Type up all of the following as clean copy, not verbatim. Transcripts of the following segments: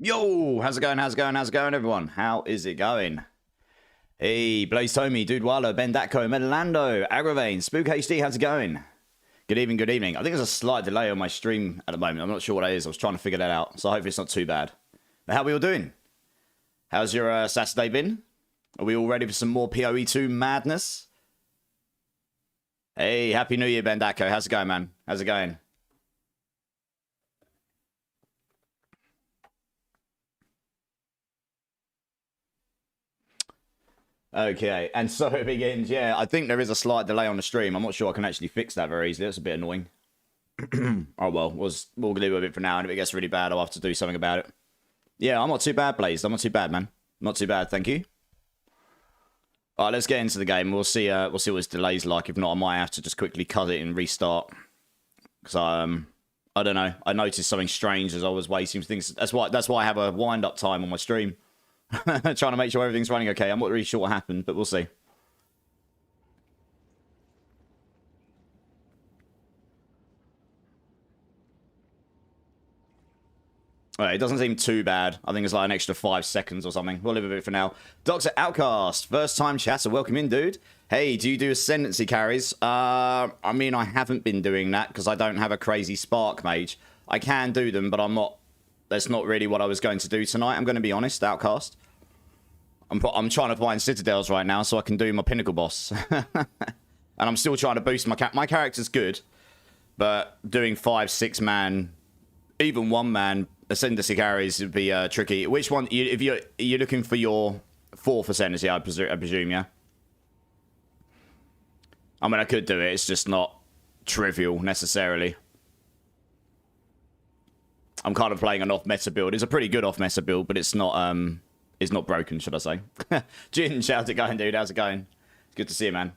Yo, how's it going? How's it going? How's it going, everyone? How is it going? Hey, Blaze Tommy, Dude Wallow, Ben Datko, Medlando, Agravane, Spook HD, how's it going? Good evening, good evening. I think there's a slight delay on my stream at the moment. I'm not sure what it is. I was trying to figure that out, so hopefully it's not too bad. But how are we all doing? How's your Saturday been? Are we all ready for some more PoE2 madness? Hey, Happy New Year, Ben Datko. How's it going, man? How's it going? Okay, and so it begins. Yeah, I think there is a slight delay on the stream. I'm not sure I can actually fix that very easily. That's a bit annoying. Oh, well, we'll leave it a bit for now, and if it gets really bad, I'll have to do something about it. Yeah, I'm not too bad, Blaze. I'm not too bad, man. Not too bad, thank you. All right, let's get into the game. We'll see what this delay's like. If not, I might have to just quickly cut it and restart. Because I don't know. I noticed something strange as I was waiting for things. That's why I have a wind-up time on my stream. Trying to make sure everything's running okay. I'm not really sure what happened, but we'll see. Alright, it doesn't seem too bad. I think it's like an extra 5 seconds or something. We'll live a bit for now. Dr. Outcast, first time chatter. Welcome in, dude. Hey, do you do ascendancy carries? I mean, I haven't been doing that because I don't have a crazy spark mage. I can do them, but I'm not. That's not really what I was going to do tonight. I'm going to be honest, Outcast. I'm trying to find Citadels right now so I can do my Pinnacle boss. And I'm still trying to boost my character's good, but doing 5, 6 man, even 1 man ascendancy carries would be tricky. Which one? If you're looking for your 4th ascendancy, I presume, yeah. I mean, I could do it. It's just not trivial necessarily. I'm kind of playing an off-meta build. It's a pretty good off-meta build, but it's not broken, should I say. Jin, how's it going, dude? How's it going? It's good to see you, man.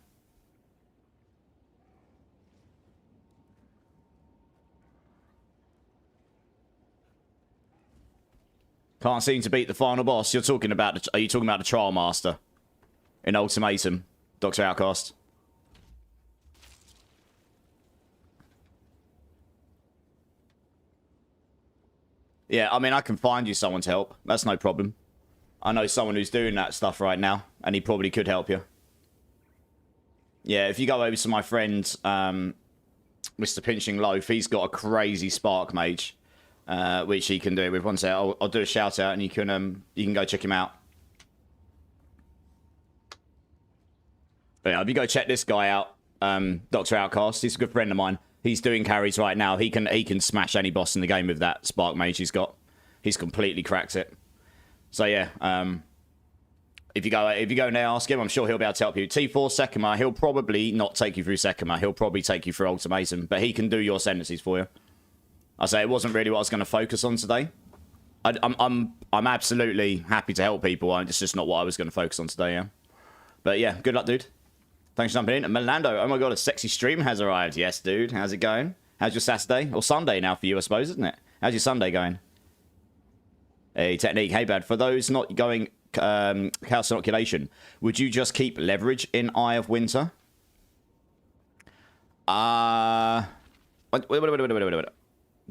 Can't seem to beat the final boss. Are you talking about the Trial Master in Ultimatum, Dr. Outcast? Yeah, I mean, I can find you someone to help. That's no problem. I know someone who's doing that stuff right now, and he probably could help you. Yeah, if you go over to my friend, Mr. Pinching Loaf, he's got a crazy spark mage, which he can do with. One sec, I'll do a shout out, and you can go check him out. But yeah, if you go check this guy out, Dr. Outcast, he's a good friend of mine. He's doing carries right now. He can smash any boss in the game with that spark mage he's got. He's completely cracked it. So yeah, if you go and ask him, I'm sure he'll be able to help you. T4 Sekima, he'll probably not take you through Sekima. He'll probably take you through Ultimatum, but he can do your sentences for you. I say it wasn't really what I was going to focus on today. I'm absolutely happy to help people. It's just not what I was going to focus on today. Yeah, but yeah, good luck, dude. Thanks for jumping in. And Melando, oh my god, a sexy stream has arrived. Yes, dude. How's it going? How's your Saturday? Or Sunday now for you, I suppose, isn't it? How's your Sunday going? Hey, Technique. Hey, Bad. For those not going Chaos Inoculation, would you just keep leverage in Eye of Winter? Wait.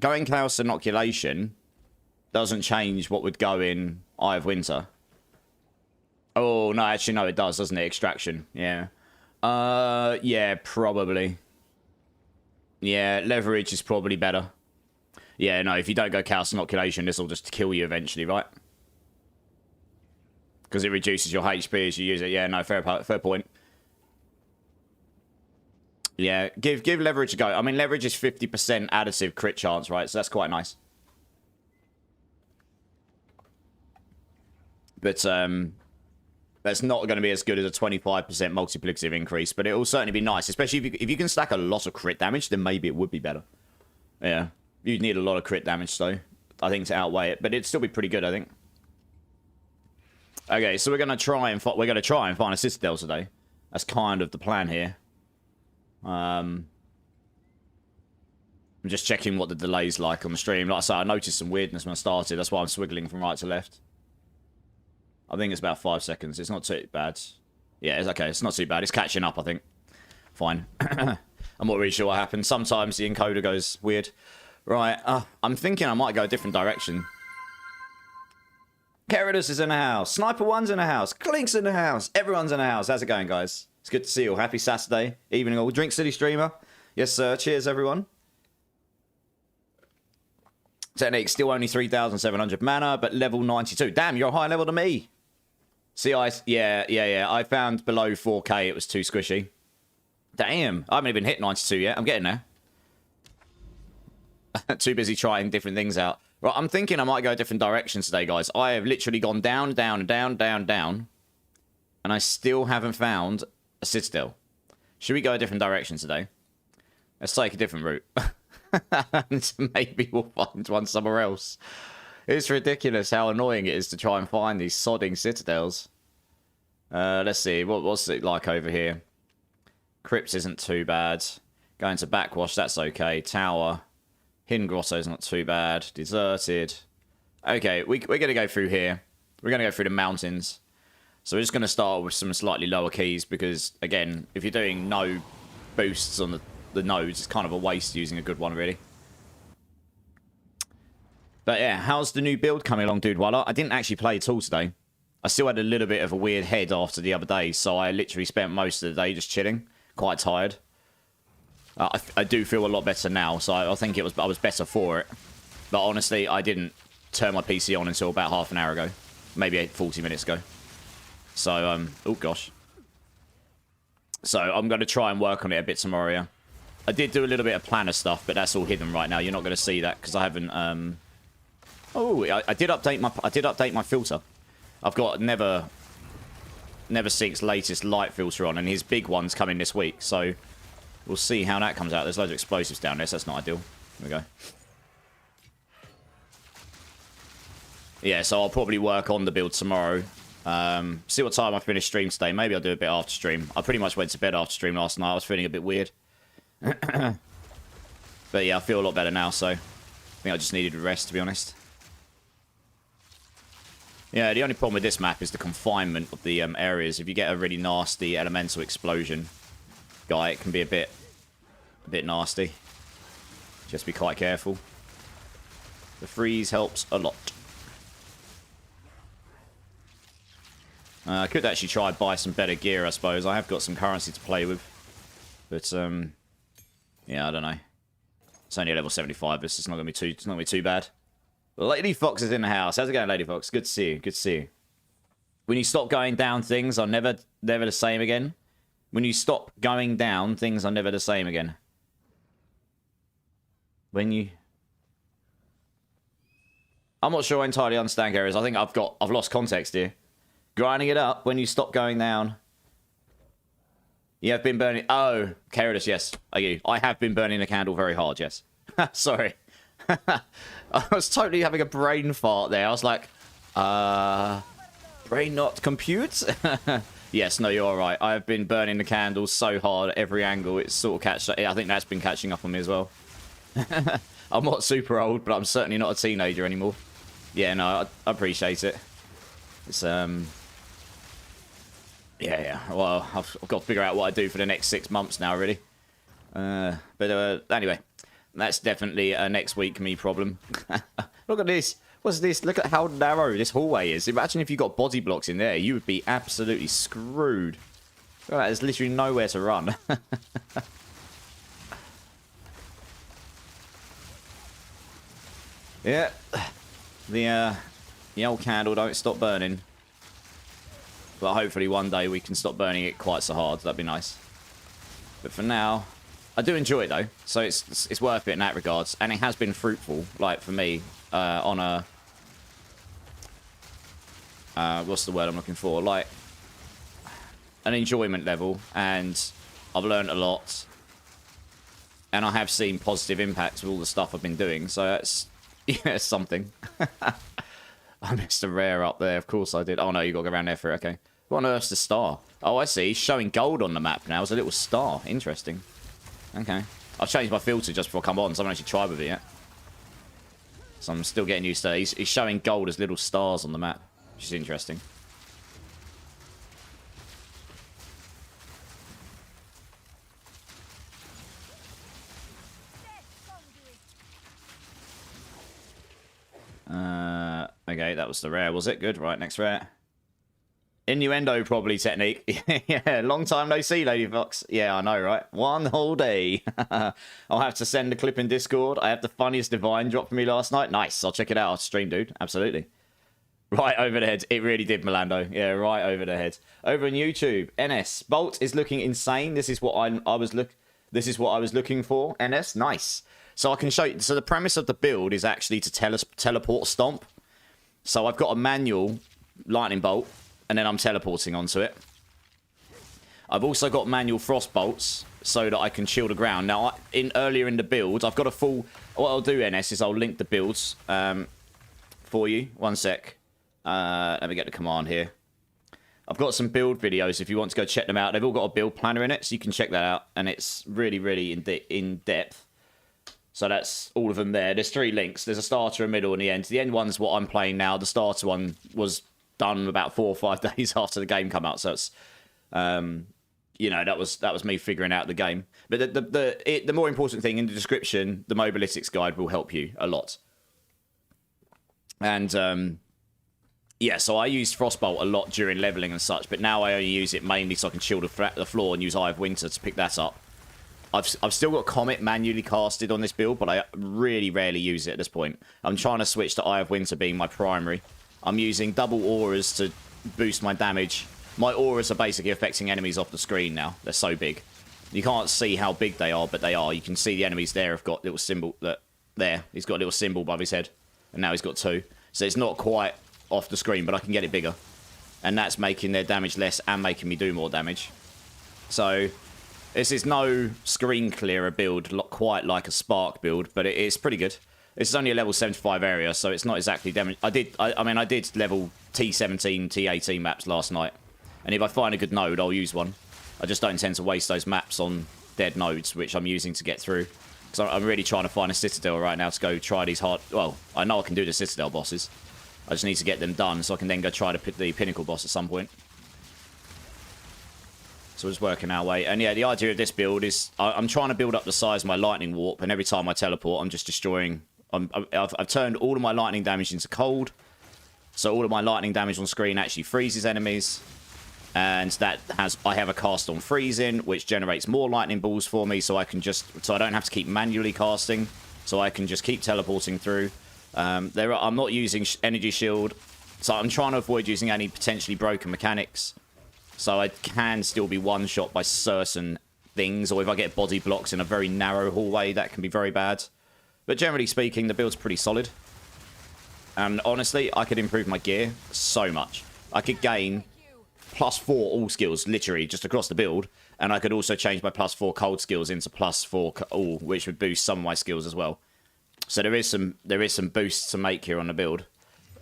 Going Chaos Inoculation doesn't change what would go in Eye of Winter. Oh, no, actually, no, it does, doesn't it? Extraction, yeah. Yeah, probably. Yeah, leverage is probably better. Yeah, no, if you don't go Chaos Inoculation, this will just kill you eventually, right? Because it reduces your HP as you use it. Yeah, no, fair point. Yeah, give leverage a go. I mean, leverage is 50% additive crit chance, right? So that's quite nice. But, that's not going to be as good as a 25% multiplicative increase, but it will certainly be nice, especially if you can stack a lot of crit damage, then maybe it would be better. Yeah, you'd need a lot of crit damage, though, I think, to outweigh it, but it'd still be pretty good, I think. Okay, so we're going to try and find a Citadel today. That's kind of the plan here. I'm just checking what the delay's like on the stream. Like I said, I noticed some weirdness when I started. That's why I'm swiggling from right to left. I think it's about 5 seconds. It's not too bad. Yeah, it's okay. It's not too bad. It's catching up, I think. Fine. I'm not really sure what happened. Sometimes the encoder goes weird. Right. I'm thinking I might go a different direction. Keradus is in the house. Sniper 1's in the house. Clink's in the house. Everyone's in the house. How's it going, guys? It's good to see you all. Happy Saturday evening all. Drink City streamer. Yes, sir. Cheers, everyone. Technique, still only 3,700 mana, but level 92. Damn, you're a higher level than me. See, yeah. I found below 4K it was too squishy. Damn, I haven't even hit 92 yet. I'm getting there. Too busy trying different things out. Right, I'm thinking I might go a different direction today, guys. I have literally gone down, down, down, down, down, and I still haven't found a Citadel. Should we go a different direction today? Let's take a different route. And maybe we'll find one somewhere else. It's ridiculous how annoying it is to try and find these sodding Citadels. Let's see. What's it like over here? Crypts isn't too bad. Going to Backwash, that's okay. Tower. Hidden Grotto's not too bad. Deserted. Okay, we're going to go through here. We're going to go through the mountains. So we're just going to start with some slightly lower keys because, again, if you're doing no boosts on the nodes, it's kind of a waste using a good one, really. But yeah, how's the new build coming along, dude? Well, I didn't actually play at all today. I still had a little bit of a weird head after the other day, so I literally spent most of the day just chilling. Quite tired. I do feel a lot better now, so I think I was better for it. But honestly, I didn't turn my PC on until about half an hour ago. Maybe 40 minutes ago. So, oh gosh. So, I'm going to try and work on it a bit tomorrow, yeah. I did do a little bit of planner stuff, but that's all hidden right now. You're not going to see that, because I haven't, Oh, I did update my filter. I've got Never Seek's latest light filter on, and his big one's coming this week, so we'll see how that comes out. There's loads of explosives down there, so that's not ideal. There we go. Yeah, so I'll probably work on the build tomorrow. See what time I finish stream today. Maybe I'll do a bit after stream. I pretty much went to bed after stream last night. I was feeling a bit weird. But yeah, I feel a lot better now, so I think I just needed a rest, to be honest. Yeah, the only problem with this map is the confinement of the areas. If you get a really nasty elemental explosion guy, it can be a bit nasty. Just be quite careful. The freeze helps a lot. I could actually try and buy some better gear, I suppose. I have got some currency to play with. But, yeah, I don't know. It's only a level 75, but it's not going to be too bad. Lady Fox is in the house. How's it going, Lady Fox? Good to see you. Good to see you. When you stop going down, things are never the same again. When you stop going down, things are never the same again. When you... I'm not sure I entirely understand, Garrus. I think I've lost context here. Grinding it up when you stop going down. You have been burning... Oh, Keradus, yes. I have been burning the candle very hard, yes. Sorry. I was totally having a brain fart there. I was like, brain not compute? Yes, no, you're all right. I have been burning the candles so hard at every angle. It's sort of I think that's been catching up on me as well. I'm not super old, but I'm certainly not a teenager anymore. Yeah, no, I appreciate it. It's, yeah. Well, I've got to figure out what I do for the next 6 months now, really. But anyway. That's definitely a next week me problem. Look at this. What's this? Look at how narrow this hallway is. Imagine if you got body blocks in there. You would be absolutely screwed. Look at that. There's literally nowhere to run. Yeah. The old candle don't stop burning. But hopefully one day we can stop burning it quite so hard. That'd be nice. But for now... I do enjoy it, though, so it's worth it in that regards, and it has been fruitful, like, for me, on a... what's the word I'm looking for? Like, an enjoyment level, and I've learned a lot, and I have seen positive impacts with all the stuff I've been doing, so that's, yeah, something. I missed a rare up there, of course I did. Oh, no, you got to go around there for it, okay. What on earth's the star? Oh, I see, showing gold on the map now. It's a little star. Interesting. Okay. I've changed my filter just before I come on, so I haven't actually tried with it yet. So I'm still getting used to it. He's showing gold as little stars on the map, which is interesting. Okay, that was the rare, was it? Good, right, next rare. Innuendo probably technique. Yeah, long time no see, Lady Fox. Yeah, I know, right? One whole day. I'll have to send a clip in Discord. I have the funniest divine drop for me last night. Nice, I'll check it out. I'll stream, dude. Absolutely. Right over the head. It really did, Melando. Yeah, right over the head. Over on YouTube, NS. Bolt is looking insane. This is what This is what I was looking for. NS, nice. So I can show you. So the premise of the build is actually to teleport stomp. So I've got a manual lightning bolt, and then I'm teleporting onto it. I've also got manual frost bolts so that I can chill the ground. Now, earlier in the build, I've got a full... What I'll do, NS, is I'll link the builds for you. One sec. Let me get the command here. I've got some build videos if you want to go check them out. They've all got a build planner in it, so you can check that out. And it's really, really in depth. So that's all of them there. There's 3 links. There's a starter, a middle, and the end. The end one's what I'm playing now. The starter one was done about 4 or 5 days after the game come out. So it's, you know, that was me figuring out the game. But the more important thing in the description, the mobilitics guide will help you a lot. And yeah, so I used Frostbolt a lot during leveling and such, but now I only use it mainly so I can shield the floor and use Eye of Winter to pick that up. I've still got Comet manually casted on this build, but I really rarely use it at this point. I'm trying to switch to Eye of Winter being my primary. I'm using double auras to boost my damage. My auras are basically affecting enemies off the screen now. They're so big. You can't see how big they are, but they are. You can see the enemies there have got little symbol there. He's got a little symbol above his head, and now he's got 2. So it's not quite off the screen, but I can get it bigger. And that's making their damage less and making me do more damage. So this is no screen clearer build, quite like a Spark build, but it is pretty good. This is only a level 75 area, so it's not exactly damage. I mean, I did level T17, T18 maps last night. And if I find a good node, I'll use one. I just don't intend to waste those maps on dead nodes, which I'm using to get through. Because I'm really trying to find a Citadel right now to go try these hard... Well, I know I can do the Citadel bosses. I just need to get them done so I can then go try the Pinnacle boss at some point. So we're just working our way. And yeah, the idea of this build is I'm trying to build up the size of my lightning warp, and every time I teleport, I'm just destroying... I've turned all of my lightning damage into cold. So all of my lightning damage on screen actually freezes enemies. And I have a cast on freezing, which generates more lightning balls for me, so I don't have to keep manually casting. So I can just keep teleporting through. I'm not using energy shield, so I'm trying to avoid using any potentially broken mechanics. So I can still be one-shot by certain things, or if I get body blocks in a very narrow hallway, that can be very bad. But generally speaking, the build's pretty solid. And honestly, I could improve my gear so much. I could gain +4 all skills, literally, just across the build. And I could also change my +4 cold skills into +4 all, which would boost some of my skills as well. So there is some boosts to make here on the build.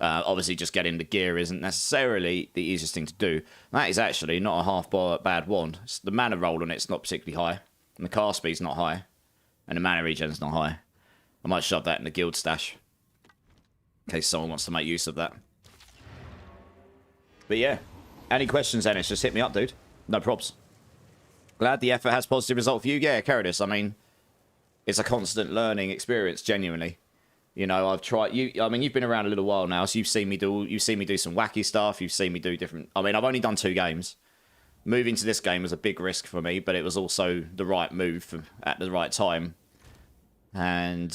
Obviously, just getting the gear isn't necessarily the easiest thing to do. That is actually not a half bad wand. The mana roll on it's not particularly high. And the cast speed's not high. And the mana regen's not high. I might shove that in the guild stash. In case someone wants to make use of that. But yeah. Any questions, Ennis? Just hit me up, dude. No props. Glad the effort has positive result for you. Yeah, Caradus, I mean... It's a constant learning experience, genuinely. You know, I've tried... I mean, you've been around a little while now, so you've seen me do some wacky stuff. You've seen me do different... I mean, I've only done 2 games. Moving to this game was a big risk for me, but it was also the right move at the right time. And,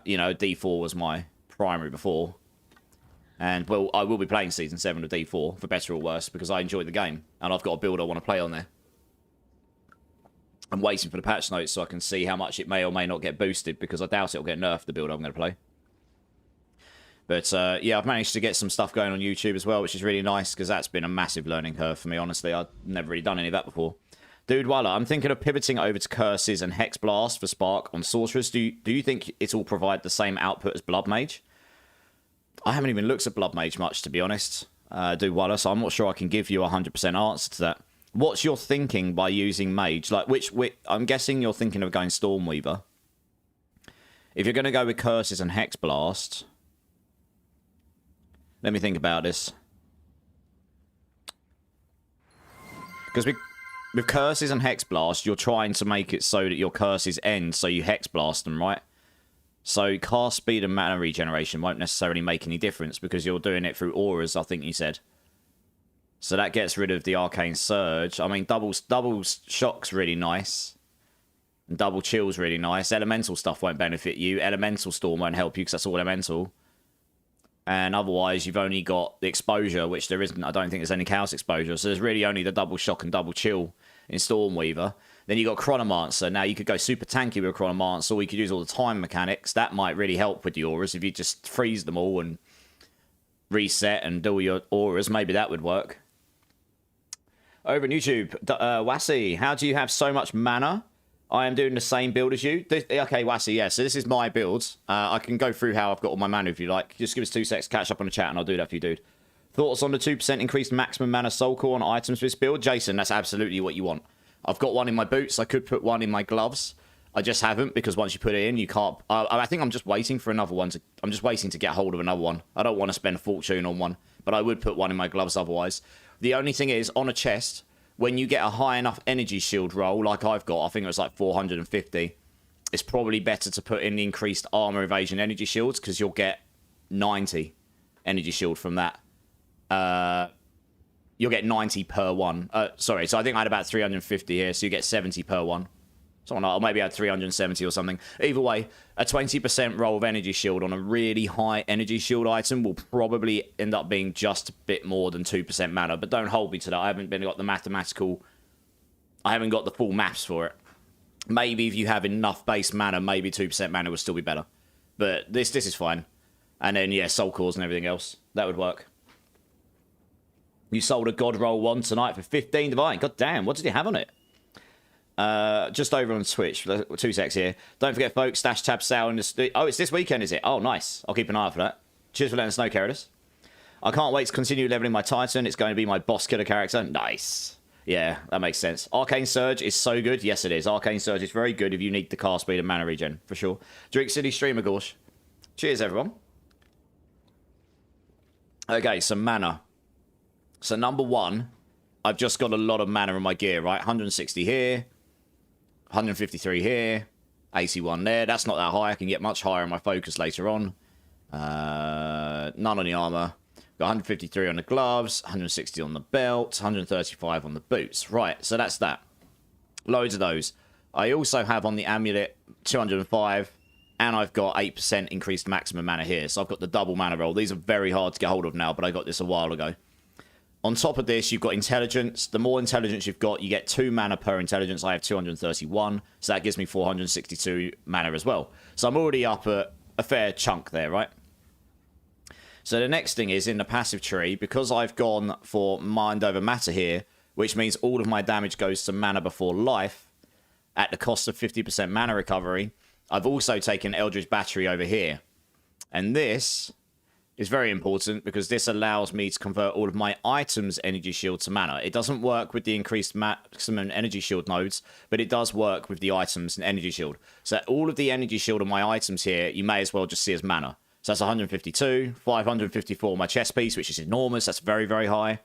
you know, D4 was my primary before. And, well, I will be playing Season 7 of D4, for better or worse, because I enjoyed the game. And I've got a build I want to play on there. I'm waiting for the patch notes so I can see how much it may or may not get boosted, because I doubt it'll get nerfed, the build I'm going to play. But, yeah, I've managed to get some stuff going on YouTube as well, which is really nice, because that's been a massive learning curve for me, honestly. I've never really done any of that before. Dude, Walla, I'm thinking of pivoting over to Curses and Hex Blast for Spark on Sorceress. Do you think it'll provide the same output as Blood Mage? I haven't even looked at Blood Mage much, to be honest, Dude, Walla, so I'm not sure I can give you a 100% answer to that. What's your thinking by using Mage? Like, which I'm guessing you're thinking of going Stormweaver. If you're going to go with Curses and Hex Blast... Let me think about this. Because with Curses and Hex Blast, you're trying to make it so that your Curses end, so you Hex Blast them, right? So cast speed and mana regeneration won't necessarily make any difference because you're doing it through auras, I think you said. So that gets rid of the Arcane Surge. I mean, double shock's really nice. And double chill's really nice. Elemental stuff won't benefit you. Elemental Storm won't help you because that's all elemental. And otherwise, you've only got the exposure, which there isn't. I don't think there's any chaos exposure. So there's really only the double shock and double chill in Stormweaver. Then you got Chronomancer. Now you could go super tanky with Chronomancer, or you could use all the time mechanics. That might really help with the auras. If you just freeze them all and reset and do your auras, maybe that would work. Over on YouTube, Wassy, how do you have so much mana? I am doing the same build as you. Okay, Wassy, yeah, so this is my build. I can go through how I've got all my mana if you like. Just give us 2 seconds, catch up on the chat, and I'll do that for you, dude. Thoughts on the 2% increased maximum mana soul core on items for this build? Jason, that's absolutely what you want. I've got one in my boots. I could put one in my gloves. I just haven't, because once you put it in, you can't... I think I'm just waiting for another one. I'm just waiting to get hold of another one. I don't want to spend a fortune on one, but I would put one in my gloves otherwise. The only thing is, on a chest... When you get a high enough energy shield roll, like I've got, I think it was like 450, it's probably better to put in the increased armor evasion energy shields, because you'll get 90 energy shield from that. You'll get 90 per one. Sorry, so I think I had about 350 here, so you get 70 per one. Something like, or maybe I had 370 or something. Either way, a 20% roll of energy shield on a really high energy shield item will probably end up being just a bit more than 2% mana. But don't hold me to that. I haven't got the mathematical... I haven't got the full maths for it. Maybe if you have enough base mana, maybe 2% mana would still be better. But this is fine. And then, yeah, soul cores and everything else. That would work. You sold a God Roll 1 tonight for 15 Divine. God damn, what did you have on it? Just over on Twitch, 2 secs here. Don't forget, folks, Stash Tab sale in the... Oh, it's this weekend, is it? Oh, nice. I'll keep an eye out for that. Cheers for letting us know, Keradus. I can't wait to continue leveling my Titan. It's going to be my boss killer character. Nice. Yeah, that makes sense. Arcane Surge is so good. Yes, it is. Arcane Surge is very good if you need the cast speed and mana regen, for sure. Drink City Streamer Gorsh. Cheers, everyone. Okay, some mana. So, number one, I've just got a lot of mana in my gear, right? 160 here. 153 here, 81 there. That's not that high. I can get much higher in my focus later on. None on the armor. Got 153 on the gloves, 160 on the belt, 135 on the boots. Right, so that's that. Loads of those. I also have on the amulet 205, and I've got 8% increased maximum mana here. So I've got the double mana roll. These are very hard to get hold of now, but I got this a while ago. On top of this, you've got intelligence. The more intelligence you've got, you get 2 mana per intelligence. I have 231, so that gives me 462 mana as well. So I'm already up a fair chunk there, right? So the next thing is, in the passive tree, because I've gone for Mind Over Matter here, which means all of my damage goes to Mana Before Life, at the cost of 50% mana recovery, I've also taken Eldritch Battery over here. And this... is very important because this allows me to convert all of my items' energy shield to mana. It doesn't work with the increased maximum energy shield nodes, but it does work with the items and energy shield. So all of the energy shield on my items here, you may as well just see as mana. So that's 152, 554 on my chest piece, which is enormous. That's very, very high.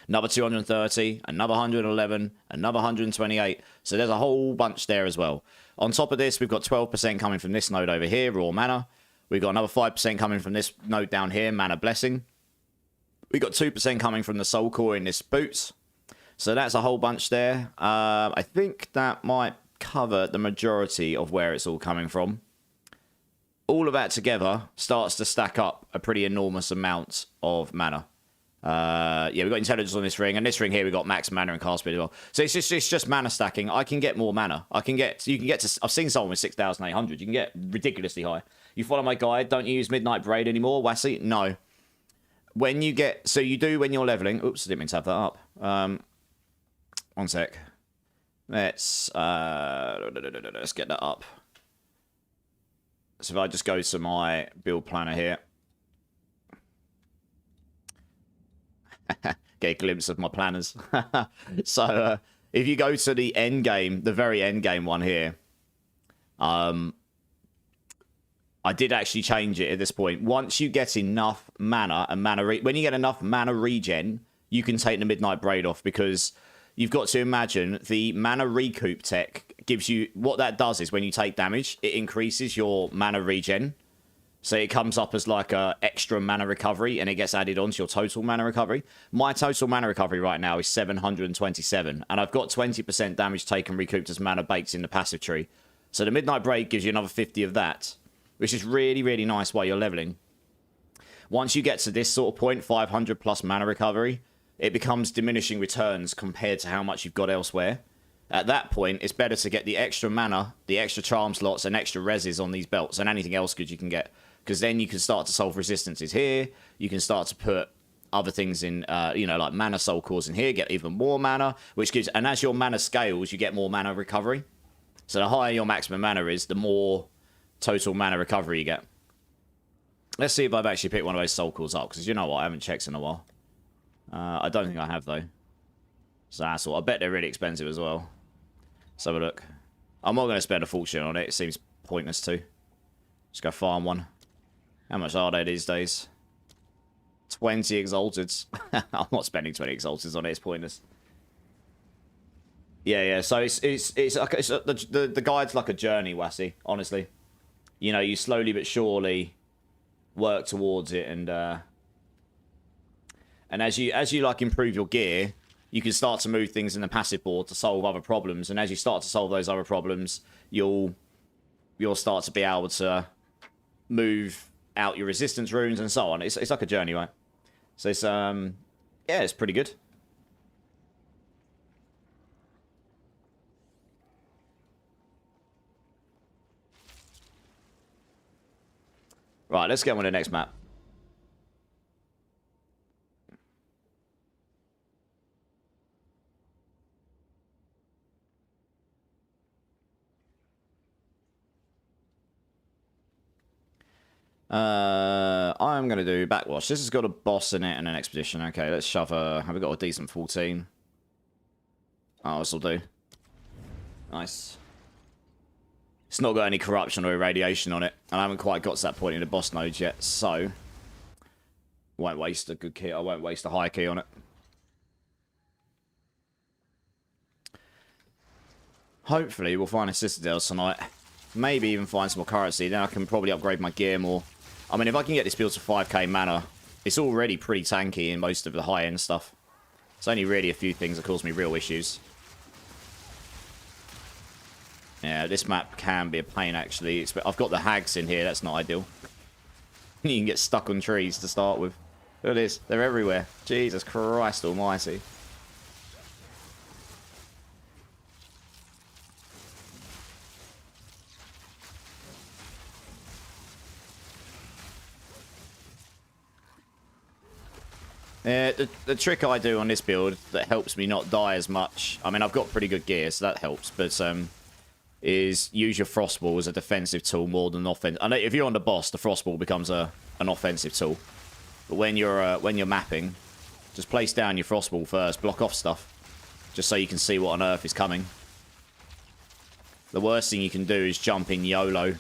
Another 230, another 111, another 128. So there's a whole bunch there as well. On top of this, we've got 12% coming from this node over here, raw mana. We've got another 5% coming from this node down here, Mana Blessing. We've got 2% coming from the Soul Core in this Boots. So that's a whole bunch there. I think that might cover the majority of where it's all coming from. All of that together starts to stack up a pretty enormous amount of mana. Yeah, we've got intelligence on this ring, and this ring here we've got max mana and cast speed as well. So it's just mana stacking. I can get more mana. You can get to. I've seen someone with 6,800. You can get ridiculously high. You follow my guide. Don't you use Midnight Braid anymore, Wassy? No. When you get, so you do when you're leveling. Oops, I didn't mean to have that up. One sec. Let's get that up. So if I just go to my build planner here. Get a glimpse of my planners. So if you go to the end game, the very end game one here, I did actually change it at this point. Once you get enough mana and when you get enough mana regen, you can take the Midnight Braid off, because you've got to imagine the mana recoup tech gives you... What that does is when you take damage, it increases your mana regen. So it comes up as like a extra mana recovery, and it gets added onto your total mana recovery. My total mana recovery right now is 727, and I've got 20% damage taken recouped as mana baked in the passive tree. So the Midnight Break gives you another 50 of that, which is really, really nice while you're leveling. Once you get to this sort of point, 500 plus mana recovery, it becomes diminishing returns compared to how much you've got elsewhere. At that point, it's better to get the extra mana, the extra charm slots, and extra reses on these belts, and anything else good you can get. Because then you can start to solve resistances here. You can start to put other things in, you know, like mana soul cores in here, get even more mana, which gives... And as your mana scales, you get more mana recovery. So the higher your maximum mana is, the more total mana recovery you get. Let's see if I've actually picked one of those soul cores up, because you know what, I haven't checked in a while. I don't think I have, though. So that's all. I bet they're really expensive as well. Let's have a look. I'm not going to spend a fortune on it. It seems pointless too. Just go farm one. How much are they these days? 20 exalteds. I'm not spending 20 exalteds on it. It's pointless. Yeah. So it's like the guide's like a journey, Wassy. Honestly, you know, you slowly but surely work towards it, and as you like improve your gear, you can start to move things in the passive board to solve other problems, and as you start to solve those other problems, you'll start to be able to move out your resistance runes and so on. It's like a journey, right? So it's yeah, it's pretty good. Right, let's get on to the next map. I'm going to do Backwash. This has got a boss in it and an expedition. Okay, let's shove a... Have we got a decent 14? Oh, this will do. Nice. It's not got any corruption or irradiation on it, and I haven't quite got to that point in the boss nodes yet, so... Won't waste a good key. I won't waste a high key on it. Hopefully, we'll find a Citadel tonight. Maybe even find some more currency. Then I can probably upgrade my gear more. I mean, if I can get this build to 5k mana, it's already pretty tanky in most of the high-end stuff. It's only really a few things that cause me real issues. Yeah, this map can be a pain, actually. I've got the hags in here. That's not ideal. You can get stuck on trees to start with. Look at this. They're everywhere. Jesus Christ almighty. The trick I do on this build that helps me not die as much, I mean, I've got pretty good gear, so that helps, but is use your Frostball as a defensive tool more than offensive. I know if you're on the boss, the Frostball becomes an offensive tool, but when you're mapping, just place down your Frostball first, block off stuff, just so you can see what on earth is coming. The worst thing you can do is jump in YOLO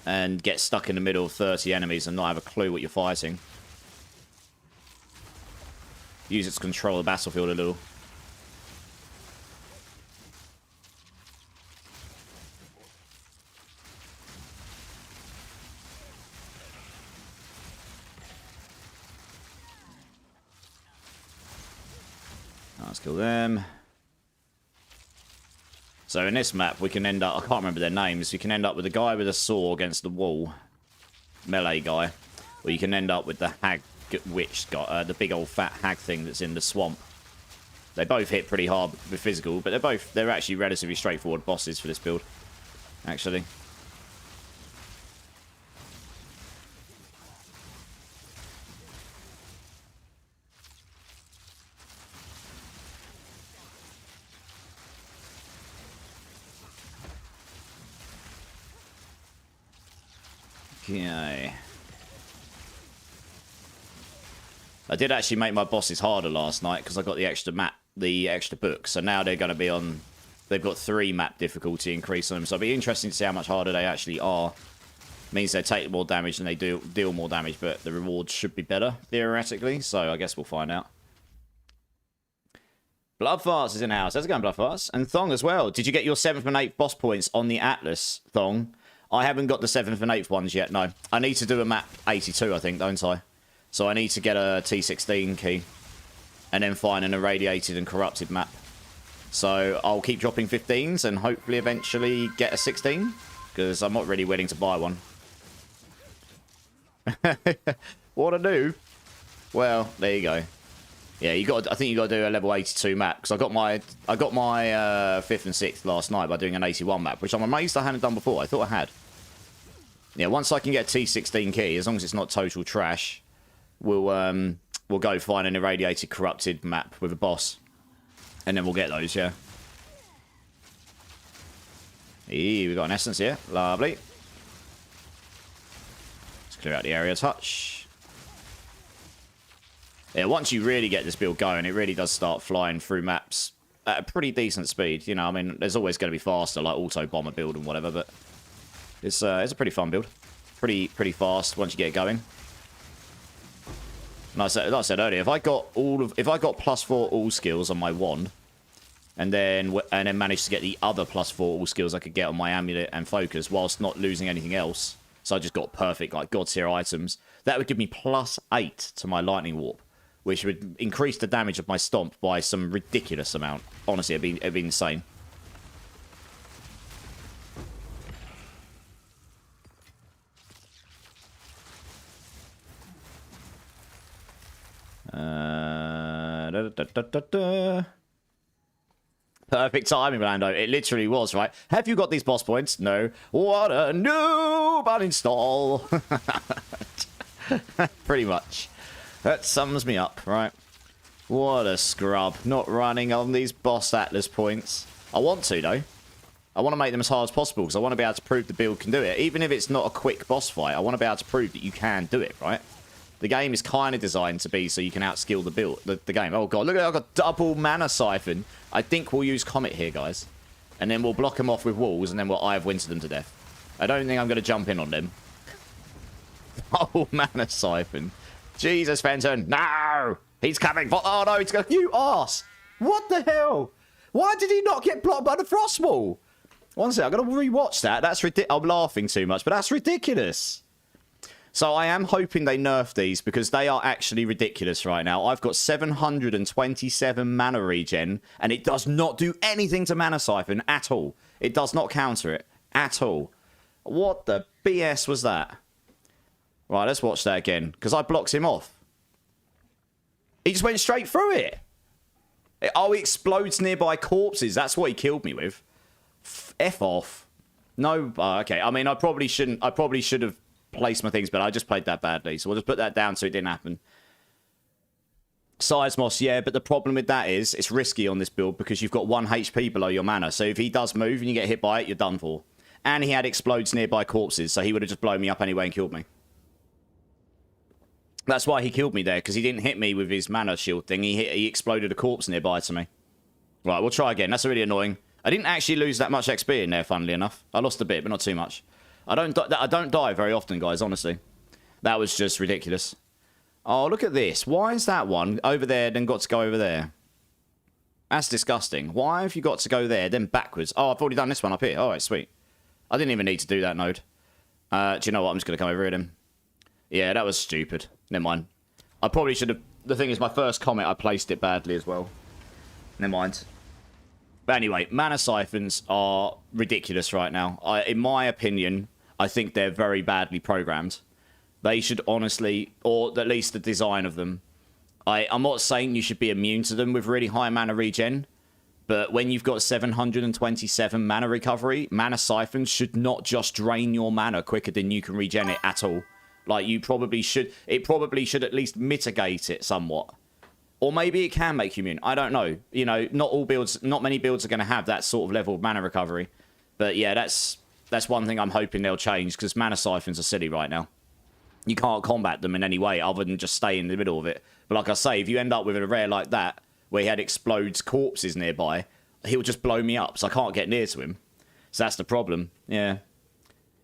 and get stuck in the middle of 30 enemies and not have a clue what you're fighting. Use it to control the battlefield a little. Let's kill them. So in this map, we can end up... I can't remember their names. You can end up with a guy with a saw against the wall. Melee guy. Or you can end up with the hag witch guy, the big old fat hag thing that's in the swamp. They both hit pretty hard with physical, but they're actually relatively straightforward bosses for this build, actually. Okay. I did actually make my bosses harder last night because I got the extra map, the extra book. So now they're going to be on... They've got 3 map difficulty increase on them. So it'll be interesting to see how much harder they actually are. Means they take more damage and they deal more damage, but the rewards should be better, theoretically. So I guess we'll find out. Bloodfarts is in the house. How's it going, Bloodfarts? And Thong as well. Did you get your 7th and 8th boss points on the Atlas, Thong? I haven't got the 7th and 8th ones yet, no. I need to do a map 82, I think, don't I? So I need to get a T16 key. And then find an irradiated and corrupted map. So I'll keep dropping 15s and hopefully eventually get a 16. Because I'm not really willing to buy one. What to do? Well, there you go. Yeah, I think you got to do a level 82 map because I got my 5th and 6th last night by doing an 81 map, which I'm amazed I hadn't done before. I thought I had. Yeah, once I can get a T16 key, as long as it's not total trash, we'll go find an irradiated, corrupted map with a boss, and then we'll get those. Yeah. We got an essence here. Lovely. Let's clear out the area touch. Yeah, once you really get this build going, it really does start flying through maps at a pretty decent speed. You know, I mean, there's always going to be faster, like auto bomber build and whatever, but it's a pretty fun build. Pretty fast once you get going. And like I said earlier, if I got +4 all skills on my wand, and then managed to get the other +4 all skills I could get on my amulet and focus, whilst not losing anything else, so I just got perfect like god tier items, that would give me +8 to my lightning warp, which would increase the damage of my stomp by some ridiculous amount. Honestly, it'd be insane. Perfect timing, Orlando. It literally was, right? Have you got these boss points? No. What a noob uninstall. Pretty much. That sums me up, right? What a scrub. Not running on these boss Atlas points. I want to, though. I want to make them as hard as possible because I want to be able to prove the build can do it. Even if it's not a quick boss fight, I want to be able to prove that you can do it, right? The game is kind of designed to be so you can outskill the game. Oh, God. Look at that. I've got double mana siphon. I think we'll use Comet here, guys. And then we'll block them off with walls, and then we'll Eye of Winter them to death. I don't think I'm going to jump in on them. Double mana siphon. Jesus, Fenton. No! He's coming. Oh, no. He's going. You arse. What the hell? Why did he not get blocked by the frost wall? One second. I've got to rewatch that. That's ridiculous. I'm laughing too much, but that's ridiculous. So I am hoping they nerf these because they are actually ridiculous right now. I've got 727 mana regen, and it does not do anything to Mana Siphon at all. It does not counter it at all. What the BS was that? Right, let's watch that again, because I blocked him off. He just went straight through it. Oh, he explodes nearby corpses. That's what he killed me with. F off. No, okay. I mean, I probably should have placed my things, but I just played that badly. So we'll just put that down so it didn't happen. Seismos, yeah, but the problem with that is it's risky on this build because you've got 1 HP below your mana. So if he does move and you get hit by it, you're done for. And he had explodes nearby corpses, so he would have just blown me up anyway and killed me. That's why he killed me there, because he didn't hit me with his mana shield thing. He exploded a corpse nearby to me. Right, we'll try again. That's really annoying. I didn't actually lose that much XP in there, funnily enough. I lost a bit, but not too much. I don't die very often, guys, honestly. That was just ridiculous. Oh, look at this. Why is that one over there, then got to go over there? That's disgusting. Why have you got to go there, then backwards? Oh, I've already done this one up here. All right, sweet. I didn't even need to do that node. Do you know what? I'm just going to come over here then. Yeah, that was stupid. Never mind. I probably should have... The thing is, my first comment, I placed it badly as well. Never mind. But anyway, Mana Siphons are ridiculous right now. In my opinion, I think they're very badly programmed. They should honestly, or at least the design of them. I'm not saying you should be immune to them with really high mana regen, but when you've got 727 mana recovery, Mana Siphons should not just drain your mana quicker than you can regen it at all. Like, you probably should... It probably should at least mitigate it somewhat. Or maybe it can make you immune. I don't know. You know, not many builds are going to have that sort of level of mana recovery. But yeah, that's one thing I'm hoping they'll change, because Mana Siphons are silly right now. You can't combat them in any way other than just stay in the middle of it. But like I say, if you end up with a rare like that, where he had explodes corpses nearby, he'll just blow me up, so I can't get near to him. So that's the problem. Yeah.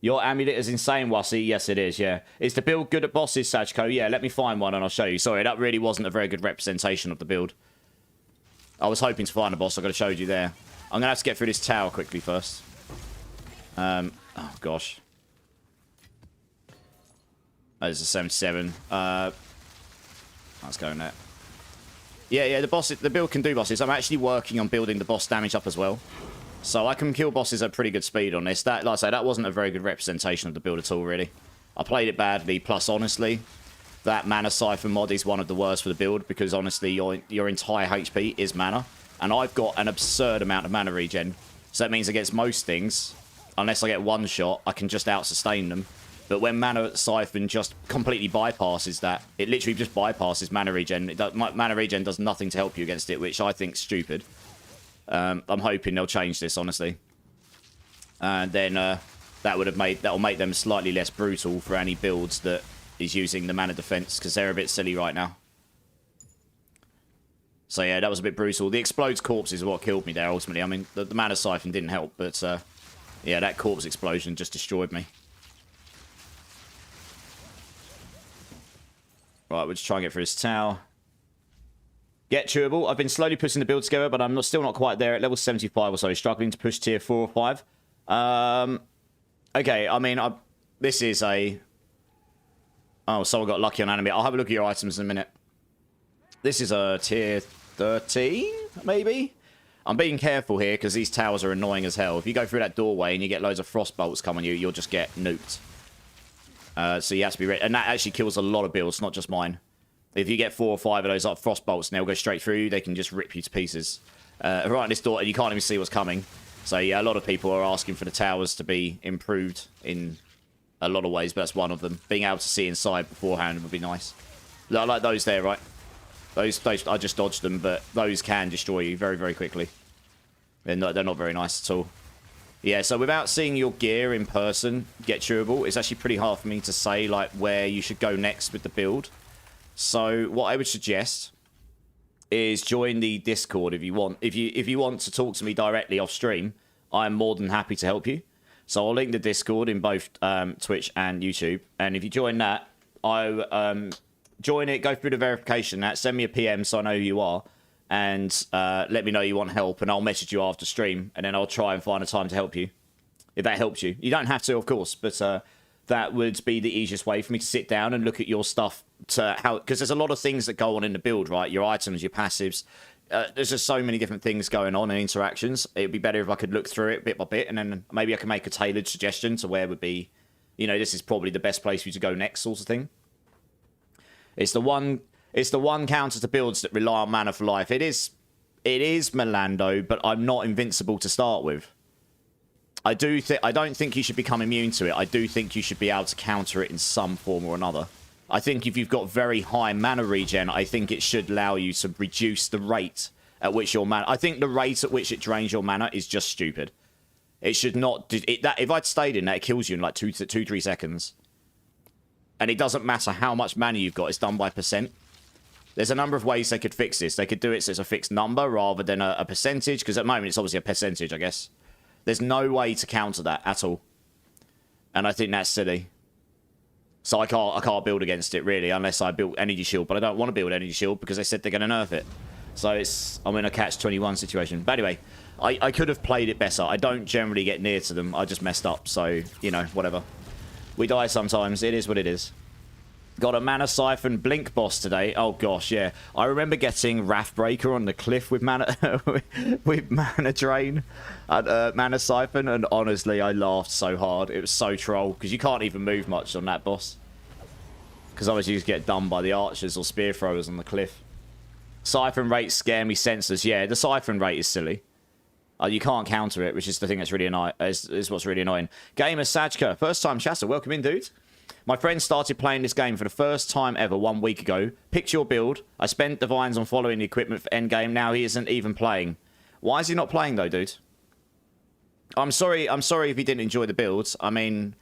Your amulet is insane, Wussy. Yes, it is, yeah. Is the build good at bosses, Sajko? Yeah, let me find one and I'll show you. Sorry, that really wasn't a very good representation of the build. I was hoping to find a boss. I could have showed you there. I'm going to have to get through this tower quickly first. Oh, gosh. Oh, there's a 77. Let's go in there. Yeah, the build can do bosses. I'm actually working on building the boss damage up as well. So I can kill bosses at pretty good speed on this. Like I say, that wasn't a very good representation of the build at all, really. I played it badly, plus, honestly, that mana siphon mod is one of the worst for the build, because, honestly, your entire HP is mana, and I've got an absurd amount of mana regen. So that means against most things, unless I get one shot, I can just out-sustain them. But when mana siphon just completely bypasses that, it literally just bypasses mana regen. Mana regen does nothing to help you against it, which I think's stupid. I'm hoping they'll change this, honestly. And then that'll make them slightly less brutal for any builds that is using the mana defense, because they're a bit silly right now. So yeah, that was a bit brutal. The explodes corpse is what killed me there, ultimately. I mean, the mana siphon didn't help, but yeah, that corpse explosion just destroyed me. Right, we'll just try and get through this tower. Get chewable. I've been slowly pushing the build together, but I'm still not quite there at level 75 or so. Struggling to push tier 4 or 5. Okay, I mean, this is a... Oh, someone got lucky on anime. I'll have a look at your items in a minute. This is a tier 13, maybe? I'm being careful here, because these towers are annoying as hell. If you go through that doorway and you get loads of frost bolts come on you, you'll just get nuked. So you have to be ready. And that actually kills a lot of builds, not just mine. If you get 4 or 5 of those like frost bolts and they'll go straight through you, they can just rip you to pieces. Right on this door, and you can't even see what's coming. So yeah, a lot of people are asking for the towers to be improved in a lot of ways, but that's one of them. Being able to see inside beforehand would be nice. Like those there, right? Those I just dodged them, but those can destroy you very, very quickly. They're not very nice at all. Yeah, so without seeing your gear in person get chewable, it's actually pretty hard for me to say like where you should go next with the build. So what I would suggest is join the Discord if you want. If you want to talk to me directly off stream, I'm more than happy to help you. So I'll link the Discord in both Twitch and YouTube. And if you join that, join it, go through the verification, send me a PM so I know who you are, and let me know you want help, and I'll message you after stream, and then I'll try and find a time to help you, if that helps you. You don't have to, of course, but that would be the easiest way for me to sit down and look at your stuff, because there's a lot of things that go on in the build, right? Your items, your passives. There's just so many different things going on and interactions. It'd be better if I could look through it bit by bit, and then maybe I can make a tailored suggestion to where would be, you know, this is probably the best place for you to go next, sort of thing. It's the one counter to builds that rely on mana for life. It is Melando, but I'm not invincible to start with. I don't think you should become immune to it. I do think you should be able to counter it in some form or another. I think if you've got very high mana regen, I think it should allow you to reduce the rate at which your mana... I think the rate at which it drains your mana is just stupid. It should not... if I'd stayed in that, it kills you in like 2-3 seconds. And it doesn't matter how much mana you've got. It's done by percent. There's a number of ways they could fix this. They could do it so it's a fixed number rather than a percentage, because at the moment it's obviously a percentage, I guess. There's no way to counter that at all. And I think that's silly. So I can't build against it, really, unless I build Energy Shield. But I don't want to build Energy Shield because they said they're going to nerf it. So I'm in a catch-21 situation. But anyway, I could have played it better. I don't generally get near to them. I just messed up. So, you know, whatever. We die sometimes. It is what it is. Got a Mana Siphon Blink boss today. Oh, gosh, yeah. I remember getting Wrathbreaker on the cliff with Mana, with Mana Drain at Mana Siphon, and honestly, I laughed so hard. It was so troll, because you can't even move much on that boss. Because obviously you just get done by the archers or spear throwers on the cliff. Siphon rates scare me senseless. Yeah, the Siphon rate is silly. You can't counter it, which is the thing that's really annoying. Is what's really annoying. Gamer Sajka, first time chatter. Welcome in, dude. My friend started playing this game for the first time ever 1 week ago. Picked your build. I spent divines on following the equipment for Endgame. Now he isn't even playing. Why is he not playing though, dude? I'm sorry if he didn't enjoy the builds. I mean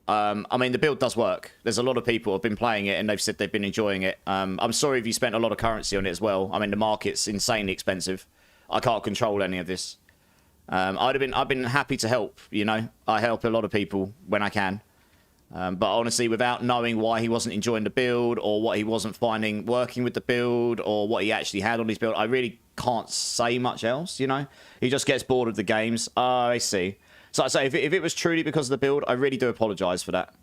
the build does work. There's a lot of people who have been playing it and they've said they've been enjoying it. I'm sorry if you spent a lot of currency on it as well. I mean, the market's insanely expensive. I can't control any of this. I've been happy to help, you know. I help a lot of people when I can. But honestly, without knowing why he wasn't enjoying the build, or what he wasn't finding working with the build, or what he actually had on his build, I really can't say much else, you know? He just gets bored of the games. Oh, I see. So I say, if it was truly because of the build, I really do apologise for that.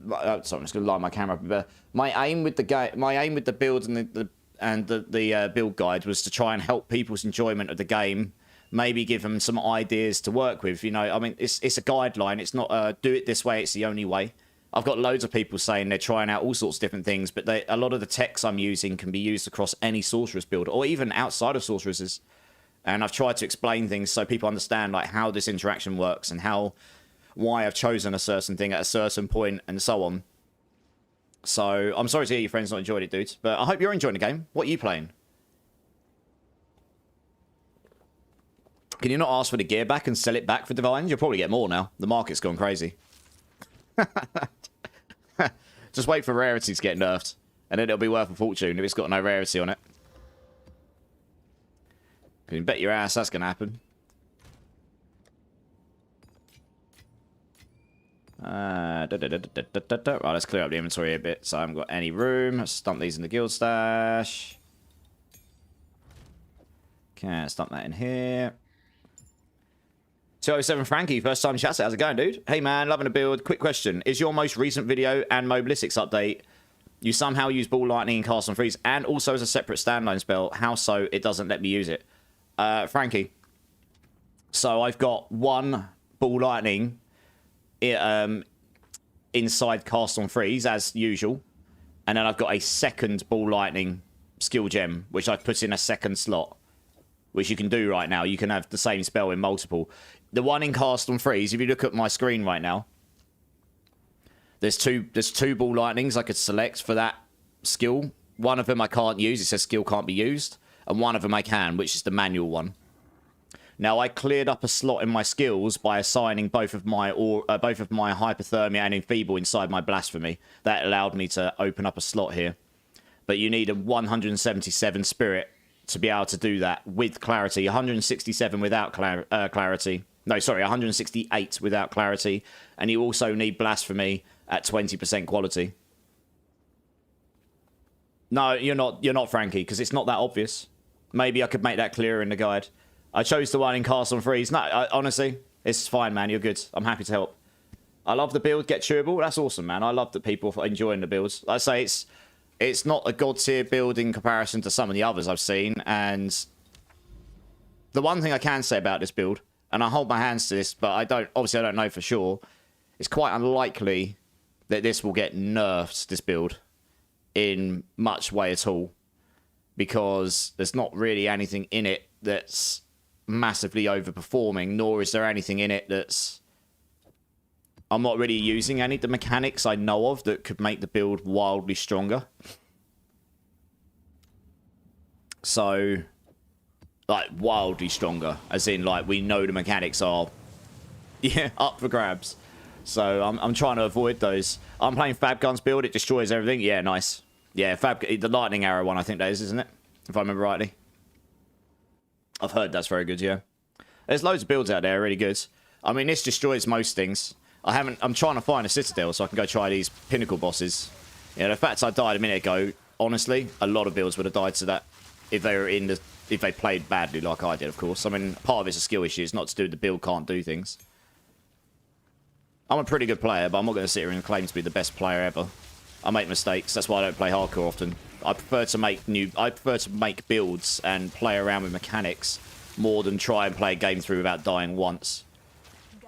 Sorry, I'm just going to line my camera up a bit. My aim with the build and the build guide was to try and help people's enjoyment of the game. Maybe give them some ideas to work with. You know, I mean, it's a guideline. It's not do it this way. It's the only way. I've got loads of people saying they're trying out all sorts of different things, but a lot of the techs I'm using can be used across any sorceress build, or even outside of sorceresses. And I've tried to explain things so people understand like how this interaction works and why I've chosen a certain thing at a certain point and so on. So I'm sorry to hear your friends not enjoyed it, dudes, but I hope you're enjoying the game. What are you playing? Can you not ask for the gear back and sell it back for Divines? You'll probably get more now. The market's gone crazy. Just wait for rarity to get nerfed, and then it'll be worth a fortune if it's got no rarity on it. You can bet your ass that's going to happen. Right, let's clear up the inventory a bit so I haven't got any room. Let's dump these in the guild stash. Okay, let's dump that in here. 207 Frankie, first time chat. How's it going, dude? Hey man, loving the build. Quick question. Is your most recent video and Mobilistics update, you somehow use Ball Lightning and Cast on Freeze and also as a separate standalone spell? How so it doesn't let me use it? Frankie. So I've got one Ball Lightning inside Cast on Freeze as usual. And then I've got a second Ball Lightning skill gem, which I've put in a second slot. Which you can do right now. You can have the same spell in multiple. The one in Cast on Freeze, if you look at my screen right now, there's two Ball Lightnings I could select for that skill. One of them I can't use. It says skill can't be used. And one of them I can, which is the manual one. Now, I cleared up a slot in my skills by assigning both of my Hypothermia and Enfeeble inside my Blasphemy. That allowed me to open up a slot here. But you need a 177 Spirit to be able to do that with Clarity. 167 without Clarity. No, sorry, 168 without Clarity. And you also need Blasphemy at 20% quality. No, you're not, Frankie, because it's not that obvious. Maybe I could make that clearer in the guide. I chose the one in Cast on Freeze. No, honestly, it's fine, man. You're good. I'm happy to help. I love the build. Get chewable. That's awesome, man. I love that people are enjoying the builds. Like I say, it's not a god tier build in comparison to some of the others I've seen. And the one thing I can say about this build, and I hold my hands to this, but I don't know for sure, it's quite unlikely that this will get nerfed, this build, in much way at all. Because there's not really anything in it that's massively overperforming, nor is there anything in it that's... I'm not really using any of the mechanics I know of that could make the build wildly stronger. So, like, wildly stronger. As in, like, we know the mechanics are, yeah, up for grabs. So, I'm trying to avoid those. I'm playing Fab Gun's build. It destroys everything. Yeah, nice. Yeah, the lightning arrow one, I think that is, isn't it? If I remember rightly. I've heard that's very good, yeah. There's loads of builds out there, really good. I mean, this destroys most things. I'm trying to find a Citadel so I can go try these Pinnacle bosses. Yeah, the fact I died a minute ago, honestly, a lot of builds would have died to that if they played badly like I did, of course. I mean, part of it's a skill issue. It's not to do with the build can't do things. I'm a pretty good player, but I'm not going to sit here and claim to be the best player ever. I make mistakes. That's why I don't play hardcore often. I prefer to make builds and play around with mechanics more than try and play a game through without dying once.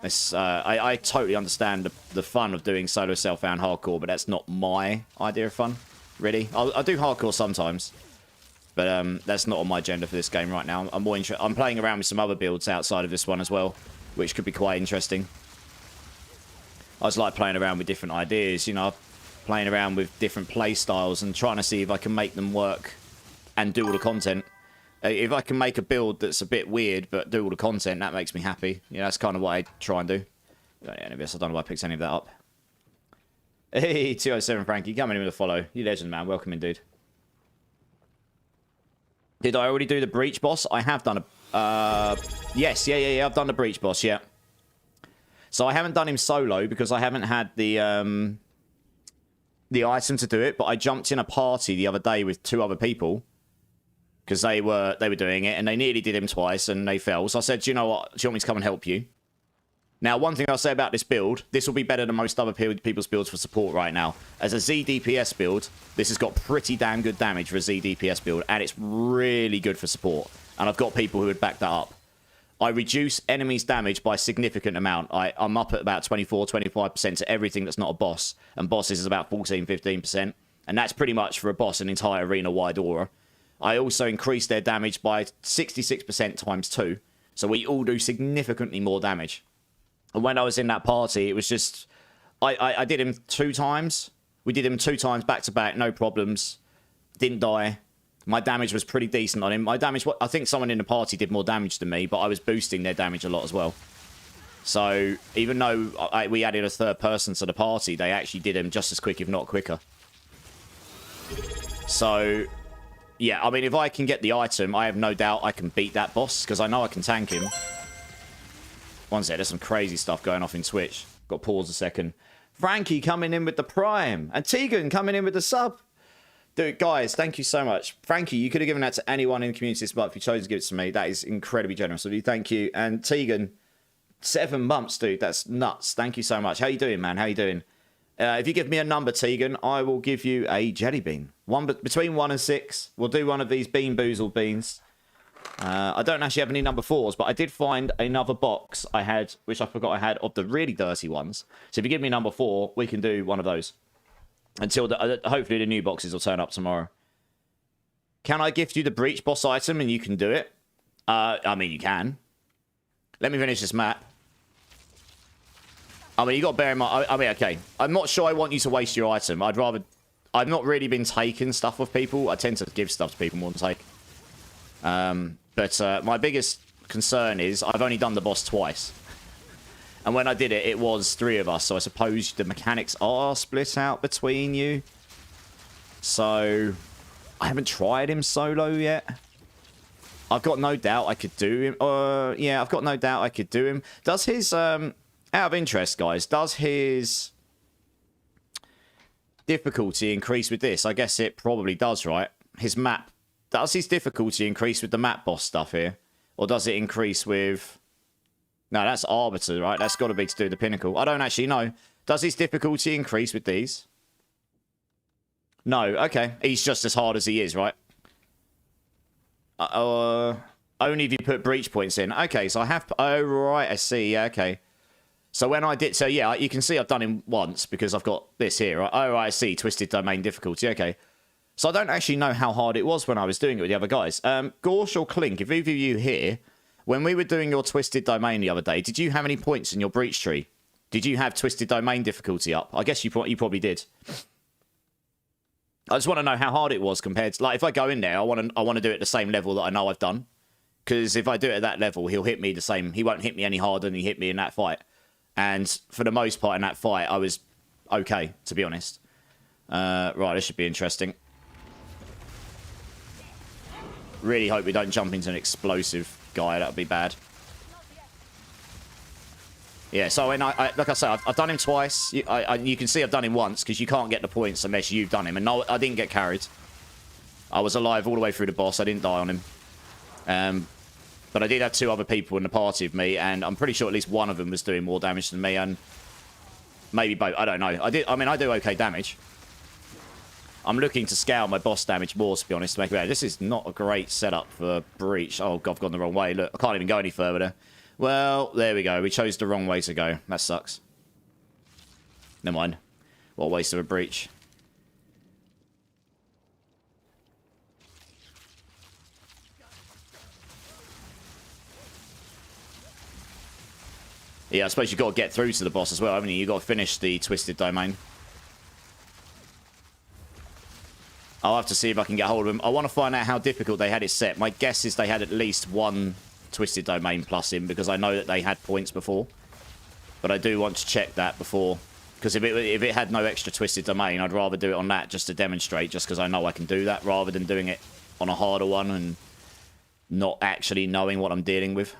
I totally understand the fun of doing solo self-found hardcore, but that's not my idea of fun, really. I'll do hardcore sometimes, but that's not on my agenda for this game right now. I'm playing around with some other builds outside of this one as well, which could be quite interesting. I just like playing around with different ideas, you know, playing around with different play styles and trying to see if I can make them work and do all the content. If I can make a build that's a bit weird but do all the content, that makes me happy. You know, that's kind of what I try and do. I don't know why I picked any of that up. Hey, 207 Frankie, coming in with a follow. You legend, man. Welcome in, dude. Did I already do the Breach boss? I have done a... yes, yeah. I've done the Breach boss, yeah. So I haven't done him solo because I haven't had the item to do it, but I jumped in a party the other day with 2 other people because they were doing it, and they nearly did him twice, and they fell. So I said, do you know what? Do you want me to come and help you? Now, one thing I'll say about this build, this will be better than most other people's builds for support right now. As a Z DPS build, this has got pretty damn good damage for a Z DPS build, and it's really good for support. And I've got people who would back that up. I reduce enemies' damage by a significant amount. I'm up at about 24-25% to everything that's not a boss. And bosses is about 14-15%. And that's pretty much for a boss, an entire arena-wide aura. I also increase their damage by 66% times 2. So we all do significantly more damage. And when I was in that party, it was just... I did him 2 times. We did him 2 times back-to-back, no problems. Didn't die. My damage was pretty decent on him. My damage... I think someone in the party did more damage than me, but I was boosting their damage a lot as well. So, even though we added a 3rd person to the party, they actually did him just as quick, if not quicker. So, yeah, I mean, if I can get the item, I have no doubt I can beat that boss, because I know I can tank him. One sec, there's some crazy stuff going off in Twitch. Got to pause a second. Frankie coming in with the Prime. And Tegan coming in with the sub. Dude, guys, thank you so much. Frankie, you could have given that to anyone in the community this month. If you chose to give it to me, that is incredibly generous of you. Thank you. And Tegan, 7 months, dude. That's nuts. Thank you so much. How you doing, man? How you doing? If you give me a number, Tegan, I will give you a jelly bean. Between 1 and 6. We'll do one of these Bean Boozled beans. I don't actually have any number 4s, but I did find another box I had, which I forgot I had, of the really dirty ones. So if you give me number 4, we can do one of those. Until hopefully the new boxes will turn up tomorrow. Can I gift you the Breach boss item and you can do it? I mean, you can. Let me finish this map. I mean, you got to bear in mind... I mean, okay. I'm not sure I want you to waste your item. I'd rather... I've not really been taking stuff off people. I tend to give stuff to people more than take. But my biggest concern is I've only done the boss twice. And when I did it, it was 3 of us. So I suppose the mechanics are split out between you. So I haven't tried him solo yet. I've got no doubt I could do him. Yeah, I've got no doubt I could do him. Does his... out of interest, guys, does his difficulty increase with this? I guess it probably does, right? His map... Does his difficulty increase with the map boss stuff here? Or does it increase with... No, that's Arbiter, right? That's got to be to do the Pinnacle. I don't actually know. Does his difficulty increase with these? No, okay. He's just as hard as he is, right? Only if you put breach points in. Okay, so I have... Oh, right, I see. Yeah, okay. So when I did... So, yeah, you can see I've done him once because I've got this here, right? Oh, right, I see. Twisted Domain difficulty. Okay. So I don't actually know how hard it was when I was doing it with the other guys. Gorsh or Clink, if either of you here... When we were doing your Twisted Domain the other day, did you have any points in your breach tree? Did you have Twisted Domain difficulty up? I guess you probably did. I just want to know how hard it was compared to... Like, if I go in there, I want to do it at the same level that I know I've done. Because if I do it at that level, he'll hit me the same... He won't hit me any harder than he hit me in that fight. And for the most part in that fight, I was okay, to be honest. Right, this should be interesting. Really hope we don't jump into an explosive guy. That would be bad. Yeah, so when like I say, I've done him twice. You can see I've done him once because you can't get the points unless you've done him. And no, I didn't get carried. I was alive all the way through the boss. I didn't die on him. But I did have 2 other people in the party of me, and I'm pretty sure at least one of them was doing more damage than me, and maybe both. I don't know. I mean, I do okay damage. I'm looking to scale my boss damage more, to be honest, to make it better. This is not a great setup for breach. Oh, God, I've gone the wrong way. Look, I can't even go any further there. Well, there we go. We chose the wrong way to go. That sucks. Never mind. What a waste of a breach. Yeah, I suppose you've got to get through to the boss as well, haven't you? You've got to finish the Twisted Domain. I'll have to see if I can get hold of them. I want to find out how difficult they had it set. My guess is they had at least 1 Twisted Domain plus in, because I know that they had points before. But I do want to check that before. Because if it had no extra Twisted Domain, I'd rather do it on that just to demonstrate, just because I know I can do that, rather than doing it on a harder one and not actually knowing what I'm dealing with.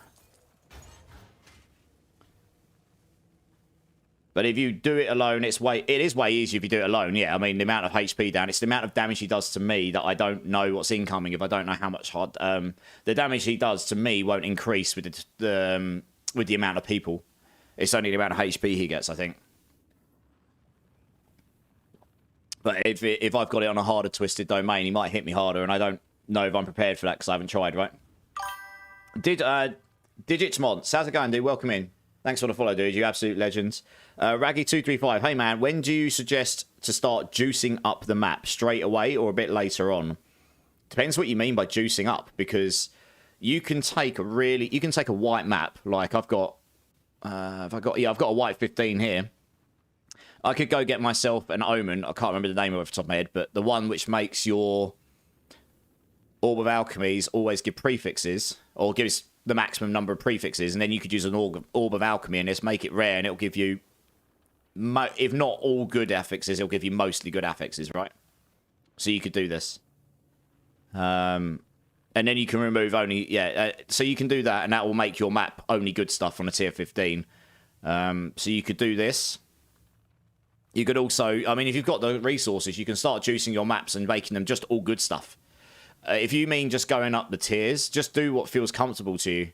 But if you do it alone, it is way easier if you do it alone. Yeah, I mean, the amount of HP down, it's the amount of damage he does to me that I don't know what's incoming if I don't know how much hard. The damage he does to me won't increase with the amount of people. It's only the amount of HP he gets, I think. But if I've got it on a harder twisted domain, he might hit me harder, and I don't know if I'm prepared for that because I haven't tried, right? Digits Mods, how's it going, dude? Welcome in. Thanks for the follow, dude. You absolute legends. Raggy235, hey man, when do you suggest to start juicing up the map? Straight away or a bit later on? Depends what you mean by juicing up, because you can take a white map. Like I've got a white 15 here. I could go get myself an Omen. I can't remember the name of it off the top of my head, but the one which makes your Orb of Alchemies always give prefixes, or gives the maximum number of prefixes, and then you could use an Orb of Alchemy and just make it rare, and it'll give you, if not all good affixes, it'll give you mostly good affixes, right? So you could do this. And then you can remove only, so you can do that, and that will make your map only good stuff on a tier 15. So you could do this. You could also, I mean, if you've got the resources, you can start juicing your maps and making them just all good stuff. If you mean just going up the tiers, just do what feels comfortable to you.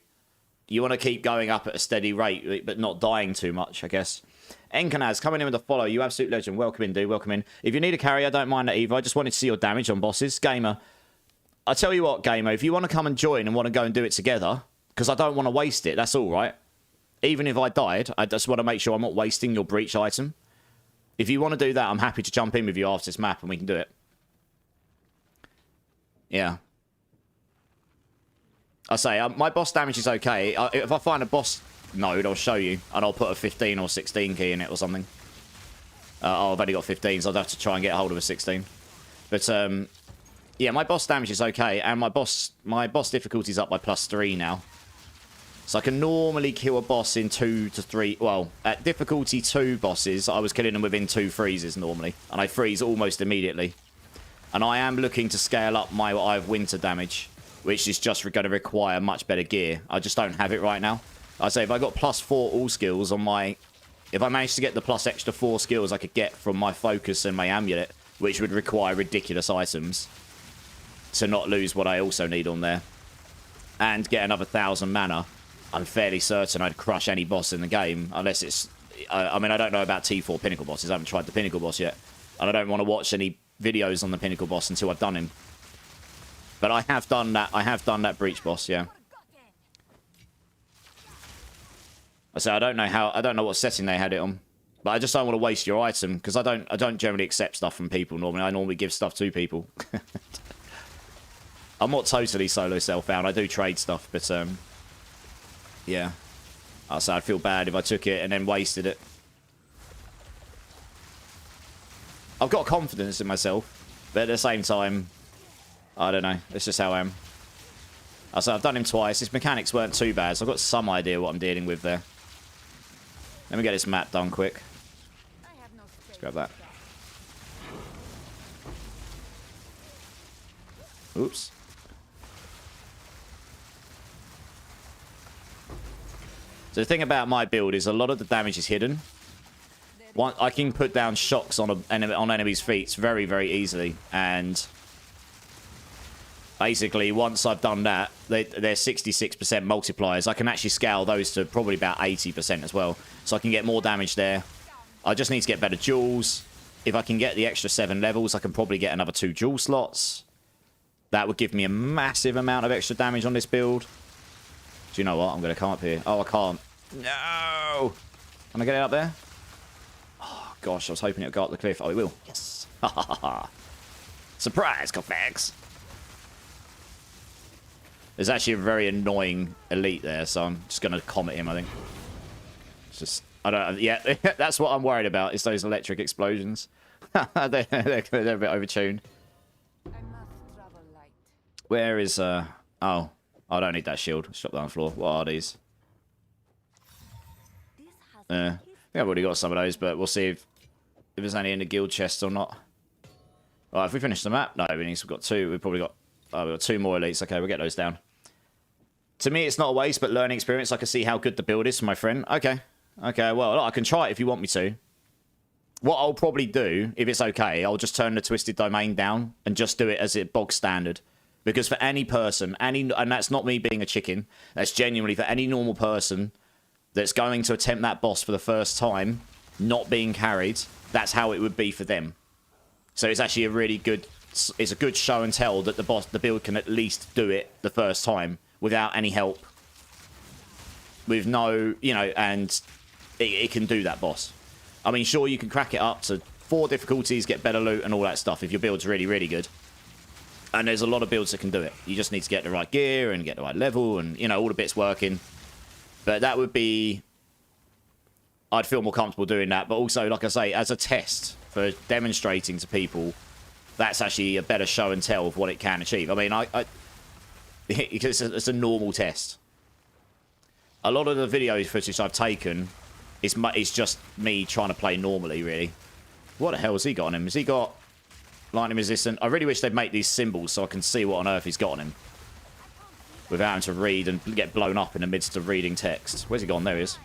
You want to keep going up at a steady rate, but not dying too much, I guess. Enkanaz, coming in with a follow. You absolute legend. Welcome in, dude. Welcome in. If you need a carry, I don't mind that either. I just wanted to see your damage on bosses. Gamer, I tell you what, Gamer, if you want to come and join and want to go and do it together, because I don't want to waste it, that's all right. Even if I died, I just want to make sure I'm not wasting your breach item. If you want to do that, I'm happy to jump in with you after this map and we can do it. Yeah. I say, my boss damage is okay. If I find a boss node, I'll show you. And I'll put a 15 or 16 key in it or something. I've only got 15, so I'll have to try and get hold of a 16. But, yeah, my boss damage is okay. And my boss difficulty is up by +3 now. So I can normally kill a boss in 2 to 3... Well, at difficulty 2 bosses, I was killing them within 2 freezes normally. And I freeze almost immediately. And I am looking to scale up my Eye of Winter damage, which is just going to require much better gear. I just don't have it right now. I say if I got +4 all skills on my... If I managed to get the plus extra 4 skills I could get from my focus and my amulet, which would require ridiculous items to not lose what I also need on there, and get another 1,000 mana, I'm fairly certain I'd crush any boss in the game, unless it's... I mean, I don't know about T4 Pinnacle bosses. I haven't tried the Pinnacle boss yet. And I don't want to watch any videos on the Pinnacle boss until I've done him. But I have done that. I have done that Breach boss, yeah. I say I don't know what setting they had it on. But I just don't want to waste your item, because I don't generally accept stuff from people normally. I normally give stuff to people. I'm not totally solo self-bound. I do trade stuff, but yeah. So I'd feel bad if I took it and then wasted it. I've got confidence in myself, but at the same time, I don't know. It's just how I am. So I've done him twice. His mechanics weren't too bad, so I've got some idea what I'm dealing with there. Let me get this map done quick. Let's grab that. Oops. So the thing about my build is a lot of the damage is hidden. I can put down shocks on enemies' feet very, very easily. And basically, once I've done that, they're 66% multipliers. I can actually scale those to probably about 80% as well. So I can get more damage there. I just need to get better jewels. If I can get the extra 7 levels, I can probably get another 2 jewel slots. That would give me a massive amount of extra damage on this build. Do you know what? I'm going to come up here. Oh, I can't. No! Can I get it up there? Oh, gosh, I was hoping it would go up the cliff. Oh, it will. Yes. Ha ha ha ha. Surprise, Kofax. There's actually a very annoying elite there, so I'm just going to comet him, I think. It's just... I don't... Yeah, that's what I'm worried about, is those electric explosions. they're a bit overtuned. Where is... Oh, I don't need that shield. Let's drop that on the floor. What are these? I think I've already got some of those, but we'll see if there's any in the guild chest or not. Alright, if we finish the map... No, we've got 2. We've probably got... Oh, we've got 2 more elites. Okay, we'll get those down. To me, it's not a waste, but learning experience. I can see how good the build is for my friend. Okay. Okay, well, look, I can try it if you want me to. What I'll probably do, if it's okay, I'll just turn the Twisted Domain down and just do it as a bog standard. Because for any person, and that's not me being a chicken, that's genuinely for any normal person that's going to attempt that boss for the first time, not being carried, that's how it would be for them. So it's actually a really good, it's a good show and tell that the build can at least do it the first time without any help. With no, you know, and it can do that boss. I mean, sure, you can crack it up to 4 difficulties, get better loot and all that stuff if your build's really, really good. And there's a lot of builds that can do it. You just need to get the right gear and get the right level and, you know, all the bits working. But that would be... I'd feel more comfortable doing that. But also, like I say, as a test for demonstrating to people, that's actually a better show and tell of what it can achieve. I mean, it's a normal test. A lot of the video footage I've taken is just me trying to play normally, really. What the hell has he got on him? Has he got lightning resistant? I really wish they'd make these symbols so I can see what on earth he's got on him. Without having to read and get blown up in the midst of reading text. Where's he gone? There he is.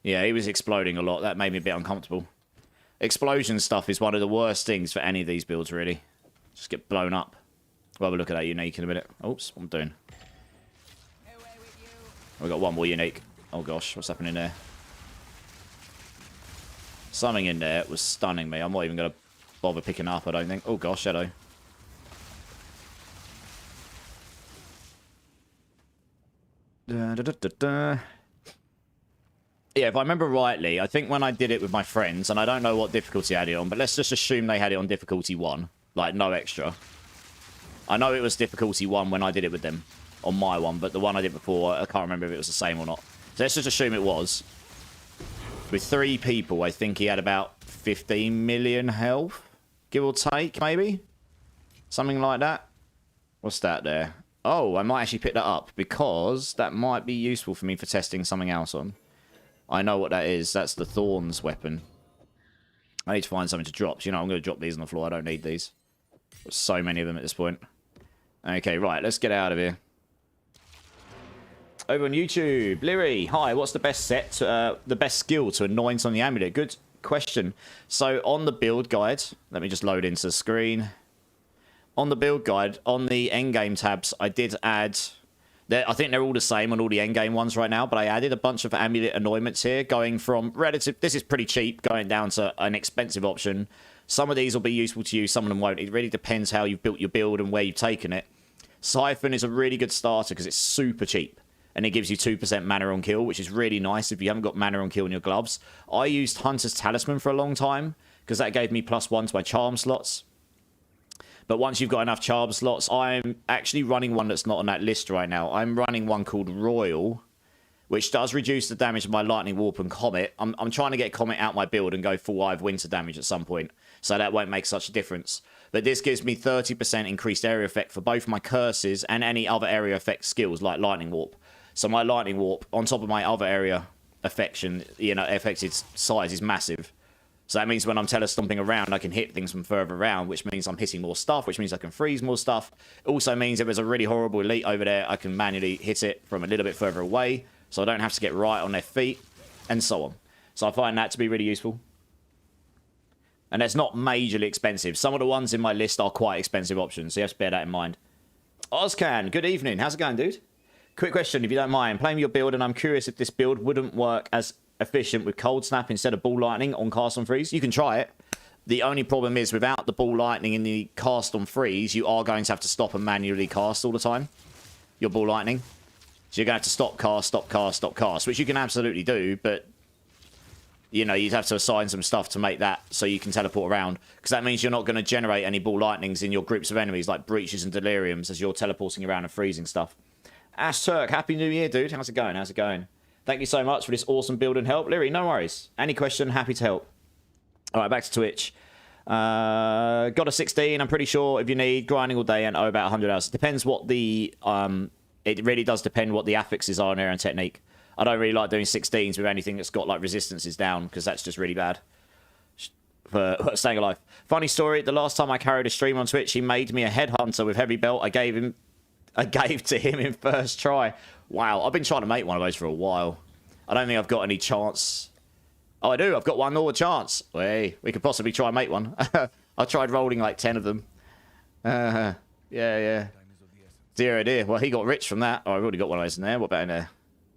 Yeah, he was exploding a lot. That made me a bit uncomfortable. Explosion stuff is one of the worst things for any of these builds, really. Just get blown up. We'll have a look at that unique in a minute. Oops, what am I doing? We've got one more unique. Oh gosh, what's happening there? Something in there was stunning me. I'm not even going to bother picking up, I don't think. Oh gosh, Shadow. Da, da, da, da, da. Yeah, if I remember rightly, I think when I did it with my friends, and I don't know what difficulty I had it on, but let's just assume they had it on difficulty 1. Like, no extra. I know it was difficulty 1 when I did it with them. On my one, but the one I did before, I can't remember if it was the same or not. So let's just assume it was. With 3 people, I think he had about 15 million health, give or take, maybe? Something like that. What's that there? Oh, I might actually pick that up, because that might be useful for me for testing something else on. I know what that is. That's the Thorns weapon. I need to find something to drop. So, you know, I'm going to drop these on the floor. I don't need these. There's so many of them at this point. Okay, right, let's get out of here. Over on YouTube, Leary, hi, what's the best the best skill to anoint on the amulet? Good question. So on the build guide, let me just load into the screen. On the build guide, on the endgame tabs, I did add, I think they're all the same on all the endgame ones right now, but I added a bunch of amulet anointments here, going from relative, this is pretty cheap, going down to an expensive option. Some of these will be useful to you, some of them won't. It really depends how you've built your build and where you've taken it. Siphon is a really good starter because it's super cheap. And it gives you 2% mana on kill, which is really nice if you haven't got mana on kill in your gloves. I used Hunter's Talisman for a long time, because that gave me +1 to my charm slots. But once you've got enough charm slots, I'm actually running one that's not on that list right now. I'm running one called Royal, which does reduce the damage of my Lightning Warp and Comet. I'm trying to get Comet out my build and go full Eye of Winter damage at some point, so that won't make such a difference. But this gives me 30% increased area effect for both my curses and any other area effect skills, like Lightning Warp. So my Lightning Warp, on top of my other area affected size, is massive. So that means when I'm telestomping around, I can hit things from further around, which means I'm hitting more stuff, which means I can freeze more stuff. It also means if there's a really horrible elite over there, I can manually hit it from a little bit further away, so I don't have to get right on their feet, and so on. So I find that to be really useful. And that's not majorly expensive. Some of the ones in my list are quite expensive options, so you have to bear that in mind. Ozcan, good evening. How's it going, dude? Quick question, if you don't mind. Playing your build, and I'm curious if this build wouldn't work as efficient with Cold Snap instead of Ball Lightning on Cast on Freeze. You can try it. The only problem is, without the Ball Lightning in the Cast on Freeze, you are going to have to stop and manually cast all the time. Your Ball Lightning. So you're going to have to stop cast, which you can absolutely do, but, you know, you'd have to assign some stuff to make that so you can teleport around. Because that means you're not going to generate any Ball Lightnings in your groups of enemies, like Breaches and Deliriums, as you're teleporting around and freezing stuff. Ash Turk, Happy New Year, dude. How's it going? How's it going? Thank you so much for this awesome build and help. Leary, no worries. Any question, happy to help. All right, back to Twitch. Got a 16. I'm pretty sure if you need grinding all day and about 100 hours. It depends what the... it really does depend what the affixes are in there and technique. I don't really like doing 16s with anything that's got, like, resistances down, because that's just really bad for staying alive. Funny story, the last time I carried a stream on Twitch, he made me a headhunter with heavy belt. I gave to him in first try. Wow, I've been trying to make one of those for a while. I don't think I've got any chance. Oh, I do. I've got one more chance. Hey, we could possibly try and make one. I tried rolling like 10 of them. Yeah. Dear, oh dear. Well, he got rich from that. Oh, I've already got one of those in there. What about in there?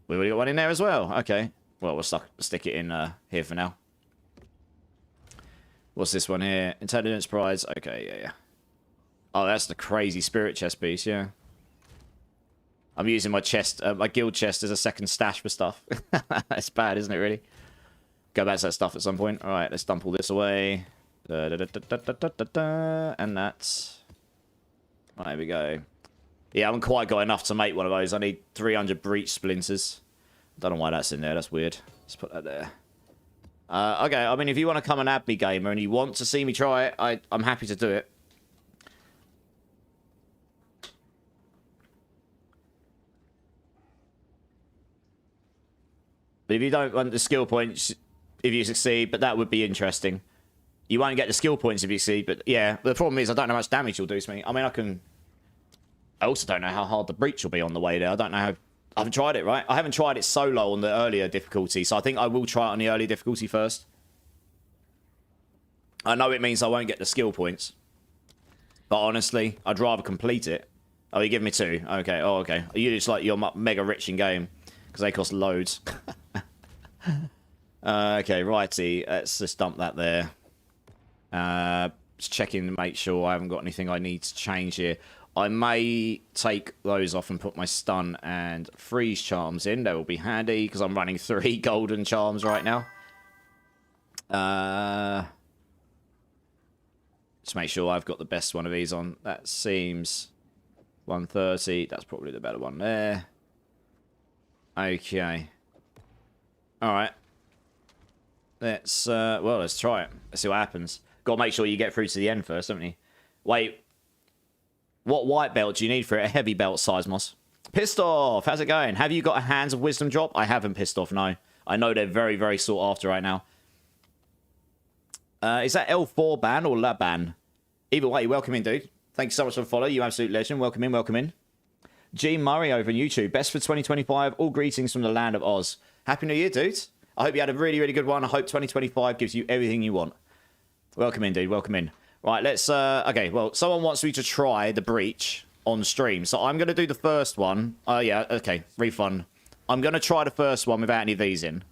We've already got one in there as well. Okay. Well, we'll stick it in here for now. What's this one here? Intelligence prize. Okay, yeah. Oh, that's the crazy spirit chest piece, yeah. I'm using my chest, my guild chest as a second stash for stuff. That's bad, isn't it, really? Go back to that stuff at some point. All right, let's dump all this away. And that's... Oh, there we go. Yeah, I haven't quite got enough to make one of those. I need 300 breach splinters. Don't know why that's in there. That's weird. Let's put that there. Okay, I mean, if you want to come and add me, gamer, and you want to see me try it, I'm happy to do it. But if you don't want the skill points, if you succeed, but that would be interesting. You won't get the skill points if you succeed, but yeah. The problem is I don't know how much damage you'll do to me. I mean, I also don't know how hard the breach will be on the way there. I don't know how... I haven't tried it, right? I haven't tried it solo on the earlier difficulty, so I think I will try it on the early difficulty first. I know it means I won't get the skill points. But honestly, I'd rather complete it. Oh, you give me 2. Okay, oh, okay. You just like, you're mega rich in game. Because they cost loads. Okay, righty. Let's just dump that there. Just checking to make sure I haven't got anything I need to change here. I may take those off and put my stun and freeze charms in. That will be handy because I'm running 3 golden charms right now. Just make sure I've got the best one of these on. That seems 130. That's probably the better one there. Okay. Alright. Let's, well, let's try it. Let's see what happens. Got to make sure you get through to the end first, haven't you? Wait. What white belt do you need for it? A heavy belt, Seismos. Pissed off. How's it going? Have you got a Hands of Wisdom drop? I haven't pissed off, no. I know they're very, very sought after right now. Is that L4 ban or La ban? Either way, welcome in, dude. Thank you so much for the follow. You absolute legend. Welcome in, welcome in. G Murray over on YouTube. Best for 2025. All greetings from the land of Oz. Happy New Year, dude. I hope you had a really, really good one. I hope 2025 gives you everything you want. Welcome in, dude. Welcome in. Right, let's... okay, well, someone wants me to try the breach on stream. So I'm going to do the first one. Oh, yeah, okay. Refund. I'm going to try the first one without any of these in.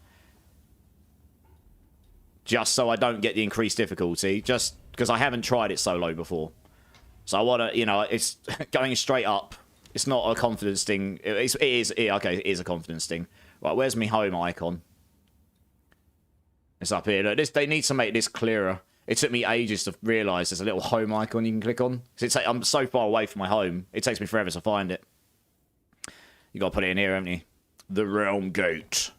Just so I don't get the increased difficulty. Just because I haven't tried it solo before. So I want to, you know, it's going straight up. It's not a confidence thing. It is a confidence thing. Right, where's my home icon? It's up here. Look, they need to make this clearer. It took me ages to realise there's a little home icon you can click on. I'm so far away from my home. It takes me forever to find it. You got to put it in here, haven't you? The Realm Gate.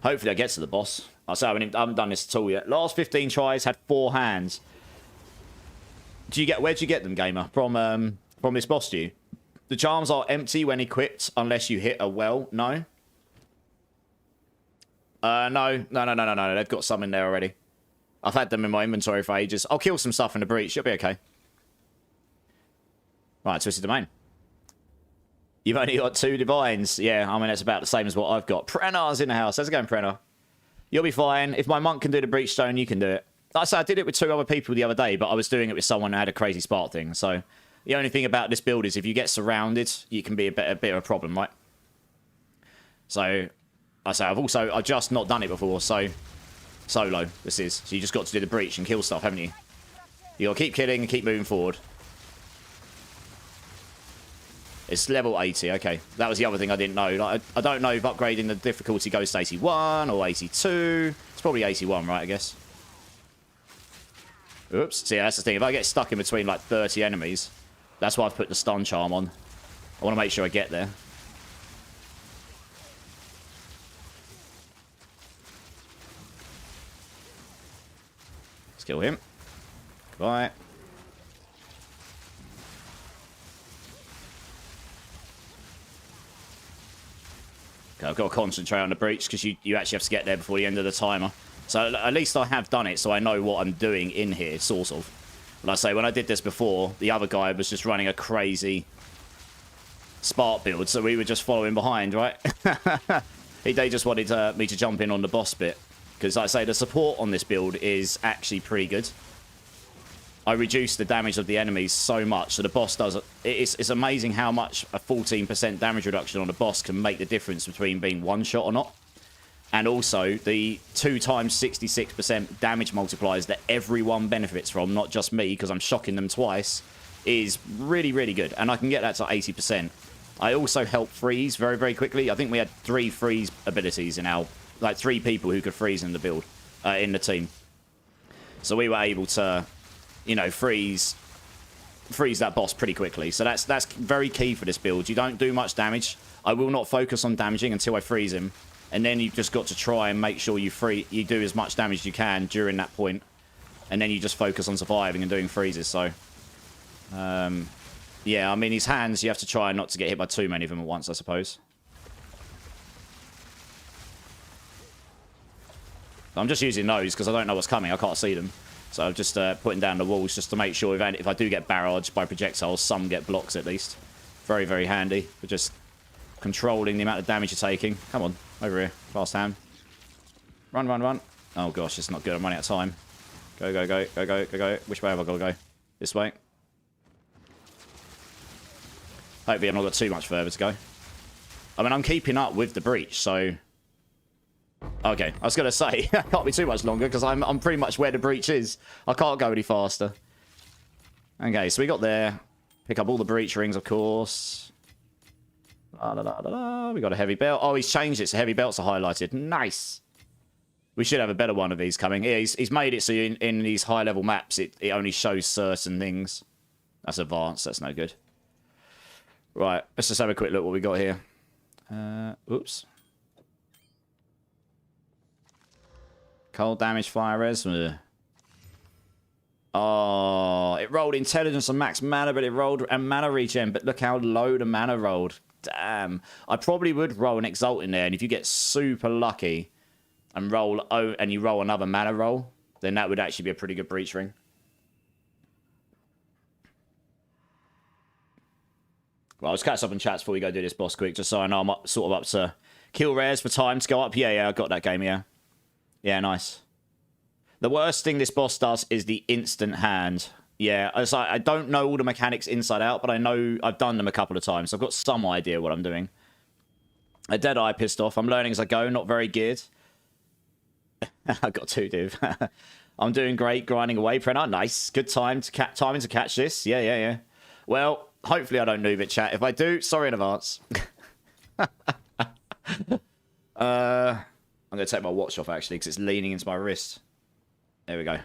Hopefully I get to the boss. I haven't done this at all yet. Last 15 tries had 4 hands. Where'd you get them, gamer? From this boss, do you? The charms are empty when equipped unless you hit a well. No. No. They've got some in there already. I've had them in my inventory for ages. I'll kill some stuff in the breach. It'll be okay. Right, Twisted Domain. You've only got 2 divines. Yeah, I mean, that's about the same as what I've got. Prenar's in the house. How's it going, Prenar? You'll be fine. If my monk can do the breach stone, you can do it. Like I said, I did it with 2 other people the other day, but I was doing it with someone who had a crazy spark thing. So the only thing about this build is if you get surrounded, you can be a bit of a problem, right? So, I say I've just not done it before, so solo this is. So you just got to do the breach and kill stuff, haven't you? You got to keep killing and keep moving forward. It's level 80, okay. That was the other thing I didn't know. Like, I don't know if upgrading the difficulty goes to 81 or 82. It's probably 81, right, I guess. Oops. See, that's the thing. If I get stuck in between, like, 30 enemies, that's why I've put the stun charm on. I want to make sure I get there. Let's kill him. Goodbye. Okay, I've got to concentrate on the breach because you actually have to get there before the end of the timer. So at least I have done it so I know what I'm doing in here, sort of. Like I say, when I did this before, the other guy was just running a crazy spark build, so we were just following behind, right? They just wanted me to jump in on the boss bit. Because, like I say, the support on this build is actually pretty good. I reduce the damage of the enemies so much. So the boss does... It's amazing how much a 14% damage reduction on a boss can make the difference between being one-shot or not. And also, the 2 times 66% damage multipliers that everyone benefits from, not just me, because I'm shocking them twice, is really, really good. And I can get that to 80%. I also help freeze very, very quickly. I think we had 3 freeze abilities in our... Like 3 people who could freeze in the build, in the team. So we were able to, you know, freeze that boss pretty quickly. So that's very key for this build. You don't do much damage. I will not focus on damaging until I freeze him. And then you've just got to try and make sure you do as much damage as you can during that point. And then you just focus on surviving and doing freezes. So, yeah, I mean, his hands, you have to try not to get hit by too many of them at once, I suppose. I'm just using those because I don't know what's coming. I can't see them. So I'm just putting down the walls just to make sure if I do get barraged by projectiles, some get blocks at least. Very, very handy for just controlling the amount of damage you're taking. Come on, over here. Fast hand. Run, run, run. Oh gosh, it's not good. I'm running out of time. Go, go, go, go, go, go, go. Which way have I got to go? This way. Hopefully I've not got too much further to go. I mean, I'm keeping up with the breach, so... Okay, I was going to say, I can't be too much longer because I'm pretty much where the breach is. I can't go any faster. Okay, so we got there. Pick up all the breach rings, of course. La, la, la, la, la. We got a heavy belt. Oh, he's changed it so heavy belts are highlighted. Nice. We should have a better one of these coming. Yeah, he's made it so in these high-level maps, it only shows certain things. That's advanced. That's no good. Right, let's just have a quick look what we got here. Oops. Cold damage, fire res. Oh, it rolled intelligence and max mana, but it rolled a mana regen. But look how low the mana rolled. Damn. I probably would roll an exalt in there, and if you get super lucky and you roll another mana roll, then that would actually be a pretty good breach ring. Well, let's catch up in chats before we go do this boss quick, just so I know I'm sort of up to kill rares for time to go up. Yeah, I got that game, yeah. Yeah, nice. The worst thing this boss does is the instant hand. Yeah, I don't know all the mechanics inside out, but I know I've done them a couple of times. So I've got some idea what I'm doing. A Deadeye pissed off. I'm learning as I go, not very geared. I got 2, dude. I'm doing great, grinding away. Prenner, nice. Good time to timing to catch this. Yeah. Well, hopefully I don't noob it, chat. If I do, sorry in advance. I'm going to take my watch off, actually, because it's leaning into my wrist. There we go.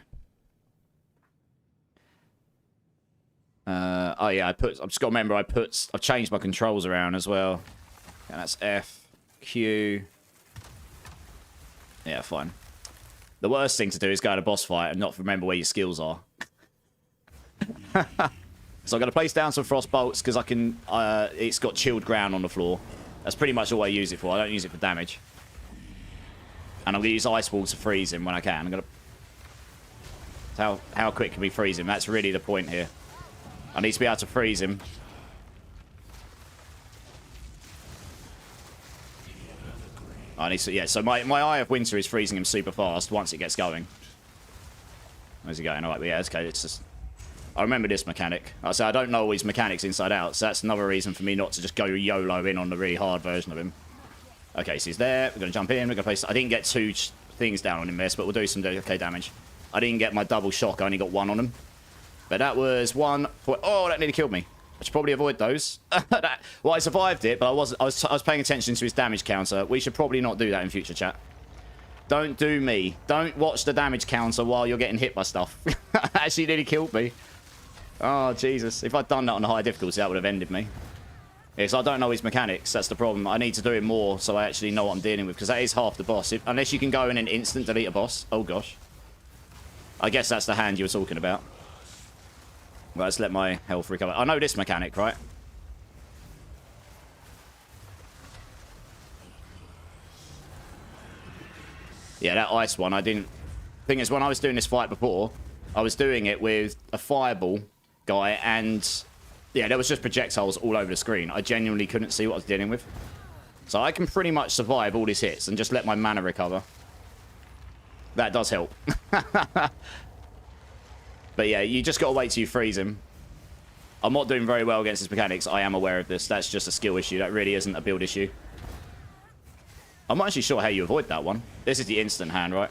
Oh, yeah, I've just got to remember, I've changed my controls around as well. And that's F, Q. Yeah, fine. The worst thing to do is go to a boss fight and not remember where your skills are. So I'm going to place down some frost bolts because I can... it's got chilled ground on the floor. That's pretty much all I use it for. I don't use it for damage. And I'm going to use ice walls to freeze him when I can. I'm going to... How quick can we freeze him? That's really the point here. I need to be able to freeze him. I need to... Yeah, so my Eye of Winter is freezing him super fast once it gets going. Where's he going? All right, yeah, okay, it's just... I remember this mechanic. I say I don't know all his mechanics inside out, so that's another reason for me not to just go YOLO in on the really hard version of him. Okay, so he's there. We're going to jump in. We're going to place... I didn't get 2 things down on him, but we'll do some okay damage. I didn't get my double shock. I only got 1 on him. But that was 1... Oh, that nearly killed me. I should probably avoid those. Well, I survived it, but I was paying attention to his damage counter. We should probably not do that in future, chat. Don't do me. Don't watch the damage counter while you're getting hit by stuff. Actually nearly killed me. Oh, Jesus. If I'd done that on a high difficulty, that would have ended me. Yes, I don't know his mechanics. That's the problem. I need to do it more so I actually know what I'm dealing with, because that is half the boss. Unless you can go in an instant delete a boss. Oh, gosh. I guess that's the hand you were talking about. Right, let's let my health recover. I know this mechanic, right? Yeah, that ice one, I didn't... Thing is, when I was doing this fight before, I was doing it with a fireball guy, and... Yeah, there was just projectiles all over the screen. I genuinely couldn't see what I was dealing with. So I can pretty much survive all his hits and just let my mana recover. That does help. But yeah, you just got to wait till you freeze him. I'm not doing very well against his mechanics. I am aware of this. That's just a skill issue. That really isn't a build issue. I'm not actually sure how you avoid that one. This is the instant hand, right?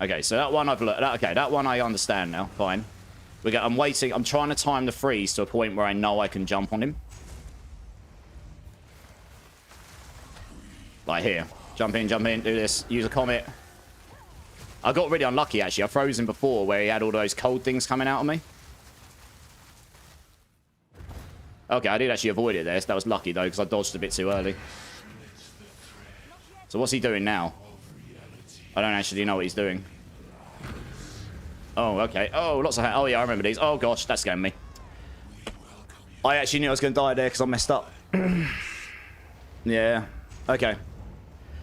Okay, so that one I've looked. Okay, that one I understand now. Fine. I'm waiting. I'm trying to time the freeze to a point where I know I can jump on him. Like here. Jump in, do this. Use a comet. I got really unlucky, actually. I froze him before where he had all those cold things coming out of me. Okay, I did actually avoid it there. So that was lucky, though, because I dodged a bit too early. So what's he doing now? I don't actually know what he's doing. Oh, okay. Oh, lots of... Oh, yeah, I remember these. Oh, gosh, that scared me. I actually knew I was going to die there because I messed up. Yeah. Okay.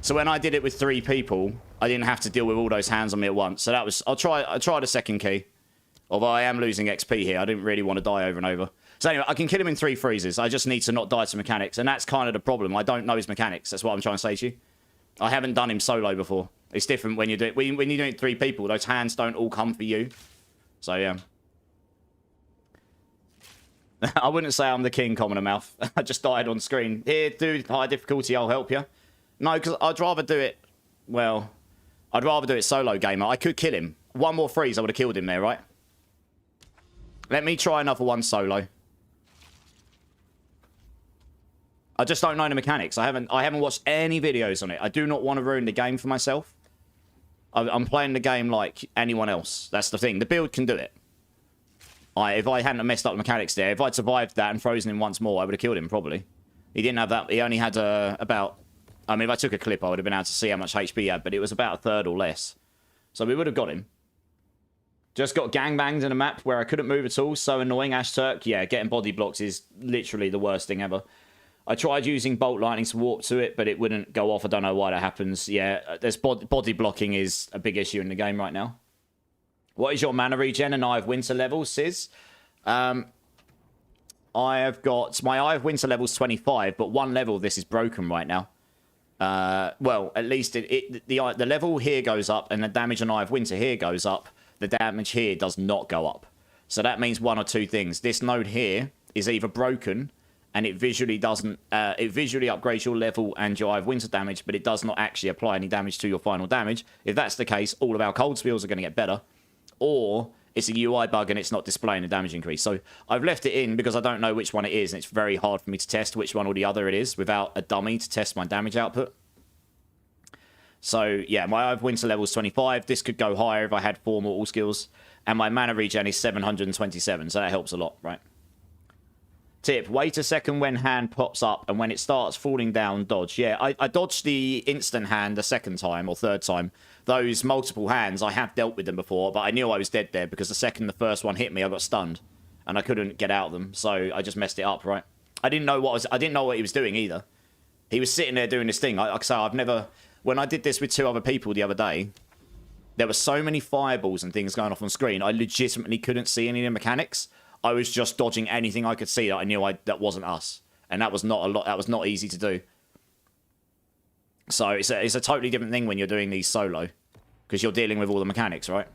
So when I did it with 3 people, I didn't have to deal with all those hands on me at once. So that was... I tried a second key. Although I am losing XP here. I didn't really want to die over and over. So anyway, I can kill him in 3 freezes. I just need to not die to mechanics. And that's kind of the problem. I don't know his mechanics. That's what I'm trying to say to you. I haven't done him solo before. It's different when you do it. When you're doing 3 people, those hands don't all come for you. So, yeah. I wouldn't say I'm the king, Commoner Mouth. I just died on screen. Here, dude, high difficulty, I'll help you. No, because I'd rather do it... Well, I'd rather do it solo gamer. I could kill him. 1 more freeze, I would have killed him there, right? Let me try another one solo. I just don't know the mechanics. I haven't watched any videos on it. I do not want to ruin the game for myself. I'm playing the game like anyone else. That's the thing. The build can do it. If I hadn't messed up the mechanics there, if I'd survived that and frozen him once more, I would have killed him, probably. He didn't have that. He only had about... I mean, if I took a clip, I would have been able to see how much HP he had, but it was about 1/3 or less. So we would have got him. Just got gangbanged in a map where I couldn't move at all. So annoying, Ash Turk. Yeah, getting body blocks is literally the worst thing ever. I tried using Bolt Lightning to warp to it, but it wouldn't go off. I don't know why that happens. Yeah, there's body blocking is a big issue in the game right now. What is your mana regen and Eye of Winter level, Sis? I have got... My Eye of Winter level's 25, but 1 level of this is broken right now. Well, at least the level here goes up, and the damage on Eye of Winter here goes up. The damage here does not go up. So that means 1 or 2 things. This node here is either broken... and it visually doesn't... it visually upgrades your level and your Eye of Winter damage, but it does not actually apply any damage to your final damage. If that's the case, all of our cold spells are going to get better. Or it's a UI bug and it's not displaying the damage increase. So I've left it in because I don't know which one it is, and it's very hard for me to test which one or the other it is without a dummy to test my damage output. So, yeah, my Eye of Winter level is 25. This could go higher if I had 4 mortal skills. And my mana regen is 727, so that helps a lot, right? Tip, wait a second when hand pops up, and when it starts falling down, dodge. Yeah, I dodged the instant hand the 2nd time, or 3rd time. Those multiple hands, I have dealt with them before, but I knew I was dead there, because the second the first one hit me, I got stunned. And I couldn't get out of them, so I just messed it up, right? I didn't know what he was doing either. He was sitting there doing this thing. Like I say, I've never... When I did this with 2 other people the other day, there were so many fireballs and things going off on screen, I legitimately couldn't see any of the mechanics. I was just dodging anything I could see that I knew that wasn't us. And that was not a lot. That was not easy to do. So it's a totally different thing when you're doing these solo. Because you're dealing with all the mechanics, right?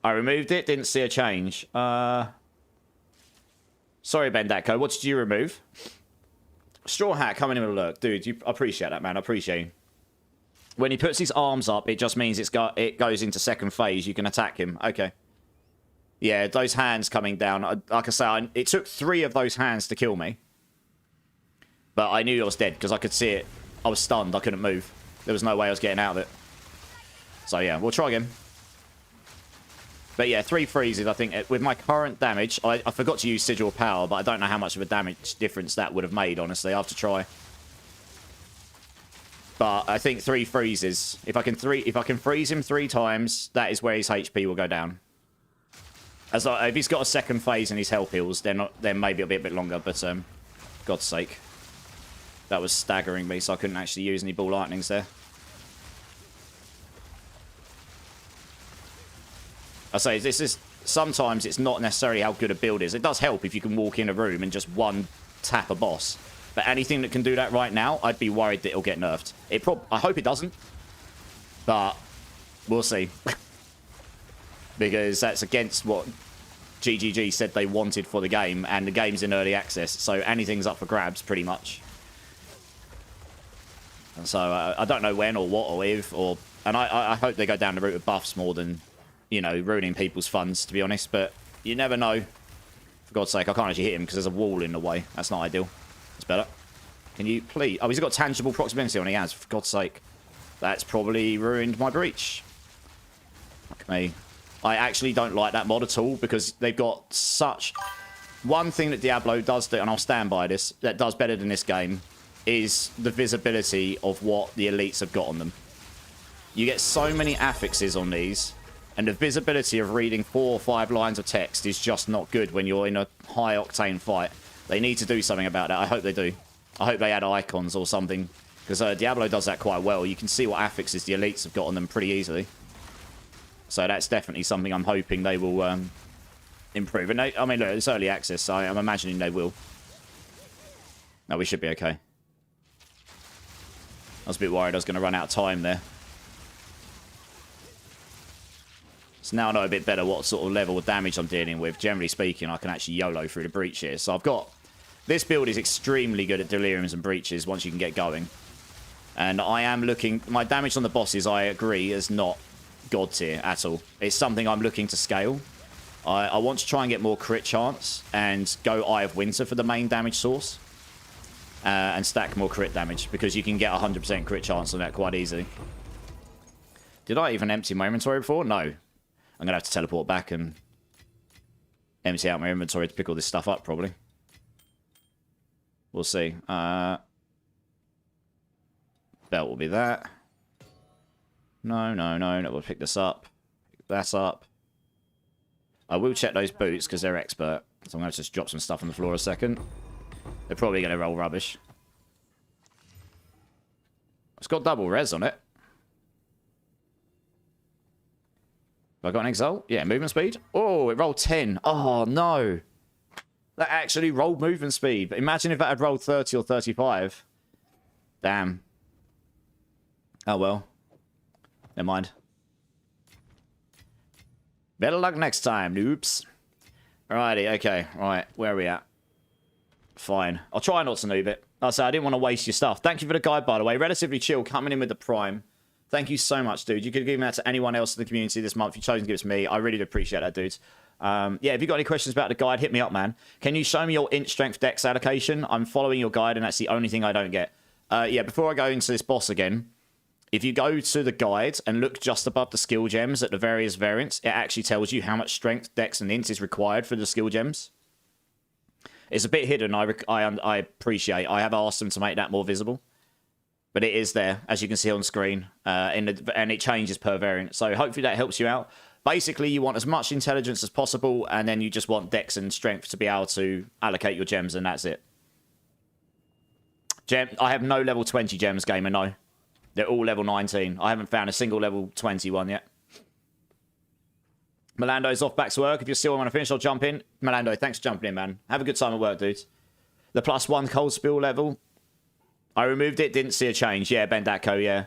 I removed it. Didn't see a change. Sorry, Bendako. What did you remove? Straw Hat coming in with a lurk. Dude, I appreciate that, man. I appreciate you. When he puts his arms up, it just means it goes into 2nd phase. You can attack him. Okay. Yeah, those hands coming down. Like I say, it took 3 of those hands to kill me. But I knew I was dead because I could see it. I was stunned. I couldn't move. There was no way I was getting out of it. So yeah, we'll try again. But yeah, 3 freezes, I think. With my current damage, I forgot to use Sigil Power, but I don't know how much of a damage difference that would have made, honestly. I have to try. But I think 3 freezes. If I can freeze him 3 times, that is where his HP will go down. If he's got a 2nd phase and his health heals, then maybe it'll be a bit longer. But God's sake, that was staggering me, so I couldn't actually use any ball lightnings there. I say this is sometimes it's not necessarily how good a build is. It does help if you can walk in a room and just one tap a boss. But anything that can do that right now, I'd be worried that it'll get nerfed. I hope it doesn't. But we'll see. Because that's against what GGG said they wanted for the game, and the game's in early access, so anything's up for grabs, pretty much. And so I don't know when or what or if, and I hope they go down the route of buffs more than, you know, ruining people's funds, to be honest, but you never know. For God's sake, I can't actually hit him because there's a wall in the way. That's not ideal. That's better. Can you please... Oh, he's got tangible proximity on. He has, for God's sake. That's probably ruined my breach. Fuck me. I actually don't like that mod at all because they've got such... One thing that Diablo does, and I'll stand by this, that does better than this game, is the visibility of what the elites have got on them. You get so many affixes on these, and the visibility of reading 4 or 5 lines of text is just not good when you're in a high-octane fight. They need to do something about that. I hope they do. I hope they add icons or something, because Diablo does that quite well. You can see what affixes the elites have got on them pretty easily. So that's definitely something I'm hoping they will improve. And I mean, look, it's early access, so I'm imagining they will. No, we should be okay. I was a bit worried I was going to run out of time there. So now I know a bit better what sort of level of damage I'm dealing with. Generally speaking, I can actually YOLO through the breach here. So I've got... This build is extremely good at deliriums and breaches once you can get going. And I am looking... My damage on the bosses, I agree, is not god tier at all. It's something I'm looking to scale. I want to try and get more crit chance and go Eye of Winter for the main damage source. And stack more crit damage, because you can get 100% crit chance on that quite easily. Did I even empty my inventory before? No. I'm going to have to teleport back and empty out my inventory to pick all this stuff up, probably. We'll see. Belt will be that. No, we'll pick this up. Pick that up. I will check those boots, because they're expert. So I'm going to just drop some stuff on the floor a second. They're probably going to roll rubbish. It's got double res on it. Have I got an exalt? Yeah, movement speed. Oh, it rolled 10. Oh, no. That actually rolled movement speed. But imagine if that had rolled 30 or 35. Damn. Oh, well. Never mind. Better luck next time, noobs. Alrighty, okay. Right, where are we at? Fine. I'll try not to noob it. Like I said, I didn't want to waste your stuff. Thank you for the guide, by the way. Relatively chill, coming in with the prime. Thank you so much, dude. You could have given that to anyone else in the community this month. You've chosen to give it to me. I really do appreciate that, dudes. Yeah, if you've got any questions about the guide, hit me up, man. Can you show me your int strength dex allocation? I'm following your guide, and that's the only thing I don't get. Yeah, before I go into this boss again, if you go to the guide and look just above the skill gems at the various variants, it actually tells you how much strength, dex, and int is required for the skill gems. It's a bit hidden, I appreciate. I have asked them to make that more visible. But it is there, as you can see on screen, and it changes per variant. So hopefully that helps you out. Basically, you want as much intelligence as possible, and then you just want dex and strength to be able to allocate your gems, and that's it. I have no level 20 gems, gamer, no. They're all level 19. I haven't found a single level 21 yet. Melando's off back to work. If you're still want to finish, I'll jump in. Melando, thanks for jumping in, man. Have a good time at work, dudes. The +1 cold spill level. I removed it, didn't see a change. Yeah, Bendako, yeah.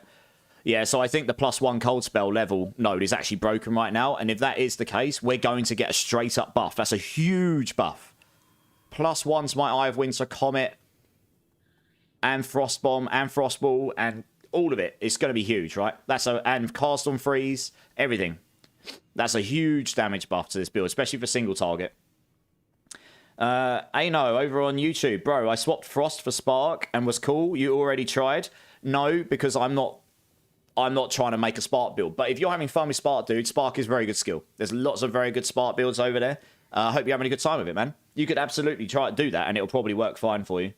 Yeah, so I think the +1 cold spell level node is actually broken right now. And if that is the case, we're going to get a straight up buff. That's a huge buff. +1's my Eye of Winter, Comet, and Frostbomb, and Frostball, and all of it. It's going to be huge, right? And Cast on Freeze, everything. That's a huge damage buff to this build, especially for single target. Ano, over on YouTube. Bro, I swapped Frost for Spark and was cool. You already tried? No, because I'm not trying to make a Spark build. But if you're having fun with Spark, dude, Spark is very good skill. There's lots of very good Spark builds over there. I hope you're having a good time with it, man. You could absolutely try to do that, and it'll probably work fine for you.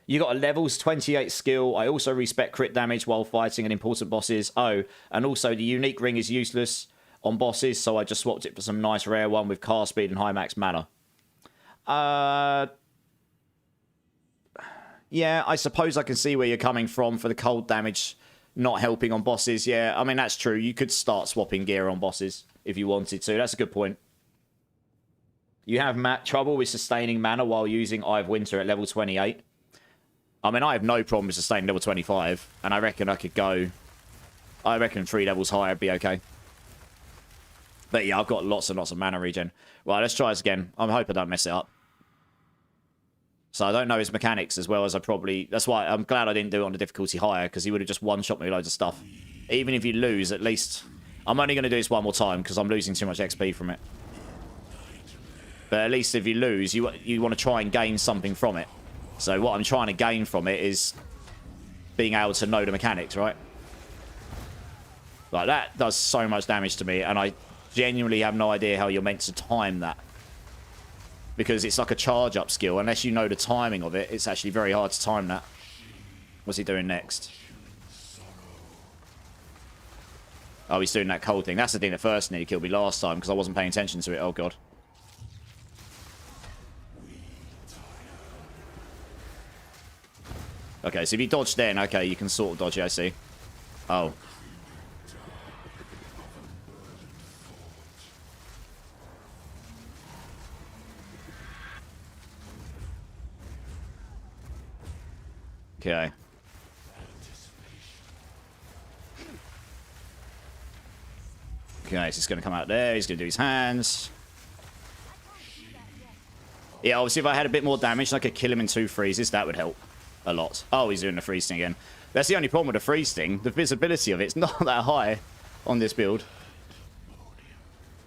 You got a levels 28 skill. I also respect crit damage while fighting an important bosses. Oh, and also the unique ring is useless on bosses, so I just swapped it for some nice rare one with cast speed and high max mana. Yeah, I suppose I can see where you're coming from for the cold damage not helping on bosses. Yeah, I mean, that's true. You could start swapping gear on bosses. if you wanted to. That's a good point. You have trouble with sustaining mana while using Eye of Winter at level 28. I mean, I have no problem with sustaining level 25, and I reckon I could go... I reckon 3 levels higher would be okay. But yeah, I've got lots and lots of mana regen. Right, let's try this again. I hope I don't mess it up. So I don't know his mechanics as well as I probably... That's why I'm glad I didn't do it on the difficulty higher, because he would have just one-shot me loads of stuff. Even if you lose, at least... I'm only going to do this one more time, because I'm losing too much XP from it. But at least if you lose, you want to try and gain something from it. So what I'm trying to gain from it is being able to know the mechanics, right? Like, that does so much damage to me, and I genuinely have no idea how you're meant to time that. Because it's like a charge-up skill. Unless you know the timing of it, it's actually very hard to time that. What's he doing next? Oh, he's doing that cold thing. That's the thing that first nearly killed me last time, because I wasn't paying attention to it. Oh, God. Okay, so if you dodge then, okay, you can sort of dodge it, I see. Oh. Okay. Okay, so he's going to come out there. He's going to do his hands. Yeah, obviously if I had a bit more damage and I could kill him in 2 freezes, that would help a lot. Oh, he's doing the freeze thing again. That's the only problem with the freeze thing. The visibility of it's not that high on this build.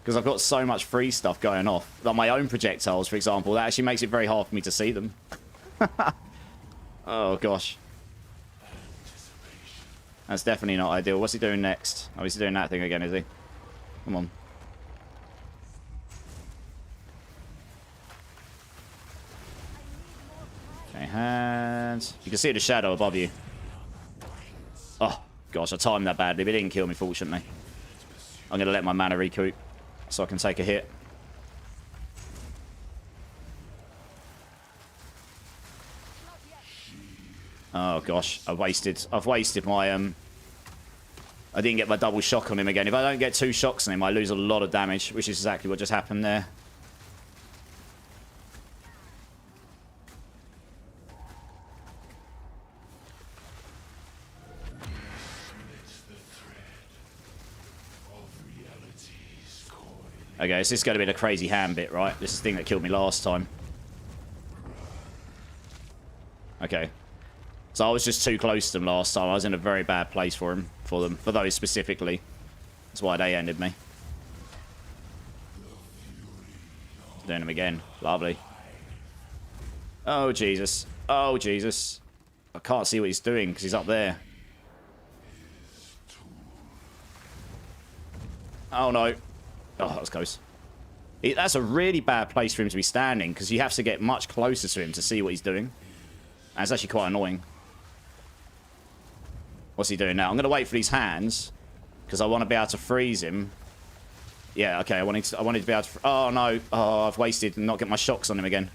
Because I've got so much freeze stuff going off. Like my own projectiles, for example, that actually makes it very hard for me to see them. Oh, gosh. That's definitely not ideal. What's he doing next? Oh, he's doing that thing again, is he? Come on. Okay, hands. You can see the shadow above you. Oh, gosh, I timed that badly, but it didn't kill me, fortunately. I'm going to let my mana recoup so I can take a hit. Oh, gosh, I've wasted my, I didn't get my double shock on him again. If I don't get 2 shocks on him, I lose a lot of damage, which is exactly what just happened there. Okay, so this is going to be the crazy hand bit, right? This is the thing that killed me last time. Okay. So I was just too close to them last time. I was in a very bad place for them, for those specifically. That's why they ended me. Doing them again. Lovely. Oh, Jesus. Oh, Jesus. I can't see what he's doing because he's up there. Oh, no. Oh, that was close. That's a really bad place for him to be standing because you have to get much closer to him to see what he's doing. And it's actually quite annoying. What's he doing now? I'm going to wait for these hands because I want to be able to freeze him. Yeah, okay. I wanted to be able to... Oh, no. Oh, I've wasted and not get my shocks on him again.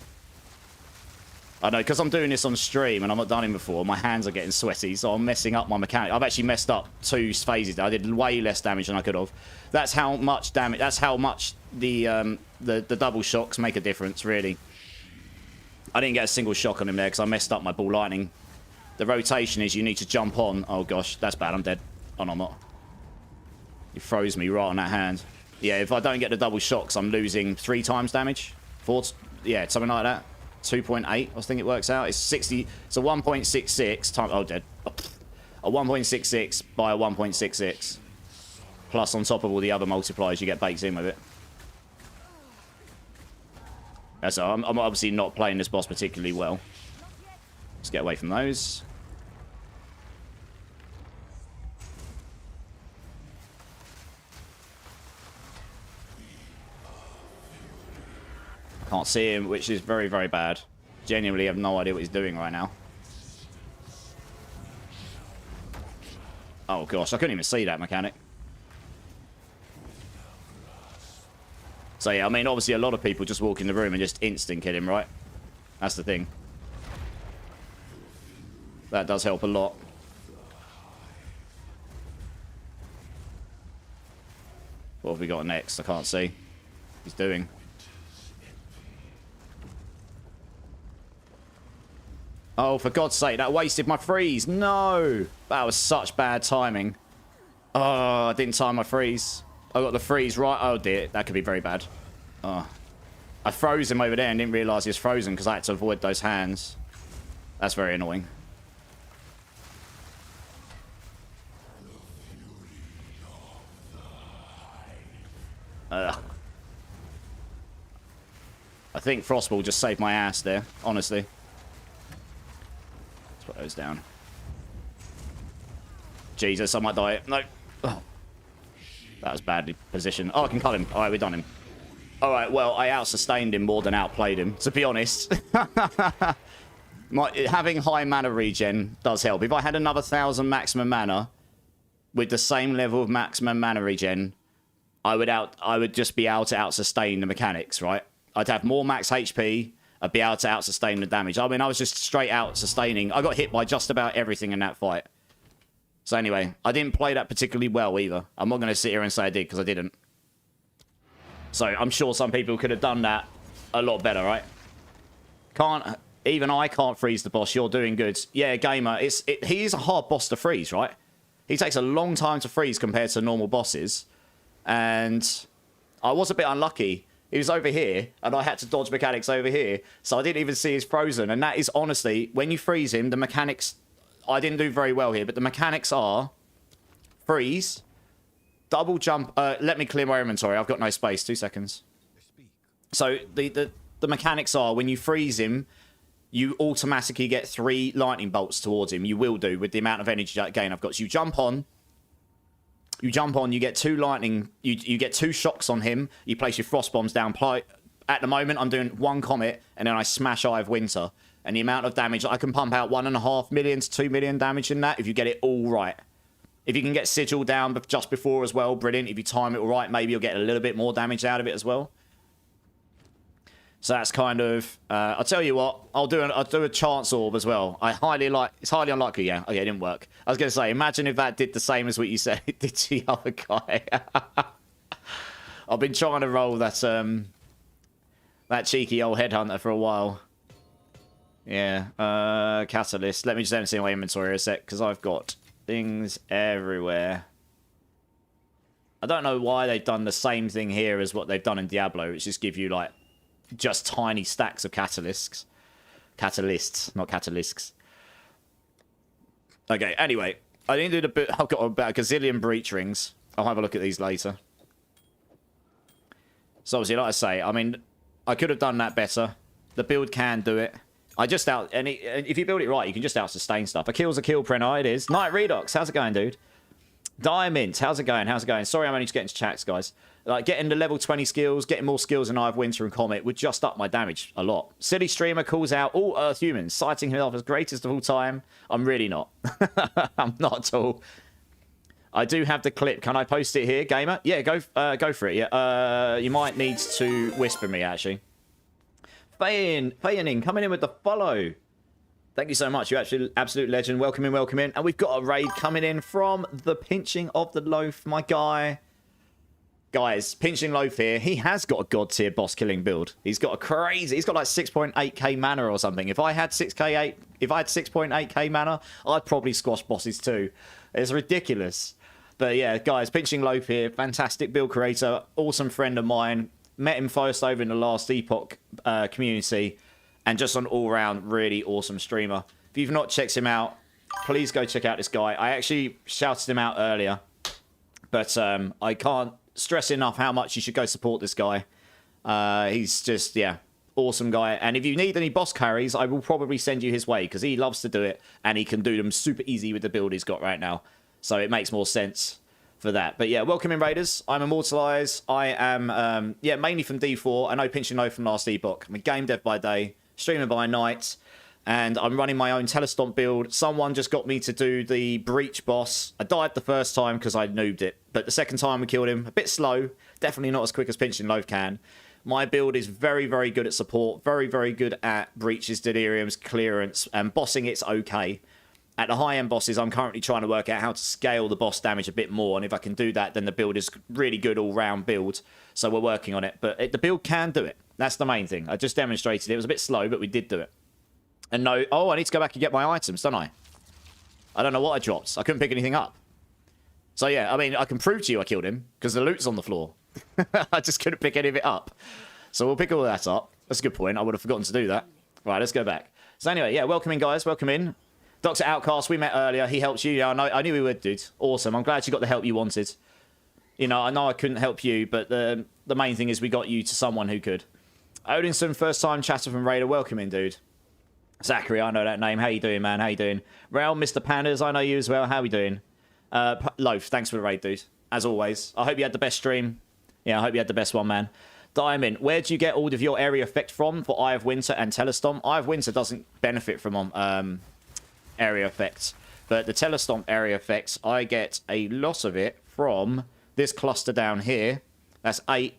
I know, because I'm doing this on stream and I've not done it before, my hands are getting sweaty, so I'm messing up my mechanic. I've actually messed up 2 phases. I did way less damage than I could have. That's how much damage... That's how much the double shocks make a difference, really. I didn't get a single shock on him there because I messed up my ball lightning. The rotation is you need to jump on. Oh, gosh. That's bad. I'm dead. Oh, no, I'm not. He froze me right on that hand. Yeah, if I don't get the double shocks, I'm losing 3 times damage. 4... Yeah, something like that. 2.8, I think it works out. It's 60. It's a 1.66 times... Oh, dead. A 1.66 by a 1.66. Plus on top of all the other multipliers you get baked in with it. So I'm obviously not playing this boss particularly well. Let's get away from those. Can't see him, which is very, very bad. Genuinely have no idea what he's doing right now. Oh, gosh. I couldn't even see that mechanic. So, yeah, I mean, obviously a lot of people just walk in the room and just instant kill him, right? That's the thing. That does help a lot. What have we got next? I can't see. He's doing. Oh, for God's sake, that wasted my freeze. No! That was such bad timing. Oh, I didn't time my freeze. I got the freeze right. Oh, dear. That could be very bad. Oh. I froze him over there and didn't realise he was frozen because I had to avoid those hands. That's very annoying. Ugh. I think Frostball just saved my ass there, honestly. Let's put those down. Jesus, I might die. No. Oh. That was badly positioned. Oh, I can cut him. Alright, we're done him. Alright, well, I out-sustained him more than outplayed him, to be honest. Having high mana regen does help. If I had another 1,000 maximum mana with the same level of maximum mana regen, I would just be able to out-sustain the mechanics, right? I'd have more max HP. I'd be able to out-sustain the damage. I mean, I was just straight out-sustaining. I got hit by just about everything in that fight. So anyway, I didn't play that particularly well either. I'm not going to sit here and say I did, because I didn't. So I'm sure some people could have done that a lot better, right? Even I can't freeze the boss. You're doing good. Yeah, Gamer, he is a hard boss to freeze, right? He takes a long time to freeze compared to normal bosses. And I was a bit unlucky. He was over here, and I had to dodge mechanics over here. So I didn't even see his frozen. And that is honestly, when you freeze him, the mechanics... I didn't do very well here, but the mechanics are... Freeze. Double jump. Let me clear my inventory. I've got no space. 2 seconds. So the mechanics are, when you freeze him, you automatically get 3 lightning bolts towards him. You will do, with the amount of energy gain I've got. So you jump on, you get 2 lightning, you get 2 shocks on him, you place your frost bombs down. At the moment, I'm doing 1 comet, and then I smash Eye of Winter. And the amount of damage, I can pump out 1.5 million to 2 million damage in that, if you get it all right. If you can get Sigil down just before as well, brilliant. If you time it all right, maybe you'll get a little bit more damage out of it as well. So that's kind of... I'll tell you what, I'll do a Chance Orb as well. It's highly unlikely, yeah. Okay, it didn't work. I was going to say, imagine if that did the same as what you said it did to the other guy. I've been trying to roll that cheeky old headhunter for a while. Yeah, Catalyst. Let me just empty my inventory a sec, because I've got things everywhere. I don't know why they've done the same thing here as what they've done in Diablo, which just give you, like, just tiny stacks of catalysts. Catalysts, not catalysts. Okay, anyway. I didn't do the bit. I've got about a gazillion breach rings. I'll have a look at these later. So obviously, like I say, I mean, I could have done that better. The build can do it. If you build it right, you can just out-sustain stuff. A kill's a kill, Prenai, it is. Night Redox, how's it going, dude? Diamond, how's it going? How's it going? Sorry, I'm only just getting to chats, guys. Like, getting the level 20 skills, getting more skills in Eye of Winter and Comet would just up my damage a lot. Silly Streamer calls out all Earth humans, citing himself as greatest of all time. I'm really not. I'm not at all. I do have the clip. Can I post it here, Gamer? Yeah, go for it. Yeah, you might need to whisper me, actually. Fayaning, coming in with the follow. Thank you so much. You're actually absolute legend. Welcome in, welcome in. And we've got a raid coming in from the Pinching of the Loaf, my guy. Guys, Pinching Loaf here. He has got a god tier boss killing build. He's got like 6.8k mana or something. If I had 6.8k mana, I'd probably squash bosses too. It's ridiculous. But yeah, guys, Pinching Loaf here. Fantastic build creator. Awesome friend of mine. Met him first over in the Last Epoch community, and just an all-round really awesome streamer. If you've not checked him out, please go check out this guy. I actually shouted him out earlier, but I can't stress enough how much you should go support this guy. He's just, yeah, awesome guy. And if you need any boss carries, I will probably send you his way, because he loves to do it, and he can do them super easy with the build he's got right now. So it makes more sense for that. But yeah, welcome in, Raiders. I'm Immortalized. I am, yeah, mainly from D4. I know Pinching Low from Last Epoch. I'm a game dev by day, streamer by night, and I'm running my own Telestomp build. Someone just got me to do the Breach boss. I died the first time because I noobed it, but the second time we killed him, a bit slow, definitely not as quick as Pinching Low can. My build is very, very good at support, very, very good at breaches, deliriums, clearance, and bossing it's okay. At the high-end bosses, I'm currently trying to work out how to scale the boss damage a bit more, and if I can do that, then the build is really good all-round build. So we're working on it, but the build can do it. That's the main thing. I just demonstrated it. It was a bit slow, but we did do it. And no, oh, I need to go back and get my items, don't I? I don't know what I dropped. I couldn't pick anything up. So yeah, I mean, I can prove to you I killed him, because the loot's on the floor. I just couldn't pick any of it up. So we'll pick all that up. That's a good point. I would have forgotten to do that. Right, let's go back. So anyway, yeah, welcome in, guys. Welcome in. Dr. Outcast, we met earlier. He helped you. Yeah, I knew we would, dude. Awesome. I'm glad you got the help you wanted. You know I couldn't help you, but the main thing is we got you to someone who could. Odinson, first time chatter from Raider. Welcome in, dude. Zachary, I know that name. How you doing, man? How you doing? Rail, Mr. Pandas, I know you as well. How we doing? Loaf, thanks for the raid, dude. As always. I hope you had the best stream. Yeah, I hope you had the best one, man. Diamond, where do you get all of your area effect from for Eye of Winter and Telestomp? Eye of Winter doesn't benefit from area effects, but the Telestomp area effects, I get a lot of it from this cluster down here. That's 8,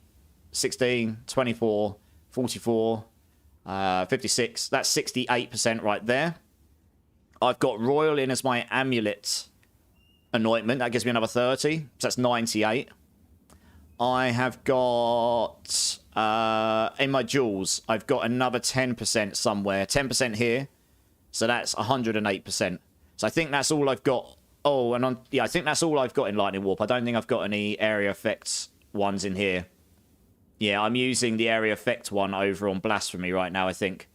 16, 24, 44, 56. That's 68% right there. I've got Royal in as my amulet anointment. That gives me another 30. So that's 98. I have got, in my jewels, I've got another 10% somewhere. 10% here. So that's 108%. So I think that's all I've got. Oh, and yeah, I think that's all I've got in Lightning Warp. I don't think I've got any area effects ones in here. Yeah, I'm using the area effect one over on Blasphemy right now, I think.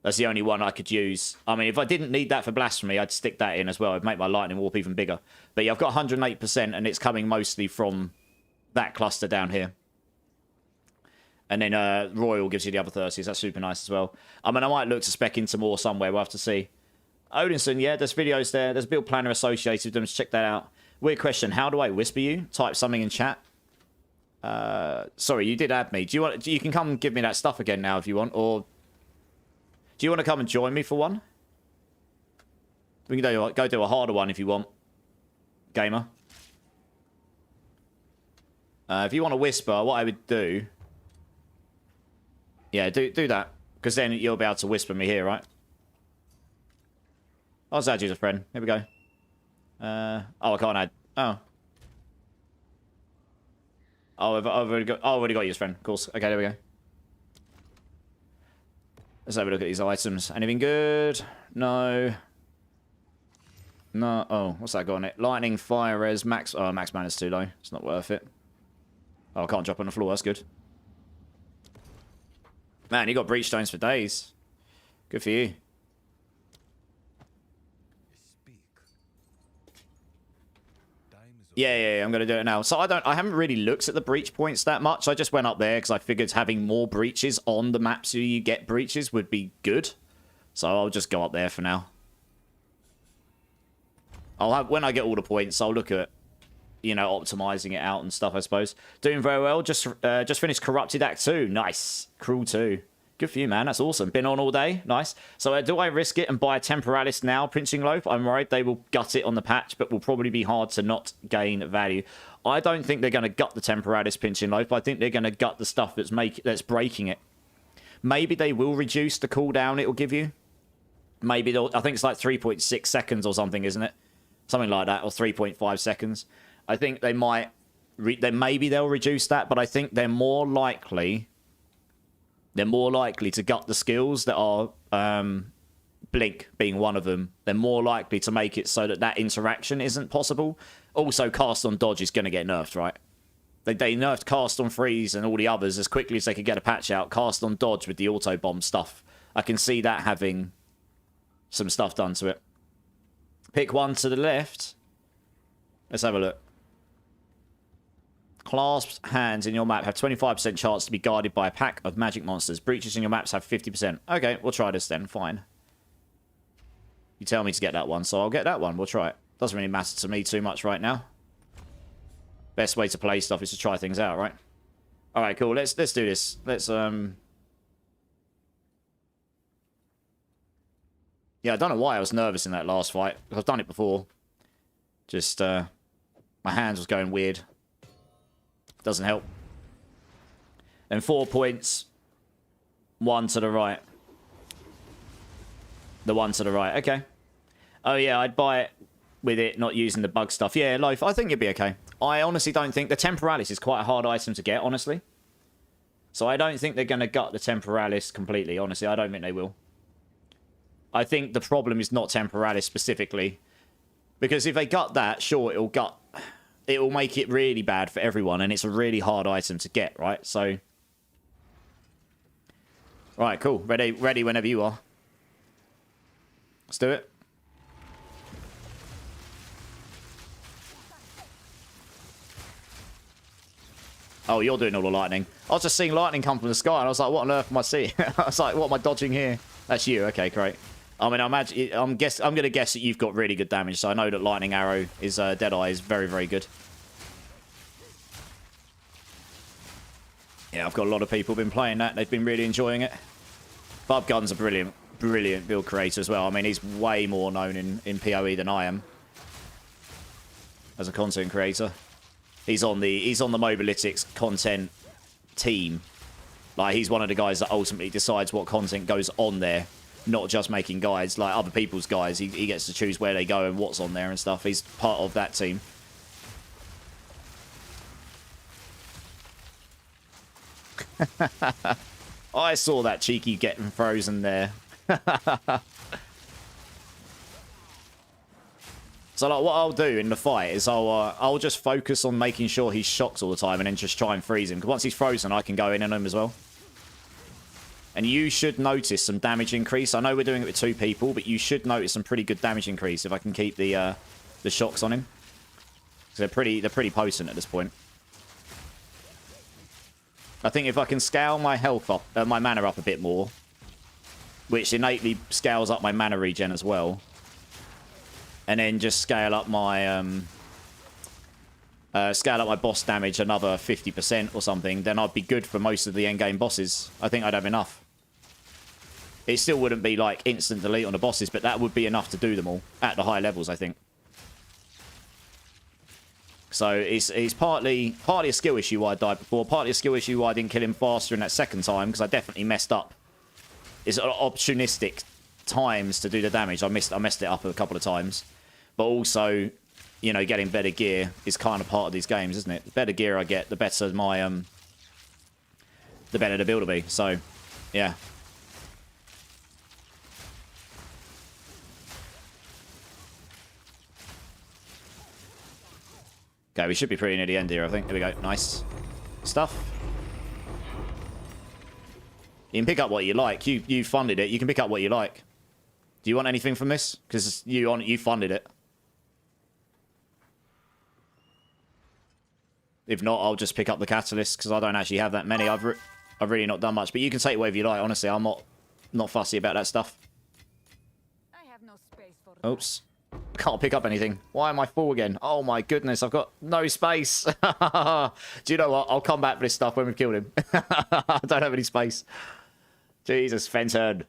That's the only one I could use. I mean, if I didn't need that for Blasphemy, I'd stick that in as well. It'd make my Lightning Warp even bigger. But yeah, I've got 108%, and it's coming mostly from that cluster down here. And then Royal gives you the other 30s. That's super nice as well. I mean, I might look to spec into more somewhere. We'll have to see. Odinson, yeah, there's videos there. There's a build planner associated with them. Just check that out. Weird question. How do I whisper you? Type something in chat. Sorry, you did add me. Do you want? You can come and give me that stuff again now if you want. Or do you want to come and join me for one? We can go do a harder one if you want. Gamer. If you want to whisper, what I would do... Yeah, do that. Because then you'll be able to whisper me here, right? I'll just add you as a friend. Here we go. Oh, I can't add. Oh. Oh, I've already got you as a friend. Of course. Okay, there we go. Let's have a look at these items. Anything good? No. No. Oh, what's that got on it? Lightning, fire res, max... Oh, max mana is too low. It's not worth it. Oh, I can't drop on the floor. That's good. Man, you got breach stones for days. Good for you. Yeah, I'm going to do it now. So I haven't really looked at the breach points that much. I just went up there because I figured having more breaches on the maps where you get breaches would be good. So I'll just go up there for now. When I get all the points, I'll look at, you know, optimizing it out and stuff, I suppose. Doing very well. Just finished Corrupted Act 2. Nice. Cruel 2. Good for you, man. That's awesome. Been on all day. Nice. So do I risk it and buy a Temporalis now, Pinching Loaf? I'm worried they will gut it on the patch, but will probably be hard to not gain value. I don't think they're going to gut the Temporalis Pinching Loaf. I think they're going to gut the stuff that's breaking it. Maybe they will reduce the cooldown it will give you. Maybe I think it's like 3.6 seconds or something, isn't it? Something like that, or 3.5 seconds. I think they might... maybe they'll reduce that, but I think they're more likely... They're more likely to gut the skills that are, Blink being one of them. They're more likely to make it so that interaction isn't possible. Also, Cast on Dodge is going to get nerfed, right? They nerfed Cast on Freeze and all the others as quickly as they could get a patch out. Cast on Dodge with the auto bomb stuff. I can see that having some stuff done to it. Pick one to the left. Let's have a look. Clasped hands in your map have 25% chance to be guarded by a pack of magic monsters. Breaches in your maps have 50%. Okay, we'll try this then. Fine. You tell me to get that one, so I'll get that one. We'll try it. Doesn't really matter to me too much right now. Best way to play stuff is to try things out, right? Alright, cool. Let's do this. Let's, Yeah, I don't know why I was nervous in that last fight. I've done it before. Just, my hands was going weird. Doesn't help. And 4 points. One to the right. The one to the right. Okay. Oh, yeah, I'd buy it with it not using the bug stuff. Yeah, Loaf, I think you'd be okay. I honestly don't think... The Temporalis is quite a hard item to get, honestly. So I don't think they're going to gut the Temporalis completely, honestly. I don't think they will. I think the problem is not Temporalis specifically. Because if they gut that, sure, it'll make it really bad for everyone, and it's a really hard item to get, right? So... Right, cool. Ready whenever you are. Let's do it. Oh, you're doing all the lightning. I was just seeing lightning come from the sky, and I was like, what on earth am I seeing? I was like, what am I dodging here? That's you. Okay, great. I mean, I'm going to guess that you've got really good damage, so I know that lightning arrow is Deadeye is very, very good. Yeah, I've got a lot of people been playing that. They've been really enjoying it. Bub Gun's a brilliant build creator as well. I mean, he's way more known in PoE than I am as a content creator. He's on the Mobalytics content team. Like, he's one of the guys that ultimately decides what content goes on there, not just making guides. Like other people's guides, he gets to choose where they go and what's on there and stuff. He's part of that team. I saw that cheeky getting frozen there. So like, what I'll do in the fight is I'll just focus on making sure he shocks all the time and then just try and freeze him. Because once he's frozen, I can go in on him as well. And you should notice some damage increase. I know we're doing it with 2 people, but you should notice some pretty good damage increase if I can keep the shocks on him. Because they're pretty potent at this point. I think if I can scale my health up, my mana up a bit more, which innately scales up my mana regen as well, and then just scale up my boss damage another 50% or something, then I'd be good for most of the endgame bosses. I think I'd have enough. It still wouldn't be like instant delete on the bosses, but that would be enough to do them all at the high levels, I think. So it's partly a skill issue why I died before, partly a skill issue why I didn't kill him faster in that second time, because I definitely messed up. It's opportunistic times to do the damage. I messed it up a couple of times. But also, you know, getting better gear is kind of part of these games, isn't it? The better gear I get, the better my the better the build will be. So, yeah. Okay, we should be pretty near the end here, I think. There we go. Nice stuff. You can pick up what you like. You funded it. You can pick up what you like. Do you want anything from this? Because you funded it. If not, I'll just pick up the catalyst because I don't actually have that many. I've really not done much. But you can take whatever you like. Honestly, I'm not fussy about that stuff. I have no space for Oops. I can't pick up anything. Why am I full again? Oh my goodness, I've got no space. Do you know what? I'll come back for this stuff when we've killed him. I don't have any space. Jesus, Fenton.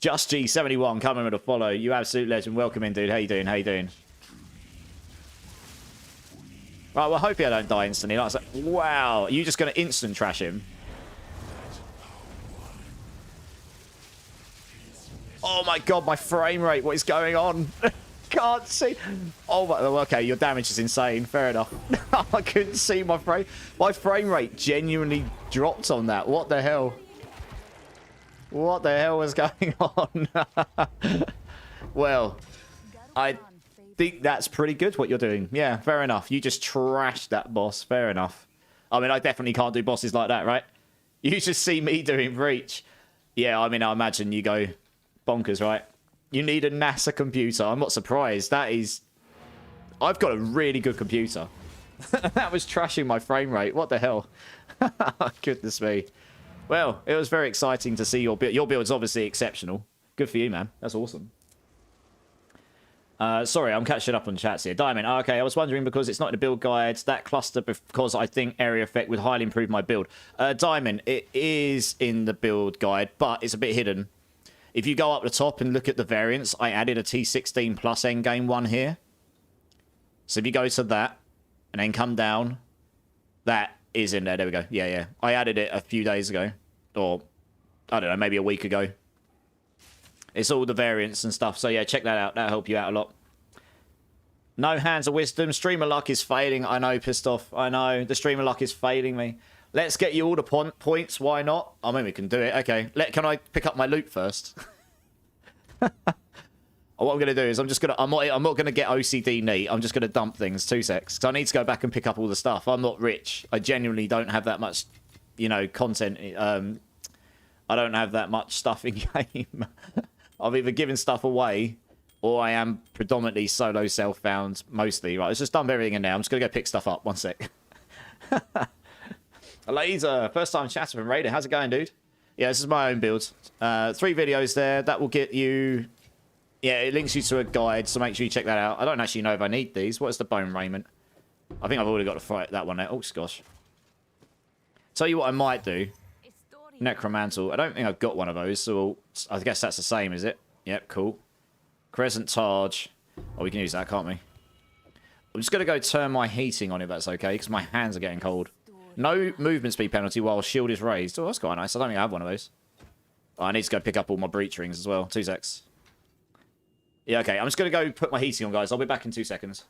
Just G71 coming with a follow. You absolute legend. Welcome in, dude. How you doing? How you doing? Right, well, hopefully I don't die instantly. Like, wow, are you just going to instant trash him? Oh my god, my frame rate. What is going on? Can't see. Oh my, okay, your damage is insane. Fair enough. I couldn't see my frame. My frame rate genuinely dropped on that. What the hell? What the hell was going on? Well, I think that's pretty good what you're doing. Yeah, fair enough. You just trashed that boss. Fair enough. I mean, I definitely can't do bosses like that, right? You just see me doing Breach. Yeah, I mean, I imagine you go bonkers, right? You need a NASA computer. I'm not surprised. That is... I've got a really good computer. That was trashing my frame rate. What the hell? Goodness me. Well, it was very exciting to see your build. Your build's obviously exceptional. Good for you, man. That's awesome. Sorry, I'm catching up on chats here. Diamond, okay, I was wondering because it's not in the build guides, that cluster, because I think area effect would highly improve my build. Diamond, it is in the build guide, but it's a bit hidden. If you go up the top and look at the variants, I added a T16 plus endgame one here. So if you go to that, and then come down, that is in there. There we go. Yeah, yeah. I added it a few days ago. Or, I don't know, maybe a week ago. It's all the variants and stuff. So yeah, check that out. That'll help you out a lot. No hands of wisdom. Streamer luck is failing. I know, pissed off. I know. The streamer luck is failing me. Let's get you all the points. Why not? I mean, we can do it. Okay. Can I pick up my loot first? What I'm going to do is I'm not going to get OCD neat. I'm just going to dump things. 2 secs. Because I need to go back and pick up all the stuff. I'm not rich. I genuinely don't have that much, you know, content. I don't have that much stuff in game. I've either given stuff away or I am predominantly solo self-found mostly. Right, let's just dump everything in there. I'm just going to go pick stuff up. 1 sec. Laser, first time chatter from Raider. How's it going, dude? Yeah, this is my own build. 3 videos there. That will get you... Yeah, it links you to a guide, so make sure you check that out. I don't actually know if I need these. What is the bone raiment? I think I've already got to fight that one there. Oh, gosh. Tell you what I might do. Necromantle. I don't think I've got one of those, so I guess that's the same, is it? Yep, cool. Crescent Targe. Oh, we can use that, can't we? I'm just going to go turn my heating on if that's okay, because my hands are getting cold. No movement speed penalty while shield is raised. Oh, that's quite nice. I don't think I have one of those. Oh, I need to go pick up all my breach rings as well. 2 secs. Yeah, okay. I'm just going to go put my heating on, guys. I'll be back in 2 seconds.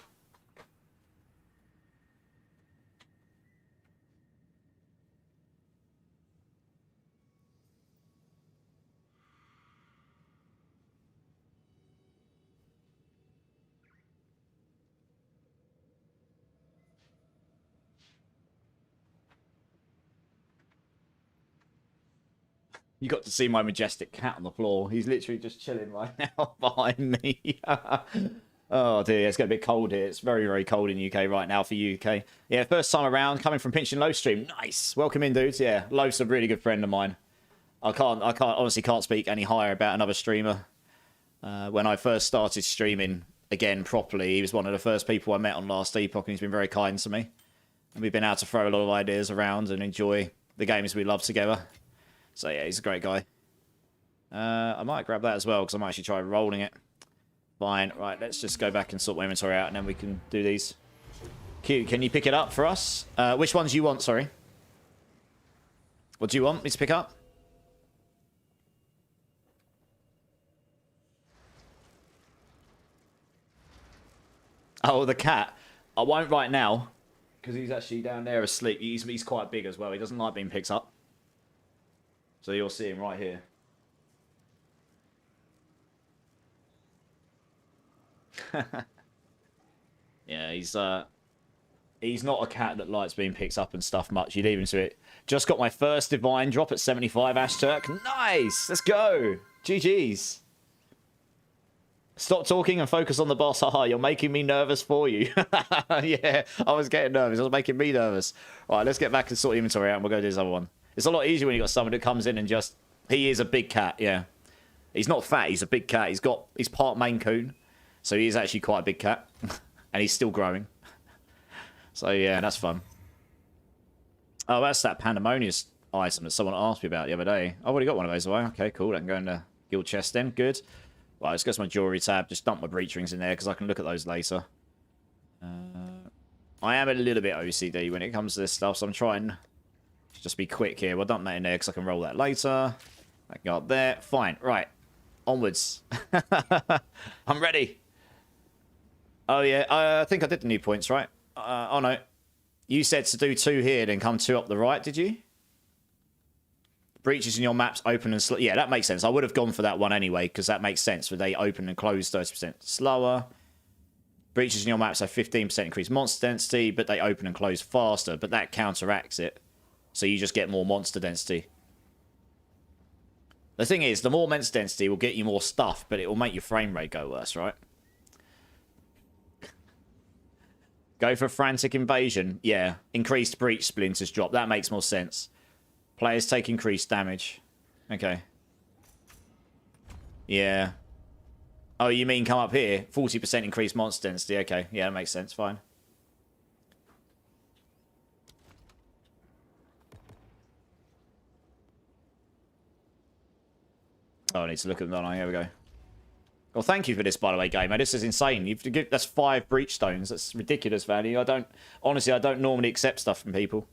You got to see my majestic cat on the floor. He's literally just chilling right now behind me. Oh dear, it's getting a bit cold here. It's very, very cold in UK right now for UK. Yeah, first time around, coming from Pinch and Loaf stream. Nice. Welcome in, dudes. Yeah, Loaf's a really good friend of mine. I honestly can't speak any higher about another streamer. When I first started streaming again properly, he was one of the first people I met on Last Epoch, and he's been very kind to me. And we've been able to throw a lot of ideas around and enjoy the games we love together. So yeah, he's a great guy. I might grab that as well, because I might actually try rolling it. Fine. Right, let's just go back and sort my inventory out, and then we can do these. Q, can you pick it up for us? Which ones do you want, sorry? What do you want me to pick up? Oh, the cat. I won't right now, because he's actually down there asleep. He's quite big as well. He doesn't like being picked up. So you'll see him right here. Yeah, he's not a cat that likes being picked up and stuff much. You leave him to it. Just got my first divine drop at 75 Ashturk. Nice! Let's go! GG's. Stop talking and focus on the boss. Haha, you're making me nervous for you. Yeah, I was getting nervous. It was making me nervous. Alright, let's get back and sort the inventory out and we'll go do this other one. It's a lot easier when you've got someone that comes in and just... He is a big cat, yeah. He's not fat, he's a big cat. He's part Maine Coon. So he is actually quite a big cat. And he's still growing. So yeah, that's fun. Oh, that's that Pandemonious item that someone asked me about the other day. I've already got one of those away. Okay, cool. I can go in the guild chest then. Good. Right, let's go to my jewelry tab. Just dump my breach rings in there because I can look at those later. I am a little bit OCD when it comes to this stuff, so I'm trying to just be quick here. We'll dump that in there because I can roll that later. I can go up there. Fine. Right. Onwards. I'm ready. Oh, yeah. I think I did the new points, right? Oh, no. You said to do 2 here, then come 2 up the right, did you? Breaches in your maps open and slow. Yeah, that makes sense. I would have gone for that one anyway, because that makes sense. Where they open and close 30% slower. Breaches in your maps have 15% increased monster density, but they open and close faster. But that counteracts it. So you just get more monster density. The thing is, the more monster density will get you more stuff, but it will make your frame rate go worse, right? Go for Frantic Invasion. Yeah, increased breach splinters drop. That makes more sense. Players take increased damage. Okay. Yeah. Oh, you mean come up here? 40% increased monster density. Okay, yeah, that makes sense. Fine. Oh, I need to look at them. Here we go. Well, thank you for this, by the way, gamer. This is insane. That's 5 breach stones. That's ridiculous value. Honestly, I don't normally accept stuff from people.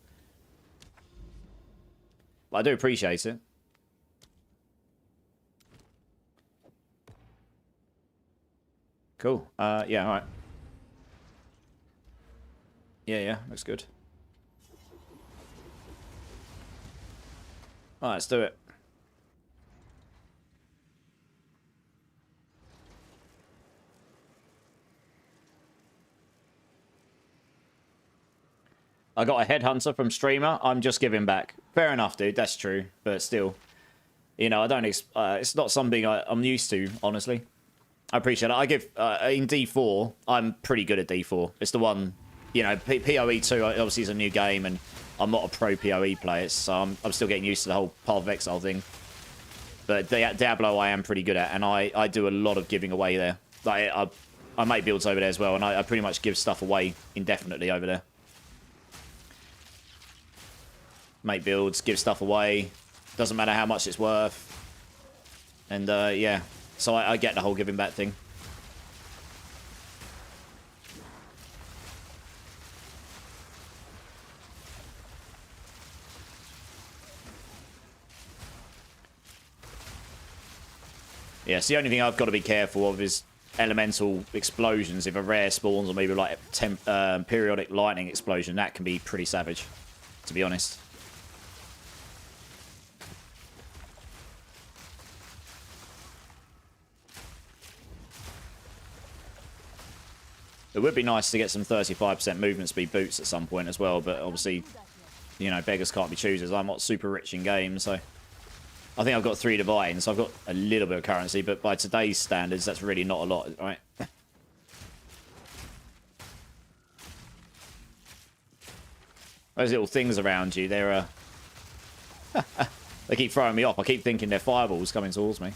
But I do appreciate it. Cool. Yeah, alright. Yeah, looks good. Alright, let's do it. I got a headhunter from streamer. I'm just giving back. Fair enough, dude. That's true. But still, you know, I don't. It's not something I'm used to, honestly. I appreciate it. I give in D4. I'm pretty good at D4. It's the one, you know. PoE2 obviously is a new game, and I'm not a pro PoE player, so I'm still getting used to the whole Path of Exile thing. But Diablo, I am pretty good at, and I do a lot of giving away there. Like I make builds over there as well, and I pretty much give stuff away indefinitely over there. Make builds, give stuff away. Doesn't matter how much it's worth. And, yeah. So I get the whole giving back thing. Yeah, so the only thing I've got to be careful of is elemental explosions. If a rare spawns, or maybe like periodic lightning explosion, that can be pretty savage, to be honest. It would be nice to get some 35% movement speed boots at some point as well, but obviously, you know, beggars can't be choosers. I'm not super rich in games, so I think I've got 3 divines, so I've got a little bit of currency, but by today's standards, that's really not a lot, right? Those little things around you, they're they keep throwing me off. I keep thinking they're fireballs coming towards me.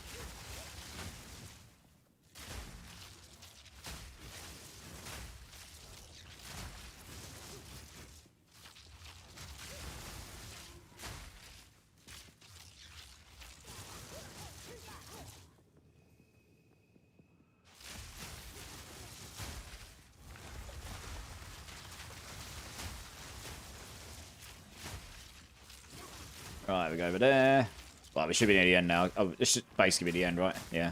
Right, we go over there. Well, we should be near the end now. Oh, this should basically be the end, right? Yeah.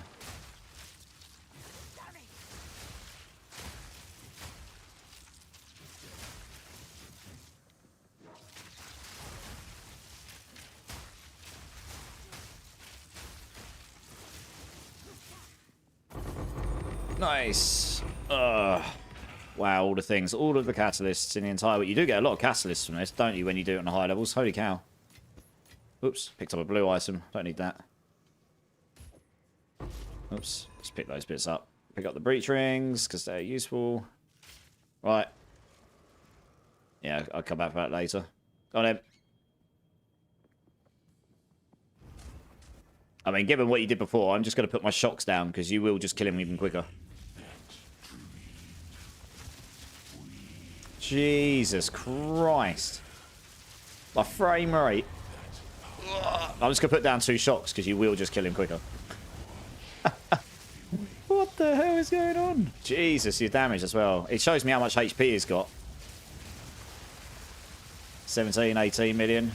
Nice. Wow, all the things. All of the catalysts in the entire... You do get a lot of catalysts from this, don't you, when you do it on the high levels? Holy cow. Oops, picked up a blue item. Don't need that. Oops, let's pick those bits up. Pick up the breach rings, because they're useful. Right. Yeah, I'll come back for that later. Got him. I mean, given what you did before, I'm just going to put my shocks down, because you will just kill him even quicker. Jesus Christ. My frame rate. I'm just going to put down 2 shocks because you will just kill him quicker. What the hell is going on? Jesus, your damage as well. It shows me how much HP he's got. 17, 18 million.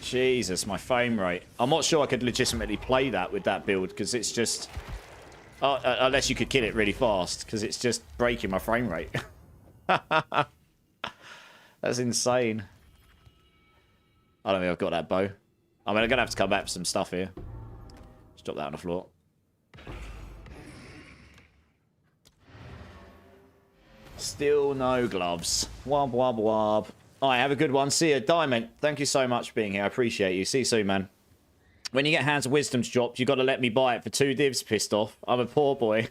Jesus, my frame rate. I'm not sure I could legitimately play that with that build because it's just... unless you could kill it really fast because it's just breaking my frame rate. That's insane. I don't think I've got that bow. I mean, I'm going to have to come back for some stuff here. Just drop that on the floor. Still no gloves. Wob, wob, wob. Alright, have a good one. See you. Diamond, thank you so much for being here. I appreciate you. See you soon, man. When you get Hands of Wisdom's dropped, you got to let me buy it for 2 divs. Pissed off. I'm a poor boy.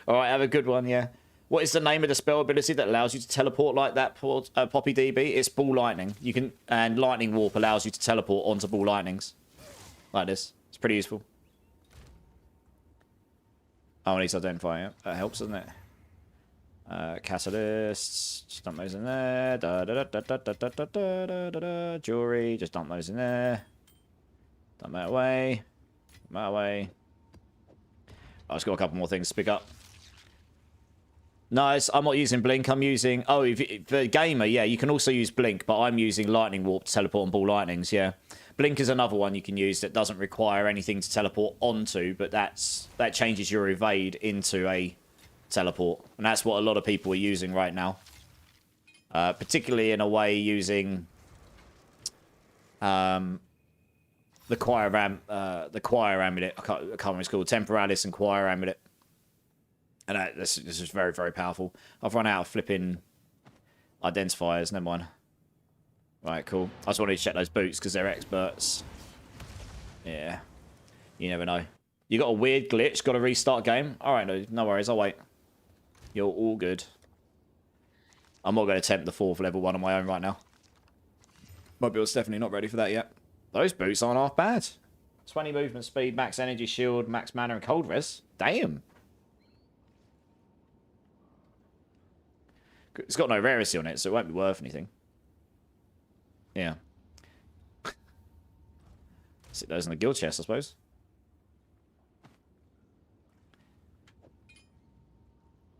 Alright, have a good one, yeah. What is the name of the spell ability that allows you to teleport like that, Poppy DB? It's Ball Lightning. You can, and Lightning Warp allows you to teleport onto Ball Lightnings. Like this. It's pretty useful. Oh, I need to identify it. That helps, doesn't it? Catalysts. Just dump those in there. Jewelry. Just dump those in there. Dump that away. Dump that away. I've just got a couple more things to pick up. No, I'm not using Blink. I'm using... Oh, for Gamer, yeah, you can also use Blink, but I'm using Lightning Warp to teleport on ball lightnings, yeah. Blink is another one you can use that doesn't require anything to teleport onto, but that changes your evade into a teleport. And that's what a lot of people are using right now. Particularly in a way using the Choir Amulet. I can't remember what it's called. Temporalis and Choir Amulet. And this is very, very powerful. I've run out of flipping identifiers. Never mind. Right, cool. I just wanted to check those boots because they're experts. Yeah. You never know. You got a weird glitch. Got to restart game. All right, no worries. I'll wait. You're all good. I'm not going to attempt the 4th level one on my own right now. My build's definitely not ready for that yet. Those boots aren't half bad. 20 movement speed, max energy shield, max mana, and cold res. Damn. It's got no rarity on it, so it won't be worth anything. Yeah. Sit those in the guild chest, I suppose.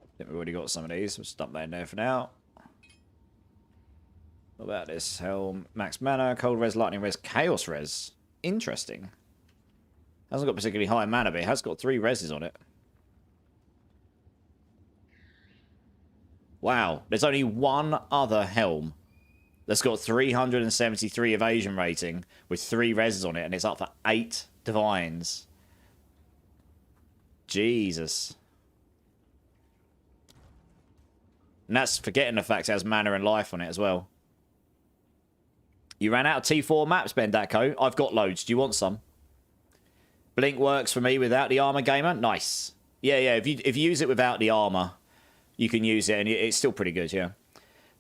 I think we've already got some of these. We'll just dump that in there for now. What about this? Helm, max mana, cold res, lightning res, chaos res. Interesting. Hasn't got particularly high mana, but it has got 3 reses on it. Wow, there's only one other helm that's got 373 evasion rating with 3 reses on it, and it's up for 8 divines. Jesus. And that's forgetting the fact it has mana and life on it as well. You ran out of T4 maps, Bendako. I've got loads. Do you want some? Blink works for me without the armor, gamer. Nice. Yeah, if you use it without the armor, you can use it, and it's still pretty good, yeah.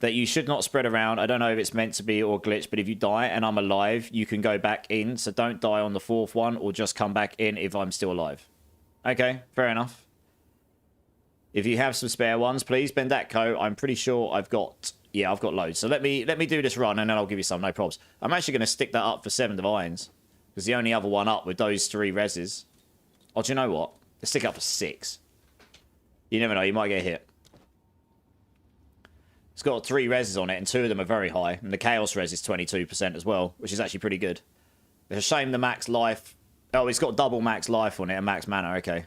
That you should not spread around. I don't know if it's meant to be or glitch, but if you die and I'm alive, you can go back in. So don't die on the 4th one, or just come back in if I'm still alive. Okay, fair enough. If you have some spare ones, please, Bendako. I'm pretty sure I've got... Yeah, I've got loads. So let me do this run, and then I'll give you some, no probs. I'm actually going to stick that up for 7 divines. Because the only other one up with those 3 reses... Oh, do you know what? Let's stick it up for 6. You never know, you might get hit. It's got 3 reses on it, and 2 of them are very high. And the Chaos res is 22% as well, which is actually pretty good. It's a shame the max life... Oh, it's got double max life on it and max mana. Okay.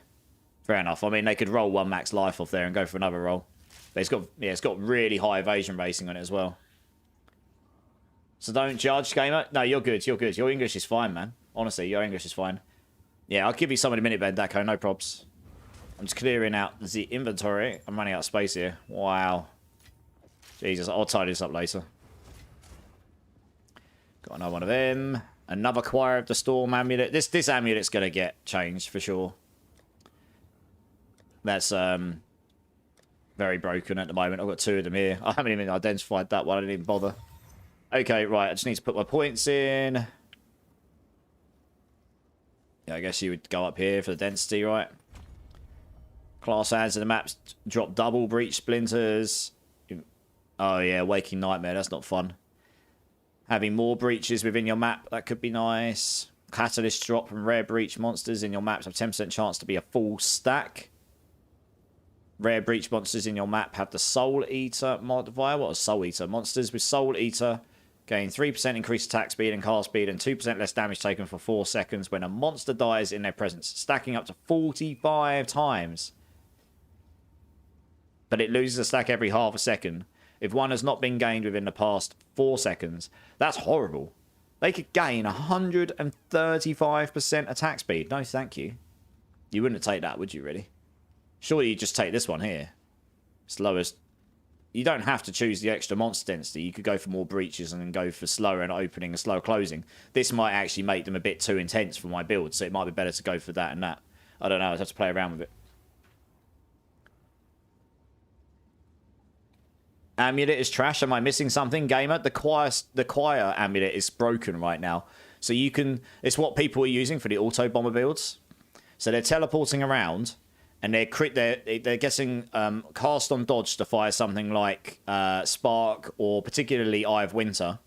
Fair enough. I mean, they could roll 1 max life off there and go for another roll. But it's got really high evasion rating on it as well. So don't judge, gamer. No, you're good. You're good. Your English is fine, man. Honestly, your English is fine. Yeah, I'll give you some in a minute, Bendako. No props. I'm just clearing out the inventory. I'm running out of space here. Wow. Jesus, I'll tidy this up later. Got another one of them. Another Choir of the Storm amulet. This amulet's going to get changed for sure. That's very broken at the moment. I've got 2 of them here. I haven't even identified that one. I didn't even bother. Okay, right. I just need to put my points in. Yeah, I guess you would go up here for the density, right? Class adds to the maps drop double breach splinters. Oh yeah, Waking Nightmare. That's not fun. Having more breaches within your map. That could be nice. Catalyst drop from rare breach monsters in your maps have 10% chance to be a full stack. Rare breach monsters in your map have the Soul Eater modifier. What is Soul Eater? Monsters with Soul Eater gain 3% increased attack speed and cast speed and 2% less damage taken for 4 seconds when a monster dies in their presence, stacking up to 45 times. But it loses a stack every half a second. If one has not been gained within the past 4 seconds, that's horrible. They could gain 135% attack speed. No, thank you. You wouldn't take that, would you, really? Surely you'd just take this one here. It's lowest. You don't have to choose the extra monster density. You could go for more breaches and then go for slower and opening and slower closing. This might actually make them a bit too intense for my build, so it might be better to go for that and that. I don't know. I'd have to play around with it. Amulet is trash. Am I missing something, gamer? The choir amulet is broken right now. So you can... It's what people are using for the auto bomber builds. So they're teleporting around, and they're getting cast on dodge to fire something like Spark or particularly Eye of Winter.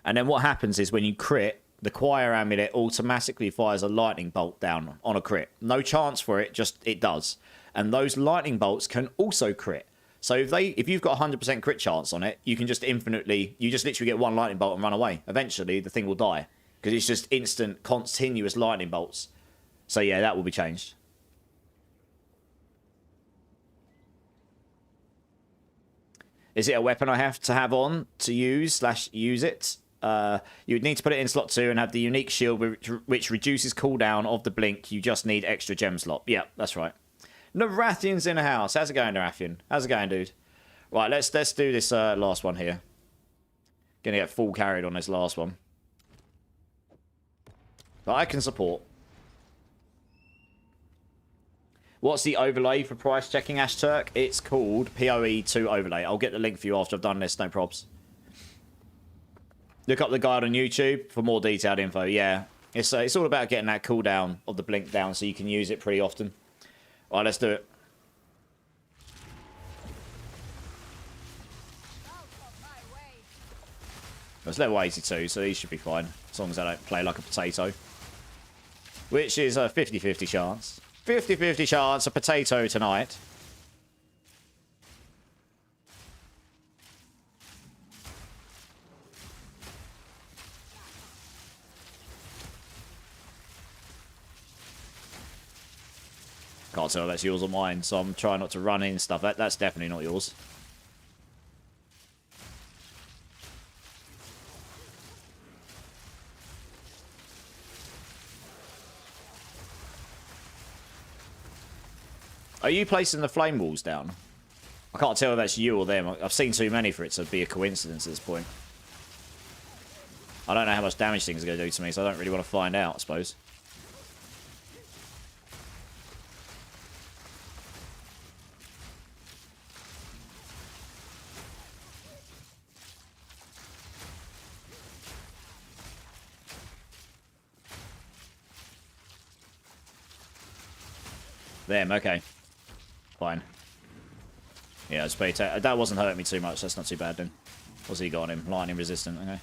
And then what happens is when you crit, the choir amulet automatically fires a lightning bolt down on a crit. No chance for it, just it does. and those lightning bolts can also crit. So if you've got 100% crit chance on it, you can just literally get one lightning bolt and run away. Eventually, the thing will die because it's just instant, continuous lightning bolts. So yeah, that will be changed. Is it a weapon I have to have on to use it? You would need to put it in slot 2 and have the unique shield which reduces cooldown of the blink. You just need extra gem slot. Yeah, that's right. Narathian's in the house. How's it going, Narathian? How's it going, dude? Right, let's do this last one here. Gonna get full carried on this last one. But I can support. What's the overlay for price checking, Ashturk? It's called PoE2 overlay. I'll get the link for you after I've done this, no probs. Look up the guide on YouTube for more detailed info. Yeah, it's all about getting that cooldown of the blink down so you can use it pretty often. All right, let's do it. It's level 82, so these should be fine. As long as I don't play like a potato. Which is a 50-50 chance. 50-50 chance a potato tonight. Can't tell if that's yours or mine, so I'm trying not to run in stuff. That's definitely not yours. Are you placing the flame walls down? I can't tell if that's you or them. I've seen too many for it to be a coincidence at this point. I don't know how much damage things are going to do to me, so I don't really want to find out, I suppose. Them, okay. Fine. Yeah, it's pretty that wasn't hurting me too much. That's not too bad then. What's he got on him? Lightning resistant, okay.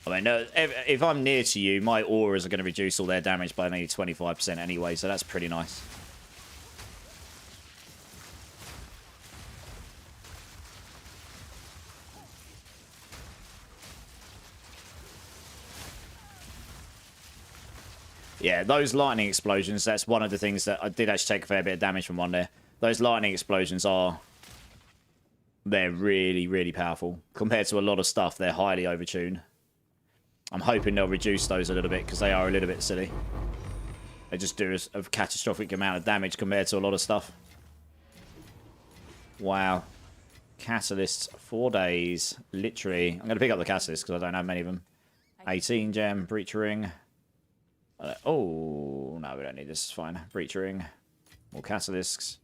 I mean, no, if I'm near to you, my auras are going to reduce all their damage by only 25% anyway, so that's pretty nice. Yeah, those lightning explosions, that's one of the things that I did actually take a fair bit of damage from one there. Those lightning explosions they're really, really powerful. Compared to a lot of stuff, they're highly overtuned. I'm hoping they'll reduce those a little bit, because they are a little bit silly. They just do a catastrophic amount of damage compared to a lot of stuff. Wow. Catalysts, 4 days. Literally. I'm going to pick up the catalysts, because I don't have many of them. 18 gem, breach ring. Oh, no, we don't need this. It's fine. Breach ring. More catalysts.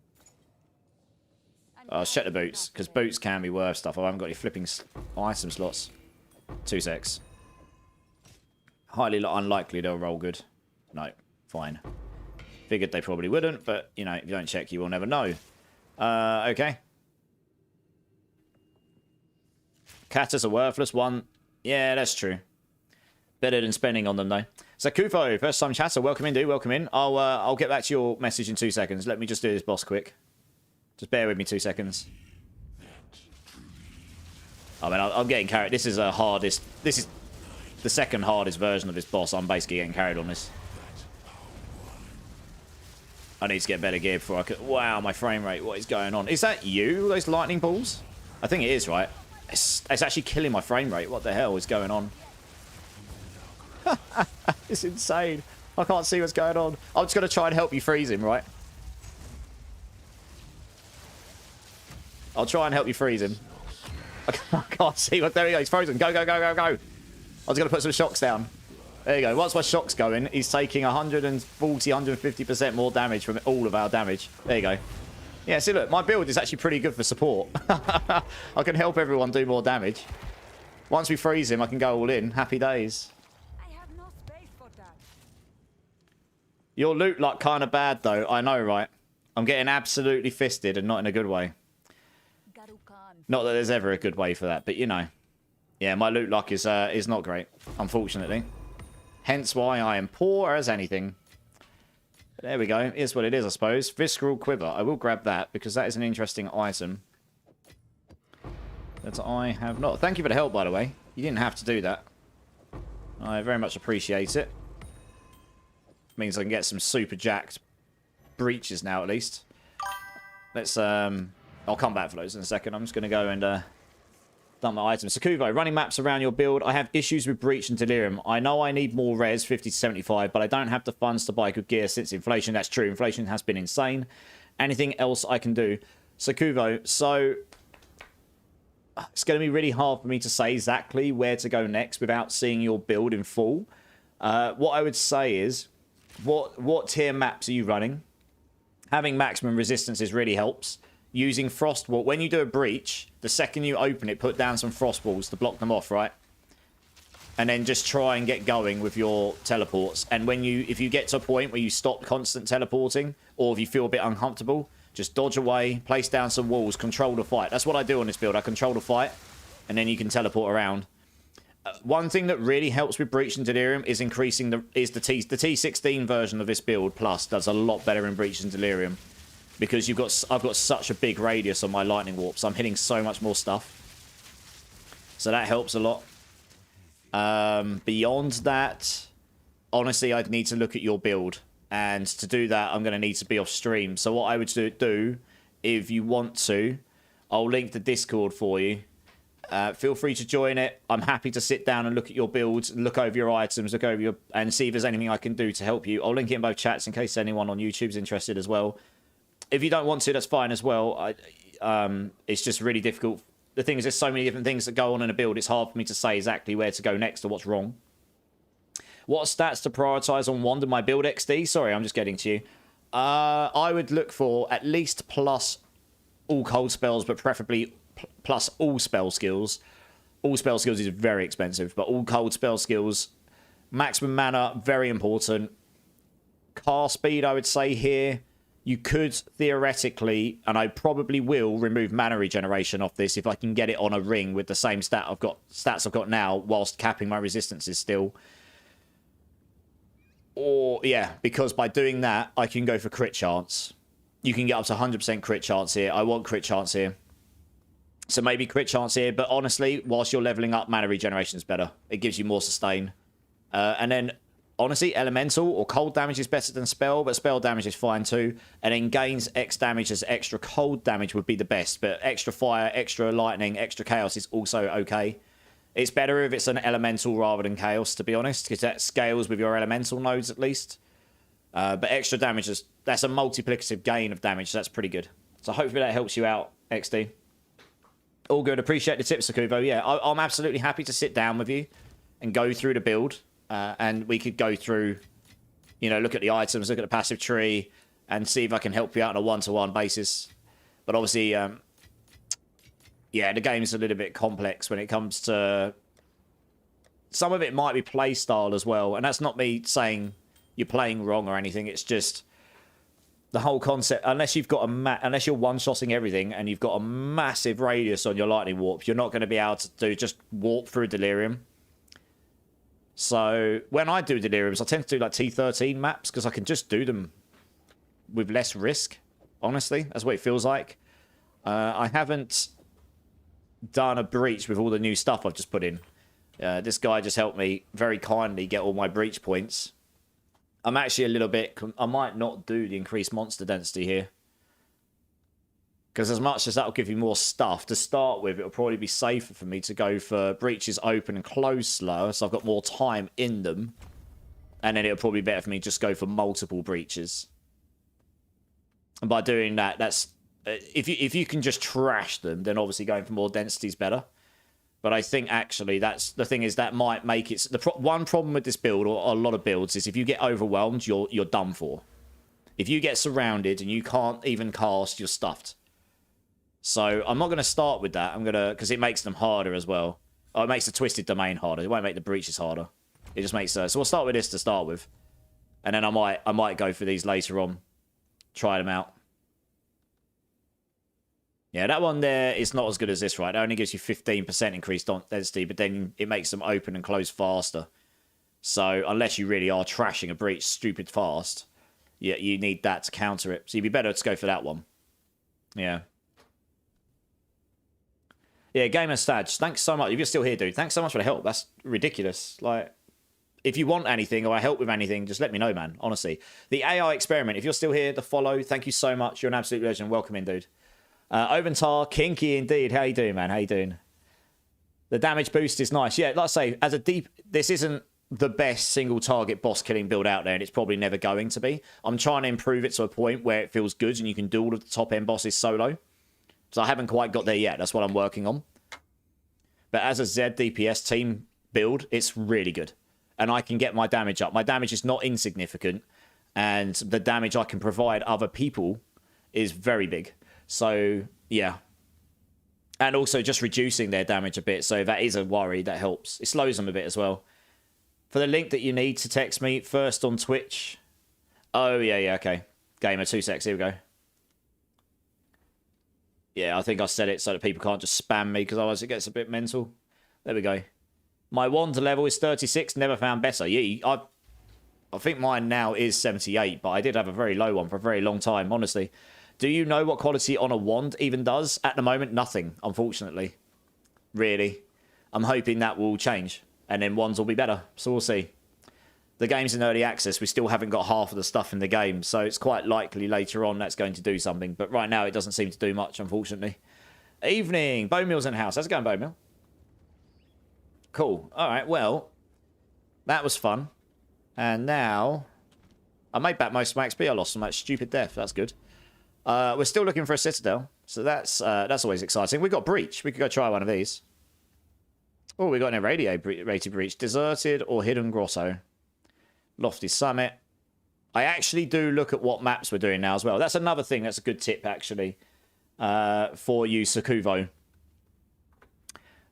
I'll check the boots, because boots can be worth stuff. I haven't got any flipping item slots. 2 secs. Highly unlikely they'll roll good. No, fine. Figured they probably wouldn't, but, you know, if you don't check, you will never know. Okay. Catas are worthless. One. Yeah, that's true. Better than spending on them, though. So, Kufo, first time chatter. Welcome in, dude. Welcome in. I'll get back to your message in 2 seconds. Let me just do this boss quick. Just bear with me 2 seconds. I mean, I'm getting carried. This is the hardest. This is the second hardest version of this boss. I'm basically getting carried on this. I need to get better gear before I could. Wow, my frame rate. What is going on? Is that you? Those lightning balls? I think it is, right? It's actually killing my frame rate. What the hell is going on? It's insane. I can't see what's going on. I'm just going to try and help you freeze him, right? I'll try and help you freeze him. I can't see what. There he goes. He's frozen. Go, go, go, go, go. I was going to put some shocks down. There you go. Once my shock's going, he's taking 140, 150% more damage from all of our damage. There you go. Yeah, see, look. My build is actually pretty good for support. I can help everyone do more damage. Once we freeze him, I can go all in. Happy days. Your loot luck kind of bad, though. I know, right? I'm getting absolutely fisted and not in a good way. Not that there's ever a good way for that, but you know. Yeah, my loot luck is not great, unfortunately. Hence why I am poor as anything. But there we go. Here's what it is, I suppose. Visceral Quiver. I will grab that because that is an interesting item that I have not. Thank you for the help, by the way. You didn't have to do that. I very much appreciate it. Means I can get some super jacked breaches now, at least. Let's, I'll come back for those in a second. I'm just going to go and dump my items. Sakuvo, running maps around your build. I have issues with Breach and Delirium. I know I need more res, 50 to 75, but I don't have the funds to buy good gear since inflation. That's true. Inflation has been insane. Anything else I can do? Sakuvo, so it's going to be really hard for me to say exactly where to go next without seeing your build in full. What I would say is, what tier maps are you running? Having maximum resistances really helps. Using frost wall. When you do a breach, the second you open it, put down some frost walls to block them off, right? And then just try and get going with your teleports. And if you get to a point where you stop constant teleporting, or if you feel a bit uncomfortable, just dodge away, place down some walls, control the fight. That's what I do on this build. I control the fight, and then you can teleport around. One thing that really helps with Breach and Delirium is increasing the T16 version of this build plus does a lot better in Breach and Delirium. Because I've got such a big radius on my lightning warps. I'm hitting so much more stuff. So that helps a lot. Beyond that, honestly, I'd need to look at your build. And to do that, I'm going to need to be off stream. So what I would do, if you want to, I'll link the Discord for you. Feel free to join it. I'm happy to sit down and look at your builds, look over your items, and see if there's anything I can do to help you. I'll link it in both chats in case anyone on YouTube's interested as well. If you don't want to, that's fine as well. It's just really difficult. The thing is, there's so many different things that go on in a build. It's hard for me to say exactly where to go next or what's wrong. What stats to prioritize on Wand in my build XD? Sorry, I'm just getting to you. I would look for at least plus all cold spells, but preferably plus all spell skills. All spell skills is very expensive, but all cold spell skills. Maximum mana, very important. Cast speed, I would say here. You could theoretically, and I probably will, remove mana regeneration off this if I can get it on a ring with the same stats I've got now, whilst capping my resistances still. Or, yeah, because by doing that, I can go for crit chance. You can get up to 100% crit chance here. I want crit chance here. So maybe crit chance here, but honestly, whilst you're leveling up, mana regeneration is better. It gives you more sustain. And then, honestly, elemental or cold damage is better than spell, but spell damage is fine too. And then gains X damage as extra cold damage would be the best, but extra fire, extra lightning, extra chaos is also okay. It's better if it's an elemental rather than chaos, to be honest, because that scales with your elemental nodes at least. But extra damage, that's a multiplicative gain of damage, so that's pretty good. So hopefully that helps you out, XD. All good. Appreciate the tips, Sakuvo. Yeah, I'm absolutely happy to sit down with you and go through the build. And we could go through, look at the items, look at the passive tree, and see if I can help you out on a one-to-one basis. But obviously, yeah, the game is a little bit complex when it comes to... Some of it might be play style as well, and that's not me saying you're playing wrong or anything. It's just the whole concept. Unless you've got unless you're one-shotting everything and you've got a massive radius on your lightning warp, you're not going to be able to just warp through Delirium. So when I do Deliriums, I tend to do like T13 maps because I can just do them with less risk. Honestly, that's what it feels like. I haven't done a breach with all the new stuff I've just put in. This guy just helped me very kindly get all my breach points. I'm actually a little bit... I might not do the increased monster density here. Because as much as that'll give you more stuff, to start with, it'll probably be safer for me to go for breaches open and close slower, so I've got more time in them. And then it'll probably be better for me to just go for multiple breaches. And by doing that, that's... If you can just trash them, then obviously going for more density is better. But I think actually that's the thing is that might make it... one problem with this build, or a lot of builds, is if you get overwhelmed, you're done for. If you get surrounded and you can't even cast, you're stuffed. So I'm not going to start with that. I'm going to... Because it makes them harder as well. Oh, it makes the Twisted Domain harder. It won't make the breaches harder. It just makes... So we'll start with this to start with. And then I might go for these later on. Try them out. Yeah, that one there is not as good as this, right? It only gives you 15% increased density, but then it makes them open and close faster. So unless you really are trashing a breach stupid fast, yeah, you need that to counter it. So you'd be better to go for that one. Yeah. Yeah, Gamer Staj, thanks so much. If you're still here, dude, thanks so much for the help. That's ridiculous. Like, if you want anything or I help with anything, just let me know, man. Honestly. The AI experiment, if you're still here, the follow, thank you so much. You're an absolute legend. Welcome in, dude. Oventar, kinky indeed. How you doing, man? How you doing? The damage boost is nice. Yeah, like I say, as a deep... This isn't the best single target boss killing build out there, and it's probably never going to be. I'm trying to improve it to a point where it feels good and you can do all of the top end bosses solo. So I haven't quite got there yet. That's what I'm working on. But as a Z DPS team build, it's really good. And I can get my damage up. My damage is not insignificant. And the damage I can provide other people is very big. So, yeah. And also just reducing their damage a bit. So that is a worry. That helps. It slows them a bit as well. For the link that you need to text me, first on Twitch. Oh, yeah, okay. Gamer, 2 secs. Here we go. Yeah, I think I said it so that people can't just spam me because otherwise it gets a bit mental. There we go. My wand level is 36. Never found better. Yeah, I think mine now is 78, but I did have a very low one for a very long time, honestly. Do you know what quality on a wand even does? At the moment, nothing, unfortunately. Really. I'm hoping that will change, and then wands will be better, so we'll see. The game's in early access. We still haven't got half of the stuff in the game, so it's quite likely later on that's going to do something. But right now, it doesn't seem to do much, unfortunately. Evening. Bone Mill's in the house. How's it going, Bone Mill? Cool. All right, well, that was fun. And now, I made back most of my XP. I lost some of that stupid death. That's good. We're still looking for a Citadel, so that's always exciting. We've got Breach. We could go try one of these. Oh, we got an irradiated Breach. Deserted or Hidden Grotto. Lofty Summit. I actually do look at what maps we're doing now as well. That's another thing. That's a good tip, actually, for you, Sakuvo.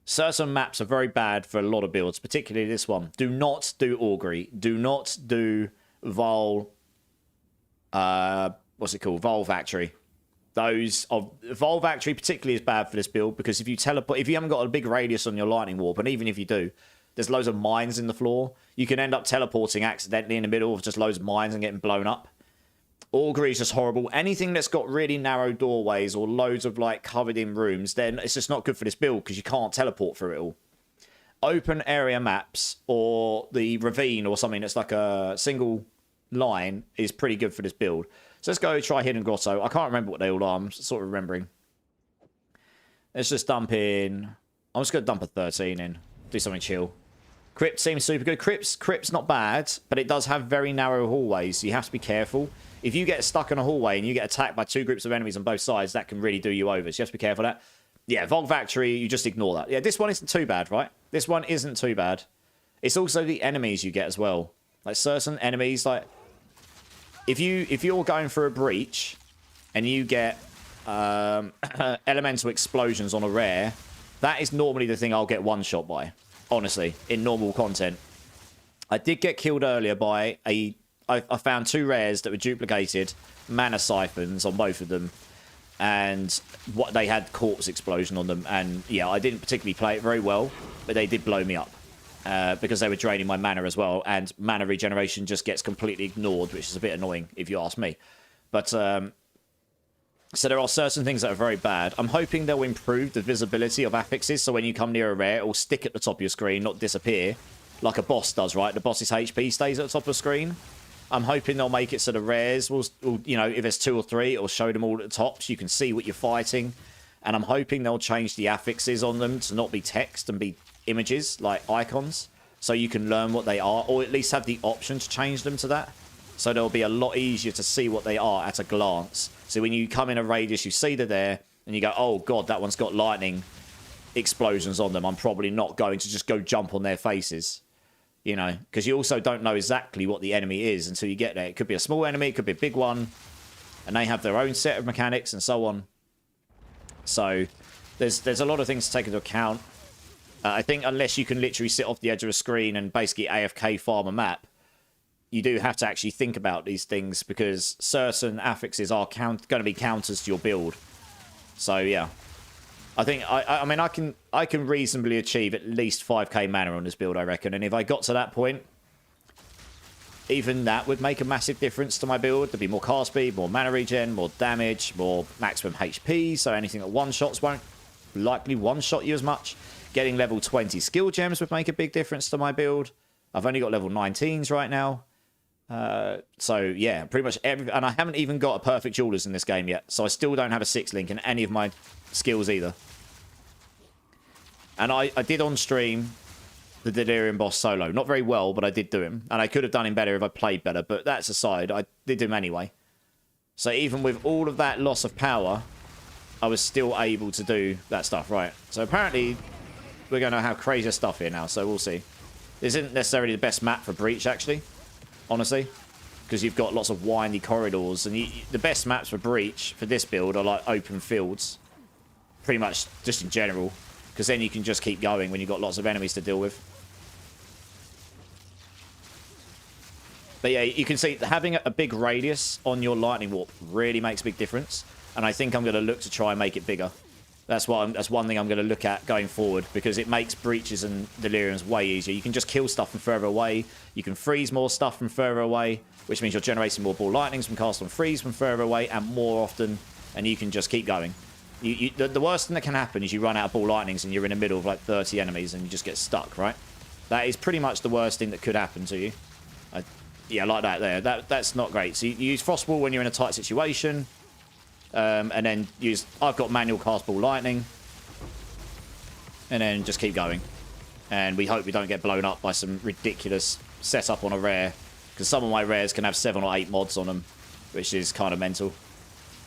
Certain maps are very bad for a lot of builds, particularly this one. Do not do Augury. Do not do Vol... what's it called? Vol Factory. Vol Factory particularly is bad for this build because if you teleport... If you haven't got a big radius on your lightning warp, and even if you do... There's loads of mines in the floor. You can end up teleporting accidentally in the middle of just loads of mines and getting blown up. Augury is just horrible. Anything that's got really narrow doorways or loads of like covered in rooms, then it's just not good for this build because you can't teleport through it all. Open area maps or the ravine or something that's like a single line is pretty good for this build. So let's go try Hidden Grotto. I can't remember what they all are. I'm sort of remembering. Let's just dump in... I'm just going to dump a 13 in. Do something chill. Crypt seems super good. Crypt's not bad, but it does have very narrow hallways, so you have to be careful. If you get stuck in a hallway and you get attacked by 2 groups of enemies on both sides, that can really do you over, so you have to be careful of that. Yeah, Vol Factory, you just ignore that. Yeah, this one isn't too bad, right? This one isn't too bad. It's also the enemies you get as well. Like, certain enemies, like... If you're going for a breach, and you get elemental explosions on a rare, that is normally the thing I'll get one-shot by. Honestly, in normal content. I did get killed earlier by I found 2 rares that were duplicated mana siphons on both of them, and what they had corpse explosion on them, and yeah, I didn't particularly play it very well, but they did blow me up because they were draining my mana as well, and mana regeneration just gets completely ignored, which is a bit annoying if you ask me. But so there are certain things that are very bad. I'm hoping they'll improve the visibility of affixes, so when you come near a rare, it will stick at the top of your screen, not disappear, like a boss does, right? The boss's HP stays at the top of the screen. I'm hoping they'll make it so the rares will, you know, if there's 2 or 3, it'll show them all at the top so you can see what you're fighting. And I'm hoping they'll change the affixes on them to not be text and be images, like icons, so you can learn what they are, or at least have the option to change them to that. So they'll be a lot easier to see what they are at a glance. So when you come in a radius, you see they're there, and you go, oh god, that one's got lightning explosions on them. I'm probably not going to just go jump on their faces. You know, because you also don't know exactly what the enemy is until you get there. It could be a small enemy, it could be a big one, and they have their own set of mechanics and so on. So there's a lot of things to take into account. I think unless you can literally sit off the edge of a screen and basically AFK farm a map, you do have to actually think about these things because certain affixes are going to be counters to your build. So yeah, I think I mean I can reasonably achieve at least 5k mana on this build, I reckon. And if I got to that point, even that would make a massive difference to my build. There'd be more cast speed, more mana regen, more damage, more maximum HP. So anything that one-shots won't likely one-shot you as much. Getting level 20 skill gems would make a big difference to my build. I've only got level 19s right now. So yeah, pretty much every, and I haven't even got a perfect duelist in this game yet. So I still don't have a 6-link in any of my skills either. And I did on stream the Delirium boss solo. Not very well, but I did do him. And I could have done him better if I played better, but that's aside, I did him anyway. So even with all of that loss of power, I was still able to do that stuff, right? So apparently, we're going to have crazier stuff here now, so we'll see. This isn't necessarily the best map for Breach, actually, honestly, because you've got lots of windy corridors, and the best maps for Breach, for this build, are like open fields, pretty much just in general, because then you can just keep going when you've got lots of enemies to deal with. But yeah, you can see having a big radius on your Lightning Warp really makes a big difference. And I think I'm going to look to try and make it bigger. That's one thing I'm going to look at going forward, because it makes Breaches and Deliriums way easier. You can just kill stuff from further away. You can freeze more stuff from further away, which means you're generating more Ball Lightnings from cast on freeze from further away and more often. And you can just keep going. The worst thing that can happen is you run out of Ball Lightnings and you're in the middle of like 30 enemies and you just get stuck, right? That is pretty much the worst thing that could happen to you. Yeah, like that there. That's not great. So you use Frostball when you're in a tight situation. And then I've got manual cast Ball Lightning. And then just keep going. And we hope we don't get blown up by some ridiculous setup on a rare. Because some of my rares can have 7 or 8 mods on them. Which is kind of mental.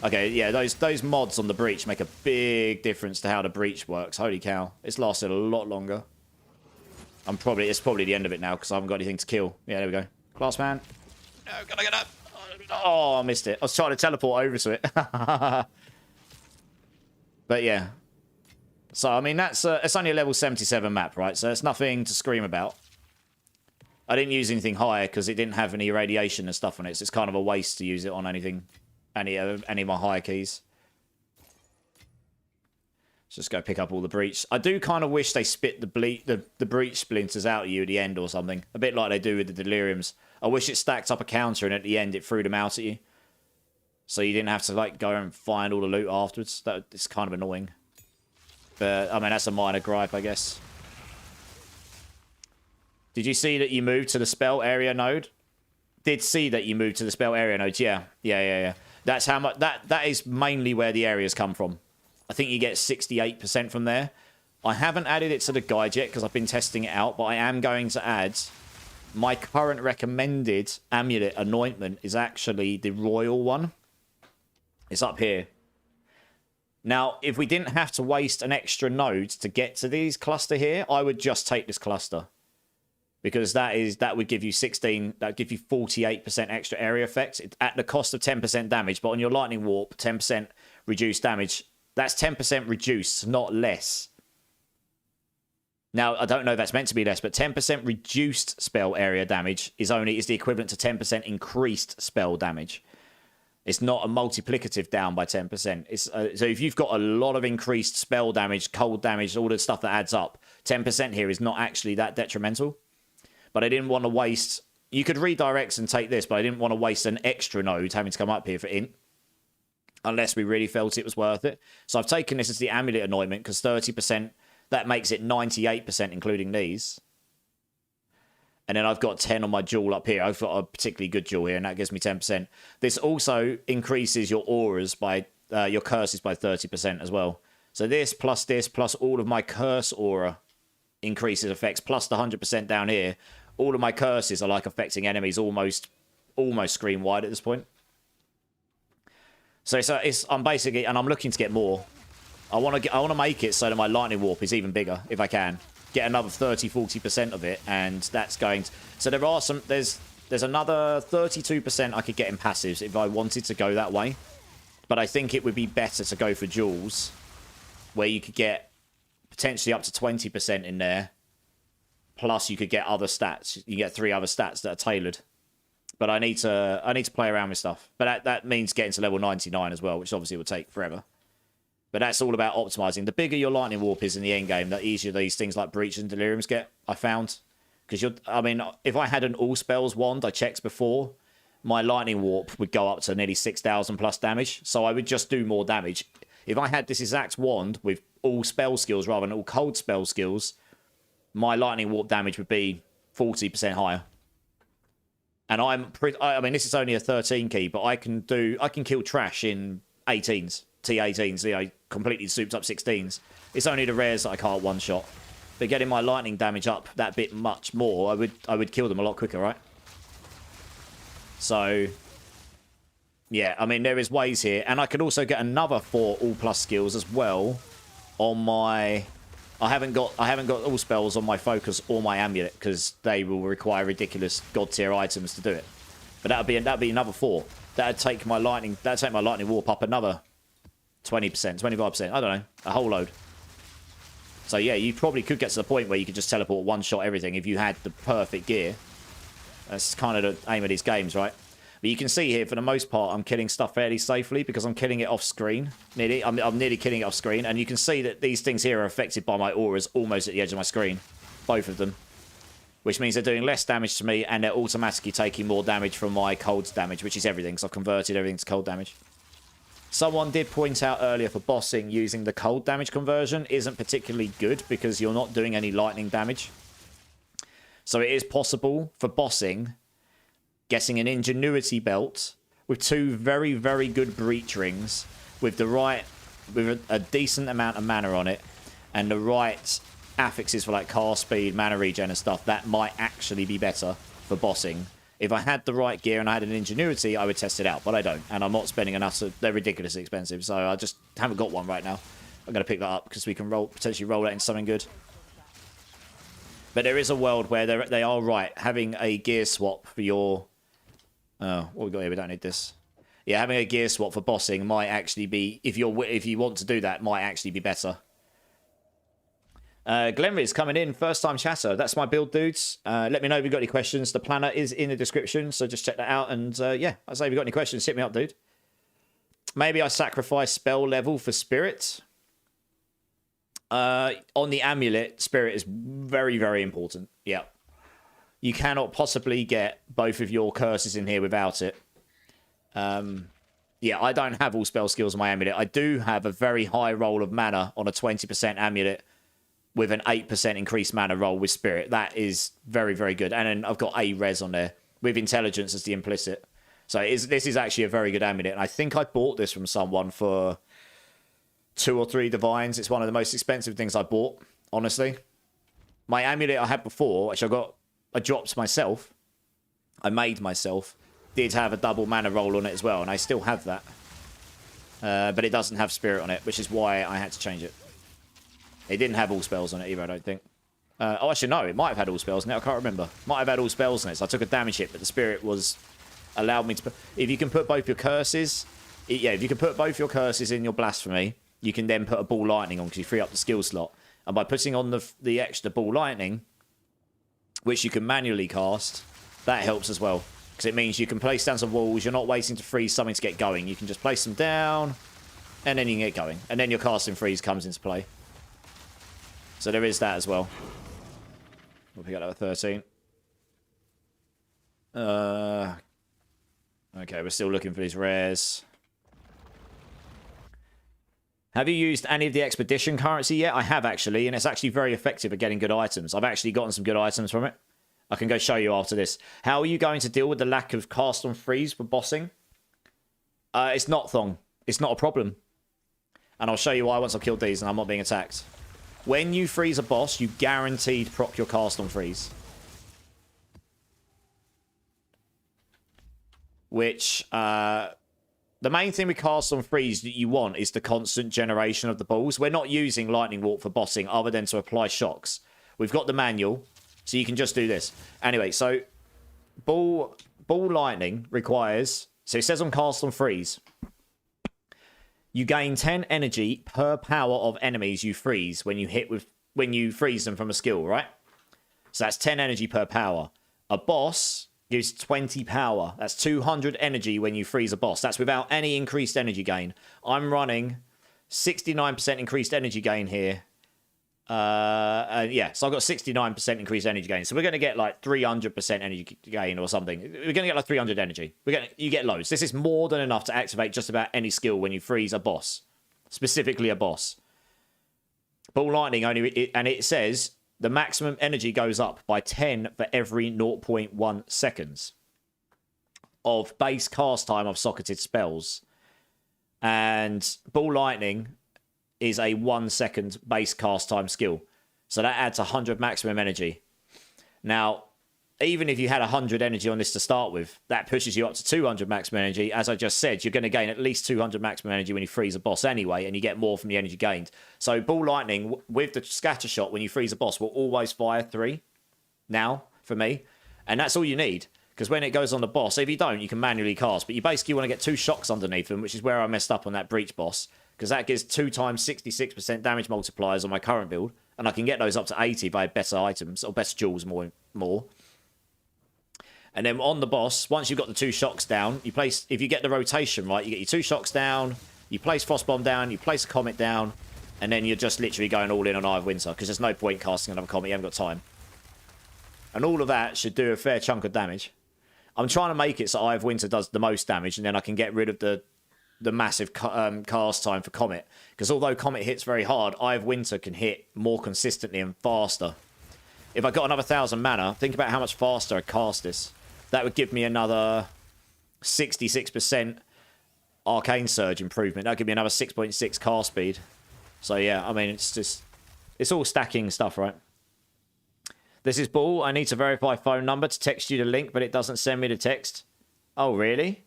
Okay, yeah, those mods on the Breach make a big difference to how the Breach works. Holy cow. It's lasted a lot longer. It's probably the end of it now because I haven't got anything to kill. Yeah, there we go. Glass man. No, gotta get up. Oh, I missed it. I was trying to teleport over to it. But yeah. So, I mean, it's only a level 77 map, right? So it's nothing to scream about. I didn't use anything higher because it didn't have any irradiation and stuff on it. So it's kind of a waste to use it on anything, any of my higher keys. Let's just go pick up all the Breach. I do kind of wish they spit the Breach splinters out at you at the end or something. A bit like they do with the Deliriums. I wish it stacked up a counter and at the end it threw them out at you. So you didn't have to like go and find all the loot afterwards. It's kind of annoying. But, I mean, that's a minor gripe, I guess. Did you see that you moved to the spell area node? Did see that you moved to the spell area node. Yeah. That's how much... That is mainly where the areas come from. I think you get 68% from there. I haven't added it to the guide yet because I've been testing it out, but I am going to add... My current recommended amulet anointment is actually the royal one. It's up here. Now, if we didn't have to waste an extra node to get to these cluster here, I would just take this cluster. Because that would give you 16, that would give you 48% extra area effect at the cost of 10% damage. But on your Lightning Warp, 10% reduced damage. That's 10% reduced, not less. Now, I don't know if that's meant to be less, but 10% reduced spell area damage is the equivalent to 10% increased spell damage. It's not a multiplicative down by 10%. So if you've got a lot of increased spell damage, cold damage, all the stuff that adds up, 10% here is not actually that detrimental. But I didn't want to waste... You could redirect and take this, but I didn't want to waste an extra node having to come up here for int. Unless we really felt it was worth it. So I've taken this as the amulet anointment because 30%... That makes it 98%, including these. And then I've got 10 on my jewel up here. I've got a particularly good jewel here, and that gives me 10%. This also increases your auras by... your curses by 30% as well. So this, plus all of my curse aura increases effects, plus the 100% down here. All of my curses are like affecting enemies almost screen wide at this point. So I'm basically... And I'm looking to get more... I want to make it so that my Lightning Warp is even bigger, if I can. Get another 30-40% of it, and that's going to... So there are some... There's another 32% I could get in passives if I wanted to go that way. But I think it would be better to go for jewels, where you could get potentially up to 20% in there. Plus, you could get other stats. You get 3 other stats that are tailored. But I need to play around with stuff. But that means getting to level 99 as well, which obviously will take forever. But that's all about optimizing. The bigger your lightning warp is in the end game, the easier these things like breach and deliriums get, I found. Because I mean, if I had an all spells wand, I checked before, my lightning warp would go up to nearly 6,000 plus damage. So I would just do more damage. If I had this exact wand with all spell skills rather than all cold spell skills, my lightning warp damage would be 40% higher. And I mean, this is only a 13 key, but I can kill trash in 18s, T18s, you know, completely souped up 16s. It's only the rares that I can't one shot. But getting my lightning damage up that bit much more, I would kill them a lot quicker, right? So yeah, I mean, there is ways here, and I could also get another 4 all plus skills as well on my. I haven't got all spells on my focus or my amulet because they will require ridiculous god tier items to do it. But that'd be another 4. That'd take my lightning warp up another 20%, 25%. I don't know, a whole load. So yeah, you probably could get to the point where you could just teleport one shot everything if you had the perfect gear. That's kind of the aim of these games, right? But you can see here, for the most part, I'm killing stuff fairly safely because I'm killing it off screen. I'm nearly killing it off screen. And you can see that these things here are affected by my auras almost at the edge of my screen. Both of them. Which means they're doing less damage to me and they're automatically taking more damage from my cold damage, which is everything, because I've converted everything to cold damage. Someone did point out earlier for bossing using the cold damage conversion isn't particularly good because you're not doing any lightning damage. So it is possible for bossing getting an ingenuity belt with 2 very, very good breach rings with a decent amount of mana on it and the right affixes for like cast speed, mana regen and stuff, that might actually be better for bossing. If I had the right gear and I had an ingenuity, I would test it out, but I don't. And I'm not spending enough, so they're ridiculously expensive, so I just haven't got one right now. I'm going to pick that up because we can potentially roll that into something good. But there is a world where they are right. Having a gear swap for your... Oh, what we got here? We don't need this. Yeah, having a gear swap for bossing might actually be, if you want to do that, might actually be better. Glenrid's coming in, first time chatter. That's my build, dudes. Let me know if you've got any questions. The planner is in the description, so just check that out. And yeah, I say if you've got any questions, hit me up, dude. Maybe I sacrifice spell level for spirit. On the amulet, spirit is very, very important. Yeah. You cannot possibly get both of your curses in here without it. Yeah, I don't have all spell skills on my amulet. I do have a very high roll of mana on a 20% amulet with an 8% increased mana roll with spirit. That is very, very good. And then I've got a res on there with intelligence as the implicit. So this is actually a very good amulet. And I think I bought this from someone for 2 or 3 divines. It's one of the most expensive things I bought, honestly. My amulet I had before, which I dropped myself. I made myself. Did have a double mana roll on it as well, and I still have that. But it doesn't have spirit on it, which is why I had to change it. It didn't have all spells on it either, I don't think. Oh, actually, no, it might have had all spells on it. I can't remember. Might have had all spells on it, so I took a damage hit, but the spirit allowed me to... If you can put both your curses... Yeah, if you can put both your curses in your blasphemy, you can then put a ball lightning on because you free up the skill slot. And by putting on the extra ball lightning, which you can manually cast, that helps as well. Because it means you can place down some walls, you're not waiting to freeze something to get going. You can just place them down, and then you can get going. And then your casting freeze comes into play. So there is that as well. We'll pick up that 13. Okay, we're still looking for these rares. Have you used any of the expedition currency yet? I have, actually, and it's actually very effective at getting good items. I've actually gotten some good items from it. I can go show you after this. How are you going to deal with the lack of cast on freeze for bossing? It's not, Thong. It's not a problem. And I'll show you why once I've killed these and I'm not being attacked. When you freeze a boss, you guaranteed proc your cast on freeze. Which, the main thing with cast on freeze that you want is the constant generation of the balls. We're not using lightning warp for bossing other than to apply shocks. We've got the manual, so you can just do this. Anyway, so ball lightning requires... So it says on cast on freeze. You gain 10 energy per power of enemies you freeze when you freeze them from a skill, right? So that's 10 energy per power. A boss gives 20 power. That's 200 energy when you freeze a boss. That's without any increased energy gain. I'm running 69% increased energy gain here. Yeah, so I've got 69% increased energy gain. So we're going to get like 300% energy gain or something. We're going to get like 300 energy. You get loads. This is more than enough to activate just about any skill when you freeze a boss. Specifically a boss. Ball lightning only, and it says the maximum energy goes up by 10 for every 0.1 seconds of base cast time of socketed spells. And ball lightning is a 1 second base cast time skill. So that adds 100 maximum energy. Now, even if you had 100 energy on this to start with, that pushes you up to 200 maximum energy. As I just said, you're going to gain at least 200 maximum energy when you freeze a boss anyway, and you get more from the energy gained. So ball lightning with the scatter shot when you freeze a boss will always fire 3 now for me. And that's all you need. Because when it goes on the boss, if you don't, you can manually cast. But you basically want to get 2 shocks underneath them, which is where I messed up on that breach boss. Because that gives 2 times 66% damage multipliers on my current build. And I can get those up to 80 by better items, or better jewels more. And then on the boss, once you've got the 2 shocks down, you place, if you get the rotation right, you get your 2 shocks down, you place Frostbomb down, you place a Comet down, and then you're just literally going all in on Eye of Winter, because there's no point casting another Comet, you haven't got time. And all of that should do a fair chunk of damage. I'm trying to make it so Eye of Winter does the most damage, and then I can get rid of the massive cast time for Comet. Because although Comet hits very hard, Eye of Winter can hit more consistently and faster. If I got another 1,000 mana, think about how much faster I cast this. That would give me another 66% Arcane Surge improvement. That would give me another 6.6 cast speed. So yeah, I mean, it's all stacking stuff, right? This is Ball. I need to verify phone number to text you the link, but it doesn't send me the text. Oh, really?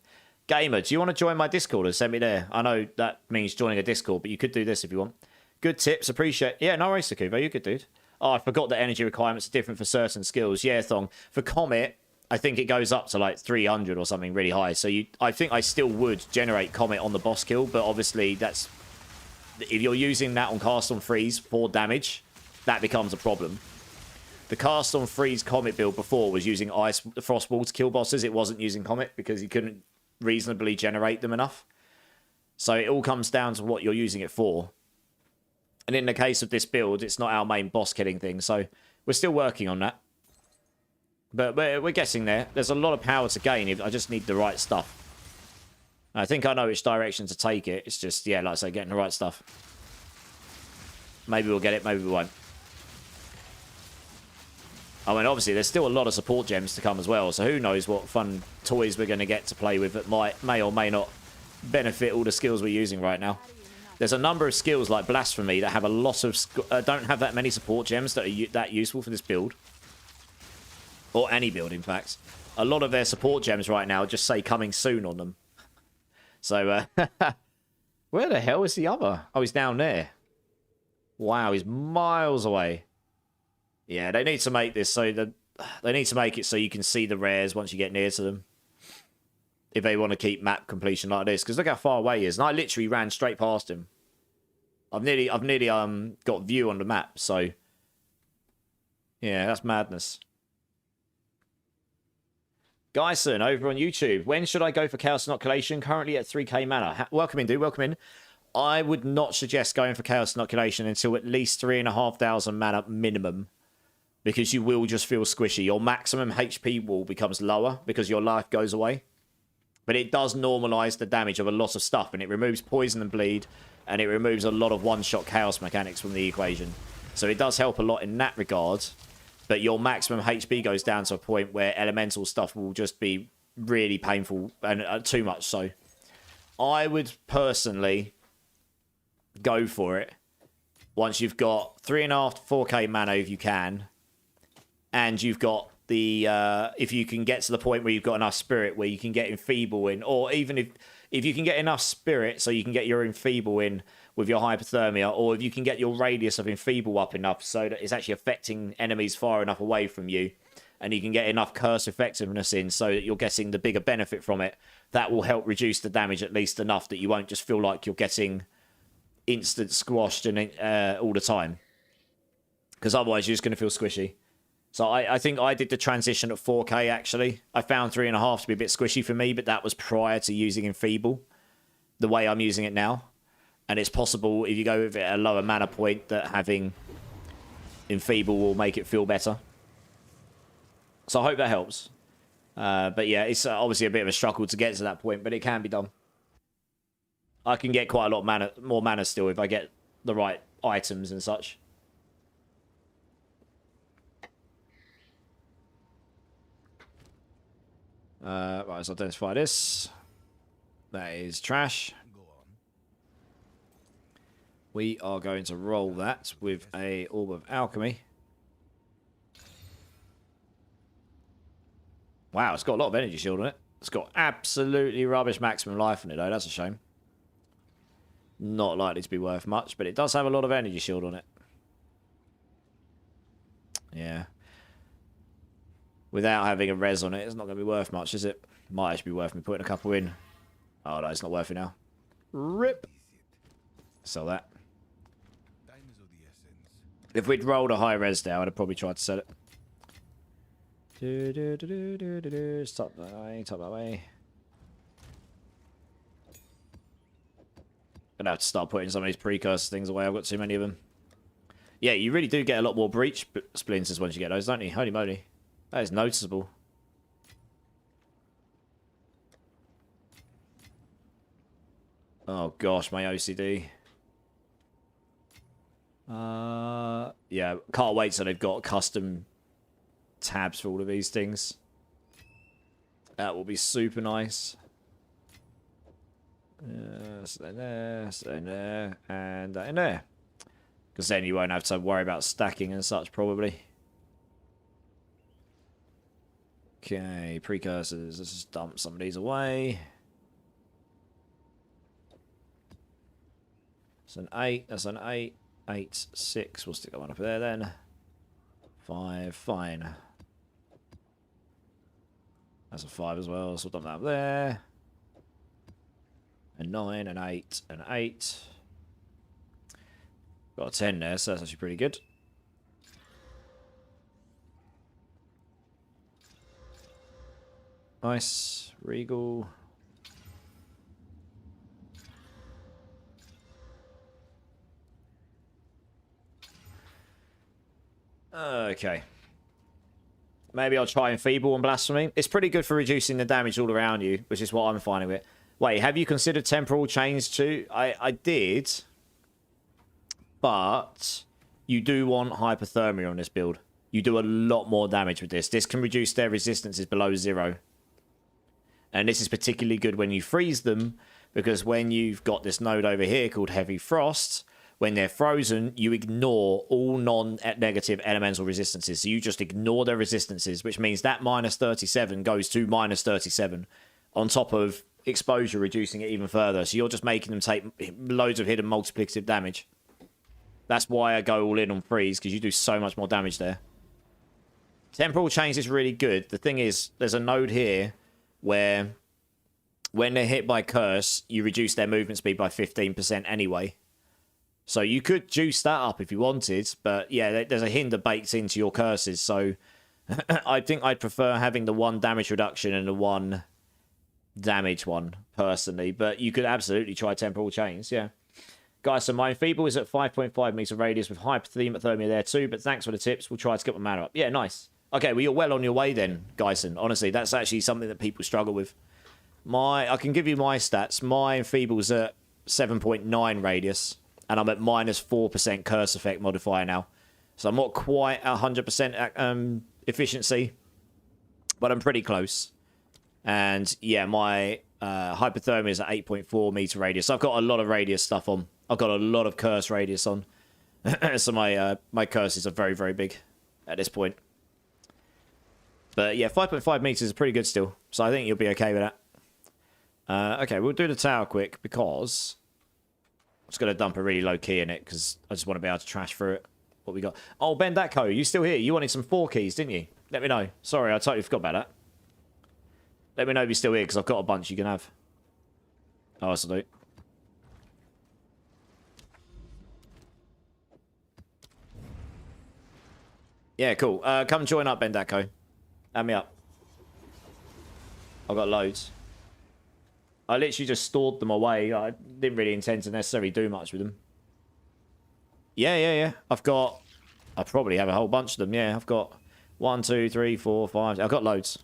Gamer, do you want to join my Discord and send me there? I know that means joining a Discord, but you could do this if you want. Good tips. Appreciate. Yeah, no worries, Sakuba. You're good, dude. Oh, I forgot that energy requirements are different for certain skills. Yeah, Thong. For Comet, I think it goes up to like 300 or something really high. So I think I still would generate Comet on the boss kill, but obviously that's... If you're using that on Cast on Freeze for damage, that becomes a problem. The Cast on Freeze Comet build before was using Ice Frostball to kill bosses. It wasn't using Comet because you couldn't reasonably generate them enough. So it all comes down to what you're using it for. And in the case of this build, it's not our main boss killing thing. So we're still working on that. But we're getting there. There's a lot of power to gain. I just need the right stuff. I think I know which direction to take it. It's just, yeah, like I say, getting the right stuff. Maybe we'll get it, maybe we won't. I mean, obviously, there's still a lot of support gems to come as well. So who knows what fun toys we're going to get to play with that may or may not benefit all the skills we're using right now. There's a number of skills like Blasphemy that have a lot of... don't have that many support gems that are that useful for this build. Or any build, in fact. A lot of their support gems right now just say coming soon on them. So, where the hell is the other? Oh, he's down there. Wow, he's miles away. Yeah, they need to make this so that... They need to make it so you can see the rares once you get near to them. If they want to keep map completion like this. Because look how far away he is. And I literally ran straight past him. I've nearly got view on the map, so... Yeah, that's madness. Gyson over on YouTube. When should I go for Chaos Inoculation? Currently at 3k mana. Welcome in, dude. Welcome in. I would not suggest going for Chaos Inoculation until at least 3,500 mana minimum. Because you will just feel squishy. Your maximum HP wall becomes lower because your life goes away. But it does normalise the damage of a lot of stuff. And it removes poison and bleed. And it removes a lot of one-shot chaos mechanics from the equation. So it does help a lot in that regard. But your maximum HP goes down to a point where elemental stuff will just be really painful and too much so. I would personally go for it once you've got 3.5 to 4k mana if you can. And you've got the... if you can get to the point where you've got enough spirit where you can get Enfeeble in. Or even if you can get enough spirit so you can get your Enfeeble in with your hypothermia, or if you can get your radius of Enfeeble up enough so that it's actually affecting enemies far enough away from you, and you can get enough curse effectiveness in so that you're getting the bigger benefit from it, that will help reduce the damage at least enough that you won't just feel like you're getting instant squashed and all the time. Because otherwise you're just going to feel squishy. So I think I did the transition at 4k actually. I found 3.5 to be a bit squishy for me, but that was prior to using Enfeeble, the way I'm using it now. And it's possible if you go with it at a lower mana point that having Enfeeble will make it feel better. So I hope that helps. But yeah, it's obviously a bit of a struggle to get to that point, but it can be done. I can get quite a lot of more mana still if I get the right items and such. Right, let's identify this. That is trash. We are going to roll that with a Orb of Alchemy. Wow, it's got a lot of energy shield on it. It's got absolutely rubbish maximum life on it, though. That's a shame. Not likely to be worth much, but it does have a lot of energy shield on it. Yeah. Without having a res on it, it's not going to be worth much, is it? Might actually be worth me putting a couple in. Oh, no, it's not worth it now. Rip. Sell that. If we'd rolled a high res there, I'd have probably tried to sell it. Stop that way, top that way. Gonna have to start putting some of these precursor things away. I've got too many of them. Yeah, you really do get a lot more breach splinters once you get those, don't you? Holy moly. That is noticeable. Oh gosh, my OCD. Yeah, can't wait till they've got custom tabs for all of these things. That will be super nice. So in there, so in there, and that in there. Because then you won't have to worry about stacking and such, probably. Okay, precursors. Let's just dump some of these away. That's an 8. That's an 8. 8, 6. We'll stick that one up there then. 5. Fine. That's a 5 as well. So we'll dump that up there. A 9, an 8, an 8. Got a 10 there, so that's actually pretty good. Nice. Regal. Okay. Maybe I'll try Enfeeble and Blasphemy. It's pretty good for reducing the damage all around you, which is what I'm finding with it. Wait, have you considered Temporal Chains too? I did. But you do want Hypothermia on this build. You do a lot more damage with this. This can reduce their resistances below 0. And this is particularly good when you freeze them, because when you've got this node over here called Heavy Frost, when they're frozen, you ignore all non-negative elemental resistances. So you just ignore their resistances, which means that minus 37 goes to minus 37 on top of exposure, reducing it even further. So you're just making them take loads of hidden multiplicative damage. That's why I go all in on freeze, because you do so much more damage there. Temporal Chains is really good. The thing is, there's a node here where when they're hit by Curse, you reduce their movement speed by 15% anyway. So you could juice that up if you wanted, but yeah, there's a hinder baked into your curses. So I think I'd prefer having the 1 damage reduction and the 1 damage one, personally. But you could absolutely try Temporal Chains, yeah. Guys, so my Enfeeble is at 5.5 meter radius with Hypothermia there too, but thanks for the tips. We'll try to get my mana up. Yeah, nice. Okay, well, you're well on your way then, Gyson. Honestly, that's actually something that people struggle with. I can give you my stats. My Enfeeble's at 7.9 radius, and I'm at minus 4% curse effect modifier now. So I'm not quite at 100% efficiency, but I'm pretty close. And yeah, my Hypothermia is at 8.4 meter radius. So I've got a lot of radius stuff on. I've got a lot of curse radius on. So my curses are very, very big at this point. But yeah, 5.5 meters is pretty good still. So I think you'll be okay with that. Okay, we'll do the tower quick because I'm just going to dump a really low key in it because I just want to be able to trash through it. What we got? Oh, Ben Datco, you still here? You wanted some 4 keys, didn't you? Let me know. Sorry, I totally forgot about that. Let me know if you're still here because I've got a bunch you can have. Oh, I salute. Yeah, cool. Come join up, Ben Datco. Add me up. I've got loads. I literally just stored them away. I didn't really intend to necessarily do much with them. Yeah. I probably have a whole bunch of them. Yeah, I've got 1, 2, 3, 4, 5. I've got loads.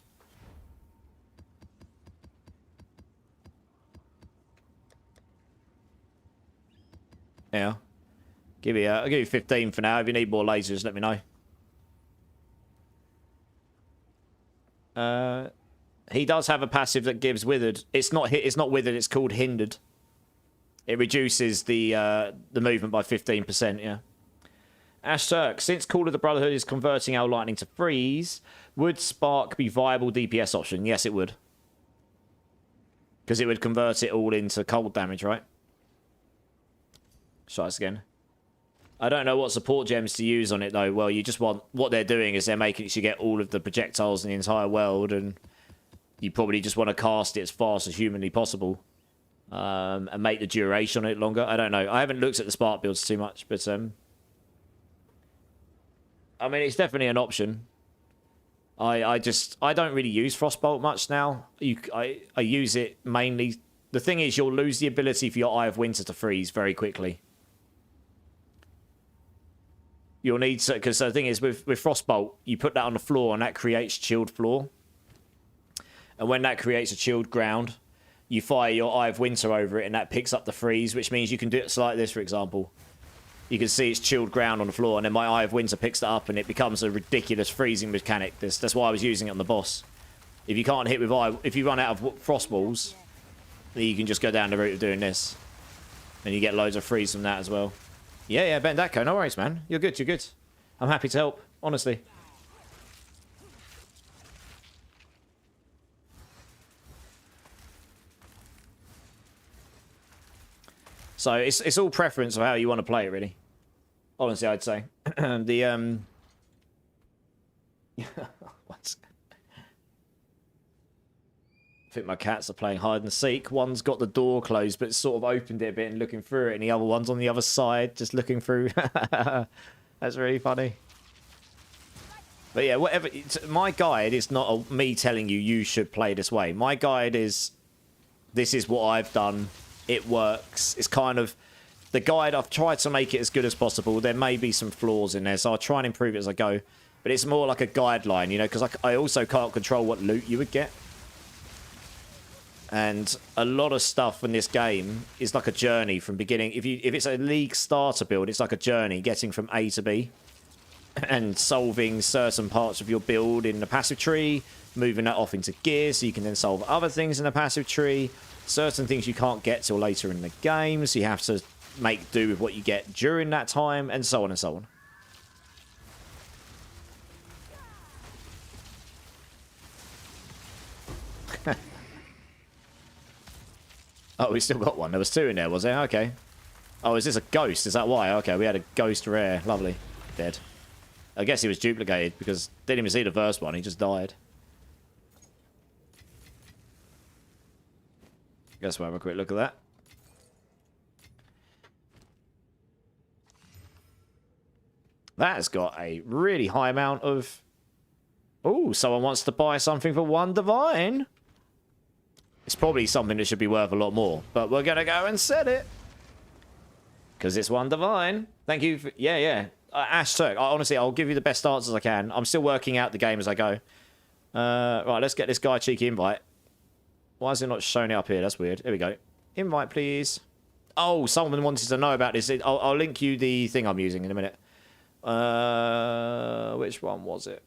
Yeah. I'll give you 15 for now. If you need more lasers, let me know. He does have a passive that gives withered. It's not withered. It's called hindered. It reduces the movement by 15%. Yeah. Ash Turk, since Call of the Brotherhood is converting our lightning to freeze, would Spark be viable DPS option? Yes, it would. Because it would convert it all into cold damage, right? Try this again. I don't know what support gems to use on it, though. Well, you just want... What they're doing is they're making it so you get all of the projectiles in the entire world, and you probably just want to cast it as fast as humanly possible. And make the duration on it longer. I don't know. I haven't looked at the Spark builds too much, but... I mean, it's definitely an option. I don't really use Frostbolt much now. I use it mainly... The thing is, you'll lose the ability for your Eye of Winter to freeze very quickly. You'll need to... Because the thing is, with Frostbolt, you put that on the floor and that creates chilled floor. And when that creates a chilled ground, you fire your Eye of Winter over it and that picks up the freeze, which means you can do it like this, for example. You can see it's chilled ground on the floor, and then my Eye of Winter picks that up and it becomes a ridiculous freezing mechanic. That's why I was using it on the boss. If you can't hit with if you run out of Frostballs, then you can just go down the route of doing this. And you get loads of freeze from that as well. Yeah, Bendako, no worries, man. You're good. I'm happy to help, honestly. So it's all preference of how you want to play it, really. Honestly, I'd say. The I think my cats are playing hide and seek. One's got the door closed, but it's sort of opened it a bit and looking through it, and the other one's on the other side, just looking through. That's really funny. But yeah, whatever. My guide is not me telling you should play this way. My guide is, this is what I've done. It works. It's kind of the guide. I've tried to make it as good as possible. There may be some flaws in there, so I'll try and improve it as I go. But it's more like a guideline, you know, because I also can't control what loot you would get. And a lot of stuff in this game is like a journey from beginning. If it's a League starter build, it's like a journey getting from A to B and solving certain parts of your build in the passive tree, moving that off into gear so you can then solve other things in the passive tree. Certain things you can't get till later in the game, so you have to make do with what you get during that time, and so on and so on. Oh, we still got one. There was 2 in there, was there? Okay. Oh, is this a ghost? Is that why? Okay, we had a ghost rare. Lovely. Dead. I guess he was duplicated because didn't even see the first one. He just died. Guess we'll have a quick look at that. That has got a really high amount of... Oh, someone wants to buy something for 1 divine. It's probably something that should be worth a lot more, but we're going to go and set it. Because it's 1 divine. Thank you for... Yeah. Ash Turk, honestly, I'll give you the best answers I can. I'm still working out the game as I go. Right, let's get this guy a cheeky invite. Why is it not showing it up here? That's weird. Here we go. Invite, please. Oh, someone wanted to know about this. I'll link you the thing I'm using in a minute. Which one was it?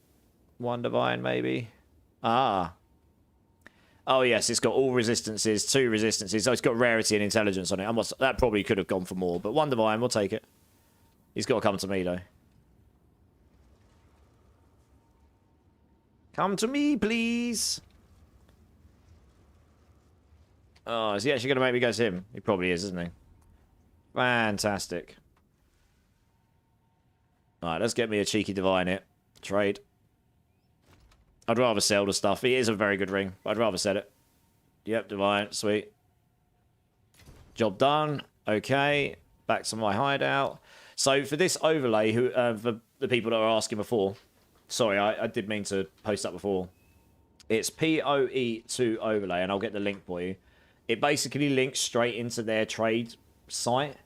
1 divine, maybe? Ah. Oh, yes, it's got all resistances, 2 resistances. So it's got rarity and intelligence on it. That probably could have gone for more, but 1 divine, we'll take it. He's got to come to me, though. Come to me, please. Oh, is he actually going to make me go to him? He probably is, isn't he? Fantastic. Alright, let's get me a cheeky divine hit. Trade. I'd rather sell the stuff. It is a very good ring, but I'd rather sell it. Yep, divine. Sweet. Job done. Okay. Back to my hideout. So for this overlay, for the people that were asking before, sorry, I did mean to post that before. It's PoE2 overlay, and I'll get the link for you. It basically links straight into their trade site.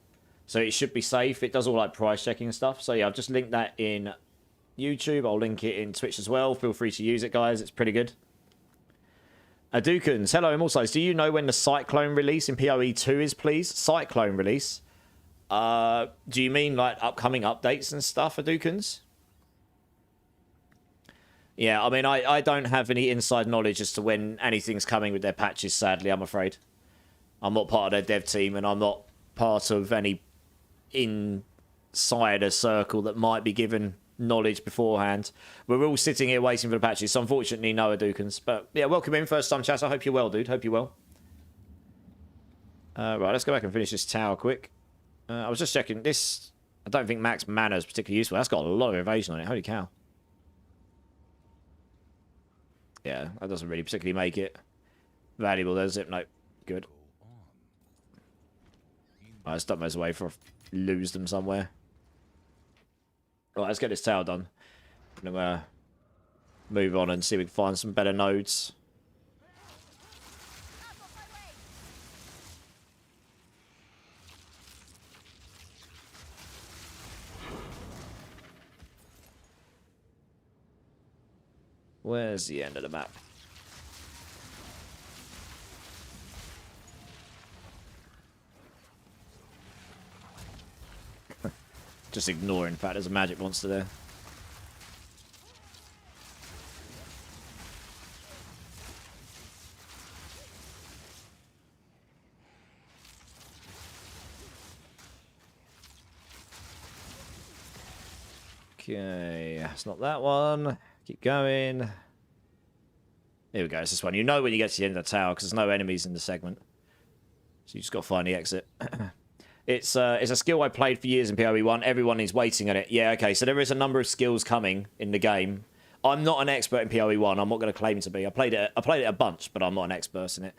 So it should be safe. It does all like price checking and stuff. So yeah, I've just linked that in YouTube. I'll link it in Twitch as well. Feel free to use it, guys. It's pretty good. Adukans, hello, Immortals. Do you know when the Cyclone release in PoE2 is, please? Cyclone release? Do you mean like upcoming updates and stuff, Adukans? Yeah, I mean, I don't have any inside knowledge as to when anything's coming with their patches, sadly, I'm afraid. I'm not part of their dev team, and I'm not part of any insider circle that might be given knowledge beforehand. We're all sitting here waiting for the patches, so unfortunately, no Adukans. But yeah, welcome in, first time chat. I hope you're well, dude. Hope you're well. Right, let's go back and finish this tower quick. I was just checking this. I don't think max mana is particularly useful. That's got a lot of evasion on it. Holy cow. Yeah, that doesn't really particularly make it valuable, does it? Nope. Good. Right, let's dump those away before I lose them somewhere. Right, let's get this tower done. I'm going to move on and see if we can find some better nodes. Where's the end of the map? Just ignore, in fact, there's a magic monster there. Okay, it's not that one. Keep going. Here we go, it's this one. You know when you get to the end of the tower, because there's no enemies in the segment. So you just got to find the exit. It's a skill I played for years in PoE1. Everyone is waiting on it. Yeah, okay, so there is a number of skills coming in the game. I'm not an expert in PoE1. I'm not going to claim to be. I played it a bunch, but I'm not an expert in it.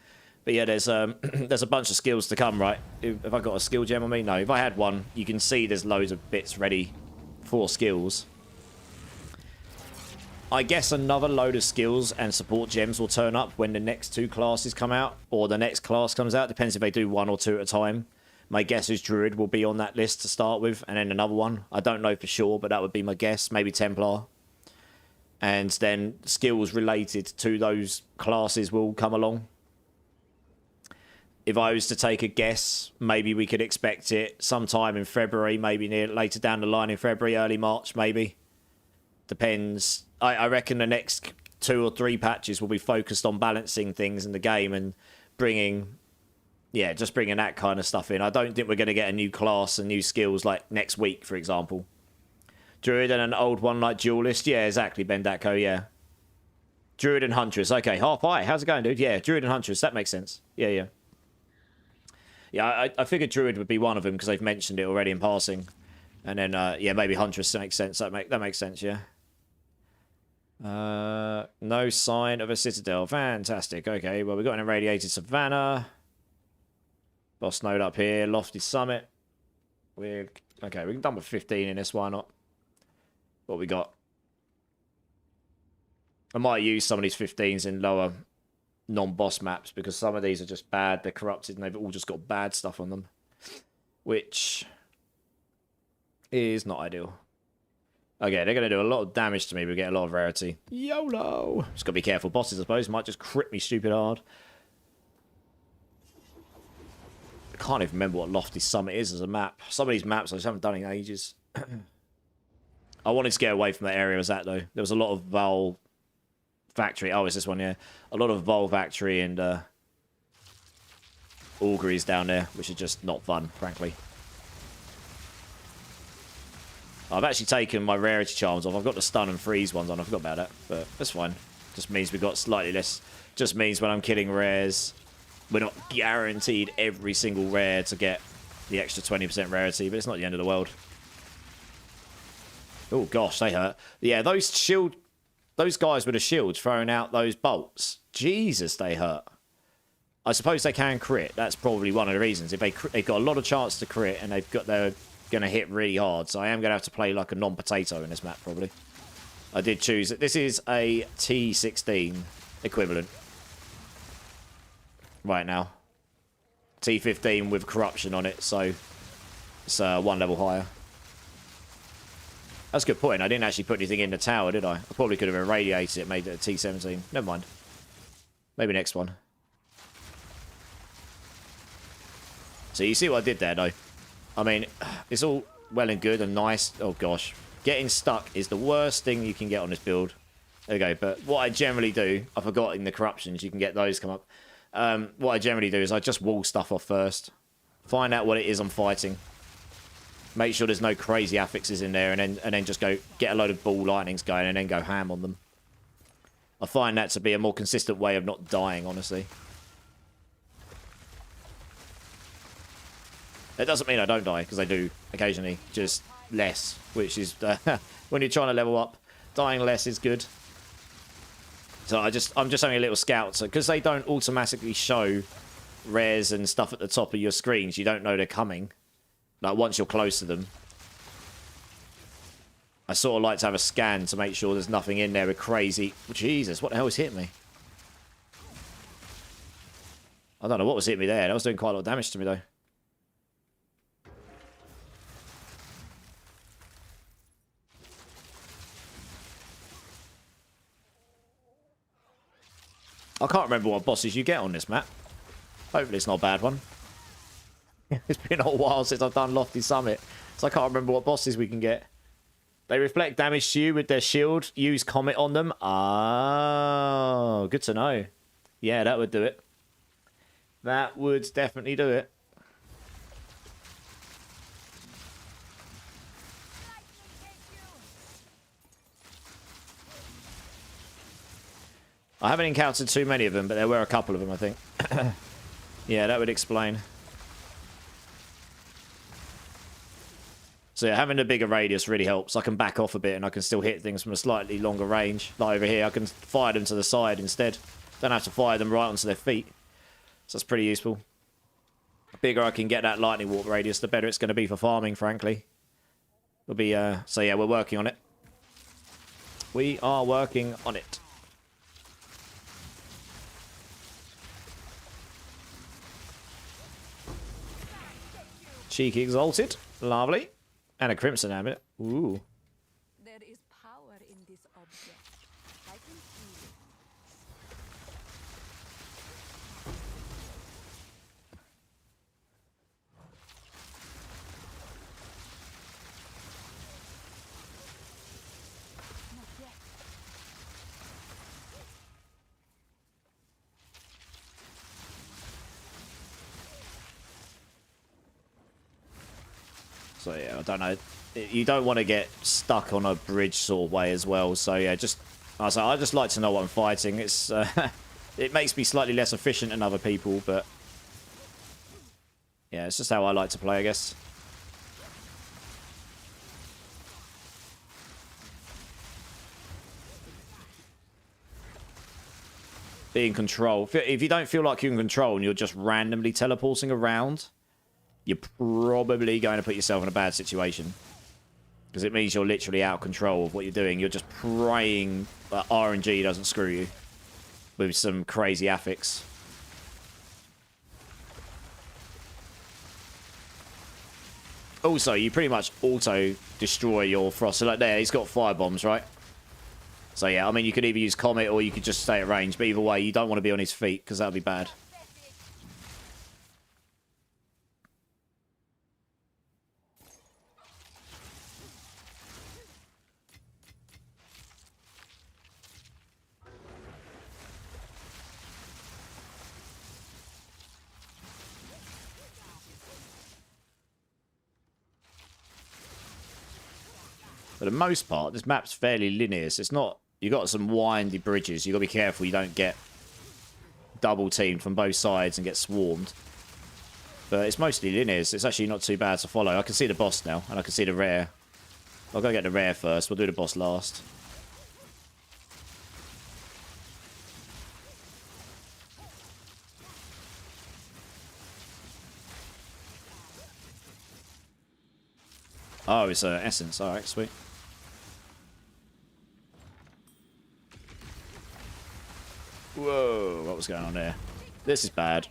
But yeah, there's there's a bunch of skills to come, right? Have I got a skill gem on me? No. If I had one, you can see there's loads of bits ready for skills. I guess another load of skills and support gems will turn up when the next two classes come out, or the next class comes out. Depends if they do one or two at a time. My guess is Druid will be on that list to start with, and then another one. I don't know for sure, but that would be my guess. Maybe Templar. And then skills related to those classes will come along. If I was to take a guess, maybe we could expect it sometime in February, maybe later down the line in February, early March, maybe. Depends. I reckon the next 2 or 3 patches will be focused on balancing things in the game and bringing... Yeah, just bringing that kind of stuff in. I don't think we're going to get a new class and new skills like next week, for example. Druid and an old one like Duelist. Yeah, exactly, Bendako, yeah. Druid and Huntress. Okay, half-eye. How's it going, dude? Yeah, Druid and Huntress. That makes sense. Yeah, yeah. Yeah, I figured Druid would be one of them because they've mentioned it already in passing. And then, yeah, maybe Huntress makes sense. That makes sense, yeah. No sign of a Citadel. Fantastic. Okay, well, we've got an irradiated Savannah. Boss node up here, Lofty Summit. Okay, we can dump a 15 in this, why not? What we got? I might use some of these 15s in lower non-boss maps because some of these are just bad, they're corrupted, and they've all just got bad stuff on them. Which is not ideal. Okay, they're going to do a lot of damage to me, we get a lot of rarity. YOLO! Just got to be careful. Bosses, I suppose, might just crit me stupid hard. I can't even remember what Lofty Summit is as a map. Some of these maps I just haven't done in ages. I wanted to get away from that area as that, though. There was a lot of Vol Factory. Oh, it's this one, yeah. A lot of Vol Factory and Auguries down there, which are just not fun, frankly. I've actually taken my rarity charms off. I've got the stun and freeze ones on. I forgot about that, but that's fine. Just means we've got slightly less. Just means when I'm killing rares, we're not guaranteed every single rare to get the extra 20% rarity, but it's not the end of the world. Oh gosh, they hurt. Yeah, those guys with the shields throwing out those bolts. Jesus, they hurt. I suppose they can crit. That's probably one of the reasons. If they've got a lot of chance to crit and they're going to hit really hard. So I am going to have to play like a non-potato in this map, probably. I did choose it. This is a T16 equivalent. Right now. T15 with corruption on it, so it's 1 level higher. That's a good point. I didn't actually put anything in the tower, did I? I probably could have irradiated it, made it a T17. Never mind. Maybe next one. So you see what I did there, though? I mean, it's all well and good and nice. Oh, gosh. Getting stuck is the worst thing you can get on this build. There we go. But what I generally do, I forgot in the corruptions, you can get those come up. What I generally do is I just wall stuff off first. Find out what it is I'm fighting. Make sure there's no crazy affixes in there, and then just go get a load of ball lightnings going and then go ham on them. I find that to be a more consistent way of not dying, honestly. It doesn't mean I don't die, because I do occasionally, just less, which is when you're trying to level up, dying less is good. So I'm just having a little scout, so because they don't automatically show rares and stuff at the top of your screens, you don't know they're coming. Like once you're close to them, I sort of like to have a scan to make sure there's nothing in there with crazy. Jesus, what the hell is hitting me? I don't know what was hitting me there. That was doing quite a lot of damage to me though. I can't remember what bosses you get on this map. Hopefully it's not a bad one. It's been a while since I've done Lofty Summit, so I can't remember what bosses we can get. They reflect damage to you with their shield. Use Comet on them. Oh, good to know. Yeah, that would do it. That would definitely do it. I haven't encountered too many of them, but there were a couple of them, I think. Yeah, that would explain. So yeah, having a bigger radius really helps. I can back off a bit and I can still hit things from a slightly longer range. Like over here, I can fire them to the side instead. Don't have to fire them right onto their feet. So that's pretty useful. The bigger I can get that lightning warp radius, the better it's going to be for farming, frankly. We'll be, so yeah, we're working on it. We are working on it. Cheeky Exalted. Lovely. And a Crimson Amulet. Ooh. There is power in this object. I can feel it. Not yet. So yeah, I don't know. You don't want to get stuck on a bridge sort of way as well. So yeah, I just like to know what I'm fighting. It's it makes me slightly less efficient than other people, but yeah, it's just how I like to play, I guess. Be in control. If you don't feel like you're in control and you're just randomly teleporting around, you're probably going to put yourself in a bad situation. Because it means you're literally out of control of what you're doing. You're just praying that RNG doesn't screw you with some crazy affix. Also, you pretty much auto-destroy your Frost. So like there, he's got fire bombs, right? So yeah, I mean, you could either use Comet or you could just stay at range. But either way, you don't want to be on his feet because that would be bad. For the most part, this map's fairly linear. So it's not... You've got some windy bridges. You've got to be careful you don't get double teamed from both sides and get swarmed. But it's mostly linear, so it's actually not too bad to follow. I can see the boss now, and I can see the rare. I'll go get the rare first. We'll do the boss last. Oh, it's essence. Alright, sweet. Whoa, what was going on there? This is bad.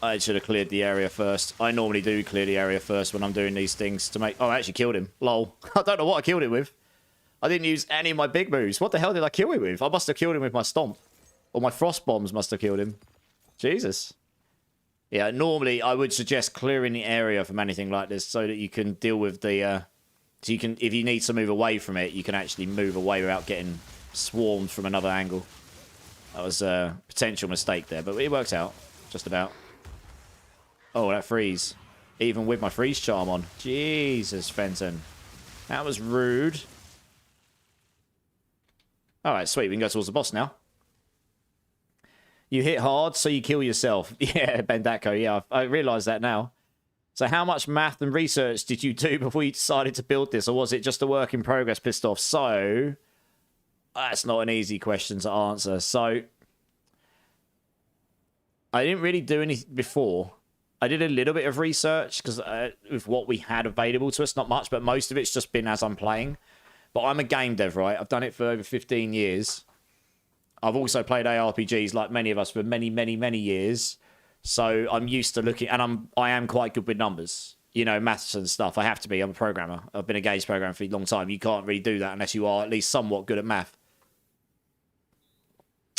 I should have cleared the area first. I normally do clear the area first when I'm doing these things to make... Oh, I actually killed him. Lol. I don't know what I killed him with. I didn't use any of my big moves. What the hell did I kill him with? I must have killed him with my stomp. Or my frost bombs must have killed him. Jesus. Yeah, normally I would suggest clearing the area from anything like this so that you can deal with the... So you can, if you need to move away from it, you can actually move away without getting swarmed from another angle. That was a potential mistake there, but it worked out. Just about. Oh, that freeze. Even with my freeze charm on. Jesus, Fenton. That was rude. Alright, sweet. We can go towards the boss now. You hit hard, so you kill yourself. Yeah, Bendako. Yeah, I realise that now. So how much math and research did you do before you decided to build this? Or was it just a work in progress pissed off? So, that's not an easy question to answer. So, I didn't really do anything before. I did a little bit of research because with what we had available to us, not much, but most of it's just been as I'm playing. But I'm a game dev, right? I've done it for over 15 years. I've also played ARPGs like many of us for many, many, many years. So I'm used to looking, and I am quite good with numbers. You know, maths and stuff. I have to be. I'm a programmer. I've been a games programmer for a long time. You can't really do that unless you are at least somewhat good at math.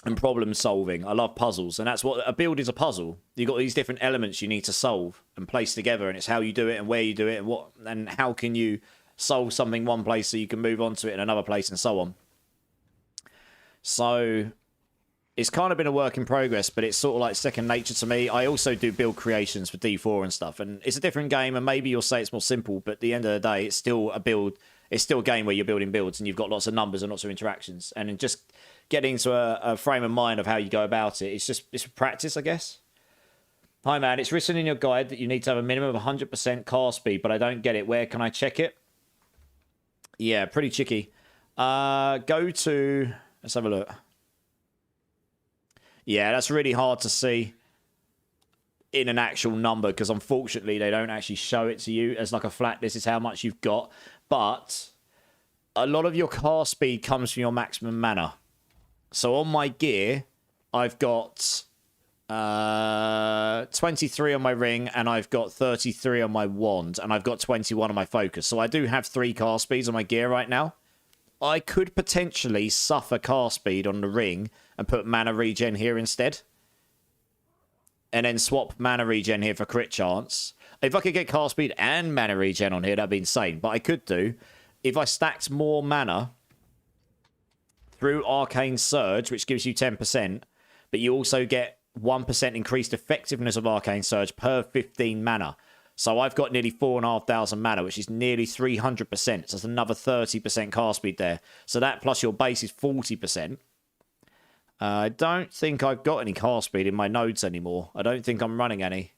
And problem solving. I love puzzles, and that's what a build is, a puzzle. You've got these different elements you need to solve and place together, and it's how you do it and where you do it and what and how can you solve something one place so you can move on to it in another place and so on. So it's kind of been a work in progress, but it's sort of like second nature to me. I also do build creations for D4 and stuff, and it's a different game, and maybe you'll say it's more simple, but at the end of the day, it's still a build. It's still a game where you're building builds, and you've got lots of numbers and lots of interactions, and just getting to a frame of mind of how you go about it. It's practice, I guess. Hi, man. It's written in your guide that you need to have a minimum of 100% car speed, but I don't get it. Where can I check it? Yeah, pretty tricky. Go to... Let's have a look. Yeah, that's really hard to see in an actual number because unfortunately they don't actually show it to you as like a flat, this is how much you've got. But a lot of your car speed comes from your maximum mana. So on my gear, I've got 23 on my ring, and I've got 33 on my wand, and I've got 21 on my focus. So I do have 3 car speeds on my gear right now. I could potentially suffer car speed on the ring and put mana regen here instead. And then swap mana regen here for crit chance. If I could get car speed and mana regen on here, that'd be insane. But I could do, if I stacked more mana through Arcane Surge, which gives you 10%, but you also get 1% increased effectiveness of Arcane Surge per 15 mana. So I've got nearly 4,500 mana, which is nearly 300%. So that's another 30% car speed there. So that plus your base is 40%. I don't think I've got any car speed in my nodes anymore. I don't think I'm running any.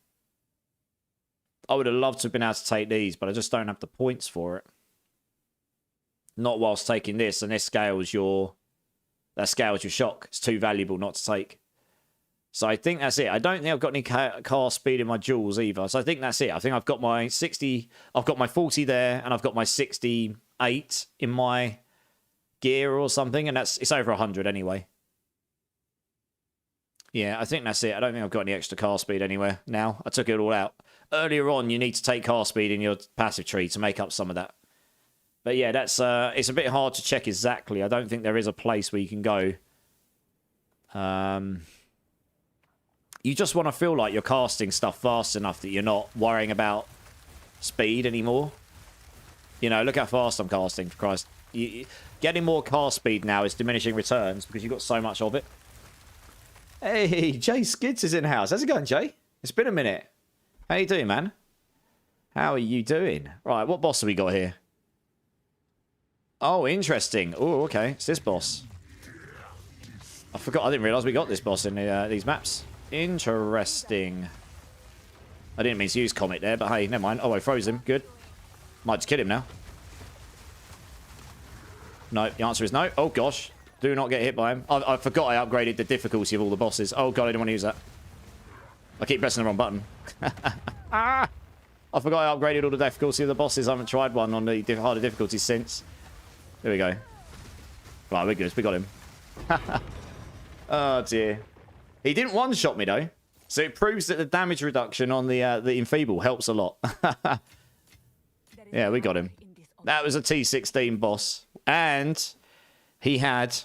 I would have loved to have been able to take these, but I just don't have the points for it. Not whilst taking this, and this scales your... That scales your shock. It's too valuable not to take. So I think that's it. I don't think I've got any car speed in my jewels either. So I think that's it. I think I've got my 60... I've got my 40 there, and I've got my 68 in my gear or something, and it's over 100 anyway. Yeah, I think that's it. I don't think I've got any extra car speed anywhere now. I took it all out. Earlier on, you need to take car speed in your passive tree to make up some of that. But yeah, that's it's a bit hard to check exactly. I don't think there is a place where you can go. You just want to feel like you're casting stuff fast enough that you're not worrying about speed anymore. You know, look how fast I'm casting, for Christ. Getting more car speed now is diminishing returns because you've got so much of it. Hey, Jay Skids is in the house. How's it going, Jay? It's been a minute. How you doing, man? How are you doing? Right, what boss have we got here? Oh, interesting. Oh, okay. It's this boss. I forgot. I didn't realise we got this boss in these maps. Interesting. I didn't mean to use Comet there, but hey, never mind. Oh, I froze him. Good. Might just kill him now. No, the answer is no. Oh, gosh. Do not get hit by him. I forgot I upgraded the difficulty of all the bosses. Oh, God, I didn't want to use that. I keep pressing the wrong button. Ah! I forgot I upgraded all the difficulty of the bosses. I haven't tried one on the harder difficulties since. There we go. Right, we're good. We got him. Oh, dear. He didn't one-shot me, though. So it proves that the damage reduction on the Enfeeble helps a lot. Yeah, we got him. That was a T16 boss. And he had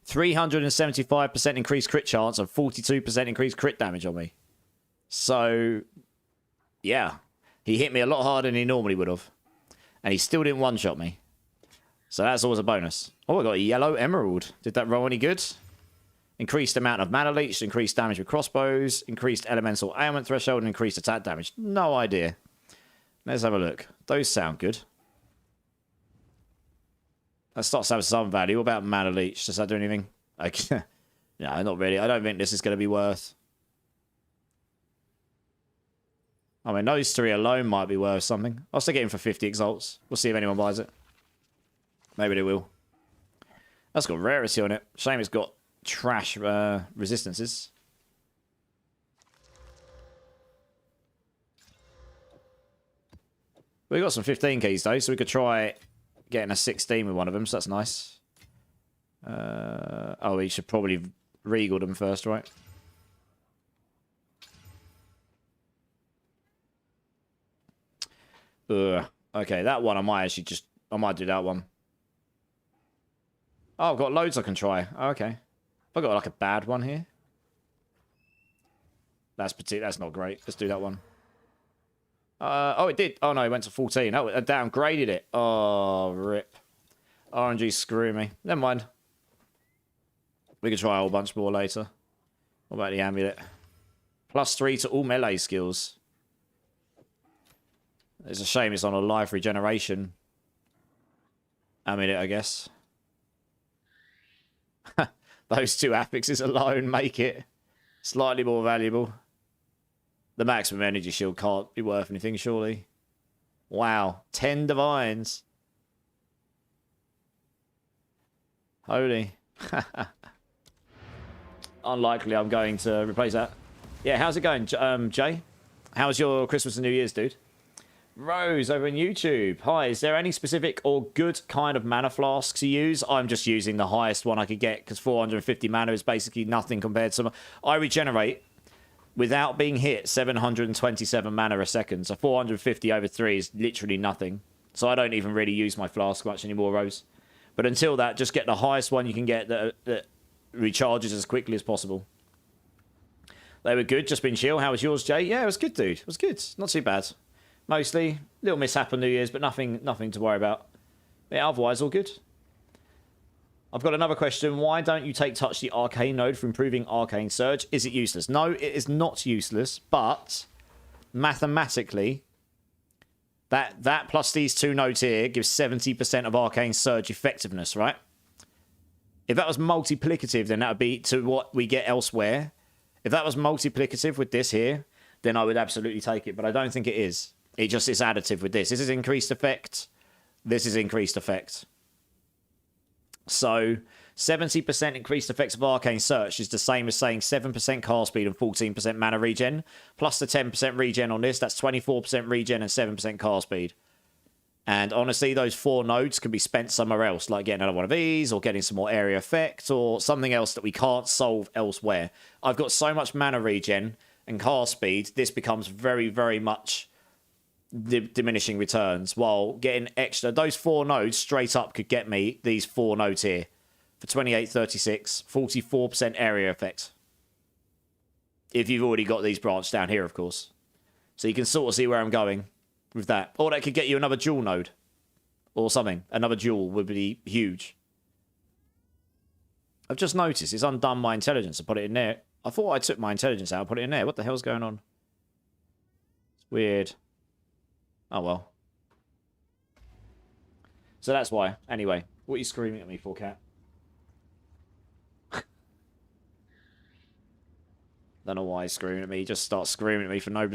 375% increased crit chance and 42% increased crit damage on me. So, yeah. He hit me a lot harder than he normally would have. And he still didn't one-shot me. So that's always a bonus. Oh, I got a yellow emerald. Did that roll any good? Increased amount of mana leech, increased damage with crossbows, increased elemental ailment threshold, and increased attack damage. No idea. Let's have a look. Those sound good. That starts to have some value. What about mana leech? Does that do anything? Okay. No, not really. I don't think this is going to be worth. I mean, those three alone might be worth something. I'll still get him for 50 exalts. We'll see if anyone buys it. Maybe they will. That's got rarity on it. Shame it's got trash resistances. We got some 15 keys though, so we could try getting a 16 with one of them, so that's nice. Oh, we should probably regal them first, right? Okay, that one I might do that one. Oh, I've got loads I can try. Oh, okay. I've got like a bad one here. That's not great. Let's do that one. Oh, it did. Oh, no, it went to 14. Oh, it downgraded it. Oh, rip. RNG screwing me. Never mind. We can try a whole bunch more later. What about the amulet? +3 to all melee skills. It's a shame it's on a life regeneration amulet, I guess. Those two affixes alone make it slightly more valuable. The maximum energy shield can't be worth anything, surely. Wow. 10 divines. Holy. Unlikely I'm going to replace that. Yeah, how's it going, Jay? How's your Christmas and New Year's, dude? Rose over on YouTube. Hi, is there any specific or good kind of mana flasks you use? I'm just using the highest one I could get because 450 mana is basically nothing compared to... I regenerate without being hit 727 mana a second. So 450 over 3 is literally nothing. So I don't even really use my flask much anymore, Rose. But until that, just get the highest one you can get that recharges as quickly as possible. They were good, just been chill. How was yours, Jay? Yeah, it was good, dude. It was good. Not too bad. Mostly. Little mishap on New Year's, but nothing to worry about. Yeah, otherwise, all good. I've got another question. Why don't you touch the Arcane node for improving Arcane Surge? Is it useless? No, it is not useless, but mathematically, that plus these two nodes here gives 70% of Arcane Surge effectiveness, right? If that was multiplicative, then that would be to what we get elsewhere. If that was multiplicative with this here, then I would absolutely take it, but I don't think it is. It just is additive with this. This is increased effect. This is increased effect. So 70% increased effects of Arcane Search is the same as saying 7% cast speed and 14% mana regen. Plus the 10% regen on this, that's 24% regen and 7% cast speed. And honestly, those 4 nodes can be spent somewhere else, like getting another one of these, or getting some more area effect, or something else that we can't solve elsewhere. I've got so much mana regen and cast speed, this becomes very, very much diminishing returns, while getting extra... Those 4 nodes straight up could get me these 4 nodes here. For 28, 36, 44% area effect. If you've already got these branched down here, of course. So you can sort of see where I'm going with that. Or that could get you another dual node. Or something. Another dual would be huge. I've just noticed it's undone my intelligence and put it in there. I thought I took my intelligence out and put it in there. What the hell's going on? It's weird. Oh, well. So that's why. Anyway, what are you screaming at me for, cat? Don't know why he's screaming at me. He just starts screaming at me for no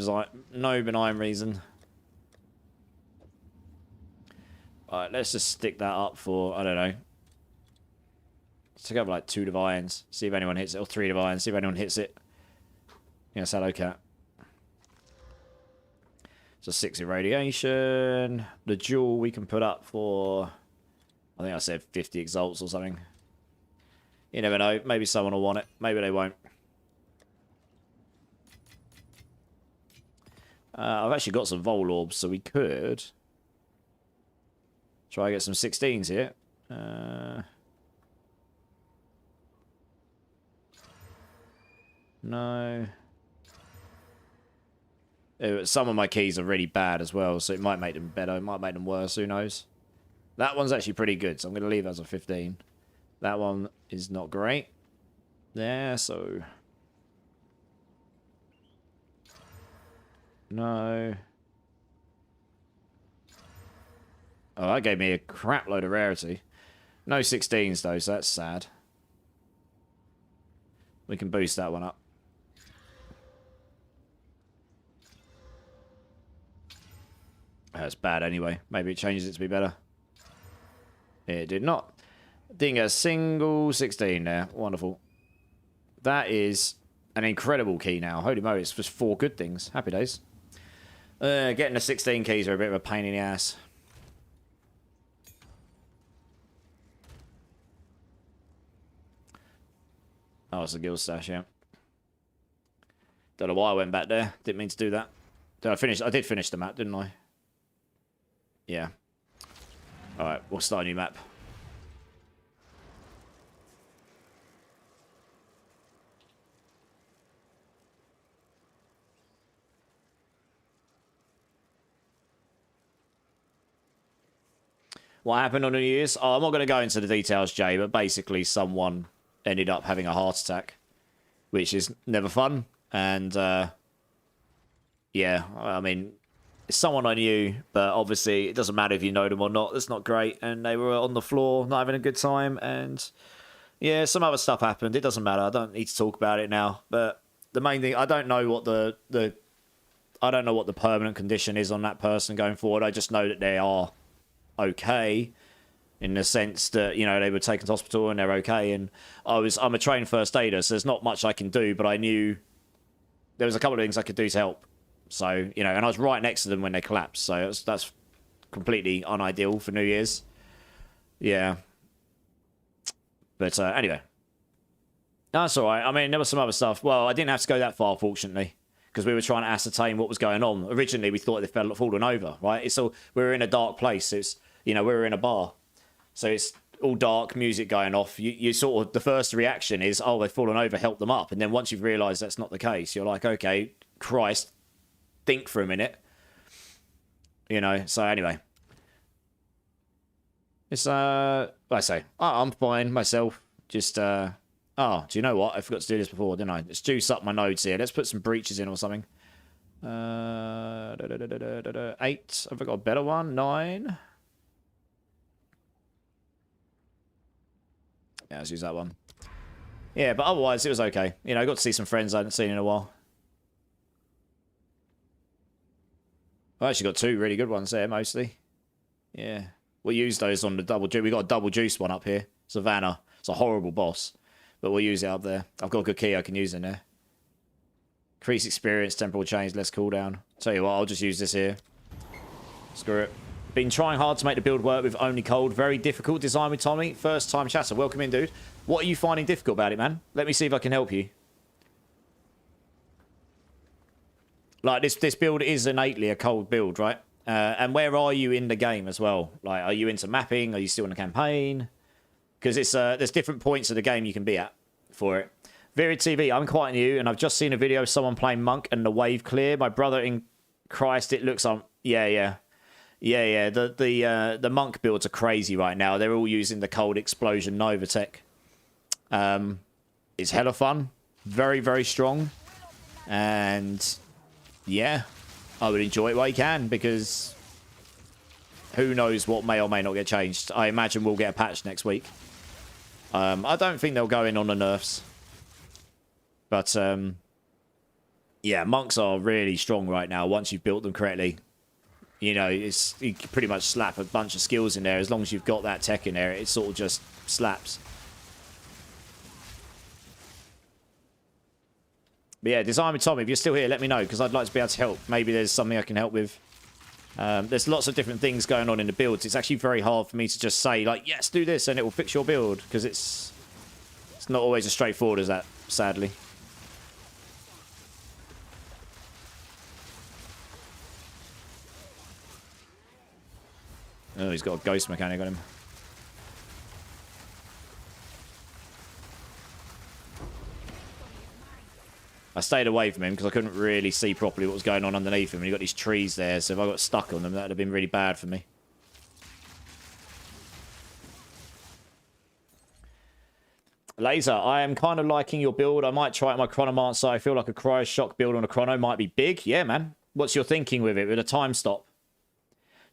benign reason. Alright, let's just stick that up for, I don't know. Let's take up like 2 divines. See if anyone hits it. Or 3 divines. See if anyone hits it. Yes, hello, cat. So 6 irradiation. The jewel we can put up for... I think I said 50 exalts or something. You never know. Maybe someone will want it. Maybe they won't. I've actually got some Vol Orbs, so we could try to get some 16s here. No. Some of my keys are really bad as well, so it might make them better. It might make them worse. Who knows? That one's actually pretty good, so I'm going to leave as a 15. That one is not great. There, so... No. Oh, that gave me a crap load of rarity. No 16s, though, so that's sad. We can boost that one up. That's bad anyway. Maybe it changes it to be better. It did not. Didn't get a single 16 there. Wonderful. That is an incredible key now. Holy moly, it's just 4 good things. Happy days. Getting the 16 keys are a bit of a pain in the ass. Oh, it's a guild stash, yeah. Don't know why I went back there. Didn't mean to do that. Did I finish? I did finish the map, didn't I? Yeah. Alright, we'll start a new map. What happened on New Year's? Oh, I'm not going to go into the details, Jay, but basically someone ended up having a heart attack, which is never fun. And, yeah, I mean, it's someone I knew, but obviously it doesn't matter if you know them or not. That's not great. And they were on the floor, not having a good time. And, yeah, some other stuff happened. It doesn't matter. I don't need to talk about it now. But the main thing, I don't know what the permanent condition is on that person going forward. I just know that they are okay in the sense that, you know, they were taken to hospital and they're okay. And I'm a trained first aider, so there's not much I can do, but I knew there was a couple of things I could do to help. So, you know, and I was right next to them when they collapsed, so that's completely unideal for New Year's. Yeah. But anyway, that's all right. I mean, there was some other stuff. Well, I didn't have to go that far, fortunately, because we were trying to ascertain what was going on. Originally, we thought they'd fallen over, right? So we were in a dark place. It's, you know, we were in a bar. So it's all dark, music going off. You sort of, the first reaction is, oh, they've fallen over, help them up. And then once you've realised that's not the case, you're like, okay, Christ, think for a minute. You know, so anyway. It's, like I say, I'm fine myself. Just, oh, do you know what? I forgot to do this before, didn't I? Let's juice up my nodes here. Let's put some breaches in or something. 8. Have I got a better one? 9. Yeah, let's use that one. Yeah, but otherwise, it was okay. You know, I got to see some friends I hadn't seen in a while. I actually got 2 really good ones there, mostly. Yeah. We'll use those on the double juice. We got a double juice one up here. Savannah. It's a horrible boss. But we'll use it up there. I've got a good key I can use in there. Increase experience, temporal change, less cooldown. Tell you what, I'll just use this here. Screw it. Been trying hard to make the build work with only cold. Very difficult design with Tommy. First time chatter. Welcome in, dude. What are you finding difficult about it, man? Let me see if I can help you. Like, this build is innately a cold build, right? And where are you in the game as well? Like, are you into mapping? Are you still in the campaign? Because it's there's different points of the game you can be at for it. Virid TV, I'm quite new, and I've just seen a video of someone playing Monk and the wave clear. My brother in Christ, it looks on. Yeah. The Monk builds are crazy right now. They're all using the cold explosion Nova tech. It's hella fun, very, very strong, and yeah, I would enjoy it while you can, because who knows what may or may not get changed. I imagine we'll get a patch next week. I don't think they'll go in on the nerfs. But, yeah, monks are really strong right now once you've built them correctly. You know, you can pretty much slap a bunch of skills in there. As long as you've got that tech in there, it sort of just slaps. But yeah, Design with Tommy, if you're still here, let me know, because I'd like to be able to help. Maybe there's something I can help with. There's lots of different things going on in the builds. It's actually very hard for me to just say, like, yes, do this, and it will fix your build, because it's not always as straightforward as that, sadly. Oh, he's got a ghost mechanic on him. I stayed away from him because I couldn't really see properly what was going on underneath him. And he got these trees there, so if I got stuck on them, that would have been really bad for me. Laser, I am kind of liking your build. I might try it on my Chronomancer. I feel like a Cryo-Shock build on a Chrono might be big. Yeah, man. What's your thinking with it, with a time stop?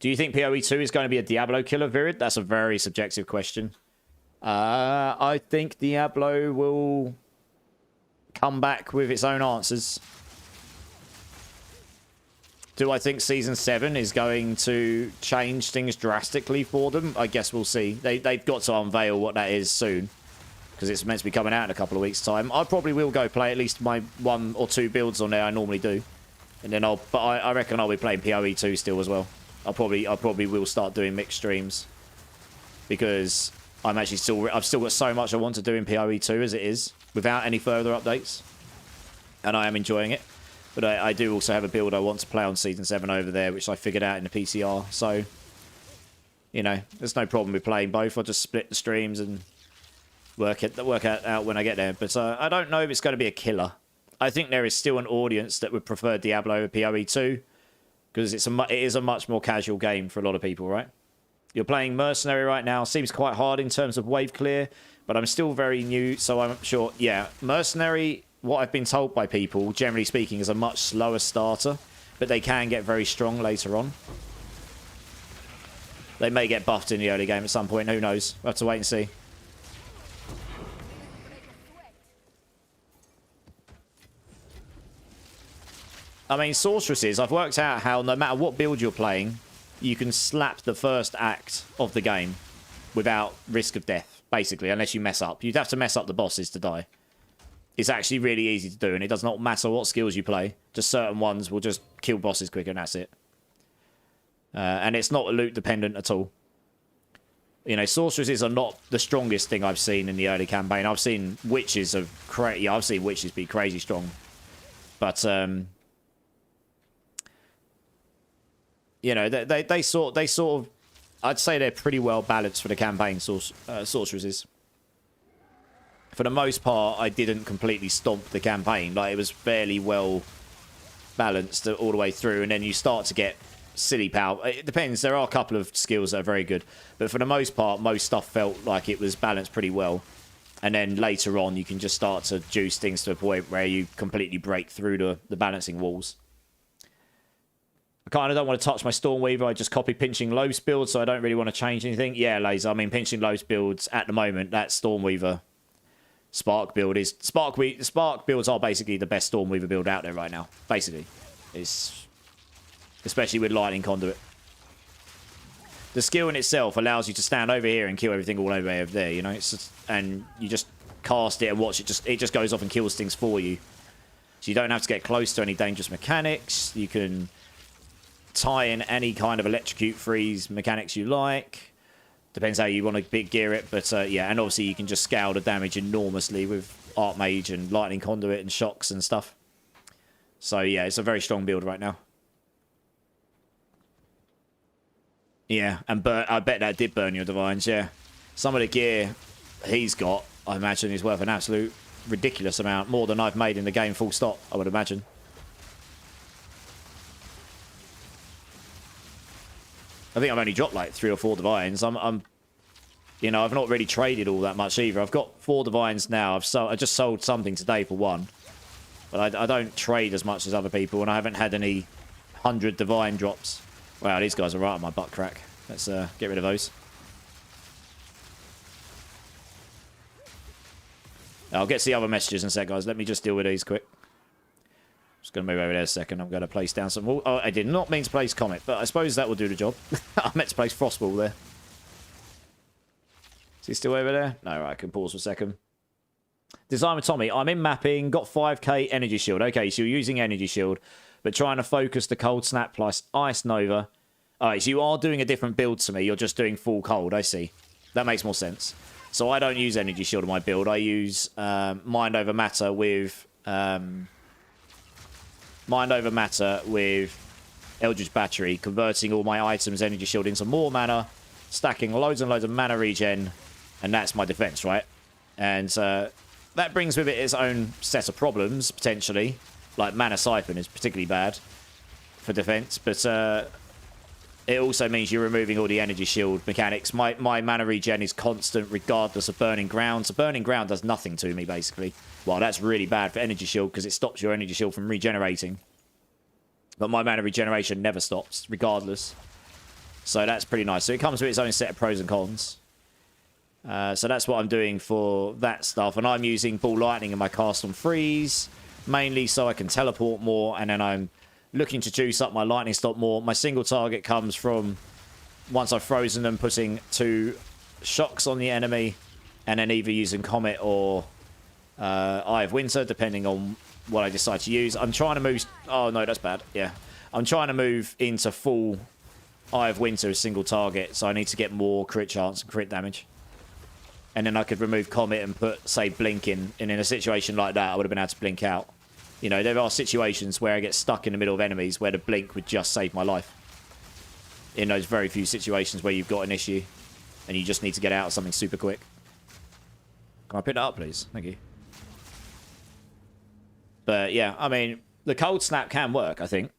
Do you think PoE2 is going to be a Diablo killer, Virid? That's a very subjective question. I think Diablo will come back with its own answers. Do I think Season 7 is going to change things drastically for them? I guess we'll see. They've got to unveil what that is soon, because it's meant to be coming out in a couple of weeks' time. I probably will go play at least my 1 or 2 builds on there I normally do. And then I reckon I'll be playing PoE2 still as well. I probably will start doing mixed streams, because I've still got so much I want to do in PoE2 as it is, without any further updates. And I am enjoying it. But I do also have a build I want to play on Season 7 over there, which I figured out in the PCR. So, you know, there's no problem with playing both. I'll just split the streams and work it out when I get there. But I don't know if it's going to be a killer. I think there is still an audience that would prefer Diablo over PoE2, because it is a much more casual game for a lot of people, right? You're playing Mercenary right now. Seems quite hard in terms of wave clear, but I'm still very new, so I'm sure, yeah. Mercenary, what I've been told by people, generally speaking, is a much slower starter, but they can get very strong later on. They may get buffed in the early game at some point, who knows? We'll have to wait and see. I mean, sorceresses, I've worked out how no matter what build you're playing, you can slap the first act of the game without risk of death, basically, unless you mess up. You'd have to mess up the bosses to die. It's actually really easy to do, and it does not matter what skills you play. Just certain ones will just kill bosses quicker, and that's it. And it's not loot dependent at all. You know, sorceresses are not the strongest thing I've seen in the early campaign. I've seen witches I've seen witches be crazy strong. But you know, they sort of, I'd say they're pretty well balanced for the campaign, sorceresses. For the most part, I didn't completely stomp the campaign. Like, it was fairly well balanced all the way through, and then you start to get silly power. It depends. There are a couple of skills that are very good, but for the most part, most stuff felt like it was balanced pretty well. And then later on, you can just start to juice things to a point where you completely break through the balancing walls. I kind of don't want to touch my Stormweaver. I just copy Pinching Loaf's build, so I don't really want to change anything. Yeah, Laser. I mean, Pinching Loaf's builds at the moment, that Stormweaver Spark build is... Spark builds are basically the best Stormweaver build out there right now. Basically. It's... Especially with Lightning Conduit. The skill in itself allows you to stand over here and kill everything all over there, you know? It's just, and you just cast it and watch it. It just goes off and kills things for you. So you don't have to get close to any dangerous mechanics. You can tie in any kind of electrocute freeze mechanics you like. Depends how you want to big gear it, but yeah, and obviously you can just scale the damage enormously with Archmage and Lightning Conduit and shocks and stuff. So yeah, it's a very strong build right now. Yeah, and I bet that did burn your Divines, yeah. Some of the gear he's got, I imagine, is worth an absolute ridiculous amount. More than I've made in the game, full stop, I would imagine. I think I've only dropped like 3 or 4 Divines. You know, I've not really traded all that much either. I've got 4 Divines now. I just sold something today for 1. But I don't trade as much as other people, and I haven't had any 100 Divine drops. Wow, these guys are right on my butt crack. Let's get rid of those. I'll get to the other messages in a sec, guys. Let me just deal with these quick. Just going to move over there a second. I'm going to place down some... Oh, I did not mean to place Comet, but I suppose that will do the job. I meant to place Frostball there. Is he still over there? No, right, I can pause for a second. Design with Tommy. I'm in mapping, got 5k energy shield. Okay, so you're using energy shield, but trying to focus the cold snap plus Ice Nova. Alright, so you are doing a different build to me. You're just doing full cold, I see. That makes more sense. So I don't use energy shield in my build. I use Mind Over Matter with... Mind Over Matter with Eldritch Battery, converting all my items energy shield into more mana stacking loads and loads of mana regen, and that's my defense, right? And that brings with it its own set of problems, potentially. Like, mana siphon is particularly bad for defense, but it also means you're removing all the energy shield mechanics. My mana regen is constant regardless of burning ground. So burning ground does nothing to me, basically. Well, that's really bad for energy shield because it stops your energy shield from regenerating. But my mana regeneration never stops, regardless. So that's pretty nice. So it comes with its own set of pros and cons. So that's what I'm doing for that stuff. And I'm using Ball Lightning in my cast on freeze, mainly so I can teleport more, and then I'm looking to juice up my lightning stop more. My single target comes from, once I've frozen them, putting 2 shocks on the enemy, and then either using Comet or Eye of Winter, depending on what I decide to use. I'm trying to move... Oh, no, that's bad. Yeah. I'm trying to move into full Eye of Winter as single target, so I need to get more crit chance and crit damage. And then I could remove Comet and put, say, Blink in. And in a situation like that, I would have been able to blink out. You know, there are situations where I get stuck in the middle of enemies where the blink would just save my life. In those very few situations where you've got an issue and you just need to get out of something super quick. Can I pick that up, please? Thank you. But yeah, I mean, the Cold Snap can work, I think.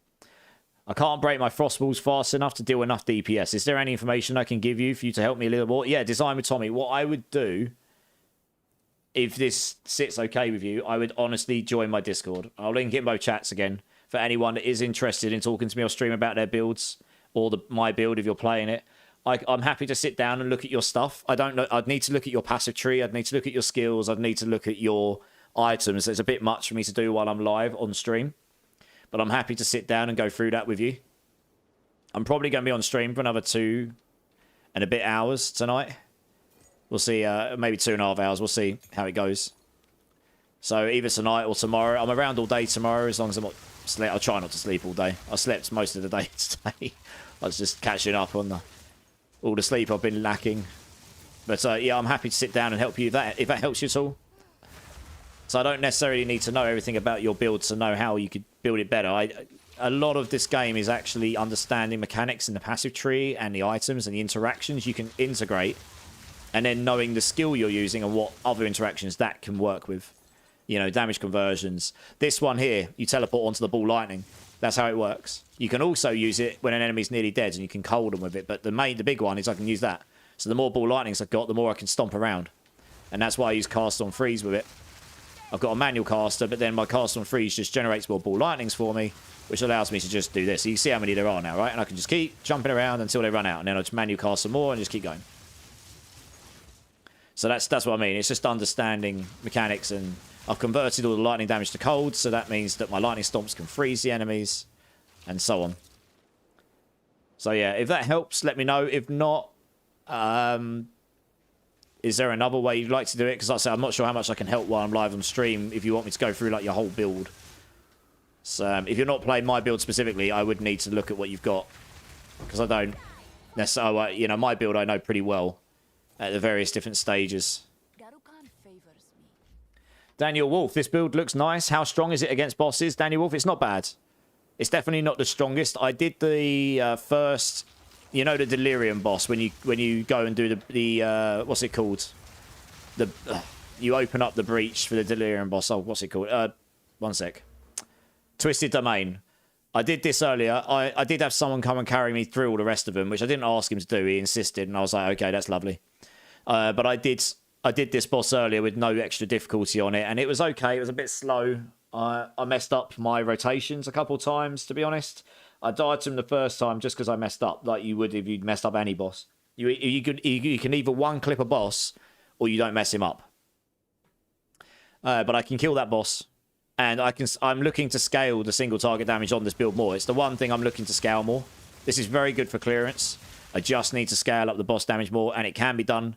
I can't break my Frostballs fast enough to deal enough DPS. Is there any information I can give you for you to help me a little more? Yeah, Design with Tommy. What I would do, if this sits okay with you, I would honestly join my Discord. I'll link it in both chats again for anyone that is interested in talking to me or stream about their builds or my build if you're playing it. I'm happy to sit down and look at your stuff. I don't know. I'd need to look at your passive tree. I'd need to look at your skills. I'd need to look at your items. It's a bit much for me to do while I'm live on stream. But I'm happy to sit down and go through that with you. I'm probably going to be on stream for another 2 and a bit hours tonight. We'll see, maybe 2.5 hours. We'll see how it goes. So either tonight or tomorrow. I'm around all day tomorrow as long as I'm not sleep. I'll try not to sleep all day. I slept most of the day today. I was just catching up on all the sleep I've been lacking. But yeah, I'm happy to sit down and help you if that helps you at all. So I don't necessarily need to know everything about your build to know how you could build it better. A lot of this game is actually understanding mechanics in the passive tree and the items and the interactions you can integrate. And then knowing the skill you're using and what other interactions that can work with. You know, damage conversions. This one here, you teleport onto the Ball Lightning. That's how it works. You can also use it when an enemy's nearly dead and you can cold them with it. But the big one is I can use that. So the more Ball Lightnings I've got, the more I can stomp around. And that's why I use Cast on Freeze with it. I've got a manual caster, but then my Cast on Freeze just generates more Ball Lightnings for me, which allows me to just do this. So you see how many there are now, right? And I can just keep jumping around until they run out. And then I'll just manual cast some more and just keep going. So that's what I mean. It's just understanding mechanics, and I've converted all the lightning damage to cold, so that means that my lightning stomps can freeze the enemies, and so on. So yeah, if that helps, let me know. If not, is there another way you'd like to do it? Because like I said, I'm not sure how much I can help while I'm live on stream if you want me to go through like your whole build. So if you're not playing my build specifically, I would need to look at what you've got. Because I don't necessarily, you know, my build I know pretty well at the various different stages. Daniel Wolf, this build looks nice. How strong is it against bosses? Daniel Wolf, it's not bad. It's definitely not the strongest. I did the first, you know, the Delirium boss when you go and do the what's it called? You open up the breach for the Delirium boss. Oh, what's it called? One sec. Twisted Domain. I did this earlier. I did have someone come and carry me through all the rest of them, which I didn't ask him to do. He insisted, and I was like, okay, that's lovely. But I did this boss earlier with no extra difficulty on it, and it was okay. It was a bit slow. I messed up my rotations a couple times, to be honest. I died to him the first time just because I messed up, like you would if you'd messed up any boss. You can either one clip a boss or you don't mess him up. But I can kill that boss. And I'm looking to scale the single target damage on this build more. It's the one thing I'm looking to scale more. This is very good for clearance. I just need to scale up the boss damage more, and it can be done.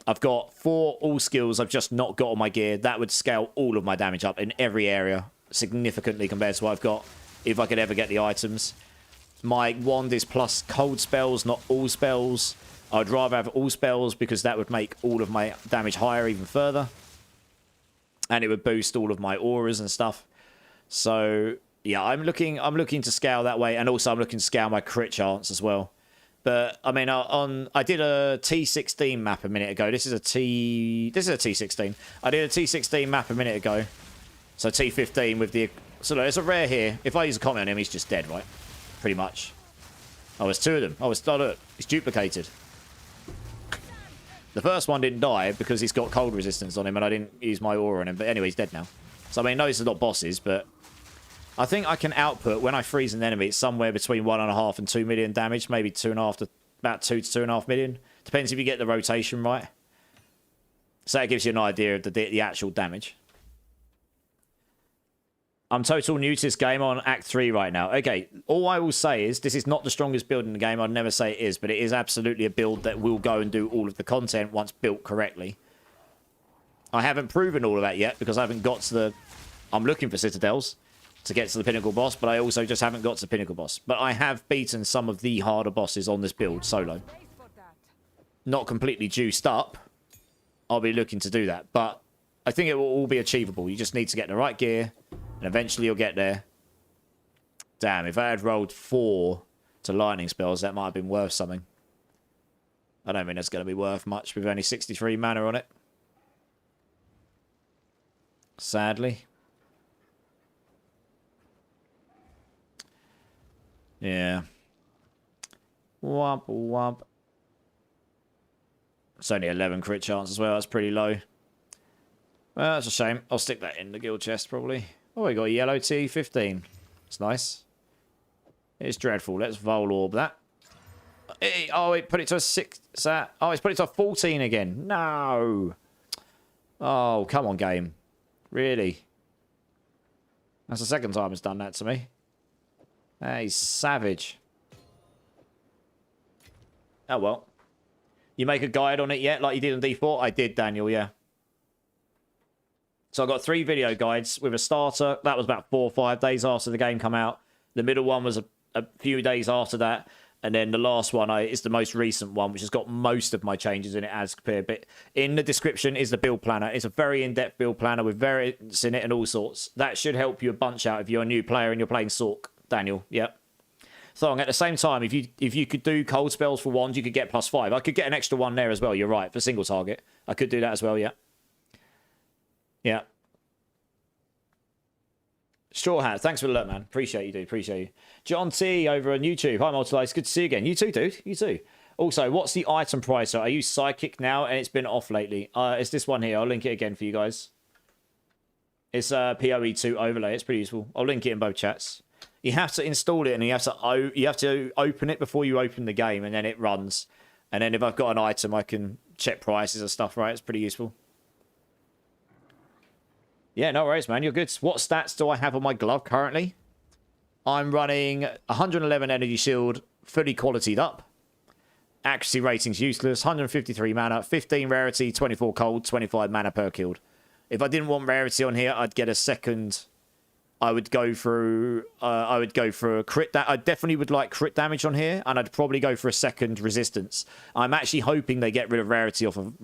I've got 4 all skills I've just not got on my gear. That would scale all of my damage up in every area significantly compared to what I've got if I could ever get the items. My wand is plus cold spells, not all spells. I'd rather have all spells because that would make all of my damage higher even further. And it would boost all of my auras and stuff. So yeah, I'm looking to scale that way, and also I'm looking to scale my crit chance as well. But I mean, I did a T16 map a minute ago. This is a T16. I did a T16 map a minute ago. So T15 with the... So look, there's a rare here. If I use a comment on him, he's just dead, right? Pretty much. Oh, there's two of them. Oh, look, it's duplicated. The first one didn't die because he's got cold resistance on him and I didn't use my aura on him. But anyway, he's dead now. So I mean, those are not bosses, but I think I can output, when I freeze an enemy, it's somewhere between 1.5 and 2 million damage. Maybe 2.5 to about 2 to 2.5 million. Depends if you get the rotation right. So that gives you an idea of the actual damage. I'm total new to this game on Act 3 right now. Okay, all I will say is this is not the strongest build in the game. I'd never say it is, but it is absolutely a build that will go and do all of the content once built correctly. I haven't proven all of that yet because I haven't got to the... I'm looking for Citadels to get to the Pinnacle boss, but I also just haven't got to the Pinnacle boss. But I have beaten some of the harder bosses on this build solo. Not completely juiced up. I'll be looking to do that, but I think it will all be achievable. You just need to get the right gear, and eventually you'll get there. Damn, if I had rolled 4 to lightning spells, that might have been worth something. I don't think that's going to be worth much with only 63 mana on it. Sadly. Yeah. Womp womp. It's only 11 crit chance as well. That's pretty low. Well, that's a shame. I'll stick that in the guild chest probably. Oh, we got a yellow T15. It's nice. It's dreadful. Let's Vol Orb that. Oh, it put it to a 6. Oh, it's put it to a 14 again. No. Oh, come on, game. Really? That's the second time it's done that to me. Hey, savage. Oh, well. You make a guide on it yet, like you did on D4? I did, Daniel, yeah. So I got 3 video guides with a starter. That was about 4 or 5 days after the game come out. The middle one was a few days after that. And then the last one is the most recent one, which has got most of my changes in it as compared. But in the description is the build planner. It's a very in-depth build planner with variants in it and all sorts. That should help you a bunch out if you're a new player and you're playing Sork, Daniel. Yep. Thong, at the same time, if you could do cold spells for wands, you could get +5. I could get an extra one there as well. You're right, for single target. I could do that as well, yeah. Yeah. Straw Hat, thanks for the alert, man. Appreciate you, dude. Appreciate you. John T over on YouTube. Hi, Multilice. Good to see you again. You too, dude. You too. Also, what's the item price? So I use Psychic now, and it's been off lately. It's this one here. I'll link it again for you guys. It's a PoE2 overlay. It's pretty useful. I'll link it in both chats. You have to install it, and you have to open it before you open the game, and then it runs. And then if I've got an item, I can check prices and stuff, right? It's pretty useful. Yeah, no worries, man. You're good. What stats do I have on my glove currently? I'm running 111 energy shield, fully qualitied up. Accuracy rating's useless. 153 mana, 15 rarity, 24 cold, 25 mana per killed. If I didn't want rarity on here, I'd get a second. I would go for a crit. I definitely would like crit damage on here, and I'd probably go for a second resistance. I'm actually hoping they get rid of rarity off of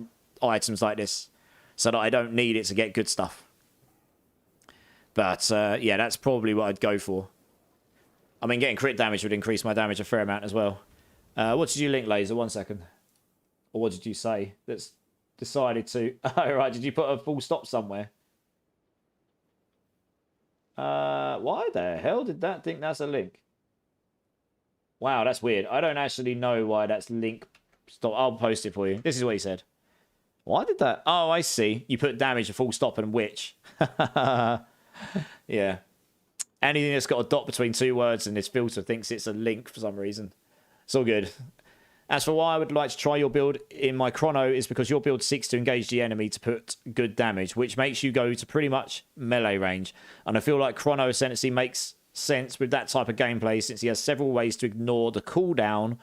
items like this, so that I don't need it to get good stuff. But yeah, that's probably what I'd go for. I mean, getting crit damage would increase my damage a fair amount as well. What did you link, Laser? 1 second. Or what did you say? That's decided to... Oh, right. Did you put a full stop somewhere? Why the hell did that think that's a link? Wow, that's weird. I don't actually know why that's link. Stop. I'll post it for you. This is what he said. Why did that? Oh, I see. You put damage, a full stop, and witch. Yeah. Anything that's got a dot between 2 words in this filter thinks it's a link for some reason. It's all good. As for why I would like to try your build in my chrono is because your build seeks to engage the enemy to put good damage, which makes you go to pretty much melee range. And I feel like chrono ascendancy makes sense with that type of gameplay since he has several ways to ignore the cooldown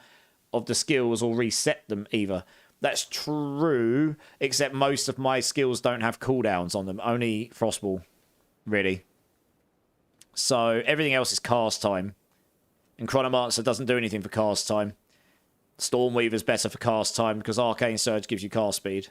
of the skills or reset them either. That's true, except most of my skills don't have cooldowns on them. Only Frostball, really. So everything else is cast time. And Chronomancer doesn't do anything for cast time. Stormweaver's better for cast time because Arcane Surge gives you cast speed.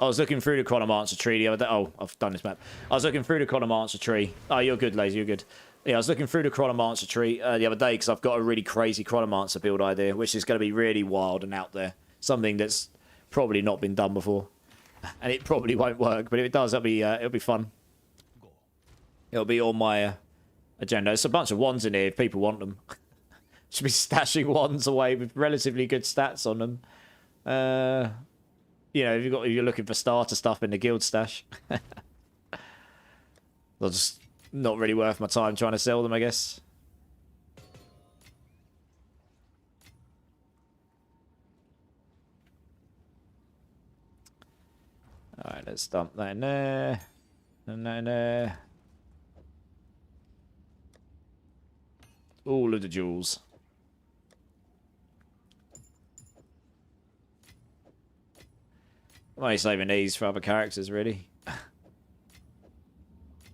I was looking through the Chronomancer tree the other day. Oh, I've done this map. I was looking through the Chronomancer tree. Oh, you're good, Lazy. You're good. Yeah, I was looking through the Chronomancer tree the other day because I've got a really crazy Chronomancer build idea, which is going to be really wild and out there. Something that's probably not been done before, and it probably won't work. But if it does, it'll be fun. It'll be on my agenda. There's a bunch of wands in here if people want them. Should be stashing wands away with relatively good stats on them. You know, if you're looking for starter stuff in the guild stash. They're just not really worth my time trying to sell them, I guess. Alright, let's dump that in there. And that in there. All of the jewels. I'm only saving these for other characters, really.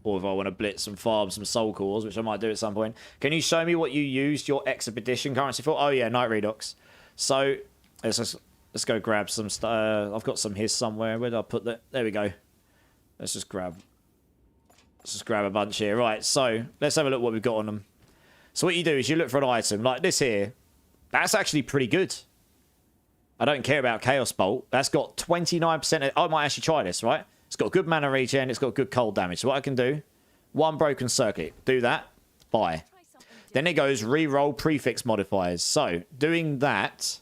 Or if I want to blitz and farm some soul cores, which I might do at some point. Can you show me what you used your expedition currency for? Oh yeah, Night Redox. So let's go grab some stuff. I've got some here somewhere. Where did I put that? There we go. Let's just grab a bunch here. Right, so let's have a look what we've got on them. So what you do is you look for an item like this here. That's actually pretty good. I don't care about Chaos Bolt. That's got 29%. I might actually try this, right? It's got good mana regen. It's got good cold damage. So what I can do, one broken circuit. Do that. Buy. Then it goes re-roll prefix modifiers. So doing that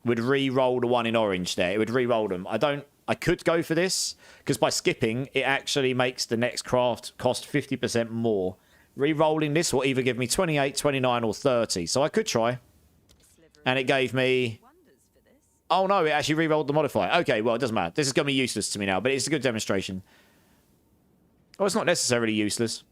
would re-roll the one in orange there. It would re-roll them. I could go for this because by skipping, it actually makes the next craft cost 50% more. Re-rolling this will either give me 28, 29, or 30. So I could try. And it gave me... Oh no, it actually re-rolled the modifier. Okay, well, it doesn't matter. This is going to be useless to me now, but it's a good demonstration. Oh, it's not necessarily useless.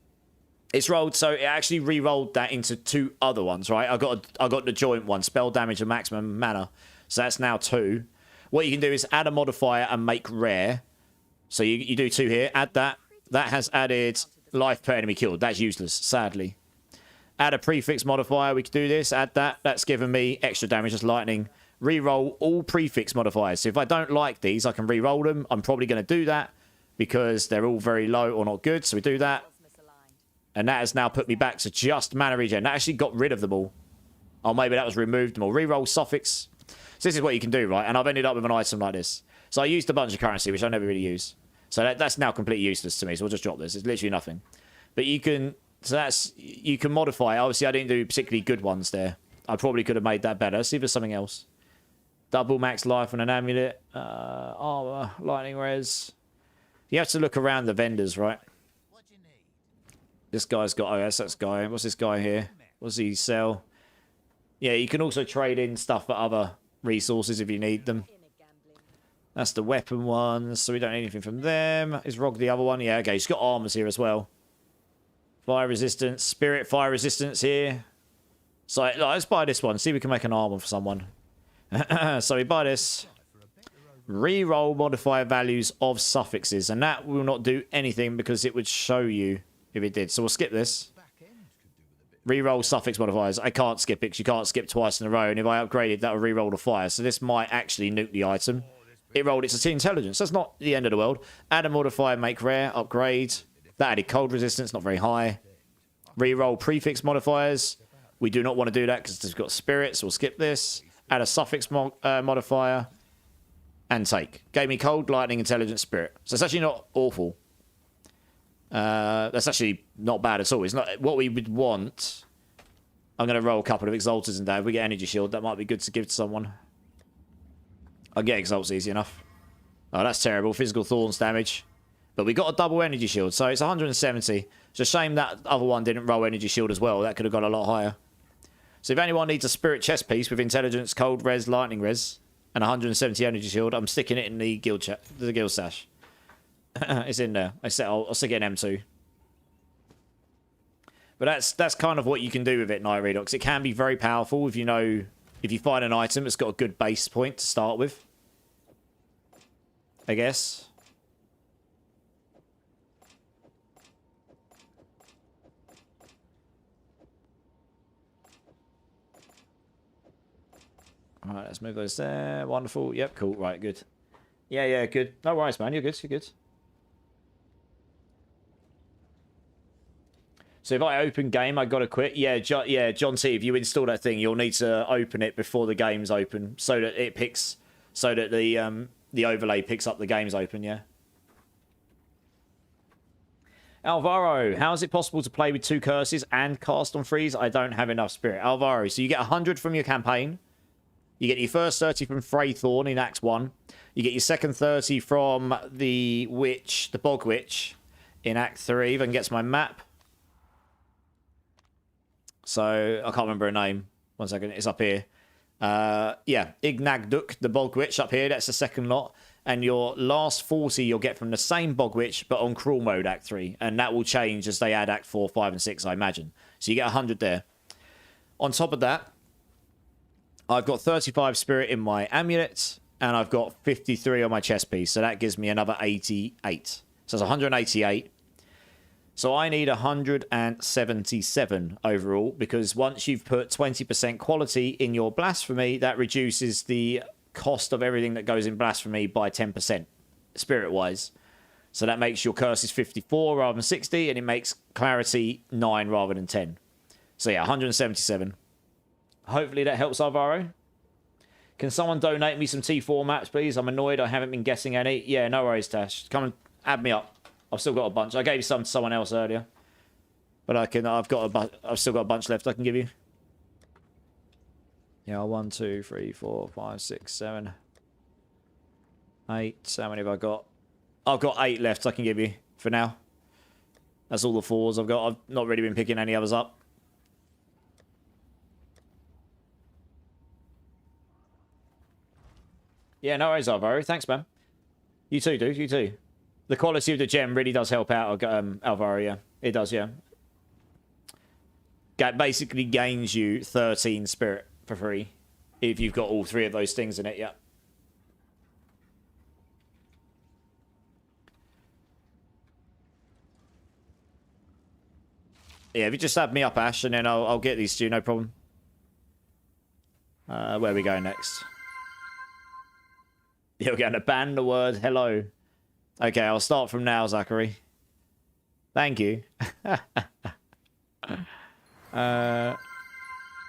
It's rolled, so it actually re-rolled that into two other ones, right? I got the joint one, spell damage and maximum mana. So that's now 2. What you can do is add a modifier and make rare. So you do 2 here. Add that. That has added life per enemy killed. That's useless, sadly. Add a prefix modifier. We could do this. Add that. That's given me extra damage as lightning. Reroll all prefix modifiers. So if I don't like these, I can re-roll them. I'm probably going to do that because they're all very low or not good. So we do that. And that has now put me back to just mana regen. That actually got rid of them all. Oh, maybe that was removed them all. Reroll suffix. So this is what you can do, right? And I've ended up with an item like this. So I used a bunch of currency, which I never really use. So that's now completely useless to me. So we'll just drop this. It's literally nothing. But you can... So that's... You can modify. Obviously, I didn't do particularly good ones there. I probably could have made that better. See if there's something else. Double max life and an amulet. Armor. Lightning res. You have to look around the vendors, right? This guy's got... Oh, yes, that's guy. What's this guy here? What does he sell? Yeah, you can also trade in stuff for other resources if you need them. That's the weapon ones, so we don't need anything from them. Is Rog the other one? Yeah, okay, he's got armors here as well. Fire resistance, spirit fire resistance here. So let's buy this one. See if we can make an armor for someone. So we buy this. Reroll modifier values of suffixes, and that will not do anything because it would show you if it did. So we'll skip this. Reroll suffix modifiers. I can't skip it because you can't skip twice in a row, and if I upgrade it, that will reroll the fire. So this might actually nuke the item. It rolled its intelligence. That's not the end of the world. Add a modifier, make rare, upgrade. That added cold resistance, not very high. Reroll prefix modifiers. We do not want to do that because it's got spirits. So we'll skip this. Add a suffix modifier. And take. Gave me cold, lightning, intelligence, spirit. So it's actually not awful. That's actually not bad at all. It's not what we would want. I'm going to roll a couple of exalters in there. If we get energy shield, that might be good to give to someone. I'll get exalts easy enough. Oh, that's terrible. Physical thorns damage. But we got a double energy shield, so it's 170. It's a shame that other one didn't roll energy shield as well. That could have gone a lot higher. So if anyone needs a spirit chest piece with intelligence, cold res, lightning res, and 170 energy shield, I'm sticking it in the guild chat, the guild stash. It's in there. I'll stick it in M2. But that's kind of what you can do with it, Night Redox. It can be very powerful if you know... If you find an item that's got a good base point to start with. I guess. Alright, let's move those there. Wonderful. Yep, cool. Right, good. Yeah, good. No worries, man. You're good. You're good. So if I open game, I got to quit. Yeah, John T, if you install that thing, you'll need to open it before the game's open so that it picks, so that the overlay picks up the game's open, yeah. Alvaro, how is it possible to play with 2 curses and cast on freeze? I don't have enough spirit. Alvaro, so you get 100 from your campaign. You get your first 30 from Freythorn in Act 1. You get your second 30 from the Witch, the Bog Witch, in Act 3. If I can get to my map. So, I can't remember her name. 1 second, it's up here. Yeah, Ignagduk, the Bog Witch up here. That's the second lot. And your last 40 you'll get from the same Bog Witch, but on Cruel Mode Act 3. And that will change as they add Act 4, 5, and 6, I imagine. So you get 100 there. On top of that, I've got 35 spirit in my amulet, and I've got 53 on my chest piece. So that gives me another 88. So it's 188. So I need 177 overall, because once you've put 20% quality in your blasphemy, that reduces the cost of everything that goes in blasphemy by 10%, spirit-wise. So that makes your curses 54 rather than 60, and it makes clarity 9 rather than 10. So yeah, 177. Hopefully that helps, Alvaro. Can someone donate me some T4 maps, please? I'm annoyed I haven't been getting any. Yeah, no worries, Tash. Come and add me up. I've still got a bunch. I gave some to someone else earlier, but I've still got a bunch left I can give you. Yeah, 1, 2, 3, 4, 5, 6, 7, 8. How many have I got? I've got 8 left I can give you for now. That's all the 4s I've got. I've not really been picking any others up. Yeah, no worries, Alvaro. Thanks, man. You too, dude. You too. The quality of the gem really does help out, Alvaro, yeah. It does, yeah. That basically gains you 13 spirit for free if you've got all 3 of those things in it, yeah. Yeah, if you just add me up, Ash, and then I'll get these to you, no problem. Where are we going next? Yeah, we're going to ban the word hello. Okay, I'll start from now, Zachary. Thank you.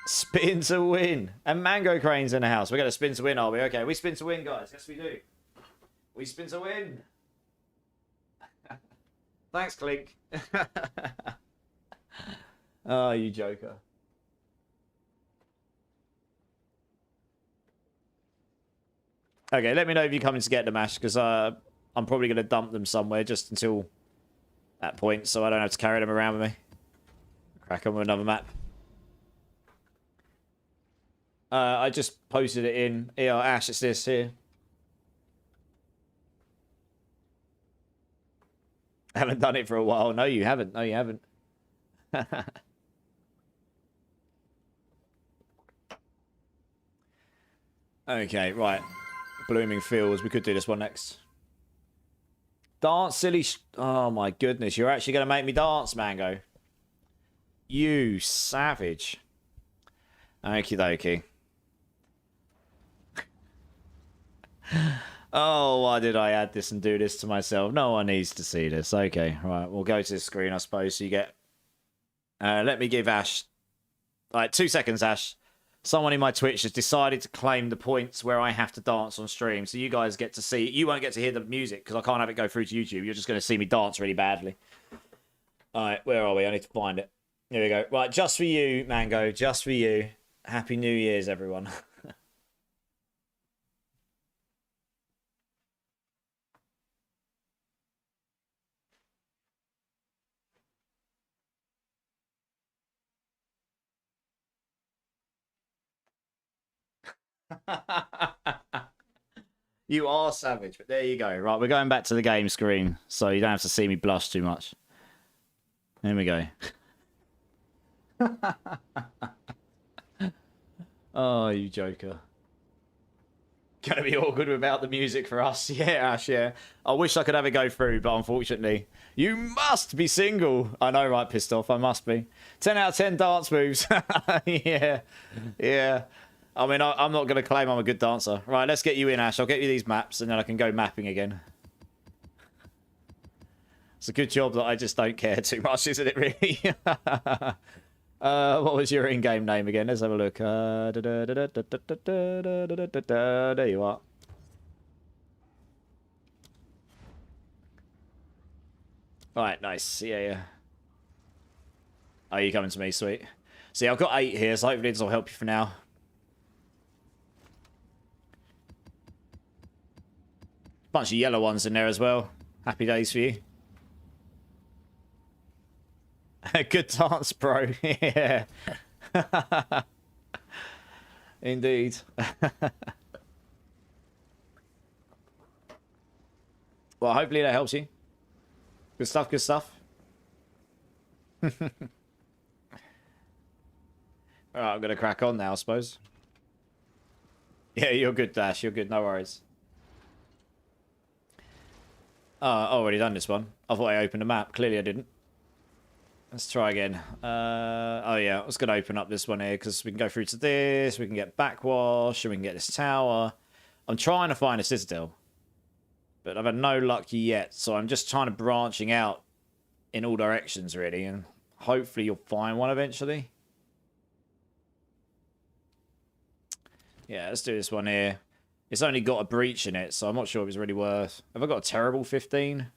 Spin to win. And Mango Crane's in the house. We're going to spin to win, are we? Okay, we spin to win, guys. Yes, we do. We spin to win. Thanks, Clink. Oh, you joker. Okay, let me know if you're coming to get them, Ash, because I'm probably going to dump them somewhere just until that point, so I don't have to carry them around with me. Crack on with another map. I just posted it in. Here, Ash, it's this here. I haven't done it for a while. No, you haven't. No, you haven't. Okay, right. Blooming Fields. We could do this one next. Dance, silly... Oh, my goodness. You're actually going to make me dance, Mango. You savage. Okie dokie. Oh, why did I add this and do this to myself? No one needs to see this. Okay, right. We'll go to the screen, I suppose, so you get... let me give Ash... Like, 2 seconds, Ash. Someone in my Twitch has decided to claim the points where I have to dance on stream. So you guys get to see... You won't get to hear the music because I can't have it go through to YouTube. You're just going to see me dance really badly. All right, where are we? I need to find it. Here we go. Right, just for you, Mango. Just for you. Happy New Year's, everyone. You are savage, but there you go. Right, we're going back to the game screen, so you don't have to see me blush too much. There we go. Oh, you joker. Gonna be awkward without the music for us. Yeah, Ash, yeah. I wish I could have it go through, but unfortunately, you must be single. I know, right, pissed off. I must be. 10 out of 10 dance moves. Yeah, yeah. I mean, I'm not going to claim I'm a good dancer. Right, let's get you in, Ash. I'll get you these maps, and then I can go mapping again. It's a good job that I just don't care too much, isn't it, really? What was your in-game name again? Let's have a look. There you are. Alright, nice. Yeah. Oh, you coming to me? Sweet. See, I've got 8 here, so hopefully this will help you for now. Bunch of yellow ones in there as well. Happy days for you. Good dance, bro. Yeah. Indeed. Well, hopefully that helps you. Good stuff, good stuff. Alright, I'm gonna crack on now, I suppose. Yeah, you're good, Dash. You're good, no worries. Oh, I've already done this one. I thought I opened a map. Clearly I didn't. Let's try again. Oh yeah, I was going to open up this one here because we can go through to this, we can get backwash, and we can get this tower. I'm trying to find a Citadel, but I've had no luck yet, so I'm just trying to branching out in all directions, really, and hopefully you'll find one eventually. Yeah, let's do this one here. It's only got a breach in it, so I'm not sure if it's really worth. Have I got a terrible 15?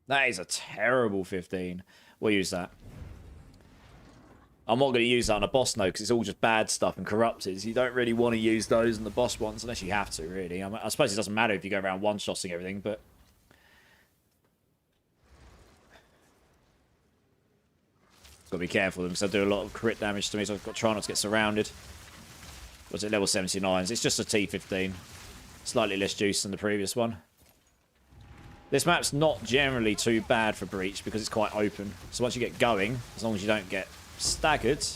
That is a terrible 15. We'll use that. I'm not going to use that on a boss, though, because it's all just bad stuff and corrupted. You don't really want to use those in the boss ones unless you have to, really. I suppose it doesn't matter if you go around one-shotting everything, but... Got to be careful because they do a lot of crit damage to me, so I've got to try not to get surrounded. Was it level 79s? It's just a T15. Slightly less juice than the previous one. This map's not generally too bad for breach because it's quite open. So once you get going, as long as you don't get staggered...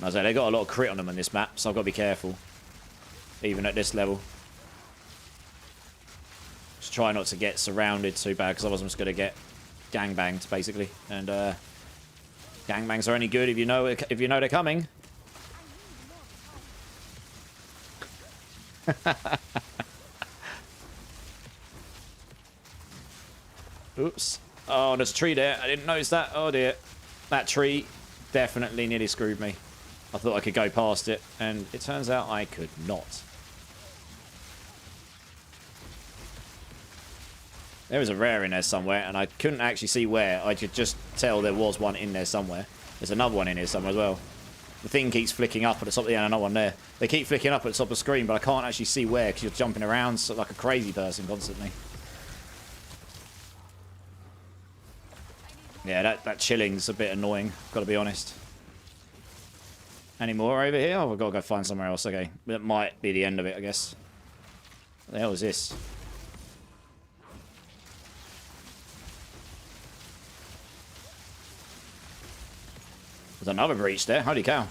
I say they got a lot of crit on them on this map, so I've got to be careful. Even at this level. Just try not to get surrounded too bad because otherwise I'm just going to get gangbanged, basically. And gangbangs are only good if you know they're coming. Oops. Oh, there's a tree there. I didn't notice that. Oh dear. That tree definitely nearly screwed me. I thought I could go past it, and it turns out I could not. There was a rare in there somewhere, and I couldn't actually see where. I could just tell there was one in there somewhere. There's another one in here somewhere as well. The thing keeps flicking up at the top. Yeah, another one there. They keep flicking up at the top of the screen, but I can't actually see where because you're jumping around like a crazy person constantly. Yeah, that chilling's a bit annoying, got to be honest. Any more over here? Oh, we've got to go find somewhere else. Okay, that might be the end of it, I guess. What the hell is this? There's another breach there. Holy cow.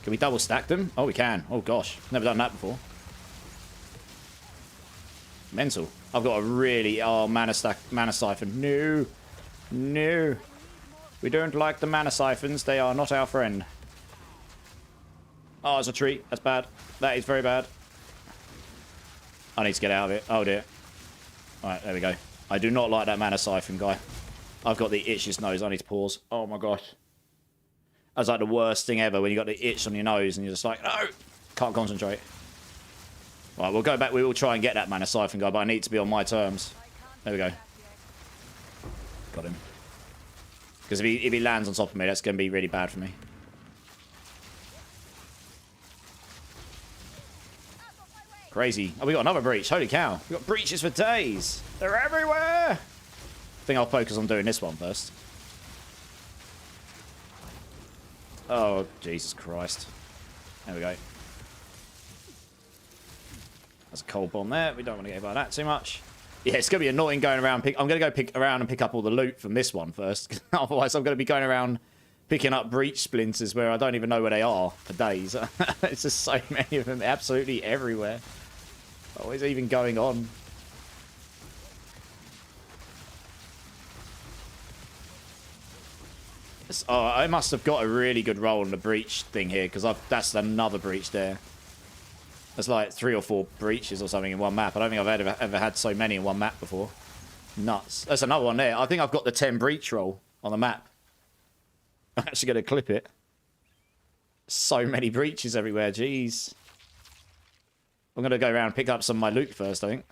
Can we double stack them? Oh, we can. Oh, gosh. Never done that before. Mental. I've got a really... Oh, mana siphon. No. No. We don't like the mana siphons. They are not our friend. Oh, it's a tree. That's bad. That is very bad. I need to get out of it. Oh, dear. Alright, there we go. I do not like that mana siphon guy. I've got the itchiest nose. I need to pause. Oh, my gosh. That's like the worst thing ever when you got the itch on your nose and you're just like, no! Can't concentrate. Right, we'll go back. We will try and get that mana siphon guy, but I need to be on my terms. There we go. Got him. Because if he lands on top of me, that's going to be really bad for me. Crazy. Oh, we got another breach. Holy cow. We got breaches for days. They're everywhere. I think I'll focus on doing this one first. Oh, Jesus Christ. There we go. There's a cold bomb there. We don't want to get by that too much. Yeah, it's going to be annoying going around. I'm going to go pick around and pick up all the loot from this one first. Otherwise, I'm going to be going around picking up breach splinters where I don't even know where they are for days. It's just so many of them absolutely everywhere. What is even going on? Oh, I must have got a really good roll on the breach thing here because that's another breach there. That's like 3 or 4 breaches or something in one map. I don't think I've ever had so many in one map before. Nuts. There's another one there. I think I've got the 10 breach roll on the map. I'm actually going to clip it. So many breaches everywhere. Jeez. I'm going to go around and pick up some of my loot first, I think.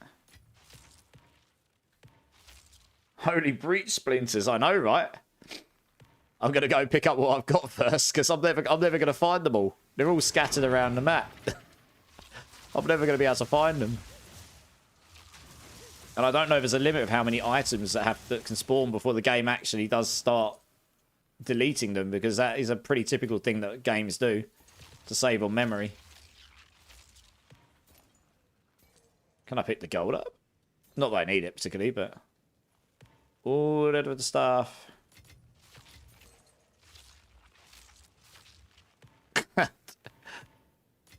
Holy breach splinters. I know, right? I'm going to go pick up what I've got first, because I'm never going to find them all. They're all scattered around the map. I'm never going to be able to find them. And I don't know if there's a limit of how many items that can spawn before the game actually does start deleting them, because that is a pretty typical thing that games do to save on memory. Can I pick the gold up? Not that I need it particularly, but... Oh, that with the staff.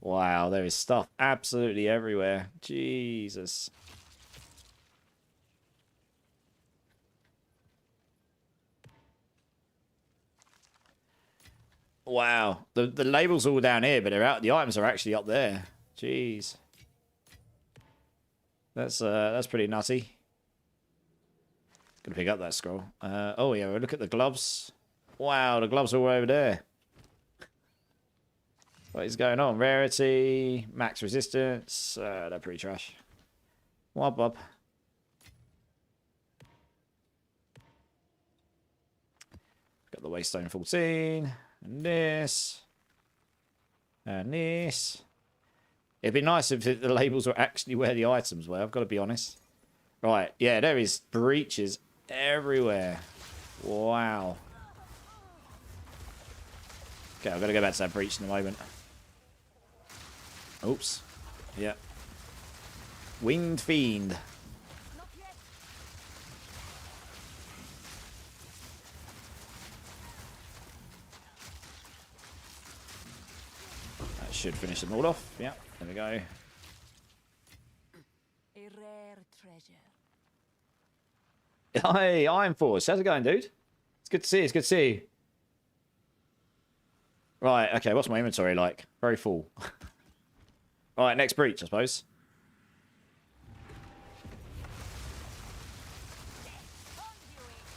Wow, there is stuff absolutely everywhere. Jesus. Wow, the labels are all down here, but they're out. The items are actually up there. Jeez, that's pretty nutty. Gonna pick up that scroll. Oh yeah, look at the gloves. Wow, the gloves are all over there. What is going on? Rarity, max resistance. They're pretty trash. Wob wob. Got the Waystone 14. And this. And this. It'd be nice if the labels were actually where the items were, I've got to be honest. Right, yeah, there is breaches everywhere. Wow. Okay, I've got to go back to that breach in a moment. Oops. Yep. Winged Fiend. That should finish them all off. Yeah, there we go. A rare treasure. Hey, Iron Force. How's it going, dude? It's good to see you. It's good to see you. Right, okay, what's my inventory like? Very full. Alright, next breach, I suppose.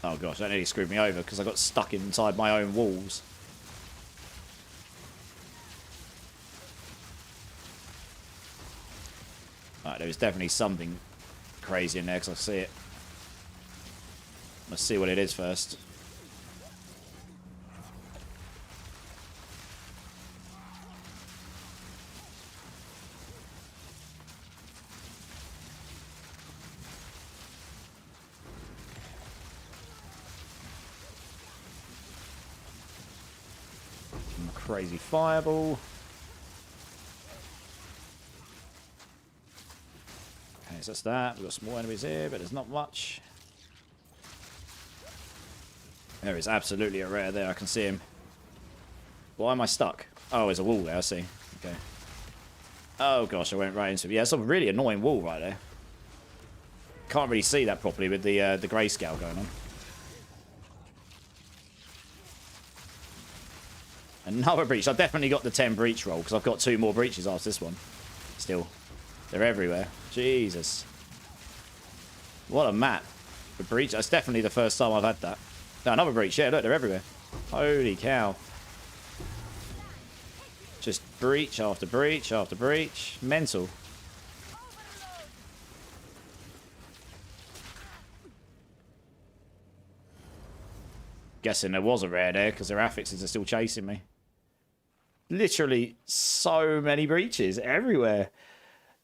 Oh gosh, that nearly screwed me over because I got stuck inside my own walls. Alright, there is definitely something crazy in there because I see it. Let's see what it is first. Crazy fireball. Okay, so that's that. We've got some more enemies here, but there's not much. There is absolutely a rare there. I can see him. Why am I stuck? Oh, there's a wall there. I see. Okay. Oh gosh, I went right into it. Yeah, it's a really annoying wall right there. Can't really see that properly with the grayscale going on. Another breach. I've definitely got the 10 breach roll because I've got 2 more breaches after this one. Still. They're everywhere. Jesus. What a map. The breach. That's definitely the first time I've had that. No, another breach. Yeah, look, they're everywhere. Holy cow. Just breach after breach after breach. Mental. Guessing there was a rare there because their affixes are still chasing me. Literally so many breaches everywhere.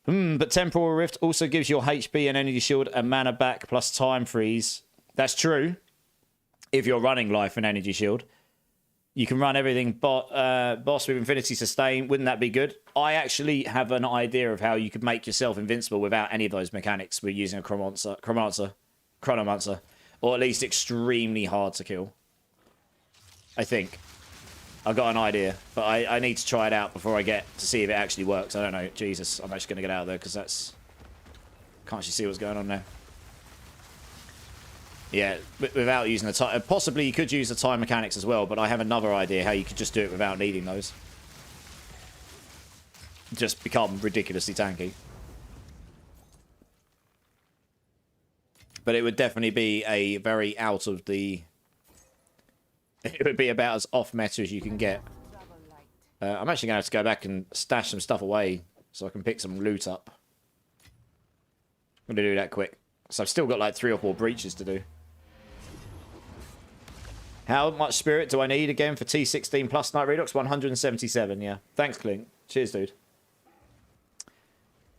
But Temporal Rift also gives your HP and energy shield and mana back plus time freeze. That's true. If you're running life and energy shield. You can run everything boss with Infinity Sustain. Wouldn't that be good? I actually have an idea of how you could make yourself invincible without any of those mechanics. We're using a Chronomancer. Or at least extremely hard to kill. I think. I've got an idea, but I need to try it out before I get to see if it actually works. I don't know. Jesus, I'm actually going to get out of there because that's... Can't actually see what's going on there. Yeah, without using the time... Possibly you could use the time mechanics as well, but I have another idea how you could just do it without needing those. Just become ridiculously tanky. But it would definitely be a very out of the... It would be about as off meta as you can get. I'm actually going to have to go back and stash some stuff away so I can pick some loot up. I'm going to do that quick. So I've still got like 3 or 4 breaches to do. How much spirit do I need again for T16 plus Night Redox? 177, yeah. Thanks, Clint. Cheers, dude.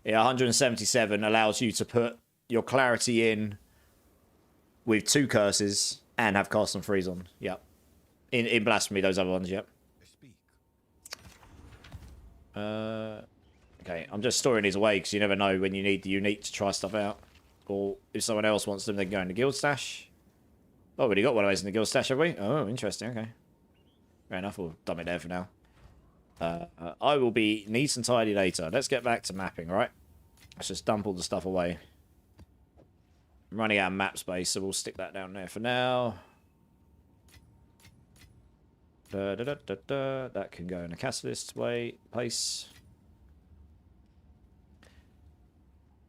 Yeah, 177 allows you to put your clarity in with 2 curses and have cast and freeze on. Yep. In Blasphemy, those other ones, yep. Okay, I'm just storing these away because you never know when you need the unique to try stuff out. Or if someone else wants them, they can go in the guild stash. Oh, we already got one of those in the guild stash, have we? Oh, interesting, okay. Fair enough, we'll dump it there for now. I will be neat and tidy later. Let's get back to mapping, right? Let's just dump all the stuff away. I'm running out of map space, so we'll stick that down there for now. That can go in a catalyst place.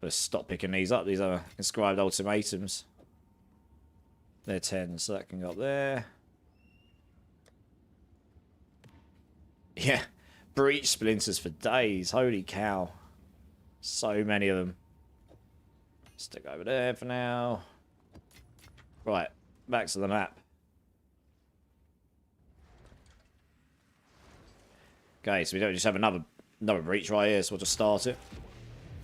Let's stop picking these up. These are inscribed ultimatums. They're 10, so that can go up there. Yeah, breach splinters for days. Holy cow. So many of them. Stick over there for now. Right, back to the map. Okay, so we don't just have another breach right here, so we'll just start it.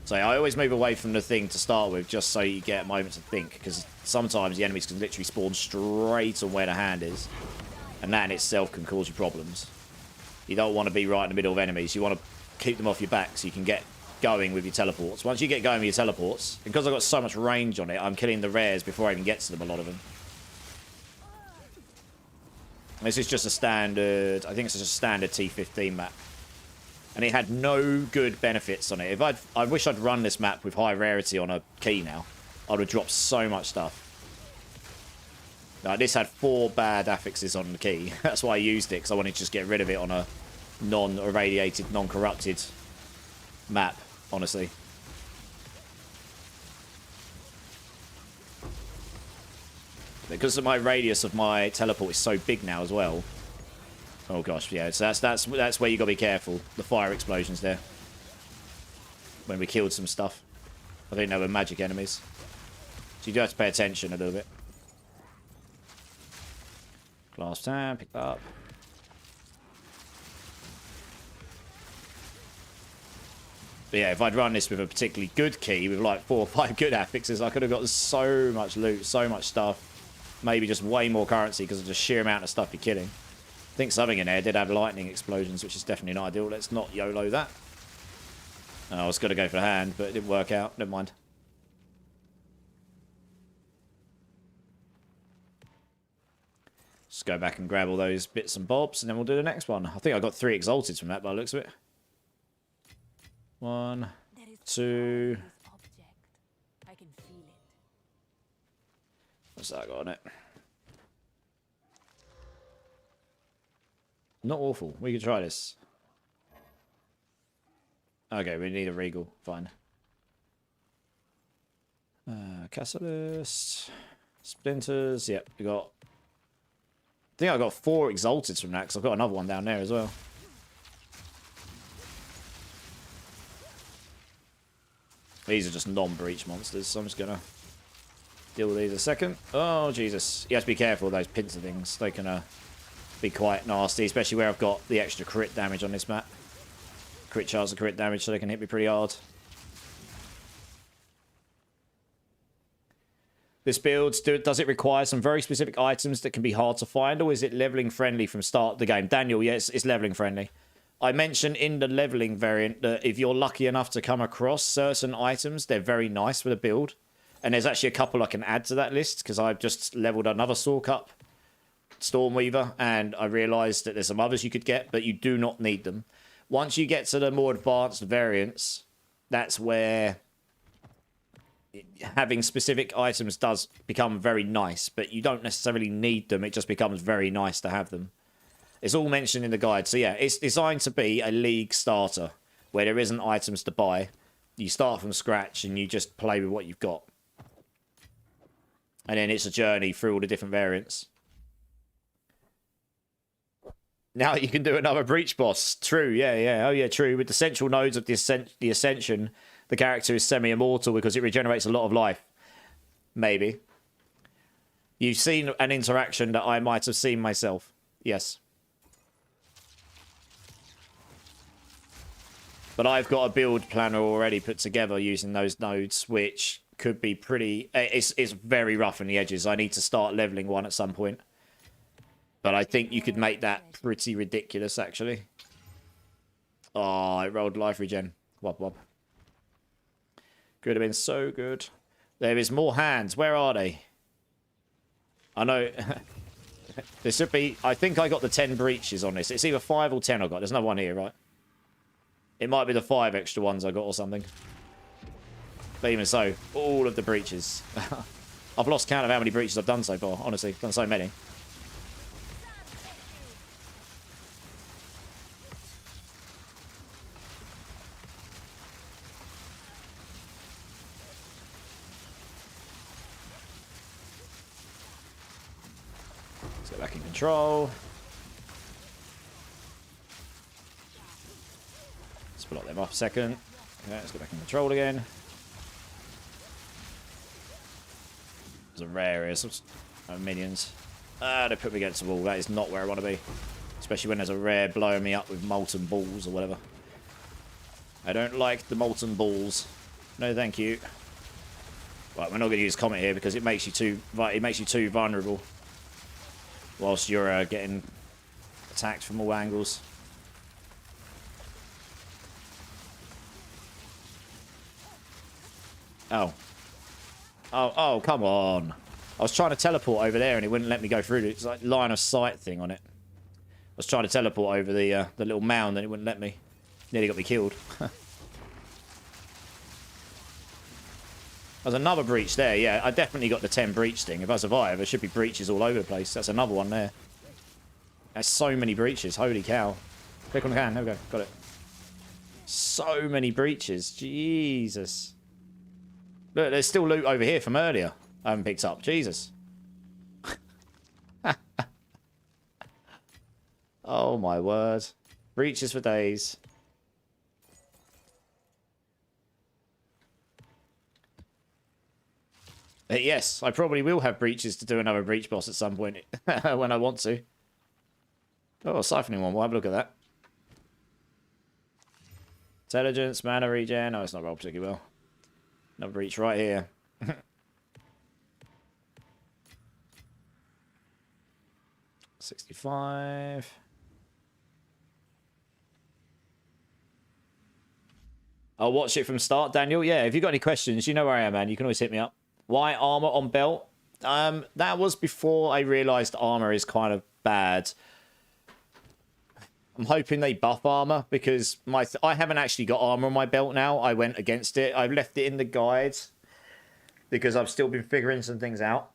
So I always move away from the thing to start with, just so you get a moment to think, because sometimes the enemies can literally spawn straight on where the hand is, and that in itself can cause you problems. You don't want to be right in the middle of enemies. You want to keep them off your back so you can get going with your teleports. Once you get going with your teleports, because I've got so much range on it, I'm killing the rares before I even get to them, a lot of them. This is just a standard, I think it's just a standard T15 map. And it had no good benefits on it. I wish I'd run this map with high rarity on a key now. I would have dropped so much stuff. Like, this had 4 bad affixes on the key. That's why I used it, because I wanted to just get rid of it on a non-irradiated, non-corrupted map, honestly. Because of my radius of my teleport is so big now as well. Oh gosh, yeah, so that's where you gotta be careful. The fire explosions there. When we killed some stuff. I think they were magic enemies. So you do have to pay attention a little bit. Glass tab, pick that up. But yeah, if I'd run this with a particularly good key, with like 4 or 5 good affixes, I could have got so much loot, so much stuff. Maybe just way more currency because of the sheer amount of stuff you're killing. I think something in there did have lightning explosions, which is definitely not ideal. Let's not YOLO that. I was going to go for the hand, but it didn't work out. Never mind. Just go back and grab all those bits and bobs, and then we'll do the next one. I think I got 3 exalted from that by the looks of it. 1, 2. I can feel it. What's that got on it? Not awful. We can try this. Okay, we need a regal. Fine. Catalyst. Splinters. Yep, we got... I think I got 4 exalted from that, because I've got another one down there as well. These are just non-breach monsters, so I'm just gonna deal with these in a second. Oh, Jesus. You have to be careful of those pincer things. They can be quite nasty, especially where I've got the extra crit damage on this map. Crit chance and crit damage, so they can hit me pretty hard. This build, does it require some very specific items that can be hard to find, or is it leveling friendly from start of the game? Daniel, yes, it's leveling friendly. I mentioned in the leveling variant that if you're lucky enough to come across certain items, they're very nice for the build. And there's actually a couple I can add to that list, because I've just leveled another Saw Cup Stormweaver, and I realised that there's some others you could get, but you do not need them. Once you get to the more advanced variants, that's where having specific items does become very nice, but you don't necessarily need them. It just becomes very nice to have them. It's all mentioned in the guide. So yeah, it's designed to be a league starter where there isn't items to buy. You start from scratch and you just play with what you've got. And then it's a journey through all the different variants. Now you can do another breach boss. True, yeah. Oh, yeah, true. With the central nodes of the Ascension, the character is semi-immortal because it regenerates a lot of life. Maybe. You've seen an interaction that I might have seen myself. Yes. But I've got a build planner already put together using those nodes, which could be pretty... It's very rough in the edges. I need to start leveling one at some point. But I think you could make that pretty ridiculous, actually. Oh, it rolled life regen. Wop wop. Could have been so good. There is more hands. Where are they? I know. There should be... I think I got the 10 breaches on this. It's either 5 or 10 I got. There's no one here, right? It might be the 5 extra ones I got or something. But even so, all of the breaches. I've lost count of how many breaches I've done so far, honestly. I've done so many. Let's get back in control. Block them off a second. Okay, let's get back in control again. There's a rare here. Some minions. They put me against the wall. That is not where I want to be. Especially when there's a rare blowing me up with molten balls or whatever. I don't like the molten balls. No, thank you. Right, we're not going to use Comet here because it makes you too vulnerable. Whilst you're getting attacked from all angles. Oh, come on. I was trying to teleport over there and it wouldn't let me go through. It's like line of sight thing on it. I was trying to teleport over the little mound and it wouldn't let me. Nearly got me killed. There's another breach there. Yeah, I definitely got the 10 breach thing. If I survive, there should be breaches all over the place. That's another one there. That's so many breaches. Holy cow. Click on the can. There we go. Got it. So many breaches. Jesus. Look, there's still loot over here from earlier I haven't picked up. Jesus. Oh, my word. Breaches for days. Yes, I probably will have breaches to do another breach boss at some point when I want to. Oh, a siphoning one. We'll have a look at that. Intelligence, mana regen. Oh, it's not rolled particularly well. Another breach right here. 65. I'll watch it from start, Daniel. Yeah, if you've got any questions, you know where I am, man. You can always hit me up. Why armor on belt? That was before I realized armor is kind of bad. I'm hoping they buff armor because I haven't actually got armor on my belt now. I went against it. I've left it in the guides because I've still been figuring some things out.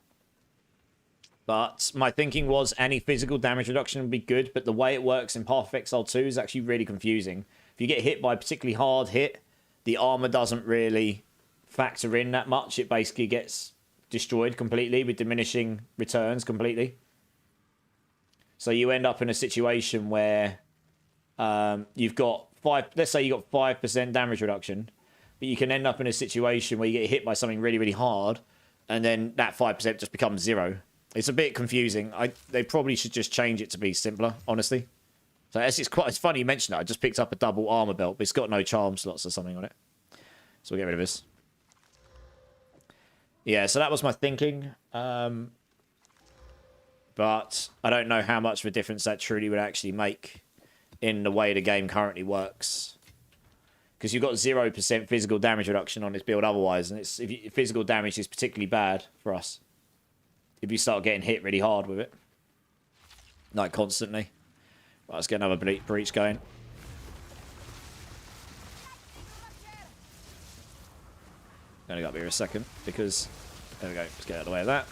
But my thinking was any physical damage reduction would be good, but the way it works in Path of Exile 2 is actually really confusing. If you get hit by a particularly hard hit, the armor doesn't really factor in that much. It basically gets destroyed completely with diminishing returns completely. So you end up in a situation where you've got let's say you got 5% damage reduction, but you can end up in a situation where you get hit by something really, really hard, and then that 5% just becomes 0. It's a bit confusing. They probably should just change it to be simpler, honestly. So it's funny you mentioned that. I just picked up a double armor belt, but it's got no charm slots or something on it. So we'll get rid of this. Yeah, so that was my thinking. But I don't know how much of a difference that truly would actually make in the way the game currently works. Because you've got 0% physical damage reduction on this build otherwise, and physical damage is particularly bad for us. If you start getting hit really hard with it. Like constantly. Right, let's get another breach going. Gonna go up here a second because there we go. Let's get out of the way of that.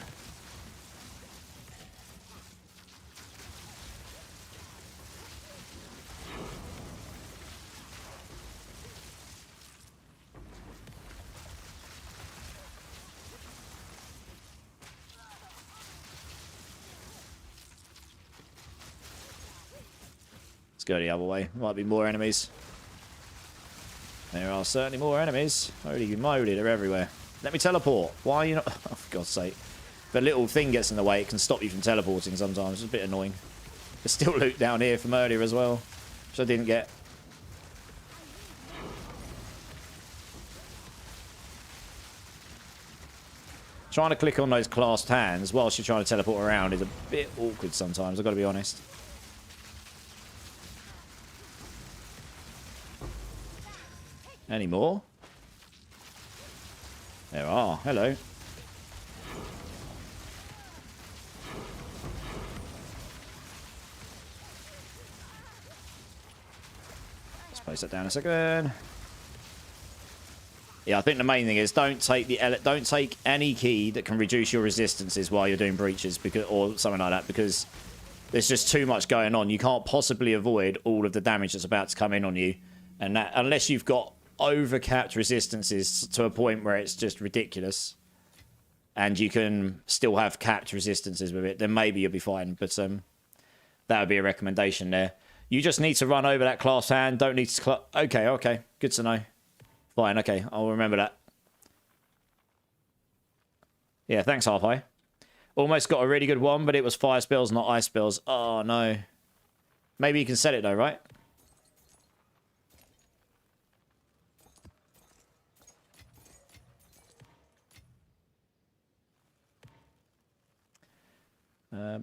Let's go the other way. Might be more enemies. There are certainly more enemies. Holy moly, they're everywhere. Let me teleport. Why are you not... Oh, for God's sake. If a little thing gets in the way, it can stop you from teleporting sometimes. It's a bit annoying. There's still loot down here from earlier as well, which I didn't get. Trying to click on those clasped hands whilst you're trying to teleport around is a bit awkward sometimes, I've got to be honest. Any more? There are. Hello. Let's place that down a second. Yeah, I think the main thing is don't take any key that can reduce your resistances while you're doing breaches, or something like that, because there's just too much going on. You can't possibly avoid all of the damage that's about to come in on you, and that unless you've got overcapped resistances to a point where it's just ridiculous, and you can still have capped resistances with it, then maybe you'll be fine. But that would be a recommendation there. You just need to run over that class hand. Don't need to. Okay, good to know. Fine, okay, I'll remember that. Yeah, thanks, Half-Eye. Almost got a really good one, but it was fire spells, not ice spells. Oh, no. Maybe you can set it, though, right? I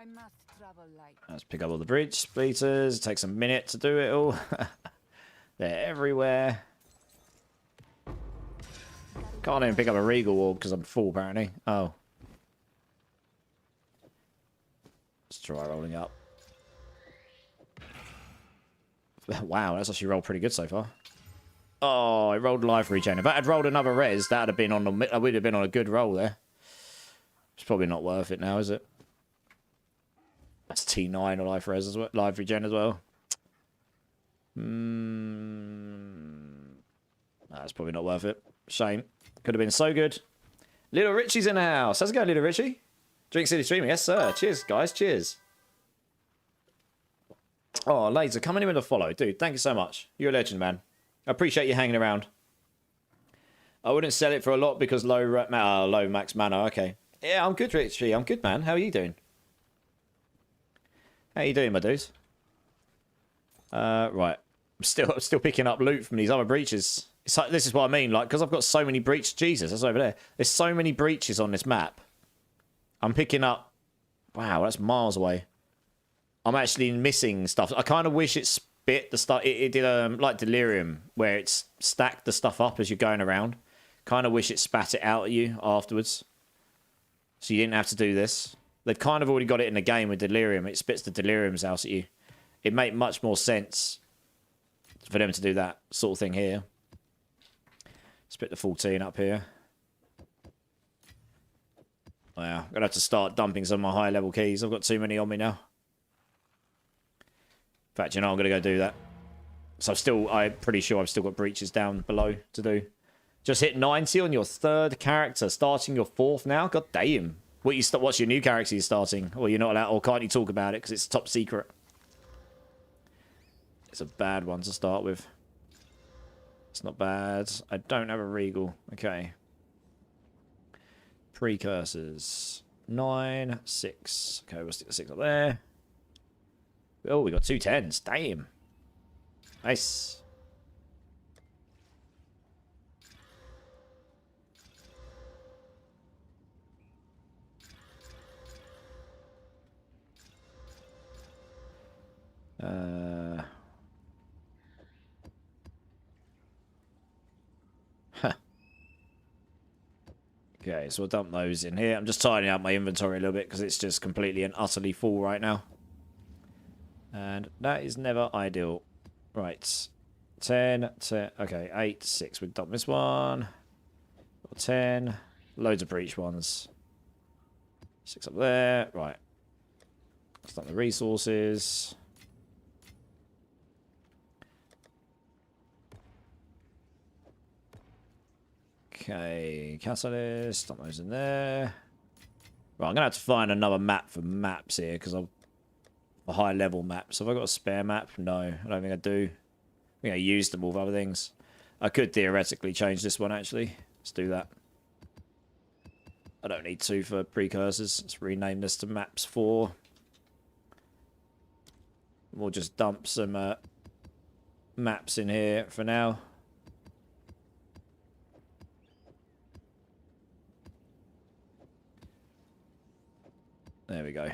must travel light. Let's pick up all the breach splitters. It takes a minute to do it all. They're everywhere. Can't even pick up a Regal Orb because I'm full, apparently. Oh. Let's try rolling up. Wow, that's actually rolled pretty good so far. Oh, I rolled life regen. If I had rolled another res, that would have been on the. I would have been on a good roll there. It's probably not worth it now, is it? That's T9 or life res as well, life regen as well. That's probably not worth it. Shame. Could have been so good. Little Richie's in the house. How's it going, Little Richie? Drink City streaming. Yes, sir. Cheers, guys. Cheers. Oh, Laser, coming in with a follow. Dude, thank you so much. You're a legend, man. I appreciate you hanging around. I wouldn't sell it for a lot because low max mana. Okay. Yeah, I'm good, Richie. I'm good, man. How are you doing? How you doing, my dudes? Right. I'm still picking up loot from these other breaches. It's like, this is what I mean, like, because I've got so many breaches. Jesus, that's over there. There's so many breaches on this map. I'm picking up... Wow, that's miles away. I'm actually missing stuff. I kind of wish it spit the stuff. It did like Delirium, where it's stacked the stuff up as you're going around. Kind of wish it spat it out at you afterwards. So you didn't have to do this. They've kind of already got it in the game with Delirium. It spits the Deliriums out at you. It'd make much more sense for them to do that sort of thing here. Split the 14 up here. Wow, I'm going to have to start dumping some of my higher level keys. I've got too many on me now. In fact, you know, I'm going to go do that. So I'm pretty sure I've still got breaches down below to do. Just hit 90 on your third character, starting your fourth now? God damn. What's your new character you're starting? Or you're not allowed, or can't you talk about it because it's top secret? It's a bad one to start with. It's not bad. I don't have a Regal. Okay. Precursors. 9, 6. Okay, we'll stick the 6 up there. Oh, we got 2 10s. Damn. Nice. Okay, so we'll dump those in here. I'm just tidying up my inventory a little bit because it's just completely and utterly full right now. And that is never ideal. Right. 10, 10. Okay, 8, 6. We've done this one. 10. Loads of breach ones. 6 up there. Right. Let's dump the resources. Okay, catalyst, stop those in there. Right, I'm gonna have to find another map for maps here because I'm a high level map. So have I got a spare map? No, I don't think I do. I think I used them all with other things. I could theoretically change this one actually. Let's do that. I don't need 2 for precursors. Let's rename this to maps 4. We'll just dump some maps in here for now. There we go.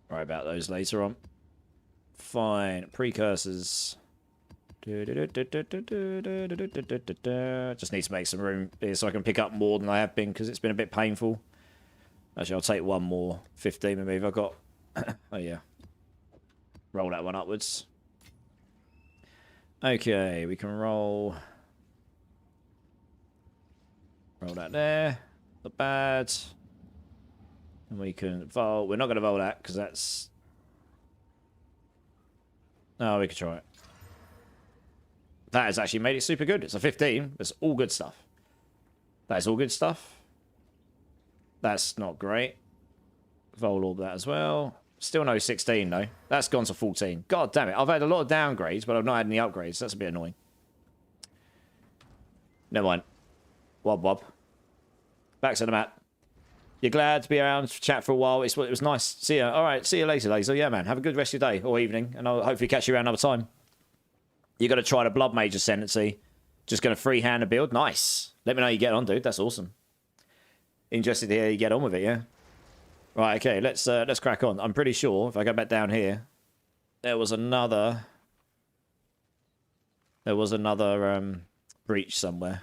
Right about those later on. Fine. Precursors. Just need to make some room here so I can pick up more than I have been because it's been a bit painful. Actually, I'll take one more. 15 maybe. I've got... oh, yeah. Roll that one upwards. Okay, we can roll... Roll that there. Not bad. And we can vol. We're not going to vol that because that's... No, we could try it. That has actually made it super good. It's a 15. It's all good stuff. That is all good stuff. That's not great. Vol all that as well. Still no 16 though. That's gone to 14. God damn it. I've had a lot of downgrades, but I've not had any upgrades. That's a bit annoying. Never mind. Wob wob. Back to the map. You're glad to be around to chat for a while. It was nice. See ya. All right. See you later, Laser. Yeah, man. Have a good rest of your day or evening, and I'll hopefully catch you around another time. You got to try the Blood Mage Ascendancy. Just going to freehand a build. Nice. Let me know how you get on, dude. That's awesome. Interested to hear how you get on with it, yeah? Right, okay. Let's crack on. I'm pretty sure if I go back down here, there was another breach somewhere.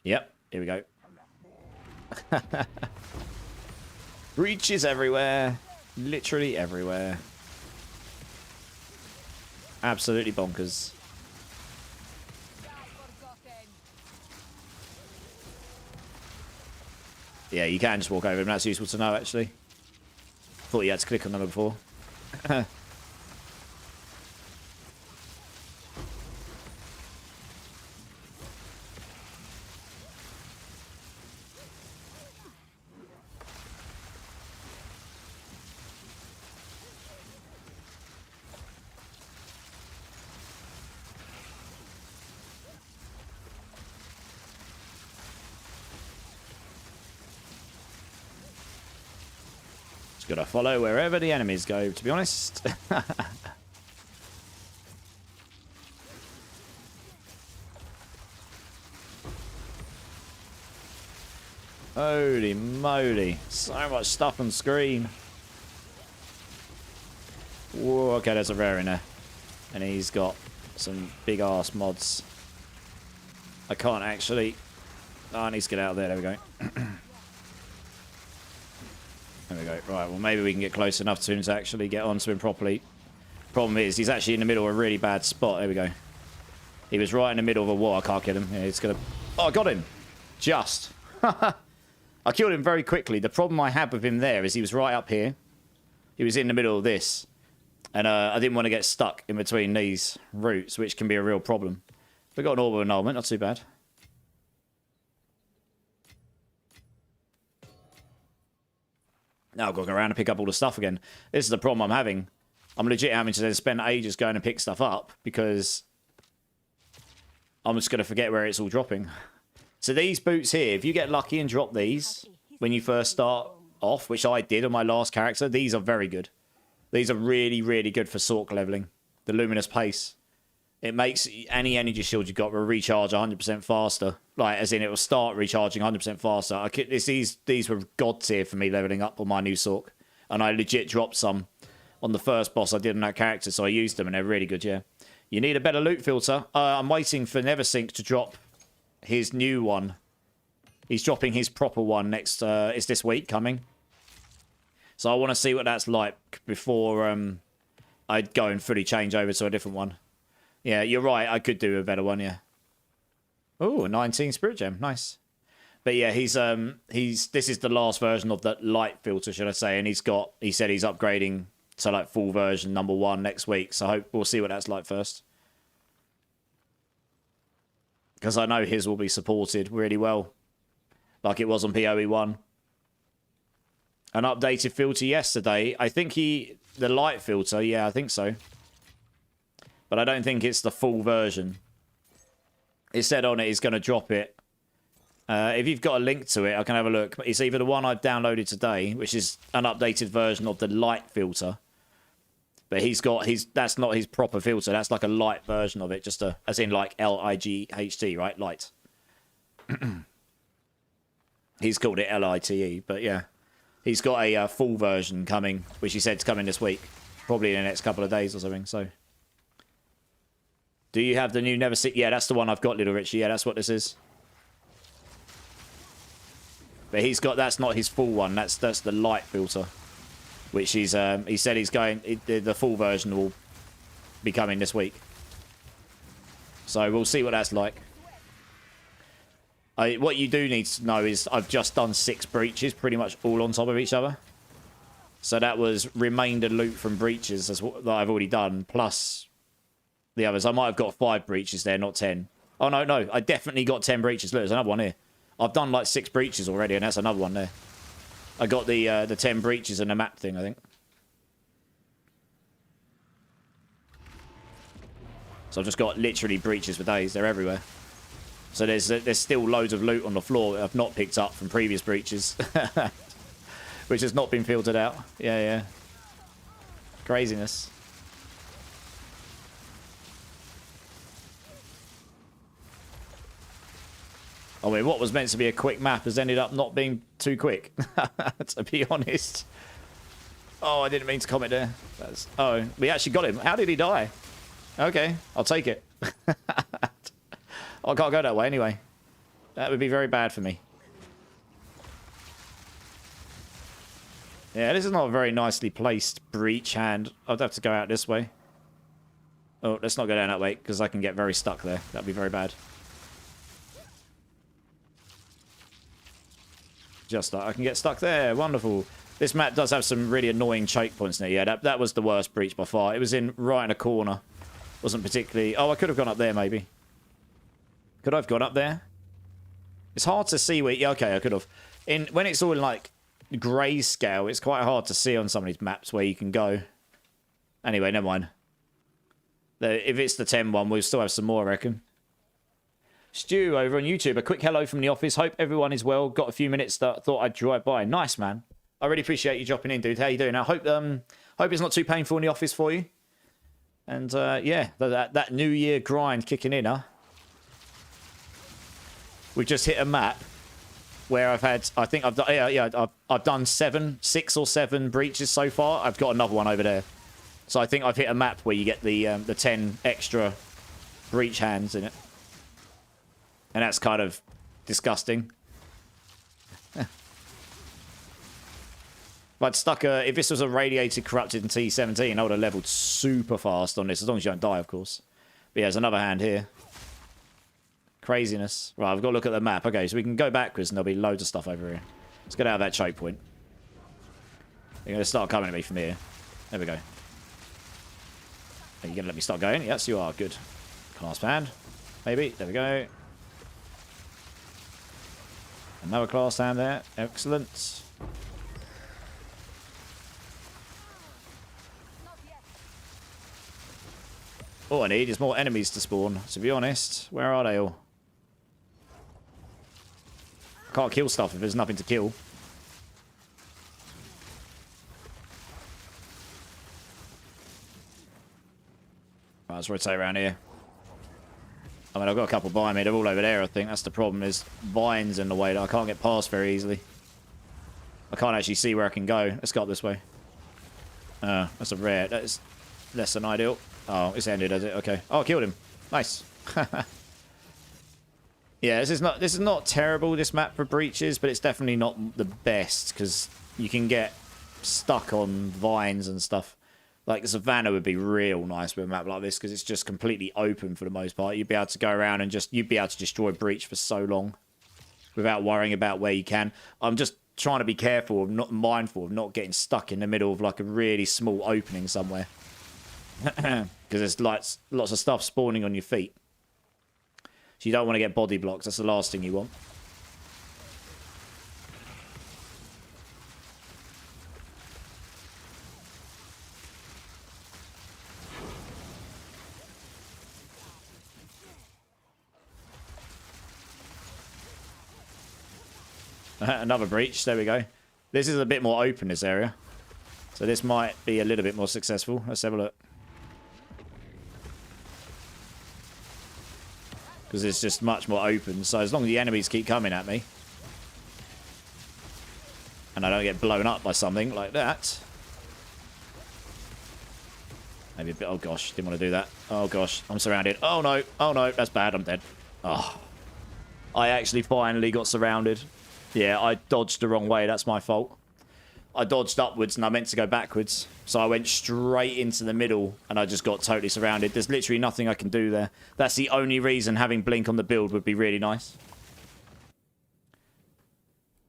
Yep, here we go. Breaches everywhere. Literally everywhere. Absolutely bonkers. Yeah, you can just walk over them. That's useful to know, actually. Thought you had to click on them before. Gotta follow wherever the enemies go, to be honest. Holy moly. So much stuff on screen. Whoa, okay, there's a rare in there. And he's got some big ass mods. I can't actually... Oh, I need to get out of there. There we go. There we go. Right, well, maybe we can get close enough to him to actually get onto him properly. Problem is, he's actually in the middle of a really bad spot. There we go. He was right in the middle of a wall. I can't get him. Yeah, he's gonna... Oh, I got him! Just. I killed him very quickly. The problem I had with him there is he was right up here. He was in the middle of this. And I didn't want to get stuck in between these roots, which can be a real problem. We got an orbital annulment. Not too bad. Now I've got to go around and pick up all the stuff again. This is the problem I'm having. I'm legit having to then spend ages going and pick stuff up because I'm just going to forget where it's all dropping. So these boots here, if you get lucky and drop these when you first start off, which I did on my last character, these are very good. These are really, really good for Sork leveling. The Luminous Pace. It makes any energy shield you got will recharge 100% faster. Like, as in, it will start recharging 100% faster. These were god tier for me leveling up on my new Sork. And I legit dropped some on the first boss I did on that character, so I used them, and they're really good, yeah. You need a better loot filter. I'm waiting for Neversink to drop his new one. He's dropping his proper one next... it's this week coming. So I want to see what that's like before I go and fully change over to a different one. Yeah, you're right. I could do a better one, yeah. Oh, 19 Spirit Gem. Nice. But yeah, he's this is the last version of the light filter, should I say, and he said he's upgrading to like full version number 1 next week. So I hope we'll see what that's like first. Because I know his will be supported really well. Like it was on PoE1. An updated filter yesterday. I think the light filter, yeah, I think so. But I don't think it's the full version. It said on it he's going to drop it. If you've got a link to it, I can have a look. It's either the one I've downloaded today, which is an updated version of the light filter. But that's not his proper filter. That's like a light version of it, as in like LIGHT, right? Light. He's called it LITE, but yeah. He's got a full version coming, which he said is coming this week. Probably in the next couple of days or something, so. Do you have the new Never See? Yeah, that's the one I've got, Little Richie. Yeah, that's what this is. But that's not his full one. That's the light filter, which he said he's going. The full version will be coming this week. So we'll see what that's like. What you do need to know is I've just done 6 breaches, pretty much all on top of each other. So that was remainder loot from breaches that I've already done, plus the others. I might have got 5 breaches there, not 10. Oh no, I definitely got 10 breaches. Look, there's another one here. I've done like 6 breaches already, and that's another one there. I got the 10 breaches and the map thing, I think. So I've just got literally breaches for days. They're everywhere. So there's still loads of loot on the floor that I've not picked up from previous breaches. Which has not been filtered out. Yeah. Craziness. I mean, what was meant to be a quick map has ended up not being too quick, to be honest. Oh, I didn't mean to comment there. Oh, we actually got him. How did he die? Okay, I'll take it. I can't go that way anyway. That would be very bad for me. Yeah, this is not a very nicely placed breach hand. I'd have to go out this way. Oh, let's not go down that way, because I can get very stuck there. That'd be very bad. Just like I can get stuck there. Wonderful. This map does have some really annoying choke points in it. Yeah, that was the worst breach by far. It was right in a corner. Wasn't particularly... Oh, I could have gone up there, maybe. Could I have gone up there? It's hard to see where... Yeah, okay, I could have. When it's all in, like, grayscale, it's quite hard to see on some of these maps where you can go. Anyway, never mind. If it's the 10 one, we'll still have some more, I reckon. Stu over on YouTube, a quick hello from the office. Hope everyone is well. Got a few minutes that thought I'd drive by. Nice, man. I really appreciate you dropping in, dude. How you doing? I hope it's not too painful in the office for you. And yeah, that New Year grind kicking in, huh? We've just hit a map where I've done 6 or 7 breaches so far. I've got another one over there. So I think I've hit a map where you get the 10 extra breach hands in it. And that's kind of disgusting. If this was a radiated, corrupted, and T17, I would have leveled super fast on this, as long as you don't die, of course. But yeah, there's another hand here. Craziness. Right, I've got to look at the map. Okay, so we can go backwards, and there'll be loads of stuff over here. Let's get out of that choke point. They're going to start coming at me from here. There we go. Are you going to let me start going? Yes, you are. Good. Clasp hand. Maybe. There we go. Another class hand there. Excellent. All I need is more enemies to spawn, to be honest. Where are they all? I can't kill stuff if there's nothing to kill. Right, let's rotate around here. I mean, I've got a couple by me. They're all over there, I think. That's the problem, is vines in the way that I can't get past very easily. I can't actually see where I can go. Let's go up this way. That's a rare. That is less than ideal. Oh, it's ended, has it? Okay. Oh, I killed him. Nice. Yeah, this is not terrible, this map for breaches, but it's definitely not the best, because you can get stuck on vines and stuff. Like, Savannah would be real nice with a map like this, because it's just completely open for the most part. You'd be able to go around and you'd be able to destroy breach for so long. without worrying about where you can. I'm just trying to be careful, of not mindful of not getting stuck in the middle of like a really small opening somewhere. Because there's like lots of stuff spawning on your feet. So you don't want to get body blocked. That's the last thing you want. Another breach. There we go. This is a bit more open, this area. So this might be a little bit more successful. Let's have a look. Because it's just much more open. So as long as the enemies keep coming at me, and I don't get blown up by something like that. Maybe a bit... Oh, gosh. Didn't want to do that. Oh, gosh. I'm surrounded. Oh, no. Oh, no. That's bad. I'm dead. Oh. I actually finally got surrounded. Yeah, I dodged the wrong way. That's my fault. I dodged upwards and I meant to go backwards. So I went straight into the middle and I just got totally surrounded. There's literally nothing I can do there. That's the only reason having Blink on the build would be really nice.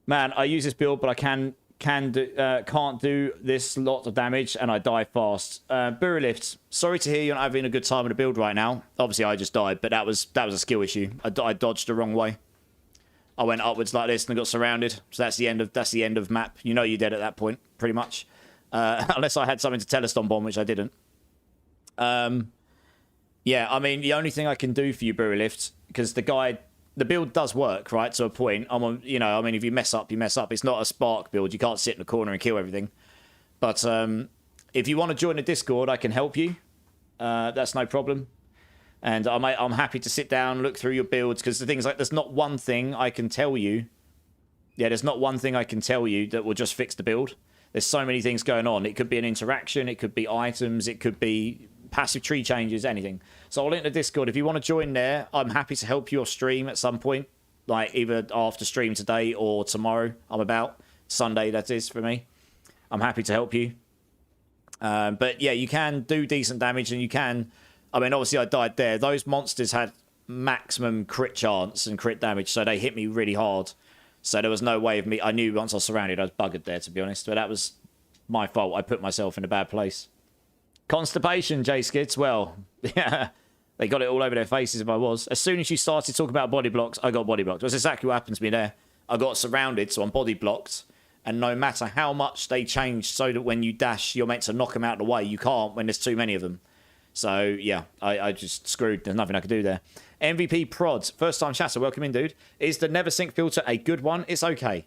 Man, I use this build, but I can't do this lot of damage and I die fast. Burilift, sorry to hear you're not having a good time with the build right now. Obviously, I just died, but that was a skill issue. I dodged the wrong way. I went upwards like this and I got surrounded. So that's the end of map. You know you're dead at that point, pretty much. Unless I had something to telestomp on, which I didn't. Yeah, I mean, the only thing I can do for you, Burilift, because the build does work, right, to a point. You know, I mean, if you mess up, you mess up. It's not a Spark build. You can't sit in the corner and kill everything. But if you want to join the Discord, I can help you. That's no problem. And I'm happy to sit down, look through your builds, because the thing's like, there's not one thing I can tell you. Yeah, there's not one thing I can tell you that will just fix the build. There's so many things going on. It could be an interaction, it could be items, it could be passive tree changes, anything. So I'll link the Discord. If you want to join there, I'm happy to help your stream at some point. Like either after stream today or tomorrow. I'm about. Sunday, that is, for me. I'm happy to help you. But yeah, you can do decent damage and you can... I mean, obviously I died there. Those monsters had maximum crit chance and crit damage, so they hit me really hard. So there was no way of me... I knew once I was surrounded, I was buggered there, to be honest. But that was my fault. I put myself in a bad place. Constipation, J-Skids. Well, yeah, they got it all over their faces if I was. As soon as you started talking about body blocks, I got body blocked. That's exactly what happened to me there. I got surrounded, so I'm body blocked. And no matter how much they changed so that when you dash, you're meant to knock them out of the way, you can't when there's too many of them. So, yeah, I just screwed. There's nothing I could do there. MVP Prods. First time chatter. Welcome in, dude. Is the never sync filter a good one? It's okay.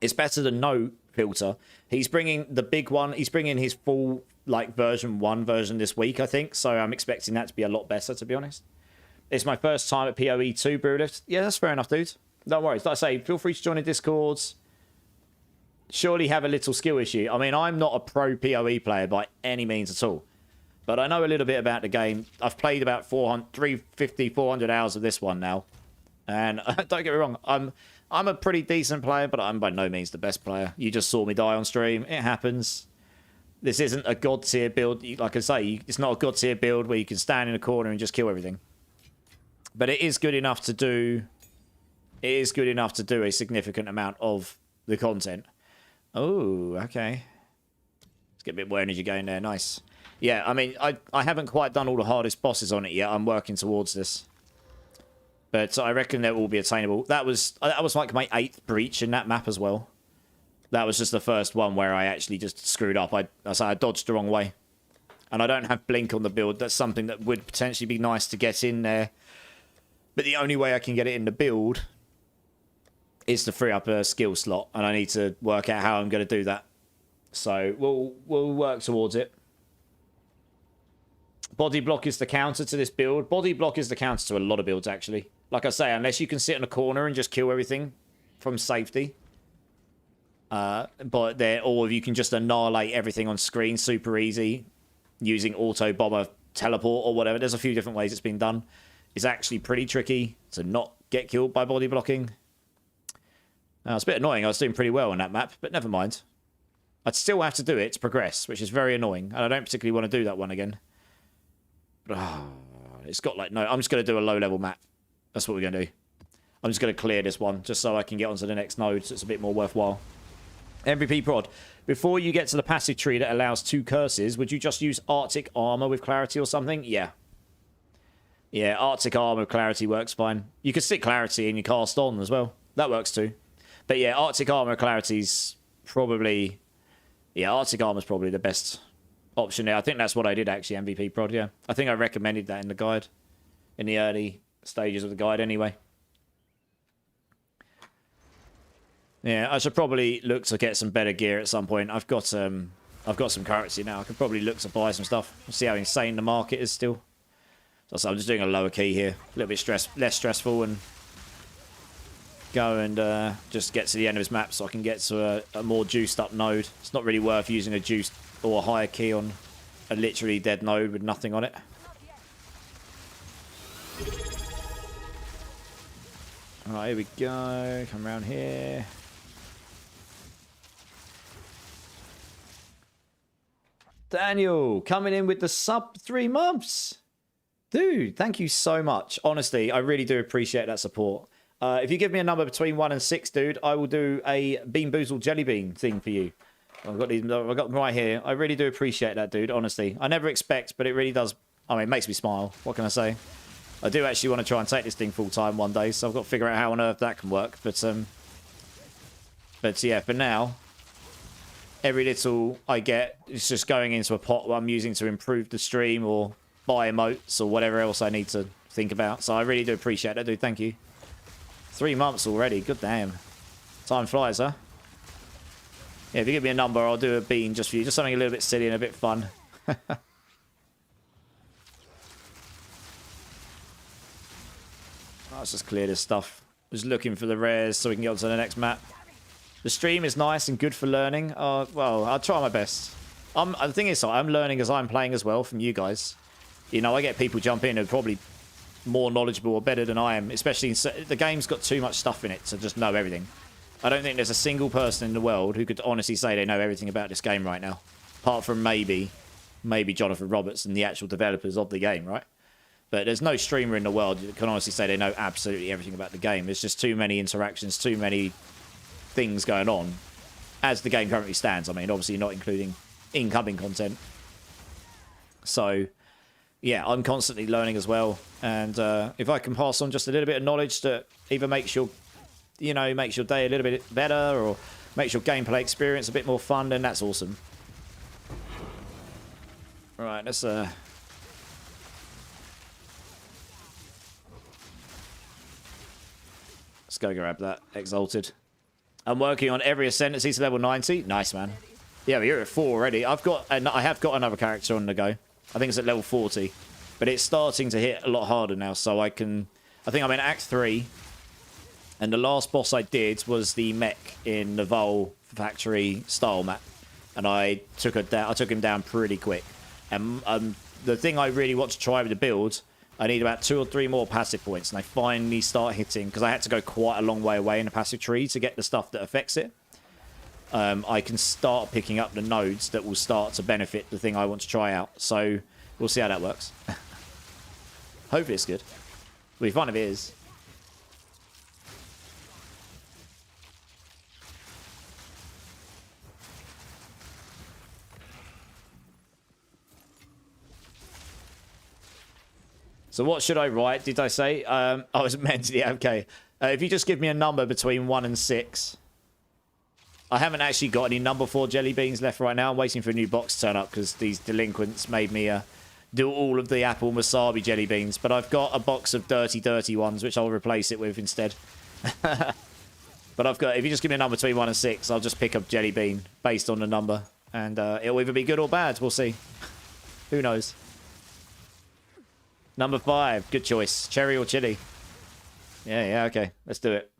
It's better than no filter. He's bringing the big one. He's bringing his full, like, version 1 version this week, I think. So I'm expecting that to be a lot better, to be honest. It's my first time at PoE2, Brewlift. Yeah, that's fair enough, dude. Don't worry. Like I say, feel free to join the Discords. Surely have a little skill issue. I mean, I'm not a pro PoE player by any means at all. But I know a little bit about the game. I've played about 350, 400 hours of this one now. And don't get me wrong, I'm a pretty decent player, but I'm by no means the best player. You just saw me die on stream. It happens. This isn't a god tier build. Like I say, it's not a god tier build where you can stand in a corner and just kill everything. But it is good enough to do... It is good enough to do a significant amount of the content. Oh, okay. Let's get a bit more energy going there. Nice. Yeah, I mean, I haven't quite done all the hardest bosses on it yet. I'm working towards this. But I reckon that will be attainable. That was like my 8th breach in that map as well. That was just the first one where I actually just screwed up. I dodged the wrong way. And I don't have Blink on the build. That's something that would potentially be nice to get in there. But the only way I can get it in the build is to free up a skill slot. And I need to work out how I'm going to do that. So we'll work towards it. Body block is the counter to this build. Body block is the counter to a lot of builds, actually. Like I say, unless you can sit in a corner and just kill everything from safety. Or if you can just annihilate everything on screen super easy using auto bomber teleport or whatever. There's a few different ways it's been done. It's actually pretty tricky to not get killed by body blocking. It's a bit annoying. I was doing pretty well on that map, but never mind. I'd still have to do it to progress, which is very annoying. And I don't particularly want to do that one again. But, it's got like no... I'm just going to do a low-level map. That's what we're going to do. I'm just going to clear this one just so I can get onto the next node so it's a bit more worthwhile. MVP prod. Before you get to the passive tree that allows 2 curses, would you just use Arctic Armor with Clarity or something? Yeah. Yeah, Arctic Armor with Clarity works fine. You could stick Clarity in your cast on as well. That works too. But yeah, Arctic Armor with Clarity's probably... Yeah, Arctic Armor's probably the best option there. I think that's what I did actually, MVP prod, yeah. I think I recommended that in the guide. In the early stages of the guide anyway. Yeah, I should probably look to get some better gear at some point. I've got some currency now. I could probably look to buy some stuff. We'll see how insane the market is still. So I'm just doing a lower key here. A little bit less stressful, and go and just get to the end of this map so I can get to a more juiced up node. It's not really worth using a juiced or a higher key on a literally dead node with nothing on it. Alright, here we go. Come around here. Daniel, coming in with the sub 3 months. Dude, thank you so much. Honestly, I really do appreciate that support. If you give me a number between 1 and 6, dude, I will do a Bean Boozled Jelly Bean thing for you. I've got them right here. I really do appreciate that, dude, honestly. I never expect, but it really does. I mean, it makes me smile. What can I say? I do actually want to try and take this thing full time one day, so I've got to figure out how on earth that can work. But yeah, for now, every little I get is just going into a pot I'm using to improve the stream or buy emotes or whatever else I need to think about. So I really do appreciate that, dude. Thank you. 3 months already. Good damn. Time flies, huh? Yeah, if you give me a number, I'll do a bean just for you. Just something a little bit silly and a bit fun. Let's just clear this stuff. Just looking for the rares so we can get on to the next map. The stream is nice and good for learning. Well, I'll try my best. The thing is, I'm learning as I'm playing as well from you guys. You know, I get people jump in who are probably more knowledgeable or better than I am. Especially the game's got too much stuff in it to just know everything. I don't think there's a single person in the world who could honestly say they know everything about this game right now. Apart from maybe Jonathan Roberts and the actual developers of the game, right? But there's no streamer in the world that can honestly say they know absolutely everything about the game. There's just too many interactions, too many things going on as the game currently stands. I mean, obviously not including incoming content. So, yeah, I'm constantly learning as well. And if I can pass on just a little bit of knowledge that either makes your, makes your day a little bit better or makes your gameplay experience a bit more fun, then that's awesome. All right, let's go grab that Exalted. I'm working on every ascendancy to level 90. Nice, man. Yeah, but you're at 4 already. I have got another character on the go. I think it's at level 40. But it's starting to hit a lot harder now, so I think I'm in Act 3. And the last boss I did was the mech in the Vol factory style map. And I took him down pretty quick. And the thing I really want to try with the build, I need about 2 or 3 more passive points, and I finally start hitting, because I had to go quite a long way away in the passive tree to get the stuff that affects it. I can start picking up the nodes that will start to benefit the thing I want to try out. So we'll see how that works. Hopefully it's good. It'll be fun if it is. So what should I write, did I say? I was meant to, yeah, okay. If you just give me a number between 1 and 6. I haven't actually got any number 4 jelly beans left right now. I'm waiting for a new box to turn up because these delinquents made me do all of the apple wasabi jelly beans. But I've got a box of dirty ones, which I'll replace it with instead. But if you just give me a number between 1 and 6, I'll just pick up jelly bean based on the number. And it'll either be good or bad. We'll see. Who knows? Number 5, good choice. Cherry or chili? Yeah, okay. Let's do it.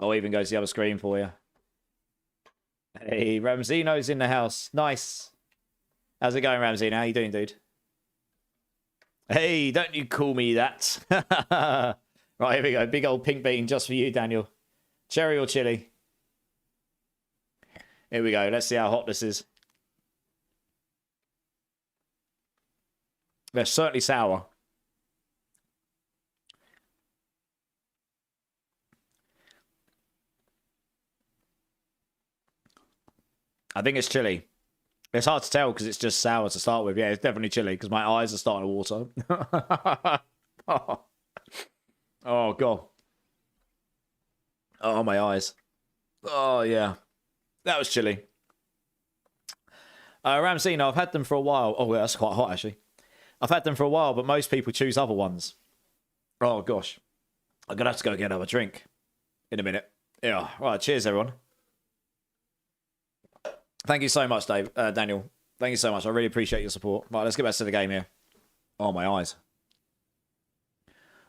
I'll even go to the other screen for you. Hey, Ramzino's in the house. Nice. How's it going, Ramzino? How you doing, dude? Hey, don't you call me that. Right, here we go. Big old pink bean just for you, Daniel. Cherry or chili? Here we go. Let's see how hot this is. They're certainly sour. I think it's chili. It's hard to tell because it's just sour to start with. Yeah, it's definitely chili because my eyes are starting to water. Oh, God. Oh, my eyes. Oh, yeah. That was chili. Ramsino, I've had them for a while. Oh, yeah, that's quite hot, actually. I've had them for a while, but most people choose other ones. Oh, gosh. I'm going to have to go get another drink in a minute. Yeah. Right, cheers, everyone. Thank you so much, Daniel. Thank you so much. I really appreciate your support. Right, let's get back to the game here. Oh, my eyes.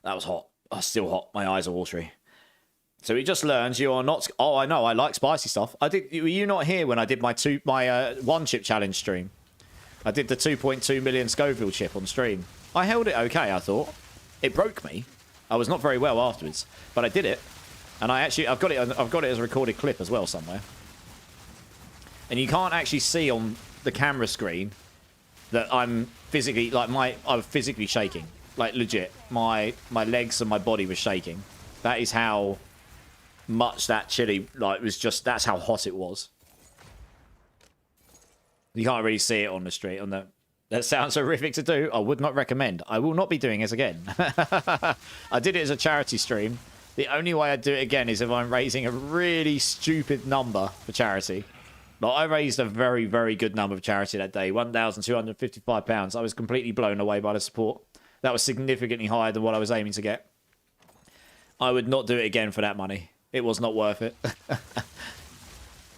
That was hot. Oh, still hot. My eyes are watery. So we just learned you are not... Oh, I know. I like spicy stuff. Were you not here when I did my one chip challenge stream? I did the 2.2 million Scoville chip on stream. I held it okay, I thought. It broke me. I was not very well afterwards, but I did it. And I've got it as a recorded clip as well somewhere. And you can't actually see on the camera screen that I'm physically I'm physically shaking. Like legit. My legs and my body was shaking. That is how much that chili that's how hot it was. You can't really see it on the street. That sounds horrific to do. I would not recommend. I will not be doing it again. I did it as a charity stream. The only way I'd do it again is if I'm raising a really stupid number for charity. Like, I raised a very, very good number for charity that day. £1,255. I was completely blown away by the support. That was significantly higher than what I was aiming to get. I would not do it again for that money. It was not worth it.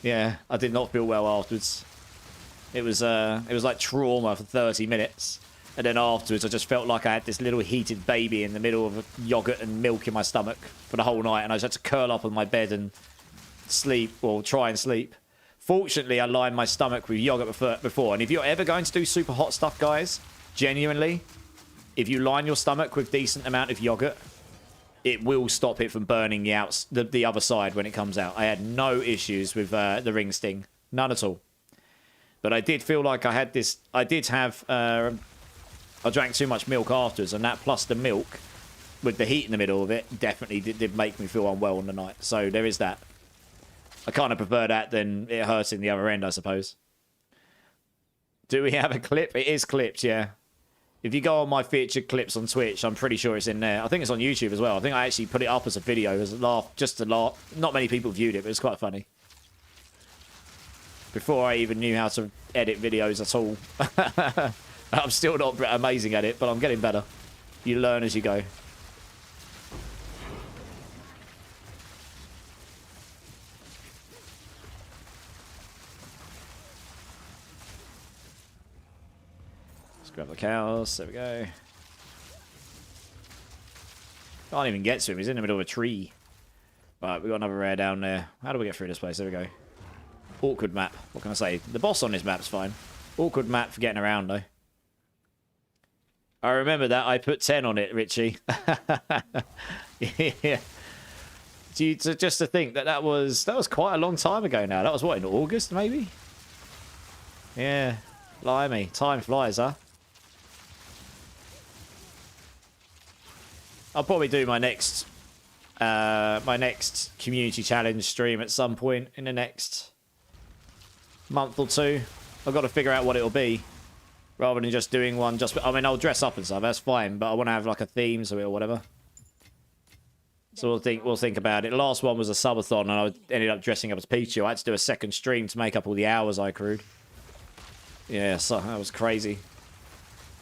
Yeah, I did not feel well afterwards. It was like trauma for 30 minutes. And then afterwards, I just felt like I had this little heated baby in the middle of yogurt and milk in my stomach for the whole night. And I just had to curl up on my bed and sleep, or try and sleep. Fortunately, I lined my stomach with yogurt before. And if you're ever going to do super hot stuff, guys, genuinely, if you line your stomach with decent amount of yogurt, it will stop it from burning the other side when it comes out. I had no issues with the ring sting. None at all. But I did feel like I had this... I drank too much milk afterwards, and that plus the milk, with the heat in the middle of it, definitely did make me feel unwell on the night. So there is that. I kind of prefer that than it hurting the other end, I suppose. Do we have a clip? It is clipped, yeah. If you go on my featured clips on Twitch, I'm pretty sure it's in there. I think it's on YouTube as well. I think I actually put it up as a video, as a laugh, just to laugh. Not many people viewed it, but it's quite funny. Before I even knew how to edit videos at all. I'm still not amazing at it, but I'm getting better. You learn as you go. Grab the cows. There we go. Can't even get to him. He's in the middle of a tree. Right, we got another rare down there. How do we get through this place? There we go. Awkward map. What can I say? The boss on this map's fine. Awkward map for getting around, though. I remember that. I put 10 on it, Richie. Yeah. Just to think that was quite a long time ago now. That was, what, in August, maybe? Yeah. Blimey. Time flies, huh? I'll probably do my next community challenge stream at some point in the next month or two. I've got to figure out what it'll be, rather than just doing one. I mean, I'll dress up and stuff. That's fine, but I want to have like a theme to it or whatever. So we'll think about it. The last one was a subathon, and I ended up dressing up as Pichu. I had to do a second stream to make up all the hours I accrued. Yeah, so that was crazy.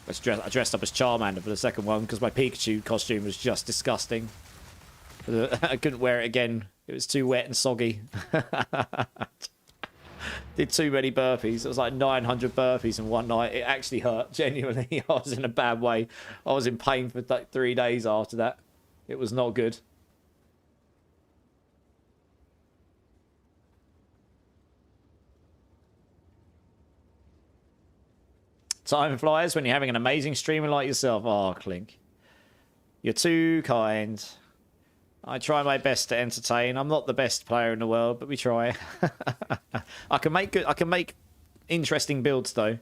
I dressed up as Charmander for the second one because my Pikachu costume was just disgusting. I couldn't wear it again. It was too wet and soggy. Did too many burpees. It was like 900 burpees in one night. It actually hurt. Genuinely, I was in a bad way. I was in pain for like 3 days after that. It was not good. Time flies when you're having an amazing streamer like yourself. Oh, Clink. You're too kind. I try my best to entertain. I'm not the best player in the world, but we try. I can make interesting builds, though.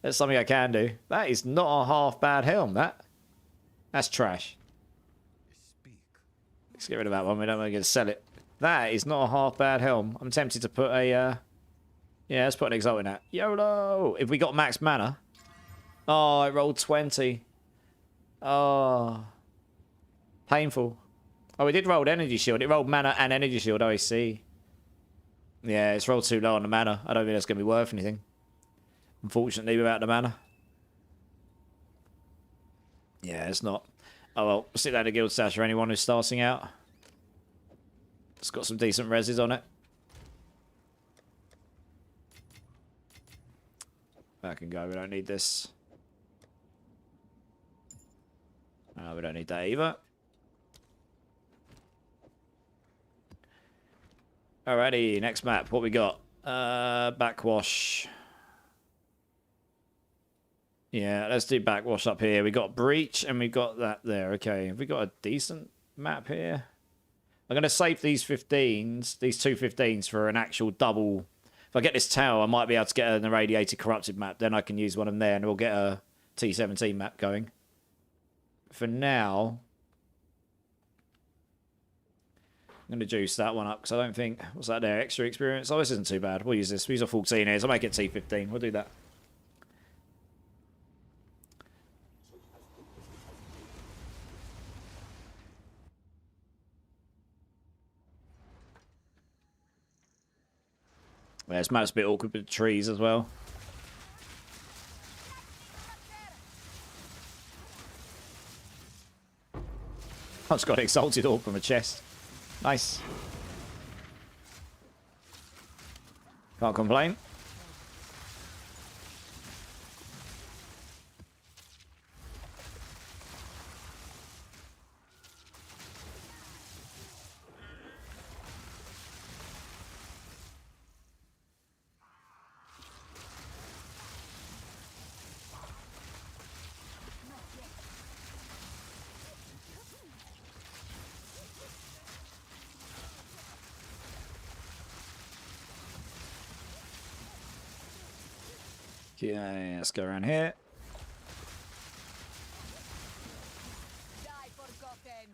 That's something I can do. That is not a half bad helm, That's trash. Let's get rid of that one. We don't want to sell it. That is not a half bad helm. I'm tempted to put a... Yeah, let's put an Exalt in that. YOLO! If we got max mana. Oh, it rolled 20. Oh. Painful. Oh, we did roll Energy Shield. It rolled mana and Energy Shield. Oh, I see. Yeah, it's rolled too low on the mana. I don't think that's going to be worth anything. Unfortunately, without the mana. Yeah, it's not. Oh, well. Sit down to Guild Stash for anyone who's starting out. It's got some decent reses on it. That can go. We don't need this. No, we don't need that either. Alrighty, next map. What we got? Backwash. Yeah, let's do backwash up here. We got Breach and we got that there. Okay, have we got a decent map here? I'm going to save these 15s, these two 15s for an actual double. If I get this tower, I might be able to get an Irradiated Corrupted map. Then I can use one of them there and we'll get a T17 map going. For now, I'm going to juice that one up because I don't think... What's that there? Extra experience? Oh, this isn't too bad. We'll use this. We'll use a 14 here. So I'll make it T15. We'll do that. Yeah, this map's a bit awkward with the trees as well. I just got an Exalted Orb from a chest. Nice. Can't complain. Okay, let's go around here. Die forgotten.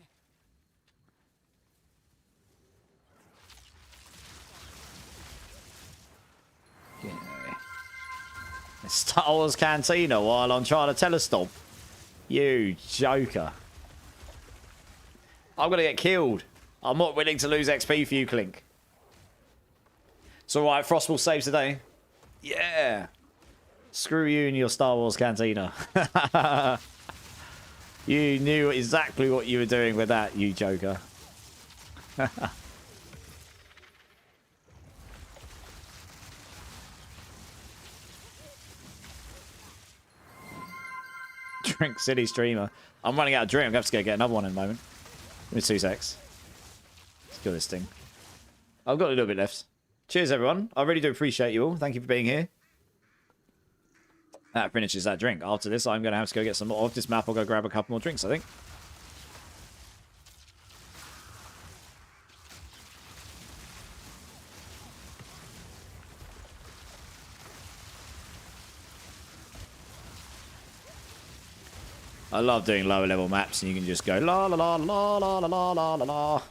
Okay. Star Wars Cantina while I'm trying to telestomp. You joker. I'm going to get killed. I'm not willing to lose XP for you, Clink. It's alright, Frost will save today. Yeah. Screw you and your Star Wars Cantina. You knew exactly what you were doing with that, you joker. Drink City Streamer. I'm running out of drink. I'm going to have to go get another one in a moment. Give me 2 secs. Let's kill this thing. I've got a little bit left. Cheers, everyone. I really do appreciate you all. Thank you for being here. That finishes that drink. After this, I'm going to have to go get some more. Off this map, I'll go grab a couple more drinks, I think. I love doing lower level maps and you can just go la la la la la la la la la.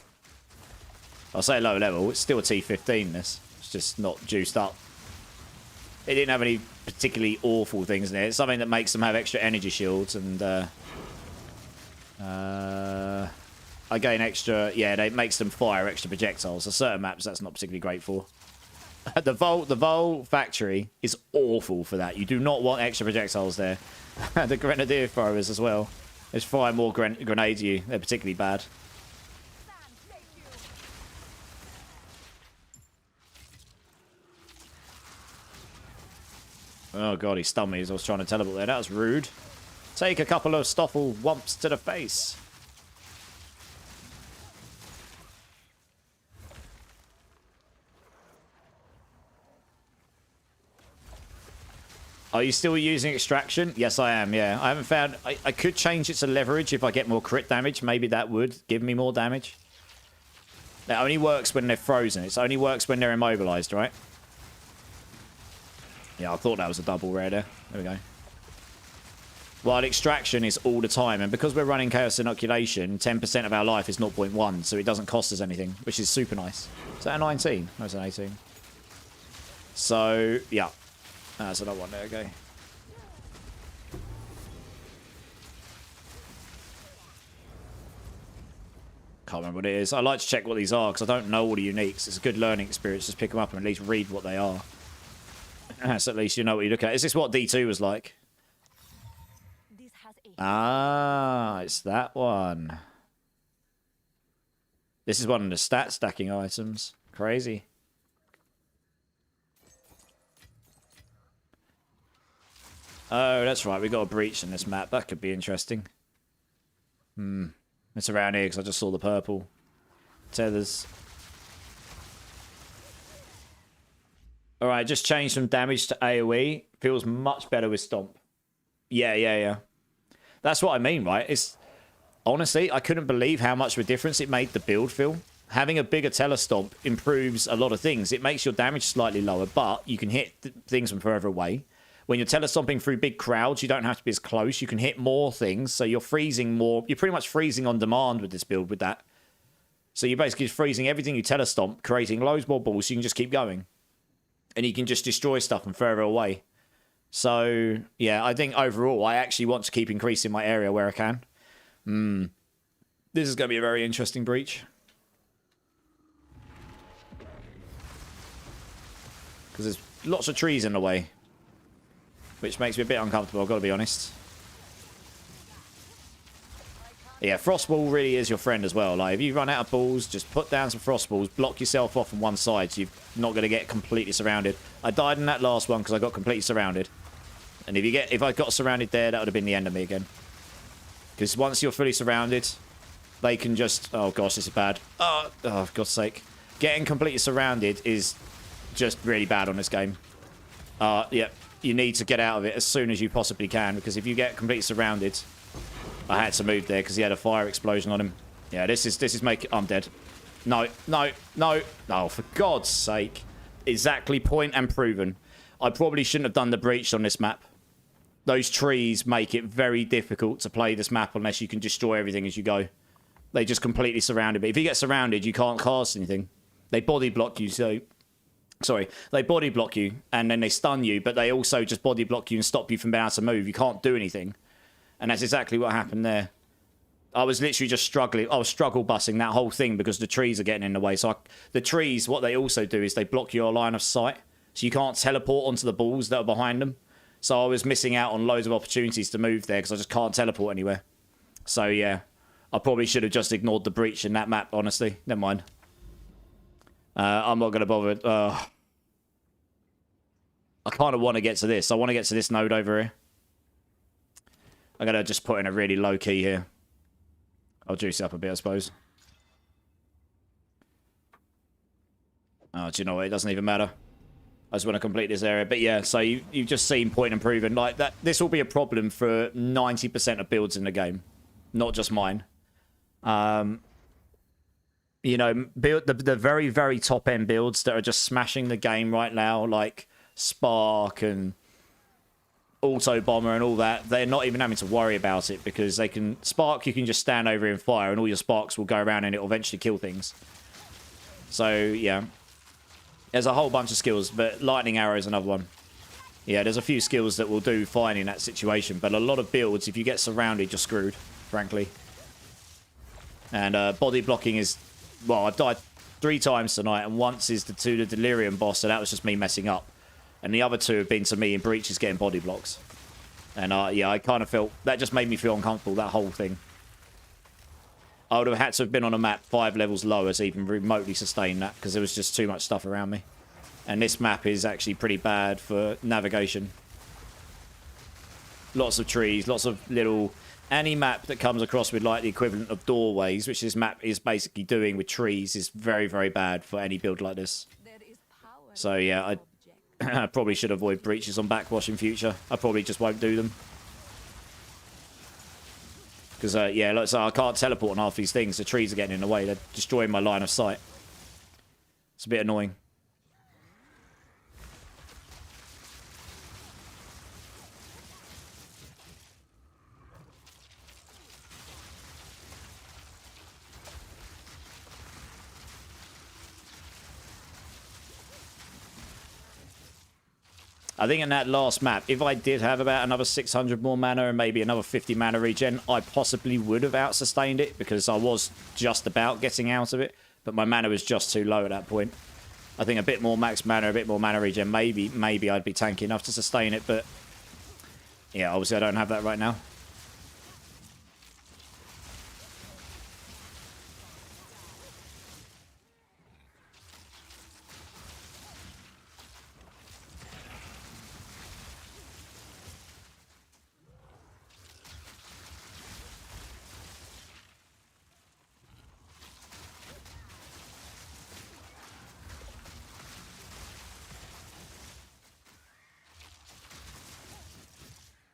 I'll say lower level, it's still a T15 this. It's just not juiced up. It didn't have any particularly awful things in it. It's something that makes them have extra energy shields and I gain extra, yeah, it makes them fire extra projectiles. So certain maps that's not particularly great for. The Vol factory is awful for that. You do not want extra projectiles there. The grenadier throwers as well. There's 5 more grenades at you. They're particularly bad. Oh god, he stunned me as I was trying to teleport there. That was rude. Take a couple of Stoffel wumps to the face. Are you still using extraction? Yes, I am, yeah. I haven't found... I could change it to leverage if I get more crit damage. Maybe that would give me more damage. That only works when they're frozen. It only works when they're immobilized, right? Yeah, I thought that was a double rare there. There we go. While extraction is all the time. And because we're running Chaos Inoculation, 10% of our life is 0.1. So it doesn't cost us anything, which is super nice. Is that a 19? No, it's an 18. So, yeah. That's another one. There we go. Can't remember what it is. I like to check what these are because I don't know all the uniques. It's a good learning experience. Just pick them up and at least read what they are. So at least you know what you look at. Is this what D2 was like? This has a Ah, it's that one. This is one of the stat stacking items. Crazy. Oh, that's right. We got a breach in this map. That could be interesting. It's around here because I just saw the purple tethers. Alright, just changed some damage to AoE. Feels much better with Stomp. Yeah. That's what I mean, right? It's honestly, I couldn't believe how much of a difference it made the build feel. Having a bigger Telestomp improves a lot of things. It makes your damage slightly lower, but you can hit things from further away. When you're telestomping through big crowds, you don't have to be as close. You can hit more things, so you're freezing more. You're pretty much freezing on demand with this build with that. So you're basically freezing everything you telestomp, creating loads more balls so you can just keep going. And you can just destroy stuff from further away. So, yeah, I think overall, I actually want to keep increasing my area where I can. This is going to be a very interesting breach. Because there's lots of trees in the way. Which makes me a bit uncomfortable, I've got to be honest. Yeah, Frostball really is your friend as well. Like, if you run out of balls, just put down some Frostballs, block yourself off on one side so you're not going to get completely surrounded. I died in that last one because I got completely surrounded. And if I got surrounded there, that would have been the end of me again. Because once you're fully surrounded, they can just... Oh, gosh, this is bad. Oh, for God's sake. Getting completely surrounded is just really bad on this game. Yeah. You need to get out of it as soon as you possibly can, because if you get completely surrounded... I had to move there because he had a fire explosion on him. Yeah, this is making... I'm dead. No. Oh, for God's sake. Exactly, point and proven. I probably shouldn't have done the breach on this map. Those trees make it very difficult to play this map unless you can destroy everything as you go. They just completely surrounded me. If you get surrounded, you can't cast anything. They body block you, so... Sorry, they body block you, and then they stun you, but they also just body block you and stop you from being able to move. You can't do anything. And that's exactly what happened there. I was literally just struggling. I was struggle bussing that whole thing because the trees are getting in the way. So the trees, what they also do is they block your line of sight. So you can't teleport onto the balls that are behind them. So I was missing out on loads of opportunities to move there because I just can't teleport anywhere. So yeah, I probably should have just ignored the breach in that map, honestly. Never mind. I'm not going to bother. I kind of want to get to this. I want to get to this node over here. I'm going to just put in a really low key here. I'll juice it up a bit, I suppose. Oh, do you know what? It doesn't even matter. I just want to complete this area. But yeah, so you've just seen point and proven. Like that, this will be a problem for 90% of builds in the game. Not just mine. You know, the very, very top end builds that are just smashing the game right now, like Spark and Auto Bomber and all that, they're not even having to worry about it because they can... Spark, you can just stand over and fire and all your sparks will go around and it'll eventually kill things. So, yeah. There's a whole bunch of skills, but Lightning Arrow is another one. Yeah, there's a few skills that will do fine in that situation, but a lot of builds, if you get surrounded, you're screwed, frankly. And body blocking is... Well, I've died 3 times tonight, and once is to the Delirium boss, so that was just me messing up. And the other 2 have been to me in breaches getting body blocks. And yeah, I kind of felt... That just made me feel uncomfortable, that whole thing. I would have had to have been on a map 5 levels lower to even remotely sustain that, because there was just too much stuff around me. And this map is actually pretty bad for navigation. Lots of trees, lots of little... Any map that comes across with like the equivalent of doorways, which this map is basically doing with trees, is very, very bad for any build like this. There is power So yeah, I probably should avoid breaches on backwash in future. I probably just won't do them. Because, yeah, like, so I can't teleport on half these things. The trees are getting in the way. They're destroying my line of sight. It's a bit annoying. I think in that last map, if I did have about another 600 more mana and maybe another 50 mana regen, I possibly would have out-sustained it because I was just about getting out of it. But my mana was just too low at that point. I think a bit more max mana, a bit more mana regen, maybe I'd be tanky enough to sustain it. But yeah, obviously I don't have that right now.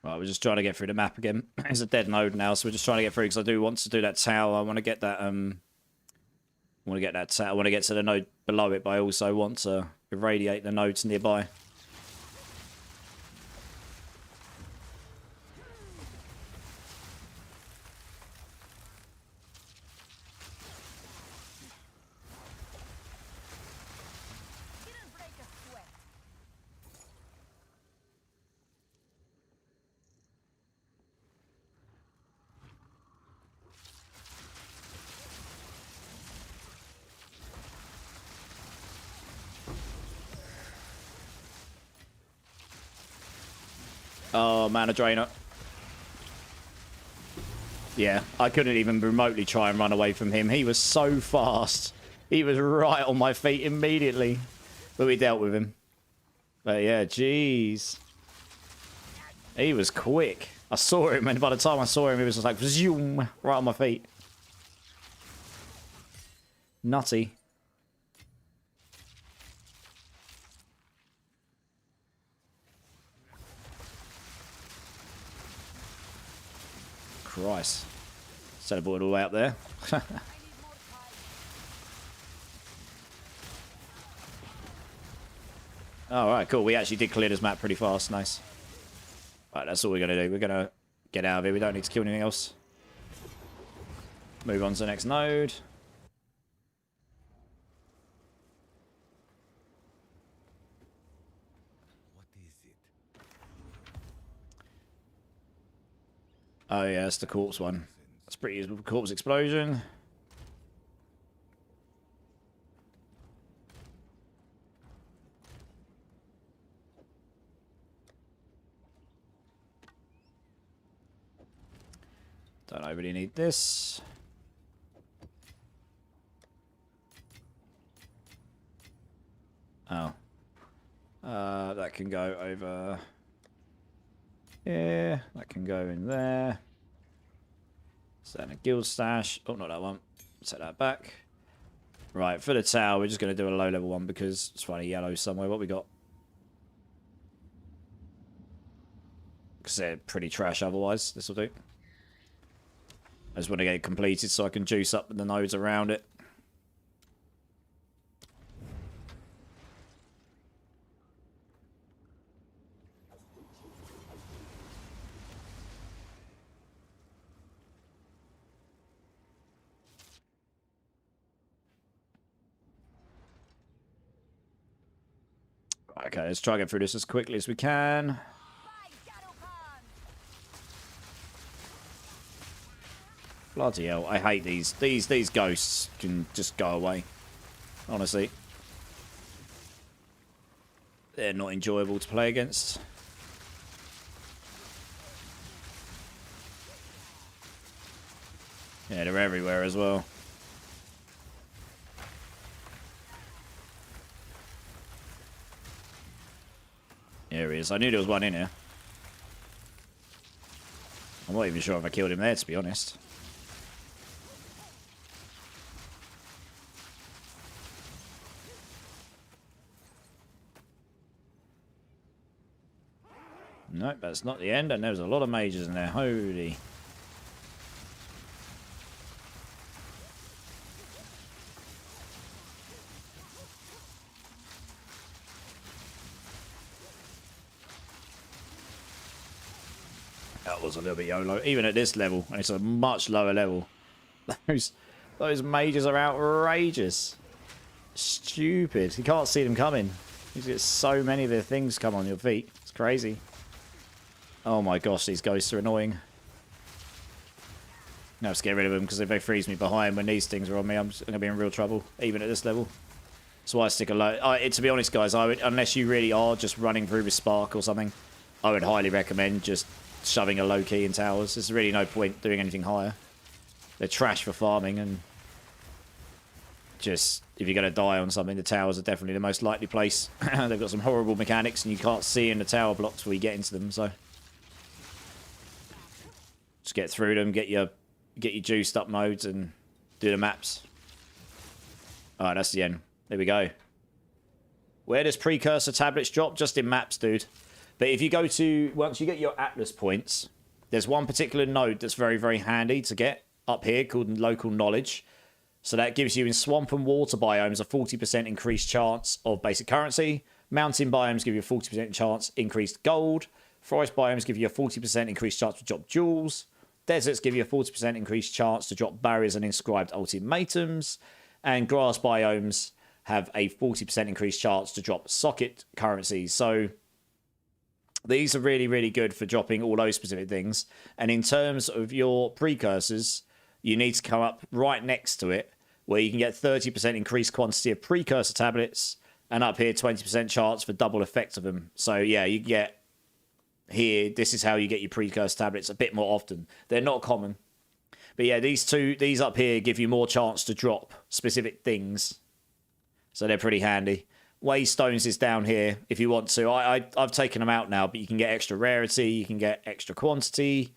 Right, we're just trying to get through the map again. It's a dead node now, so we're just trying to get through because I do want to do that tower. I want to get that I want to get that tower. I want to get to the node below it, but I also want to irradiate the nodes nearby. Oh, mana drainer. Yeah, I couldn't even remotely try and run away from him. He was so fast. He was right on my feet immediately. But we dealt with him. But yeah, jeez. He was quick. I saw him, and by the time I saw him, he was just like, zoom, right on my feet. Nutty. Christ. Teleported all the way up there. Alright, cool. We actually did clear this map pretty fast. Nice. Right, that's all we're going to do. We're going to get out of here. We don't need to kill anything else. Move on to the next node. Oh yeah, that's the corpse one. That's pretty useful. Corpse explosion. Don't overly need this. Oh. That can go over... Yeah, that can go in there. Set in a guild stash. Oh, not that one. Set that back. Right, for the tower, we're just going to do a low-level one because it's funny yellow somewhere. What we got? Because they're pretty trash otherwise. This will do. I just want to get it completed so I can juice up the nodes around it. Okay, let's try and get through this as quickly as we can. Bloody hell, I hate these. These ghosts can just go away. Honestly. They're not enjoyable to play against. Yeah, they're everywhere as well. Here he is. I knew there was one in here. I'm not even sure if I killed him there, to be honest. Nope, that's not the end, and there's a lot of mages in there. Holy. That was a little bit YOLO. Even at this level, and it's a much lower level. Those mages are outrageous. Stupid. You can't see them coming. You get so many of their things come on your feet. It's crazy. Oh my gosh, these ghosts are annoying. Now let's get rid of them, because if they freeze me behind when these things are on me, I'm going to be in real trouble, even at this level. That's why I stick a low. To be honest, guys, I would, unless you really are just running through with Spark or something, I would highly recommend just shoving a low key in towers. There's really no point doing anything higher. They're trash for farming, and just if you're going to die on something, the towers are definitely the most likely place. They've got some horrible mechanics, and you can't see in the tower blocks before you get into them. So just get through them, get your juiced up modes, and do the maps. All right, that's the end. There we go. Where does precursor tablets drop? Just in maps, dude. But if you go to, once you get your Atlas points, there's one particular node that's very, very handy to get up here called local knowledge. So that gives you in swamp and water biomes a 40% increased chance of basic currency. Mountain biomes give you a 40% chance increased gold. Forest biomes give you a 40% increased chance to drop jewels. Deserts give you a 40% increased chance to drop barriers and inscribed ultimatums. And grass biomes have a 40% increased chance to drop socket currencies. So these are really, really good for dropping all those specific things. And in terms of your precursors, you need to come up right next to it, where you can get 30% increased quantity of precursor tablets, and up here 20% chance for double effect of them. So yeah, you get here, this is how you get your precursor tablets a bit more often. They're not common. But yeah, these up here give you more chance to drop specific things. So they're pretty handy. Waystones is down here if you want to. I've taken them out now, but you can get extra rarity, you can get extra quantity.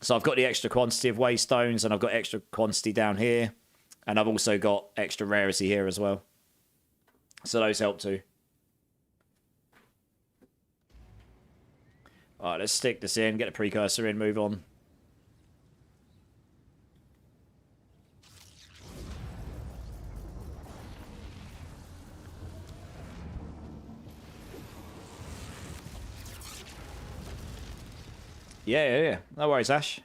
So I've got the extra quantity of Waystones, and I've got extra quantity down here. And I've also got extra rarity here as well. So those help too. Alright, let's stick this in, get the precursor in, move on. Yeah. No worries, Ash.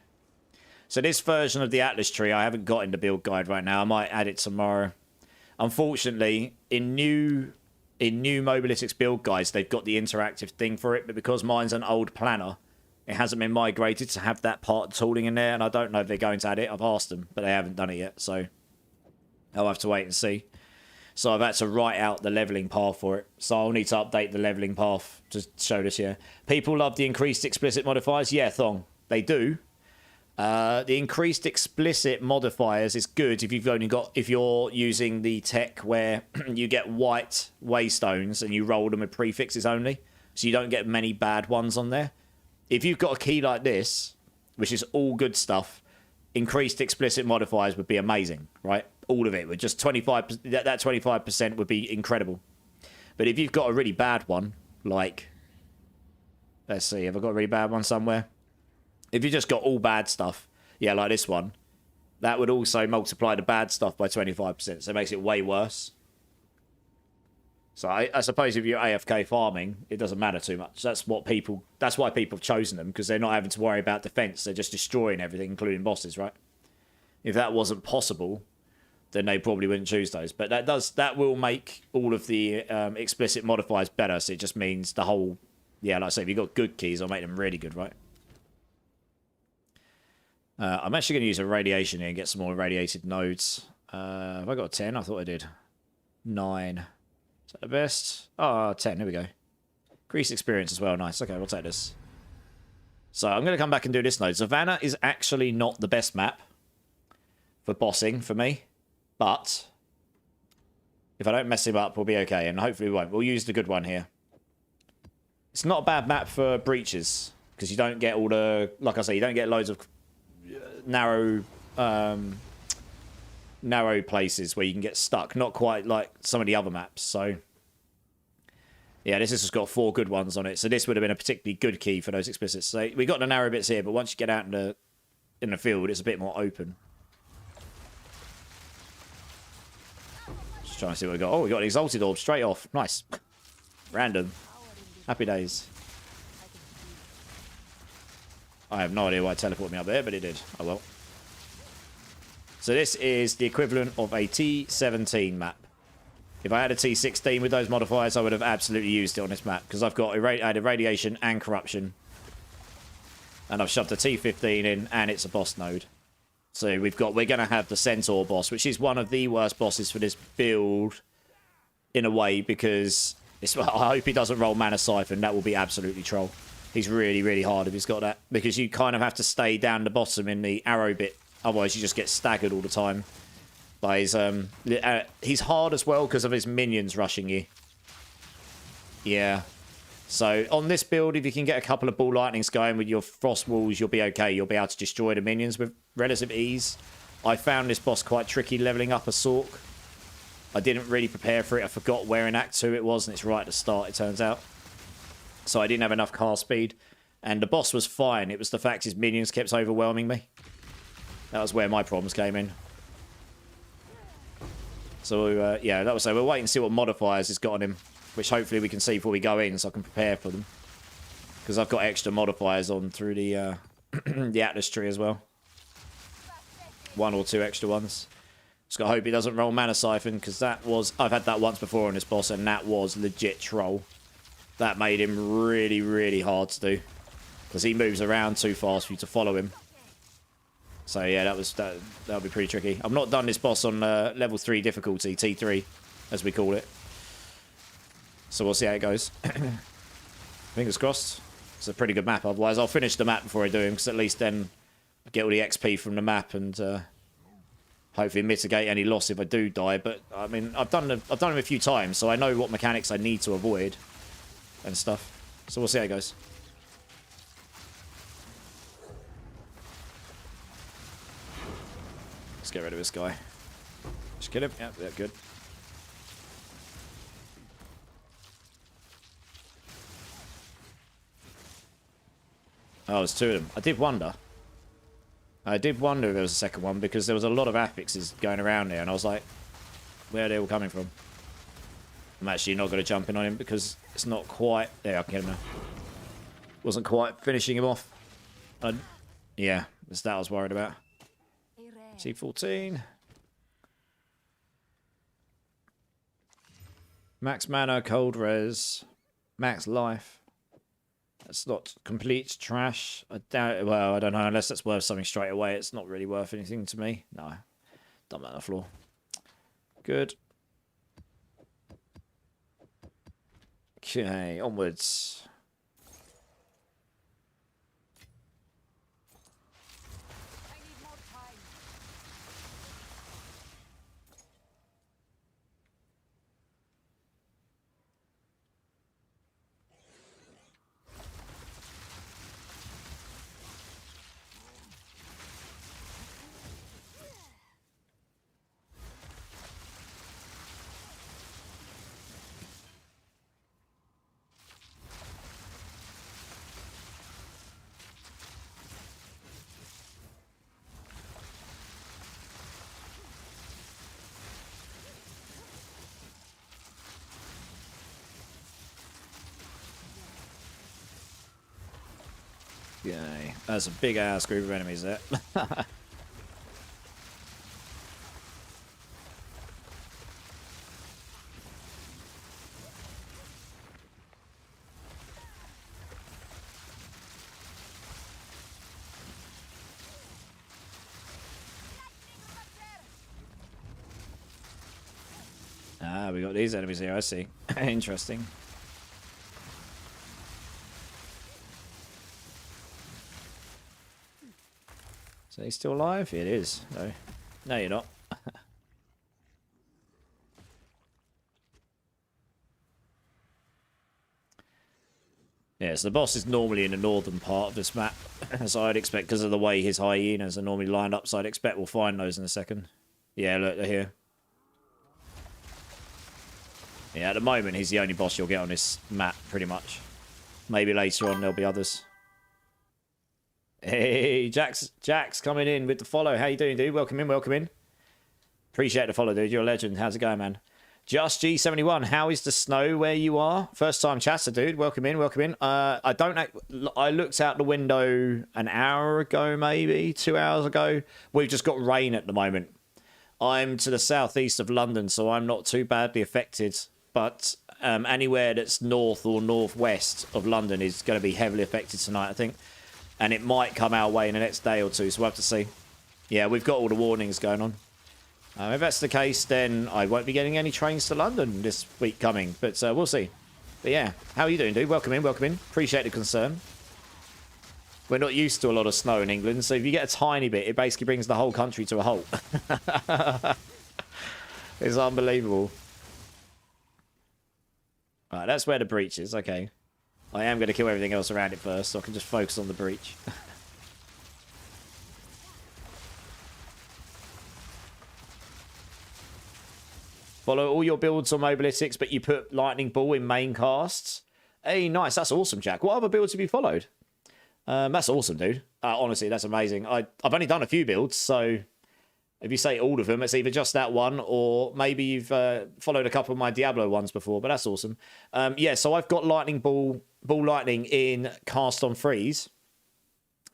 So this version of the Atlas tree, I haven't got in the build guide right now. I might add it tomorrow. Unfortunately, in new Mobalytics build guides, they've got the interactive thing for it, but because mine's an old planner, it hasn't been migrated to have that part of tooling in there, and I don't know if they're going to add it. I've asked them, but they haven't done it yet, so I'll have to wait and see. So I've had to write out the leveling path for it. So I'll need to update the leveling path to show this here. People love the increased explicit modifiers. Yeah, Thong, they do. The increased explicit modifiers is good if you're using the tech where you get white waystones and you roll them with prefixes only, so you don't get many bad ones on there. If you've got a key like this, which is all good stuff, increased explicit modifiers would be amazing, right? All of it would just 25%. That 25% would be incredible. But if you've got a really bad one, like, let's see, have I got a really bad one somewhere? If you just got all bad stuff, yeah, like this one, that would also multiply the bad stuff by 25%, so it makes it way worse. So I suppose if you're AFK farming, it doesn't matter too much. That's why people have chosen them, because they're not having to worry about defense. They're just destroying everything, including bosses, right? If that wasn't possible, then they probably wouldn't choose those. But that will make all of the explicit modifiers better. So it just means the whole, yeah, like I say, if you've got good keys, I'll make them really good, right? I'm actually going to use a radiation here and get some more irradiated nodes. Have I got a 10? I thought I did. 9. Is that the best? Oh, 10. Here we go. Increased experience as well. Nice. Okay, we'll take this. So I'm going to come back and do this node. Savannah is actually not the best map for bossing for me. But if I don't mess him up, we'll be okay. And hopefully we won't. We'll use the good one here. It's not a bad map for breaches, because you don't get all the... Like I say, you don't get loads of narrow places where you can get stuck. Not quite like some of the other maps. So yeah, this has just got 4 good ones on it. So this would have been a particularly good key for those explicits. So we got the narrow bits here, but once you get out in the field, it's a bit more open. Just trying to see what we got. Oh, we got an exalted orb straight off. Nice. Random. Happy days. I have no idea why it teleported me up there, but it did. Oh well. So this is the equivalent of a T17 map. If I had a T16 with those modifiers, I would have absolutely used it on this map. Because I've got I had Irradiation and Corruption. And I've shoved a T15 in, and it's a boss node. So we're going to have the Centaur boss, which is one of the worst bosses for this build, in a way, because I hope he doesn't roll Mana Siphon. That will be absolutely troll. He's really, really hard if he's got that, because you kind of have to stay down the bottom in the arrow bit. Otherwise, you just get staggered all the time. By his, he's hard as well because of his minions rushing you. Yeah. So on this build, if you can get a couple of ball lightnings going with your frost walls, you'll be okay. You'll be able to destroy the minions with relative ease. I found this boss quite tricky leveling up a Sork. I didn't really prepare for it. I forgot where in Act 2 it was, and it's right at the start, it turns out. So I didn't have enough cast speed. And the boss was fine. It was the fact his minions kept overwhelming me. That was where my problems came in. So, yeah, that was so. We'll wait and see what modifiers he's got on him, which hopefully we can see before we go in, so I can prepare for them. Because I've got extra modifiers on through the the Atlas tree as well. 1 or 2 extra ones. Just gotta hope he doesn't roll Mana Siphon, because that was... I've had that once before on this boss, and that was legit troll. That made him really, really hard to do. Because he moves around too fast for you to follow him. So yeah, that'll be pretty tricky. I've not done this boss on level 3 difficulty, T3, as we call it. So we'll see how it goes. Fingers crossed. It's a pretty good map. Otherwise, I'll finish the map before I do him, because at least then I get all the XP from the map and hopefully mitigate any loss if I do die. But I mean, I've done him a few times, so I know what mechanics I need to avoid and stuff. So we'll see how it goes. Let's get rid of this guy. Just kill him. Yep, yeah, good. Oh, there's 2 of them. I did wonder if there was a second one, because there was a lot of affixes going around there, and I was like, where are they all coming from? I'm actually not going to jump in on him, because it's not quite... There, I can get him now. Wasn't quite finishing him off. Yeah, that's that I was worried about. T14. Max mana, cold res, max life. That's not complete trash. I doubt it. Well, I don't know. Unless that's worth something straight away, it's not really worth anything to me. No. Dump that on the floor. Good. Okay, onwards. Okay, that's a big ass group of enemies there. Ah, we got these enemies here, I see. Interesting. So he's still alive? It is. No. No, you're not. Yeah, so the boss is normally in the northern part of this map. So I'd expect, because of the way his hyenas are normally lined up, so I'd expect we'll find those in a second. Yeah, look, they're here. Yeah, at the moment, he's the only boss you'll get on this map, pretty much. Maybe later on there'll be others. Hey, Jack's coming in with the follow. How you doing, dude? Welcome in, welcome in. Appreciate the follow, dude. You're a legend. How's it going, man? Just G71. How is the snow where you are? First time chatter, dude. Welcome in, welcome in. I looked out the window an hour ago, maybe 2 hours ago. We've just got rain at the moment. I'm to the southeast of London, so I'm not too badly affected. But anywhere that's north or northwest of London is going to be heavily affected tonight, I think. And it might come our way in the next day or two, so we'll have to see. Yeah, we've got all the warnings going on. If that's the case, then I won't be getting any trains to London this week coming. But we'll see. But yeah, how are you doing, dude? Welcome in, welcome in. Appreciate the concern. We're not used to a lot of snow in England, so if you get a tiny bit, it basically brings the whole country to a halt. It's unbelievable. Alright, that's where the breach is. Okay. I am going to kill everything else around it first, so I can just focus on the breach. Follow all your builds on Mobalytics, but you put Lightning Ball in main casts. Hey, nice. That's awesome, Jack. What other builds have you followed? That's awesome, dude. Honestly, that's amazing. I've only done a few builds, so if you say all of them, it's either just that one, or maybe you've followed a couple of my Diablo ones before, but that's awesome. Yeah, so I've got Lightning Ball Lightning in Cast on Freeze,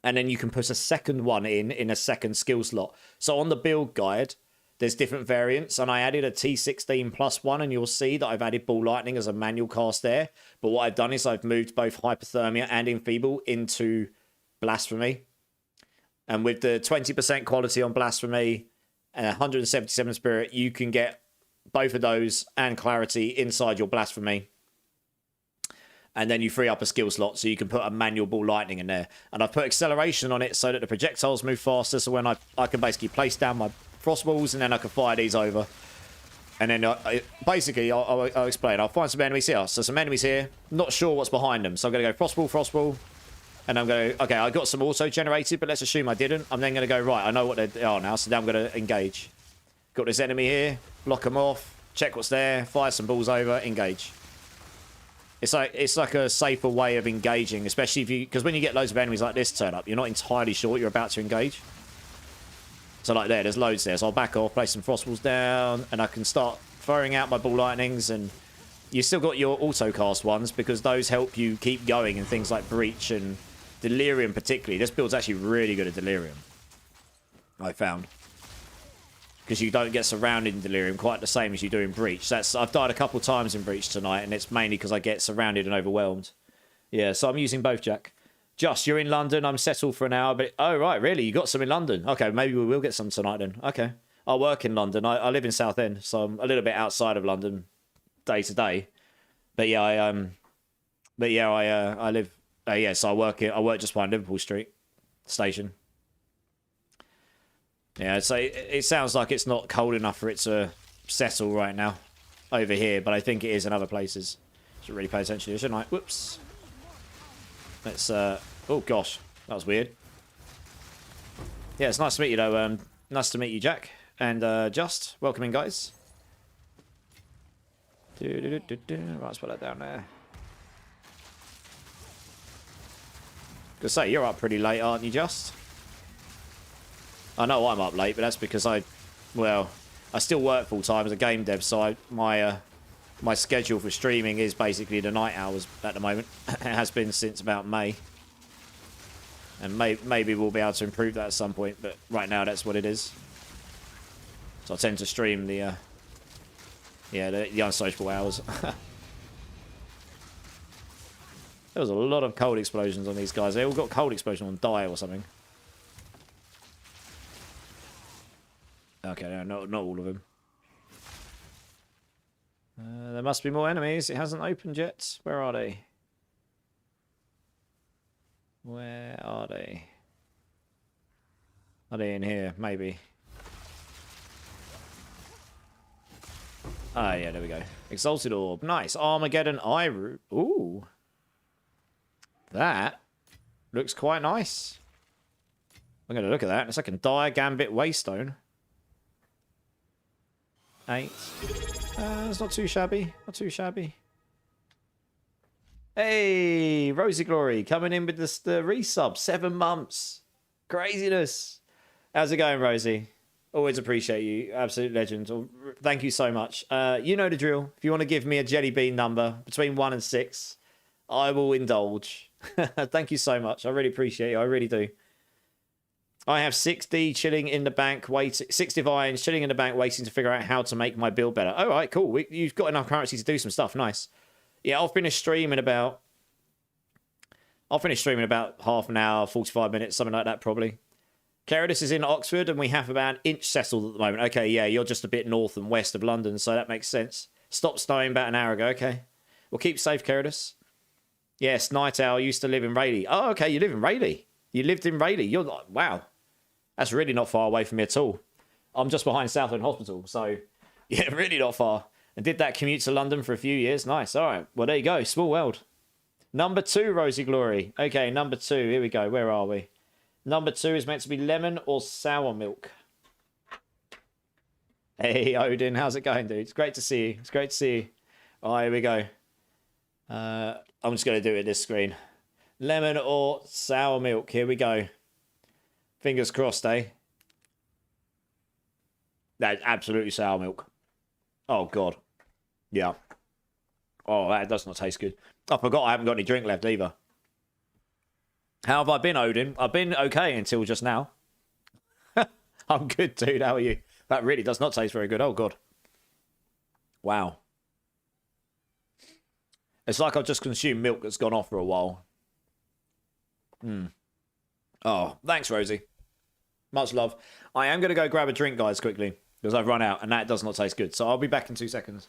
and then you can put a second one in a second skill slot. So on the build guide, there's different variants, and I added a T16 plus one, and you'll see that I've added Ball Lightning as a manual cast there. But what I've done is I've moved both Hypothermia and Enfeeble into Blasphemy. And with the 20% quality on Blasphemy and 177 Spirit, you can get both of those and Clarity inside your Blasphemy. And then you free up a skill slot, so you can put a manual Ball Lightning in there. And I've put Acceleration on it so that the projectiles move faster, so when I can basically place down my Frostballs, and then I can fire these over. And then basically, I'll explain. I'll find some enemies here. So some enemies here. Not sure what's behind them. So I'm going to go Frostball. And I'm going to... Okay, I got some auto-generated, but let's assume I didn't. I'm then going to go, right, I know what they are now, so now I'm going to engage. Got this enemy here. Block them off. Check what's there. Fire some balls over. Engage. It's like a safer way of engaging, especially if you... Because when you get loads of enemies like this turn up, you're not entirely sure what you're about to engage. So like there's loads there. So I'll back off, place some Frostballs down, and I can start firing out my Ball Lightnings. And you still got your auto-cast ones, because those help you keep going in things like Breach and Delirium particularly. This build's actually really good at Delirium, I found. Because you don't get surrounded in Delirium quite the same as you do in Breach. I've died a couple times in Breach tonight, and it's mainly because I get surrounded and overwhelmed. Yeah, so I'm using both, Jack. Just, you're in London. I'm settled for an hour, but... Oh, right, really? You got some in London? Okay, maybe we will get some tonight then. Okay. I work in London. I live in Southend, so I'm a little bit outside of London day to day. But yeah, I live... yeah, so I work just behind Liverpool Street Station. Yeah, so it sounds like it's not cold enough for it to settle right now over here, but I think it is in other places. Should really pay attention to this, shouldn't I? Whoops. Let's, oh gosh, that was weird. Yeah, it's nice to meet you though. Nice to meet you, Jack. And Just, welcome in, guys. Right, let's put that down there. Gonna say, you're up pretty late, aren't you, Just? I know I'm up late, but that's because I still work full time as a game dev, so my schedule for streaming is basically the night hours at the moment. It has been since about May. And maybe we'll be able to improve that at some point, but right now that's what it is. So I tend to stream the unsociable hours. There was a lot of cold explosions on these guys. They all got cold explosion on die or something. Okay, no, not all of them. There must be more enemies. It hasn't opened yet. Where are they? Where are they? Are they in here? Maybe. Ah, yeah, there we go. Exalted Orb. Nice. Armageddon Eye Root. Ooh. That looks quite nice. I'm going to look at that in a second. Dire Gambit Waystone. 8. It's not too shabby. Not too shabby. Hey, Rosie Glory coming in with the resub. 7 months. Craziness. How's it going, Rosie? Always appreciate you. Absolute legend. Thank you so much. You know the drill. If you want to give me a jelly bean number between 1 and 6, I will indulge. Thank you so much. I really appreciate you. I really do. I have 60 chilling in the bank, 6 divines chilling in the bank, waiting to figure out how to make my build better. All right, cool. You've got enough currency to do some stuff. Nice. Yeah, I'll finish streaming about half an hour, 45 minutes, something like that, probably. Caradus is in Oxford, and we have about an inch settled at the moment. Okay, yeah, you're just a bit north and west of London, so that makes sense. Stopped snowing about an hour ago. Okay. Well, keep safe, Caradus. Yes, Night Owl used to live in Rayleigh. Oh, okay, you live in Rayleigh. You lived in Rayleigh. You're like, wow. That's really not far away from me at all. I'm just behind Southend Hospital, so yeah, really not far. And did that commute to London for a few years. Nice. All right. Well, there you go. Small world. Number 2, Rosy Glory. Okay, number 2. Here we go. Where are we? Number 2 is meant to be lemon or sour milk. Hey, Odin. How's it going, dude? It's great to see you. It's great to see you. All right, here we go. I'm just going to do it this screen. Lemon or sour milk. Here we go. Fingers crossed, eh? That's absolutely sour milk. Oh, God. Yeah. Oh, that does not taste good. I forgot I haven't got any drink left either. How have I been, Odin? I've been okay until just now. I'm good, dude. How are you? That really does not taste very good. Oh, God. Wow. It's like I've just consumed milk that's gone off for a while. Oh, thanks, Rosie. Much love. I am going to go grab a drink, guys, quickly, because I've run out, and that does not taste good. So I'll be back in 2 seconds.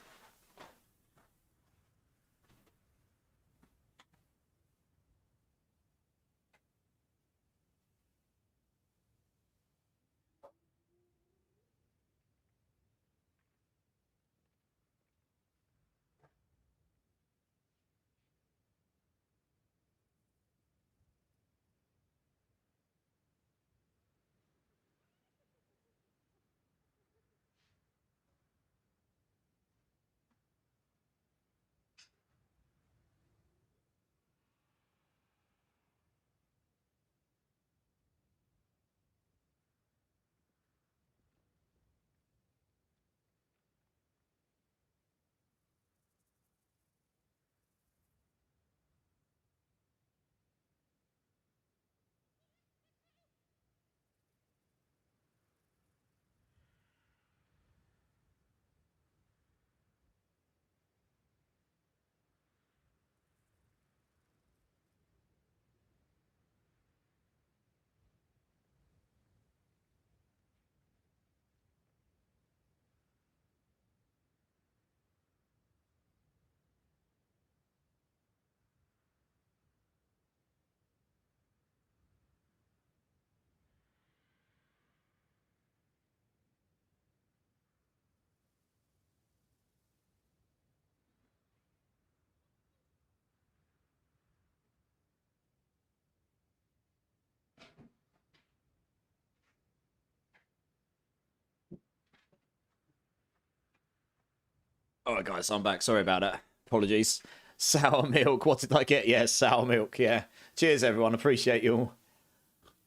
All right, guys, I'm back. Sorry about that. Apologies. Sour milk. What did I get? Yeah, sour milk. Yeah. Cheers, everyone. Appreciate you all.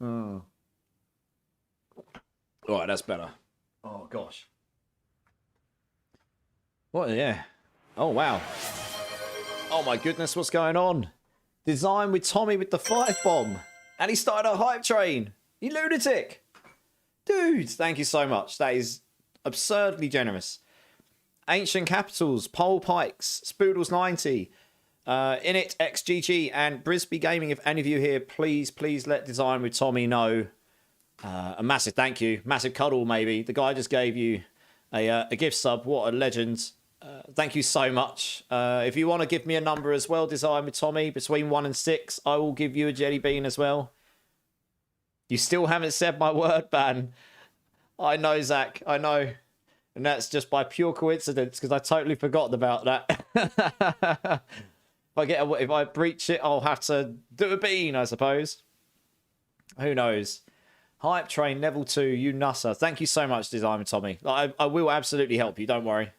Oh. All right, that's better. Oh, gosh. What? Yeah. Oh, wow. Oh, my goodness. What's going on? Design with Tommy with the 5 bomb. And he started a hype train. You lunatic. Dude, thank you so much. That is absurdly generous. Ancient Capitals, Pole Pikes, Spoodles90, Init XGG, and Brisby Gaming. If any of you here, please let Design with Tommy know. A massive thank you. Massive cuddle, maybe. The guy just gave you a gift sub. What a legend. Thank you so much. If you want to give me a number as well, Design with Tommy, between 1 and 6, I will give you a jelly bean as well. You still haven't said my word ban. I know, Zach. I know. And that's just by pure coincidence, because I totally forgot about that. If I breach it, I'll have to do a bean, I suppose. Who knows? Hype Train, level 2, you nusser. Thank you so much, Design with Tommy. I will absolutely help you, don't worry.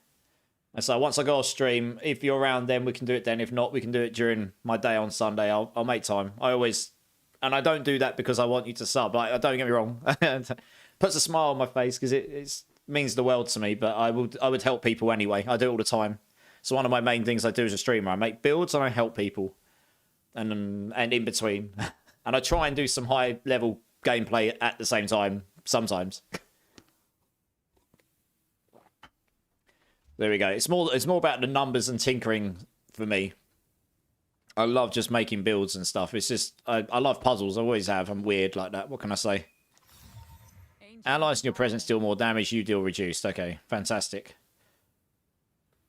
And so once I go off stream, if you're around then, we can do it then. If not, we can do it during my day on Sunday. I'll make time. And I don't do that because I want you to sub. Don't get me wrong. Puts a smile on my face because it means the world to me, but I would help people anyway. I do it all the time. So one of my main things I do as a streamer, I make builds and I help people, and in between, and I try and do some high level gameplay at the same time sometimes. There we go. It's more about the numbers and tinkering for me. I love just making builds and stuff. It's just I love puzzles. I always have. I'm weird like that. What can I say? Allies in your presence deal more damage. You deal reduced. Okay, fantastic.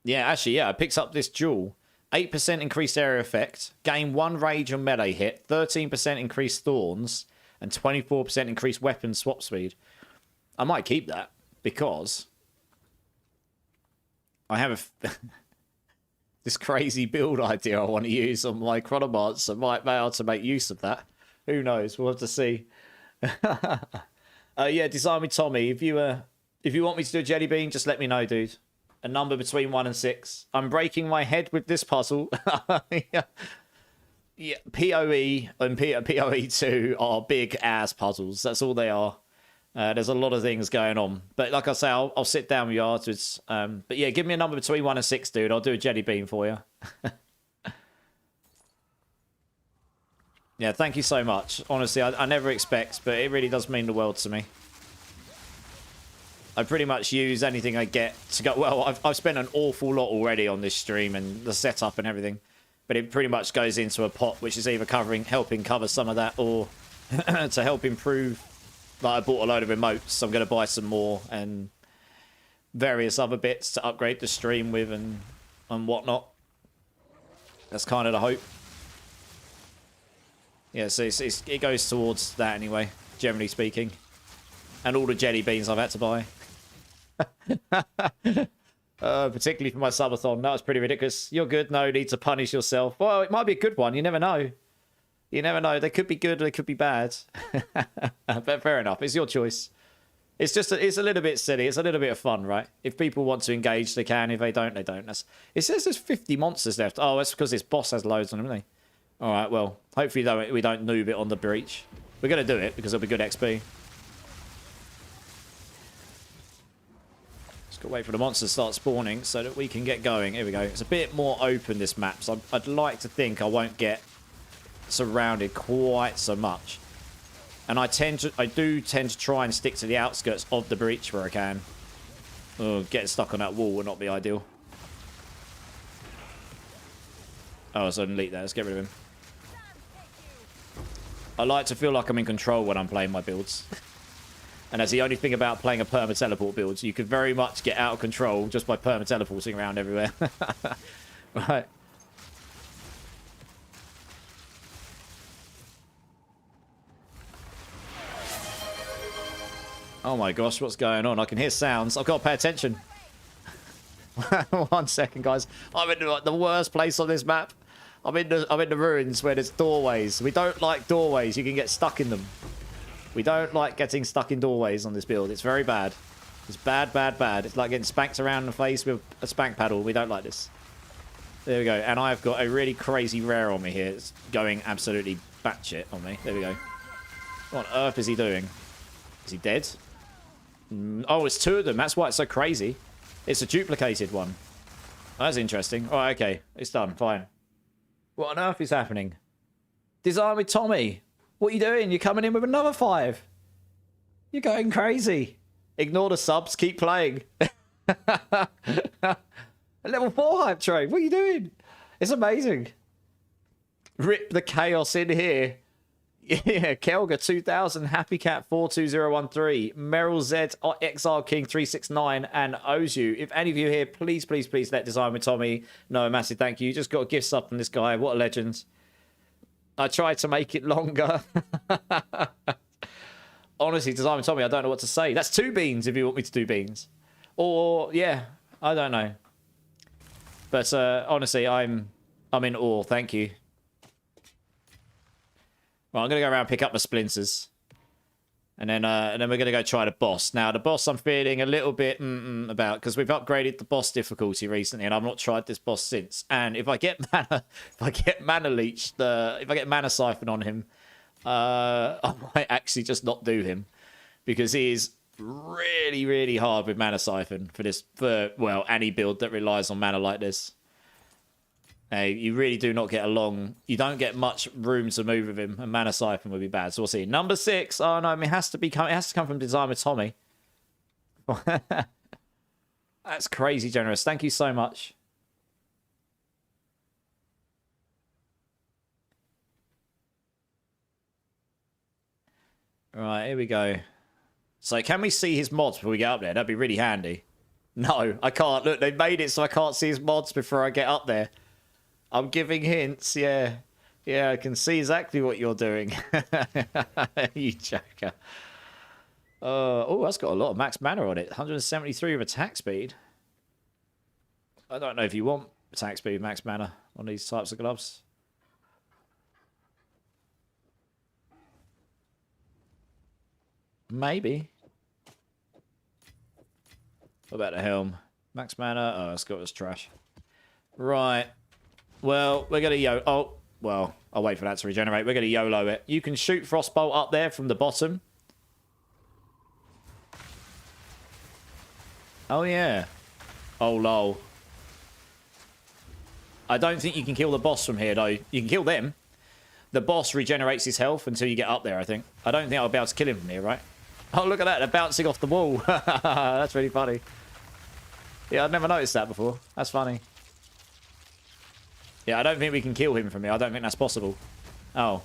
Yeah, actually, yeah. I picked up this jewel. 8% increased area effect. Gain 1 rage on melee hit. 13% increased thorns. And 24% increased weapon swap speed. I might keep that because I have this crazy build idea I want to use on my chronobots. I might be able to make use of that. Who knows? We'll have to see. Yeah, Design with Tommy. If you want me to do a jelly bean, just let me know, dude. A number between 1 and 6. I'm breaking my head with this puzzle. Yeah, PoE and PoE2 are big ass puzzles. That's all they are. There's a lot of things going on. But like I say, I'll sit down with you afterwards. But yeah, give me a number between 1 and 6, dude. I'll do a jelly bean for you. Yeah, thank you so much. Honestly, I never expect, but it really does mean the world to me. I pretty much use anything I get to go... Well, I've spent an awful lot already on this stream and the setup and everything. But it pretty much goes into a pot, which is either helping cover some of that or to help improve. Like, I bought a load of remotes, so I'm going to buy some more and various other bits to upgrade the stream with and whatnot. That's kind of the hope. Yeah, so it goes towards that anyway, generally speaking. And all the jelly beans I've had to buy. Particularly for my subathon. That was pretty ridiculous. You're good. No need to punish yourself. Well, it might be a good one. You never know. You never know. They could be good or they could be bad. But fair enough. It's your choice. It's just it's a little bit silly. It's a little bit of fun, right? If people want to engage, they can. If they don't, they don't. It says there's 50 monsters left. Oh, that's because this boss has loads on them, doesn't he? All right, well, hopefully we don't noob it on the breach. We're going to do it because it'll be good XP. Just got to wait for the monsters to start spawning so that we can get going. Here we go. It's a bit more open, this map, so I'd like to think I won't get surrounded quite so much. And I do tend to try and stick to the outskirts of the breach where I can. Oh, getting stuck on that wall would not be ideal. Oh, it's an elite there. Let's get rid of him. I like to feel like I'm in control when I'm playing my builds. And that's the only thing about playing a perma-teleport build. You could very much get out of control just by perma-teleporting around everywhere. Right. Oh my gosh, what's going on? I can hear sounds. I've got to pay attention. 1 second, guys. I'm in the worst place on this map. I'm in the ruins where there's doorways. We don't like doorways. You can get stuck in them. We don't like getting stuck in doorways on this build. It's very bad. It's bad, bad, bad. It's like getting spanked around the face with a spank paddle. We don't like this. There we go. And I've got a really crazy rare on me here. It's going absolutely batshit on me. There we go. What on earth is he doing? Is he dead? Oh, it's 2 of them. That's why it's so crazy. It's a duplicated one. Oh, that's interesting. Oh, okay. It's done. Fine. What on earth is happening? Design with Tommy. What are you doing? You're coming in with another 5. You're going crazy. Ignore the subs. Keep playing. A level 4 hype train. What are you doing? It's amazing. Rip the chaos in here. Yeah, Kelga 2000, Happy Cat 42013, Meryl Z, Exile King 369, and Ozu. If any of you here, please, please, please let Design with Tommy know a massive thank you. You just got a gift sub from this guy. What a legend. I tried to make it longer. Honestly, Design with Tommy, I don't know what to say. That's 2 beans if you want me to do beans. Or, yeah, I don't know. But honestly, I'm in awe. Thank you. Well, I'm going to go around and pick up the splinters. And then we're going to go try the boss. Now, the boss I'm feeling a little bit about, because we've upgraded the boss difficulty recently, and I've not tried this boss since. And if I get mana leech, if I get mana siphon on him, I might actually just not do him. Because he is really, really hard with mana siphon for well, any build that relies on mana like this. Hey, you really do not get along. You don't get much room to move with him, and Mana Siphon would be bad. So we'll see. Number 6. Oh no, it has to come from Design with Tommy. That's crazy generous. Thank you so much. Right, here we go. So can we see his mods before we get up there? That'd be really handy. No, I can't. Look, they made it so I can't see his mods before I get up there. I'm giving hints, yeah. Yeah, I can see exactly what you're doing. You jacker. Oh, that's got a lot of max mana on it. 173 of attack speed. I don't know if you want attack speed max mana on these types of gloves. Maybe. What about the helm? Max mana? Oh, it's got us trash. Right. Well, we're going to Oh, well, I'll wait for that to regenerate. We're going to YOLO it. You can shoot Frostbolt up there from the bottom. Oh, yeah. Oh, lol. I don't think you can kill the boss from here, though. You can kill them. The boss regenerates his health until you get up there, I think. I don't think I'll be able to kill him from here, right? Oh, look at that. They're bouncing off the wall. That's really funny. Yeah, I'd never noticed that before. That's funny. Yeah, I don't think we can kill him from here. I don't think that's possible. Oh,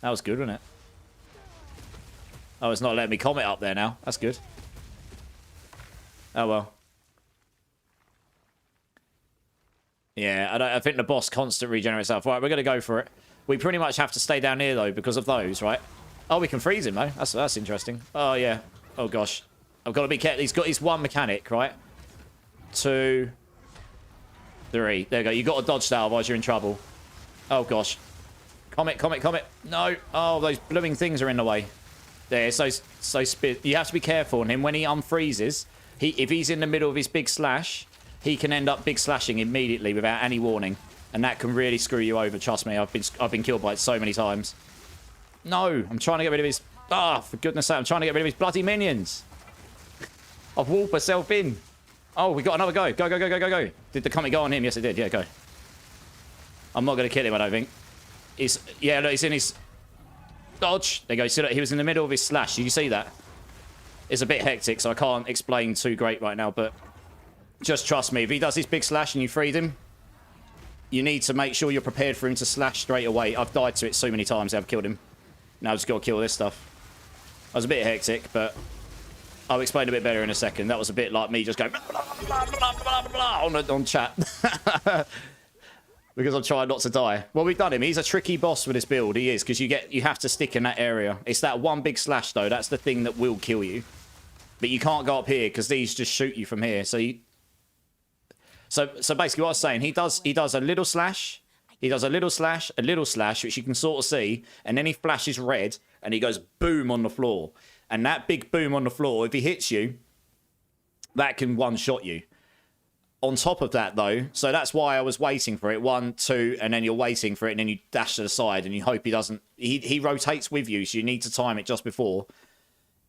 that was good, wasn't it? Oh, it's not letting me comment up there now. That's good. Oh, well. Yeah, I think the boss constantly regenerates itself. Right, we're going to go for it. We pretty much have to stay down here, though, because of those, right? Oh, we can freeze him, though. That's interesting. Oh, yeah. Oh, gosh. I've got to be careful. He's got his one mechanic, right? 2... 3. There you go. You got to dodge that, otherwise you're in trouble. Oh, gosh. Comet. No. Oh, those blooming things are in the way. There, so you have to be careful on him. When he unfreezes, if he's in the middle of his big slash, he can end up big slashing immediately without any warning. And that can really screw you over. Trust me, I've been killed by it so many times. No, I'm trying to get rid of his... Ah, for goodness sake, I'm trying to get rid of his bloody minions. I've walled myself in. Oh, we got another go. Go. Did the comet go on him? Yes, it did. Yeah, go. I'm not going to kill him, I don't think. Yeah, look, he's in his... Dodge. There you go. See, look, he was in the middle of his slash. Did you see that? It's a bit hectic, so I can't explain too great right now, but just trust me. If he does his big slash and you freed him, you need to make sure you're prepared for him to slash straight away. I've died to it so many times, I've killed him. Now I've just got to kill this stuff. I was a bit hectic, but I'll explain a bit better in a second. That was a bit like me just going blah, blah, blah, blah, on chat. Because I'm trying not to die. Well, we've done him. He's a tricky boss with this build. He is, because you have to stick in that area. It's that one big slash, though. That's the thing that will kill you. But you can't go up here, because these just shoot you from here. So basically what I was saying, he does a little slash. He does a little slash, which you can sort of see. And then he flashes red, and he goes boom on the floor. And that big boom on the floor, if he hits you, that can one-shot you. On top of that, though, so that's why I was waiting for it. 1, 2, and then you're waiting for it, and then you dash to the side, and you hope he doesn't... He rotates with you, so you need to time it just before.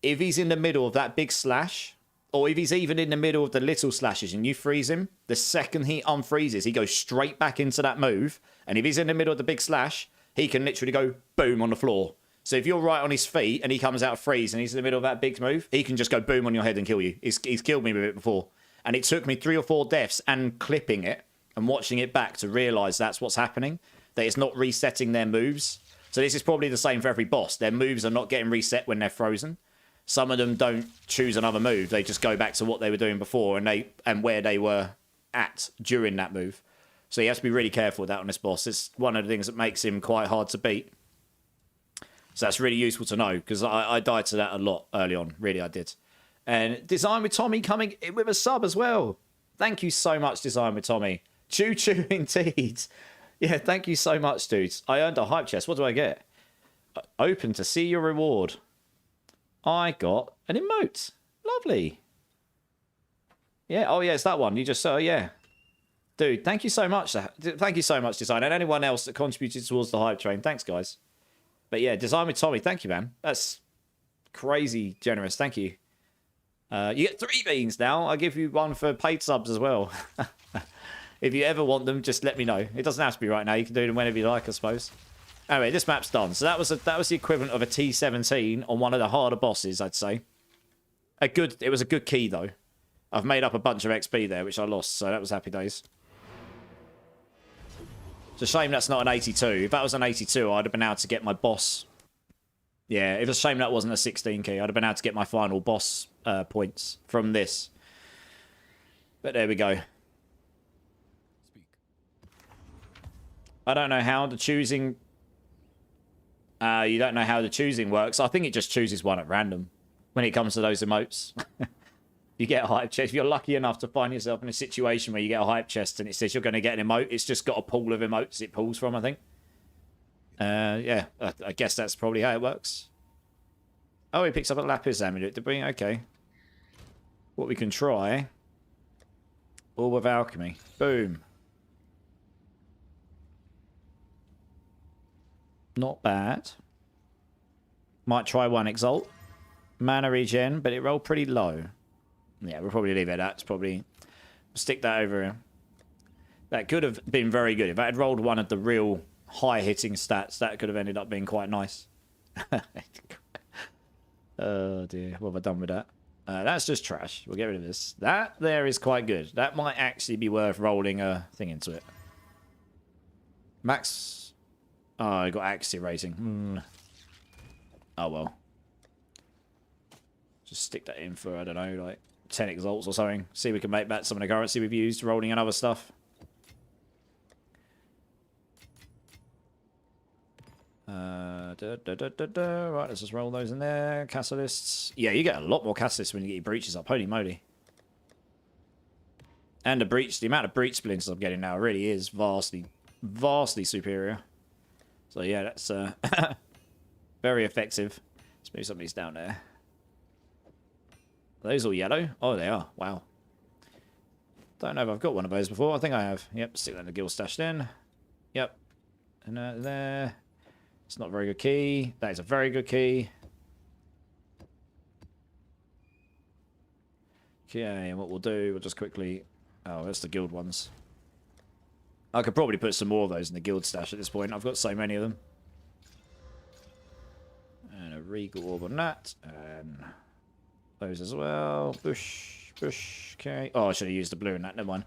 If he's in the middle of that big slash, or if he's even in the middle of the little slashes, and you freeze him, the second he unfreezes, he goes straight back into that move, and if he's in the middle of the big slash, he can literally go boom on the floor. So if you're right on his feet, and he comes out of freeze, and he's in the middle of that big move, he can just go boom on your head and kill you. He's killed me with it before. And it took me 3 or 4 deaths and clipping it and watching it back to realise that's what's happening. That it's not resetting their moves. So this is probably the same for every boss. Their moves are not getting reset when they're frozen. Some of them don't choose another move. They just go back to what they were doing before and where they were at during that move. So you have to be really careful with that on this boss. It's one of the things that makes him quite hard to beat. So that's really useful to know, because I died to that a lot early on. Really, I did. And Design with Tommy coming in with a sub as well. Thank you so much, Design with Tommy. Choo-choo indeed. Yeah, thank you so much, dudes. I earned a hype chest. What do I get? Open to see your reward. I got an emote. Lovely. Yeah, oh yeah, it's that one. You just saw, yeah. Dude, thank you so much. Thank you so much, Design. And anyone else that contributed towards the hype train. Thanks, guys. But yeah, Design with Tommy. Thank you, man. That's crazy generous. Thank you. You get 3 beans now. I'll give you one for paid subs as well. If you ever want them, just let me know. It doesn't have to be right now. You can do them whenever you like, I suppose. Anyway, this map's done. So that was the equivalent of a T17 on one of the harder bosses, I'd say. It was a good key, though. I've made up a bunch of XP there, which I lost, so that was happy days. It's a shame that's not an 82. If that was an 82, I'd have been able to get my boss. Yeah, it's a shame that wasn't a 16 key. I'd have been able to get my final boss points from this. But there we go. I don't know how the choosing... you don't know how the choosing works. I think it just chooses one at random when it comes to those emotes. You get a hype chest. If you're lucky enough to find yourself in a situation where you get a hype chest and it says you're going to get an emote, it's just got a pool of emotes it pulls from, I think. Yeah, I guess that's probably how it works. Oh, he picks up a lapis amulet. Did we? Okay. What we can try. Orb of alchemy. Boom. Not bad. Might try one exalt. Mana regen, but it rolled pretty low. Yeah, we'll probably leave it at that. It's probably... Stick that over here. That could have been very good. If I had rolled one of the real high-hitting stats, that could have ended up being quite nice. Oh, dear. What have I done with that? That's just trash. We'll get rid of this. That there is quite good. That might actually be worth rolling a thing into it. Max... Oh, I got accuracy rating. Oh, well. Just stick that in for, I don't know, like 10 exalts or something. See if we can make back some of the currency we've used, rolling in other stuff. Right, let's just roll those in there. Catalysts. Yeah, you get a lot more catalysts when you get your breaches up. Holy moly. And the amount of breach splinters I'm getting now really is vastly superior. So yeah, that's very effective. Let's move some of these down there. Are those all yellow? Oh, they are. Wow. Don't know if I've got one of those before. I think I have. Yep, stick that in the guild stashed in. Yep. And there. It's not a very good key. That is a very good key. Okay, and what we'll do, we'll just quickly... Oh, that's the guild ones. I could probably put some more of those in the guild stash at this point. I've got so many of them. And a regal orb on that. And those as well. Bush. Okay. Oh, I should have used the blue in that. Never mind.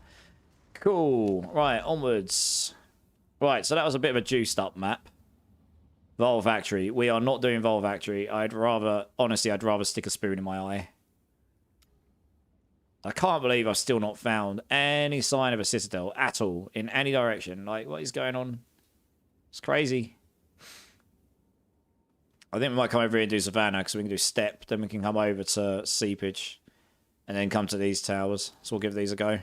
Cool. Right, onwards. Right, so that was a bit of a juiced up map. Vol Factory. We are not doing Vol Factory. Honestly, I'd rather stick a spoon in my eye. I can't believe I've still not found any sign of a Citadel at all, in any direction. Like, what is going on? It's crazy. I think we might come over here and do Savannah, because we can do Step, then we can come over to Seepage, and then come to these towers. So we'll give these a go.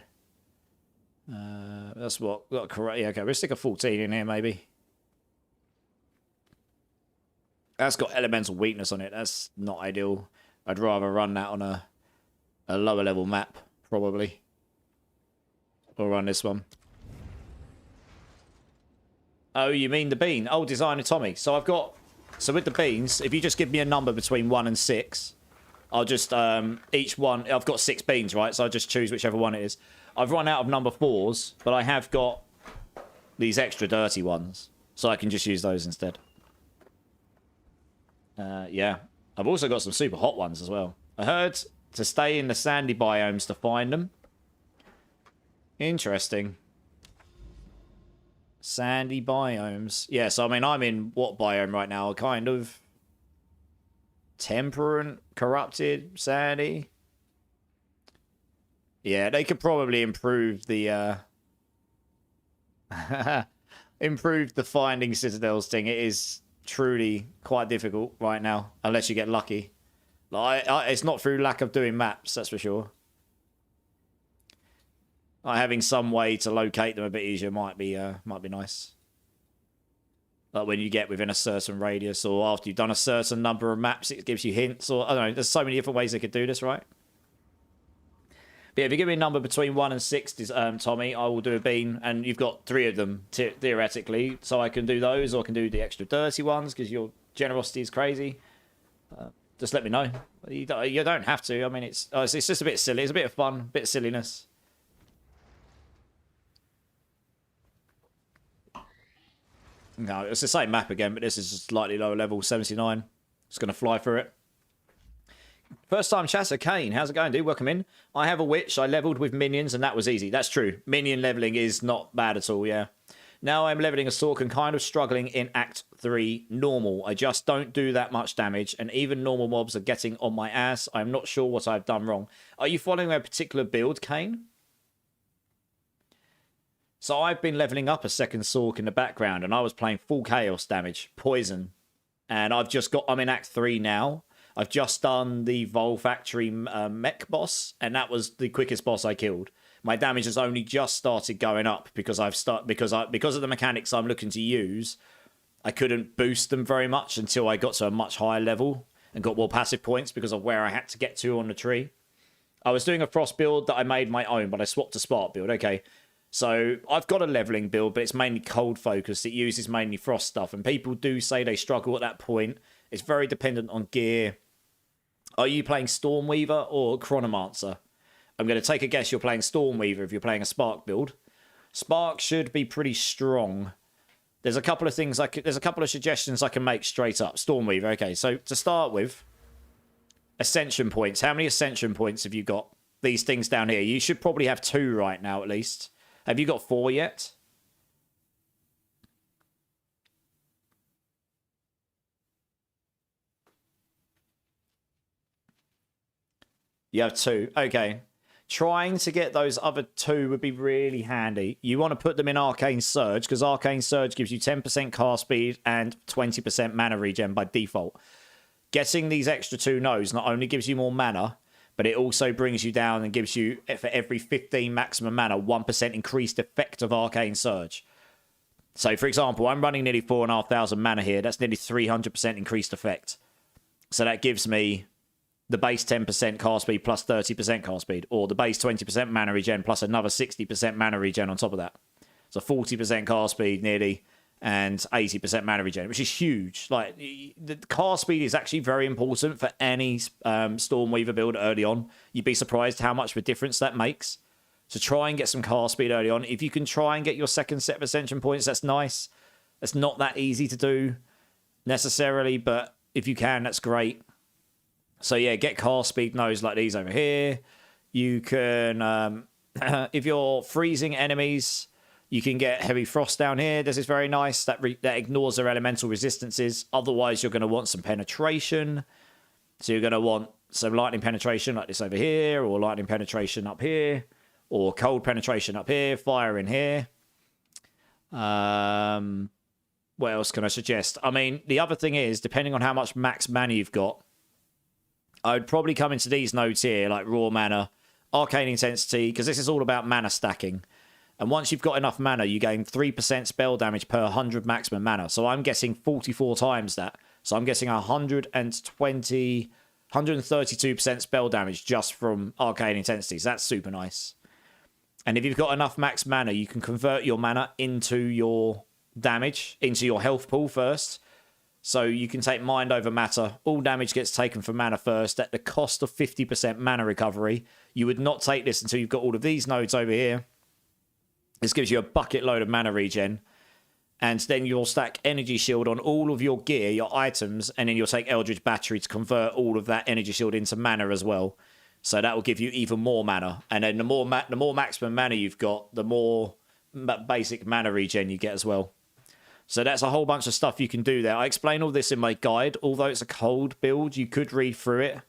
That's what... Yeah, okay, we'll stick a 14 in here, maybe. That's got elemental weakness on it. That's not ideal. I'd rather run that on a lower level map, probably. Or run this one. Oh, you mean the bean? Oh, design atomic. So I've got... So with the beans, if you just give me a number between 1 and 6, I'll just... each one... I've got 6 beans, right? So I'll just choose whichever one it is. I've run out of number 4s, but I have got these extra dirty ones. So I can just use those instead. Yeah. I've also got some super hot ones as well. I heard to stay in the sandy biomes to find them. Interesting. Sandy biomes. Yeah, so I mean, I'm in what biome right now? Kind of temperate, corrupted, sandy. Yeah, they could probably improve the improve the finding citadels thing. It is truly quite difficult right now, unless you get lucky. Like, it's not through lack of doing maps, that's for sure. Like, having some way to locate them a bit easier might be nice. Like when you get within a certain radius, or after you've done a certain number of maps, it gives you hints, or I don't know. There's so many different ways they could do this, right? But yeah, if you give me a number between 1 and 6, Tommy, I will do a bean, and you've got 3 of them theoretically, so I can do those, or I can do the extra dirty ones because your generosity is crazy. Just let me know. You don't have to. I mean, it's just a bit silly. It's a bit of fun, a bit of silliness. No, it's the same map again, but this is just slightly lower level, 79. Just going to fly through it. First time chatter, Kane. How's it going, dude? Welcome in. I have a witch. I leveled with minions, and that was easy. That's true. Minion leveling is not bad at all, yeah. Now I'm leveling a Sork and kind of struggling in Act 3 normal. I just don't do that much damage, and even normal mobs are getting on my ass. I'm not sure what I've done wrong. Are you following a particular build, Kane? So I've been leveling up a second Sork in the background, and I was playing full chaos damage, poison. And I'm in Act 3 now. I've just done the Vol Factory mech boss, and that was the quickest boss I killed. My damage has only just started going up because because of the mechanics I'm looking to use. I couldn't boost them very much until I got to a much higher level and got more passive points because of where I had to get to on the tree. I was doing a frost build that I made my own, but I swapped to spark build. Okay, so I've got a leveling build, but it's mainly cold focused. It uses mainly frost stuff, and people do say they struggle at that point. It's very dependent on gear. Are you playing Stormweaver or Chronomancer? I'm going to take a guess you're playing Stormweaver if you're playing a Spark build. Spark should be pretty strong. There's a couple of things there's a couple of suggestions I can make straight up. Stormweaver, okay. So to start with, ascension points. How many ascension points have you got? These things down here. You should probably have 2 right now at least. Have you got 4 yet? You have 2. Okay. Trying to get those other 2 would be really handy. You want to put them in Arcane Surge, because Arcane Surge gives you 10% cast speed and 20% mana regen by default. Getting these extra 2 nodes not only gives you more mana, but it also brings you down and gives you, for every 15 maximum mana, 1% increased effect of Arcane Surge. So, for example, I'm running nearly 4,500 mana here. That's nearly 300% increased effect. So that gives me the base 10% cast speed plus 30% cast speed, or the base 20% mana regen plus another 60% mana regen on top of that. So 40% cast speed nearly, and 80% mana regen, which is huge. Like, the cast speed is actually very important for any Stormweaver build early on. You'd be surprised how much of a difference that makes. So try and get some cast speed early on. If you can try and get your second set of ascension points, that's nice. It's not that easy to do necessarily, but if you can, that's great. So yeah, get cast speed nodes like these over here. You can, if you're freezing enemies, you can get heavy frost down here. This is very nice. That ignores their elemental resistances. Otherwise, you're going to want some penetration. So you're going to want some lightning penetration like this over here, or lightning penetration up here, or cold penetration up here, fire in here. What else can I suggest? I mean, the other thing is, depending on how much max mana you've got, I would probably come into these nodes here, like raw mana, arcane intensity, because this is all about mana stacking. And once you've got enough mana, you gain 3% spell damage per 100 maximum mana. So I'm getting 44 times that. So I'm getting 132% spell damage just from arcane intensities. That's super nice. And if you've got enough max mana, you can convert your mana into your damage, into your health pool first. So you can take mind over matter. All damage gets taken from mana first at the cost of 50% mana recovery. You would not take this until you've got all of these nodes over here. This gives you a bucket load of mana regen. And then you'll stack Energy Shield on all of your gear, your items, and then you'll take Eldritch Battery to convert all of that Energy Shield into mana as well. So that will give you even more mana. And then the more maximum mana you've got, the more basic mana regen you get as well. So that's a whole bunch of stuff you can do there. I explain all this in my guide. Although it's a cold build, you could read through it,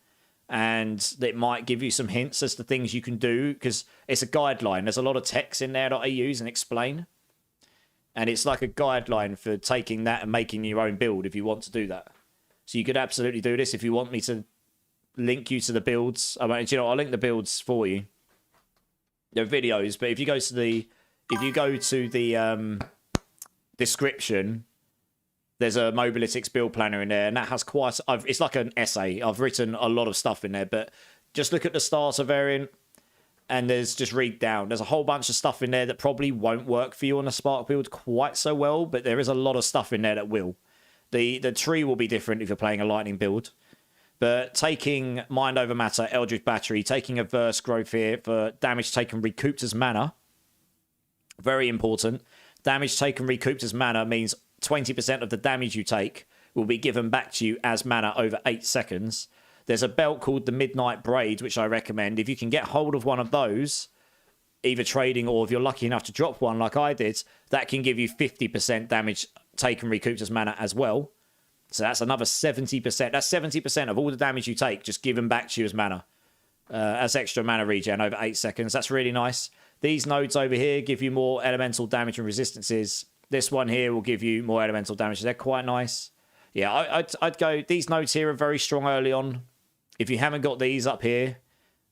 and it might give you some hints as to things you can do, because it's a guideline. There's a lot of text in there that I use and explain. And it's like a guideline for taking that and making your own build if you want to do that. So you could absolutely do this. If you want me to link you to the builds, I mean, I'll link the builds for you. They're videos, but if you go to the description, there's a Mobalytics build planner in there, and that has it's like an essay. I've written a lot of stuff in there, but just look at the starter variant, and just read down. There's a whole bunch of stuff in there that probably won't work for you on a Spark build quite so well, but there is a lot of stuff in there that will. The tree will be different if you're playing a lightning build, but taking mind over matter, Eldritch Battery, taking a verse growth here for damage taken recouped as mana, very important. Damage taken recouped as mana means 20% of the damage you take will be given back to you as mana over 8 seconds. There's a belt called the Midnight Braid, which I recommend. If you can get hold of one of those, either trading or if you're lucky enough to drop one like I did, that can give you 50% damage taken recouped as mana as well. So that's another 70%. That's 70% of all the damage you take just given back to you as mana. As extra mana regen over 8 seconds. That's really nice. These nodes over here give you more elemental damage and resistances. This one here will give you more elemental damage. They're quite nice. Yeah, I'd go... These nodes here are very strong early on. If you haven't got these up here,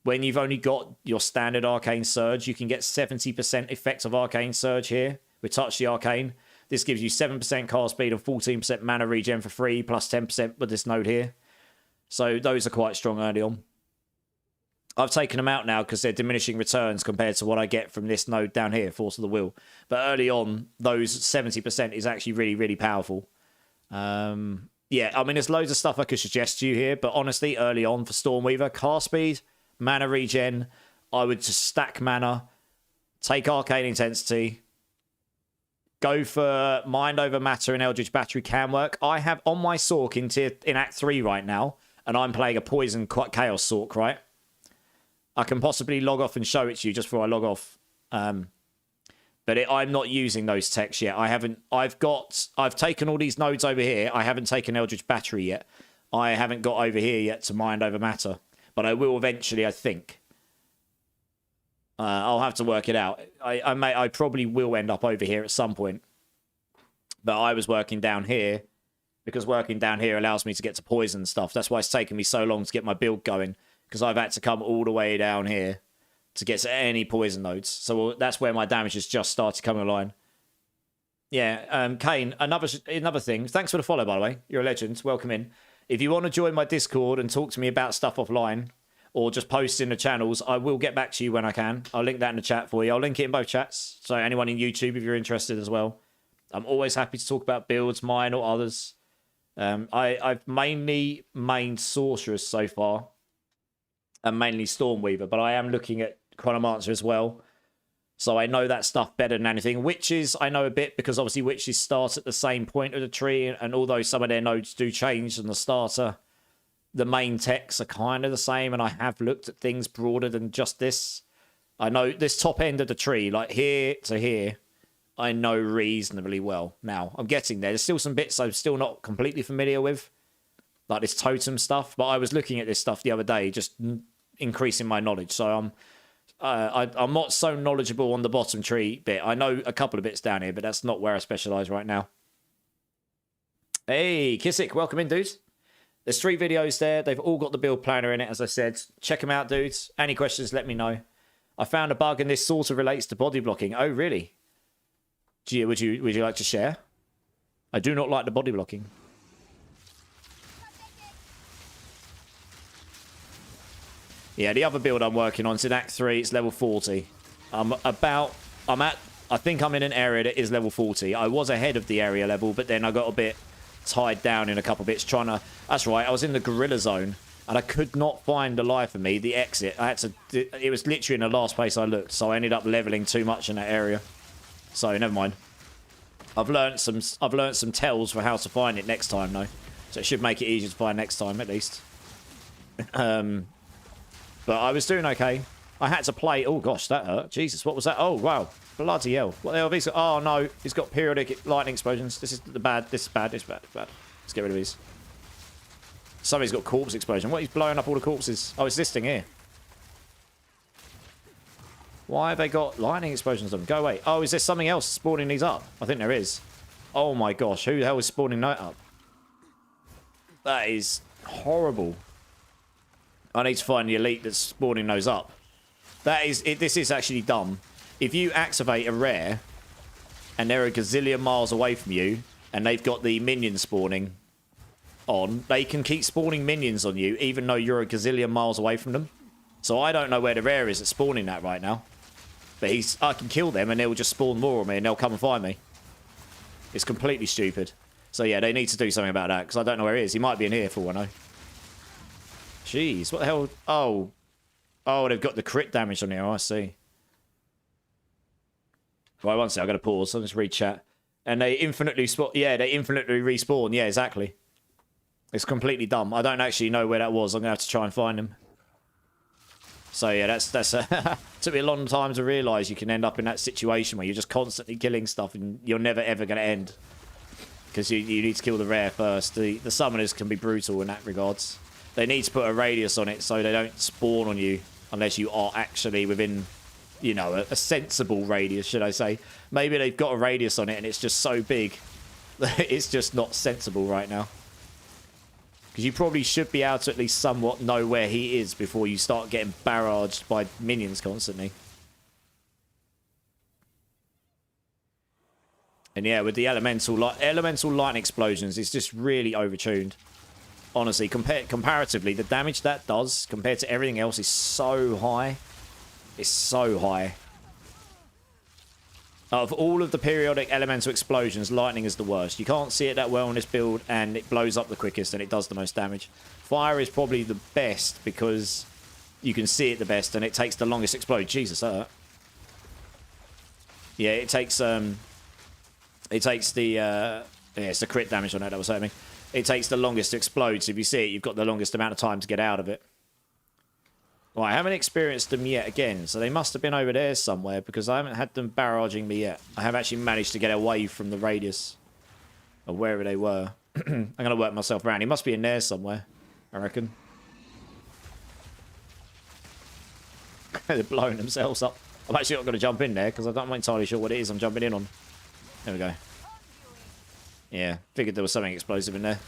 when you've only got your standard Arcane Surge, you can get 70% effect of Arcane Surge here with Touch the Arcane. This gives you 7% cast speed and 14% mana regen for free, plus 10% with this node here. So those are quite strong early on. I've taken them out now because they're diminishing returns compared to what I get from this node down here, Force of the Will. But early on, those 70% is actually really, really powerful. Yeah, I mean, there's loads of stuff I could suggest to you here, but honestly, early on for Stormweaver, cast speed, mana regen, I would just stack mana, take Arcane Intensity, go for Mind Over Matter and Eldritch Battery can work. I have on my Sork in Act 3 right now, and I'm playing a Poison Chaos Sork, right? I can possibly log off and show it to you just before I log off. But I'm not using those techs yet. I've taken all these nodes over here. I haven't taken Eldritch Battery yet. I haven't got over here yet to Mind Over Matter. But I will eventually, I think. I'll have to work it out. I probably will end up over here at some point. But I was working down here. Because working down here allows me to get to poison stuff. That's why it's taken me so long to get my build going. Because I've had to come all the way down here to get to any poison nodes. So that's where my damage has just started coming online. Yeah, Kane, another thing. Thanks for the follow, by the way. You're a legend. Welcome in. If you want to join my Discord and talk to me about stuff offline, or just post in the channels, I will get back to you when I can. I'll link that in the chat for you. I'll link it in both chats. So anyone in YouTube, if you're interested as well. I'm always happy to talk about builds, mine or others. I've mainly mained Sorceress so far. And mainly Stormweaver, but I am looking at Chronomancer as well. So I know that stuff better than anything. Witches, I know a bit, because obviously witches start at the same point of the tree, and although some of their nodes do change from the starter, the main techs are kind of the same, and I have looked at things broader than just this. I know this top end of the tree, like here to here, I know reasonably well now. I'm getting there. There's still some bits I'm still not completely familiar with, like this totem stuff, but I was looking at this stuff the other day, just increasing my knowledge. So I'm not so knowledgeable on the bottom tree bit. I know a couple of bits down here, but that's not where I specialize right now. Hey, Kissick, welcome in, dudes. There's 3 videos there. They've all got the build planner in it, as I said. Check them out, dudes. Any questions, let me know. I found a bug, and this sort of relates to body blocking. Oh, really? Gia, would you like to share? I do not like the body blocking. Yeah, the other build I'm working on is in Act 3. It's level 40. I think I'm in an area that is level 40. I was ahead of the area level, but then I got a bit tied down in a couple bits trying to... That's right, I was in the gorilla zone, and I could not find the life of me, the exit. I had to... It was literally in the last place I looked, so I ended up leveling too much in that area. So, never mind. I've learnt some tells for how to find it next time, though. So it should make it easier to find next time, at least. But I was doing okay. I had to play... Oh, gosh, that hurt. Jesus, what was that? Oh, wow. Bloody hell. What the hell have these got? Oh, no. He's got periodic lightning explosions. This is bad. This is bad. This is bad. Let's get rid of these. Somebody's got corpse explosion. What? He's blowing up all the corpses. Oh, it's this thing here. Why have they got lightning explosions on them? Go away. Oh, is there something else spawning these up? I think there is. Oh, my gosh. Who the hell is spawning that up? That is horrible. I need to find the elite that's spawning those up. This is actually dumb. If you activate a rare, and they're a gazillion miles away from you, and they've got the minion spawning on, they can keep spawning minions on you, even though you're a gazillion miles away from them. So I don't know where the rare is that's spawning that right now. But I can kill them, and they'll just spawn more on me, and they'll come and find me. It's completely stupid. So yeah, they need to do something about that, because I don't know where he is. He might be in here for all I know. Jeez, what the hell? Oh. Oh, they've got the crit damage on here. Oh, I see. Right, one sec. I've got to pause. I'll just read chat. And they infinitely spawn. Yeah, they infinitely respawn. Yeah, exactly. It's completely dumb. I don't actually know where that was. I'm gonna have to try and find them. So yeah, that's took me a long time to realise you can end up in that situation where you're just constantly killing stuff and you're never ever gonna end. Because you need to kill the rare first. The summoners can be brutal in that regards. They need to put a radius on it so they don't spawn on you unless you are actually within, you know, a sensible radius, should I say. Maybe they've got a radius on it and it's just so big that it's just not sensible right now. Because you probably should be able to at least somewhat know where he is before you start getting barraged by minions constantly. And yeah, with the elemental lightning explosions, it's just really overtuned. Honestly, comparatively, the damage that does compared to everything else is so high. It's so high. Of all of the periodic elemental explosions, lightning is the worst. You can't see it that well on this build, and it blows up the quickest, and it does the most damage. Fire is probably the best because you can see it the best, and it takes the longest to explode. Jesus, that hurt. Yeah, it takes the yeah, it's the crit damage on it that was hurting me. It takes the longest to explode, so if you see it, you've got the longest amount of time to get out of it. Well, I haven't experienced them yet again, so they must have been over there somewhere because I haven't had them barraging me yet. I have actually managed to get away from the radius of wherever they were. I'm going to work myself around. He must be in there somewhere, I reckon. They're blowing themselves up. I'm actually not going to jump in there because I'm not entirely sure what it is I'm jumping in on. There we go. Yeah, figured there was something explosive in there.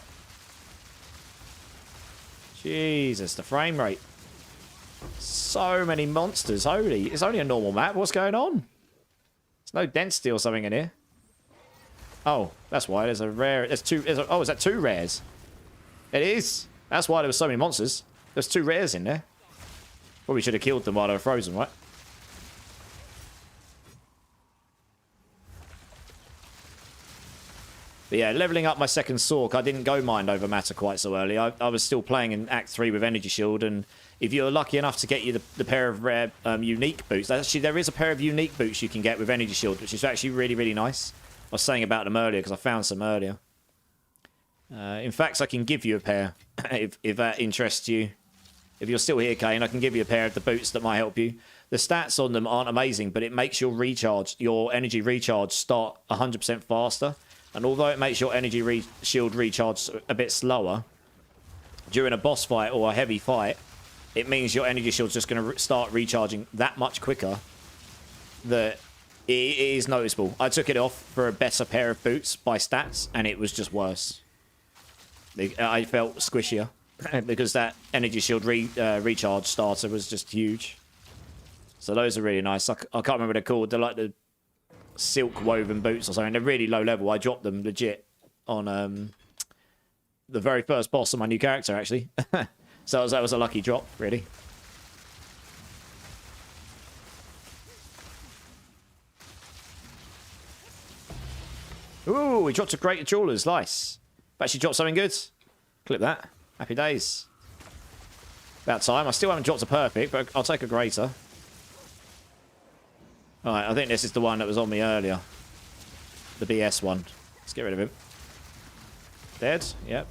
Jesus, the frame rate. So many monsters. Holy, it's only a normal map. What's going on? There's no density or something in here. Oh, that's why. There's a rare. There's two. Oh, is that two rares? It is. That's why there were so many monsters. There's two rares in there. Probably should have killed them while they were frozen, right? But yeah, leveling up my second Sork, I didn't go mind over matter quite so early. I was still playing in Act 3 with Energy Shield, and if you're lucky enough to get you the pair of rare unique boots, actually there is a pair of unique boots you can get with Energy Shield, which is actually really, really nice. I was saying about them earlier because I found some earlier. In fact, I can give you a pair if that interests you. If you're still here, Kane, I can give you a pair of the boots that might help you. The stats on them aren't amazing, but it makes your energy recharge start 100% faster. And although it makes your energy shield recharge a bit slower, during a boss fight or a heavy fight, it means your energy shield's just going to start recharging that much quicker that it is noticeable. I took it off for a better pair of boots by stats, and it was just worse. I felt squishier because that energy shield recharge starter was just huge. So those are really nice. I can't remember what they're called. They're like the silk woven boots or something. They're really low level. I dropped them legit on the very first boss of my new character, actually. So that was a lucky drop, really. Ooh, we dropped a Greater Jewelers. Nice. Actually dropped something good. Clip that. Happy days. About time. I still haven't dropped a perfect, but I'll take a Greater. Alright, I think this is the one that was on me earlier. The BS one. Let's get rid of him. Dead? Yep.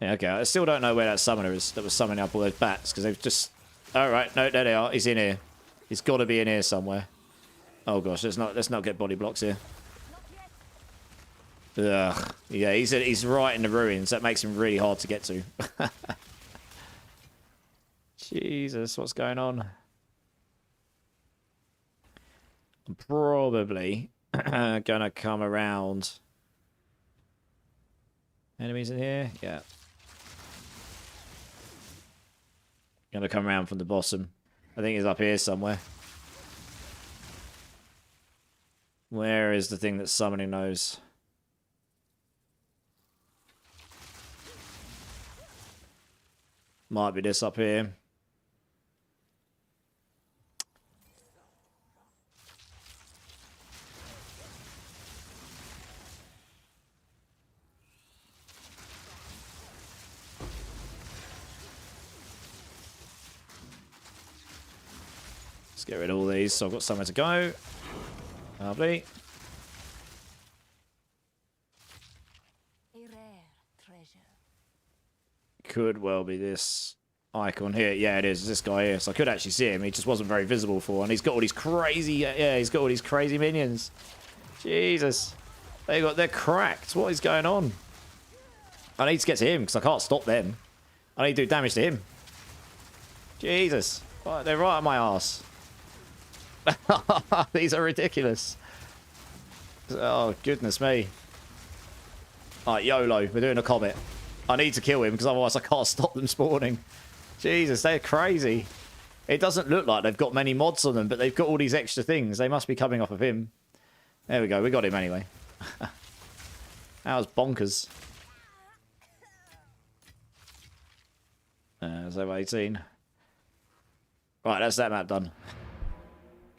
Yeah, okay. I still don't know where that summoner is that was summoning up all those bats, because they've just... Alright, no, there they are. He's in here. He's got to be in here somewhere. Oh gosh, let's not get body blocks here. Ugh. Yeah, he's right in the ruins. That makes him really hard to get to. Jesus, what's going on? I'm probably gonna come around. Enemies in here? Yeah. Gonna come around from the bottom. I think he's up here somewhere. Where is the thing that's summoning those? Might be this up here. Let's get rid of all these so I've got somewhere to go. Lovely. A rare treasure. Could well be this icon here. Yeah, it is. It's this guy here. So I could actually see him. He just wasn't very visible for. And he's got all these crazy... Yeah, he's got all these crazy minions. Jesus. They're cracked. What is going on? I need to get to him because I can't stop them. I need to do damage to him. Jesus. Right, they're right on my ass. These are ridiculous. Oh, goodness me. Alright, YOLO. We're doing a comet. I need to kill him because otherwise I can't stop them spawning. Jesus, they're crazy. It doesn't look like they've got many mods on them, but they've got all these extra things. They must be coming off of him. There we go. We got him anyway. That was bonkers. It's over 18. Right, that's that map done.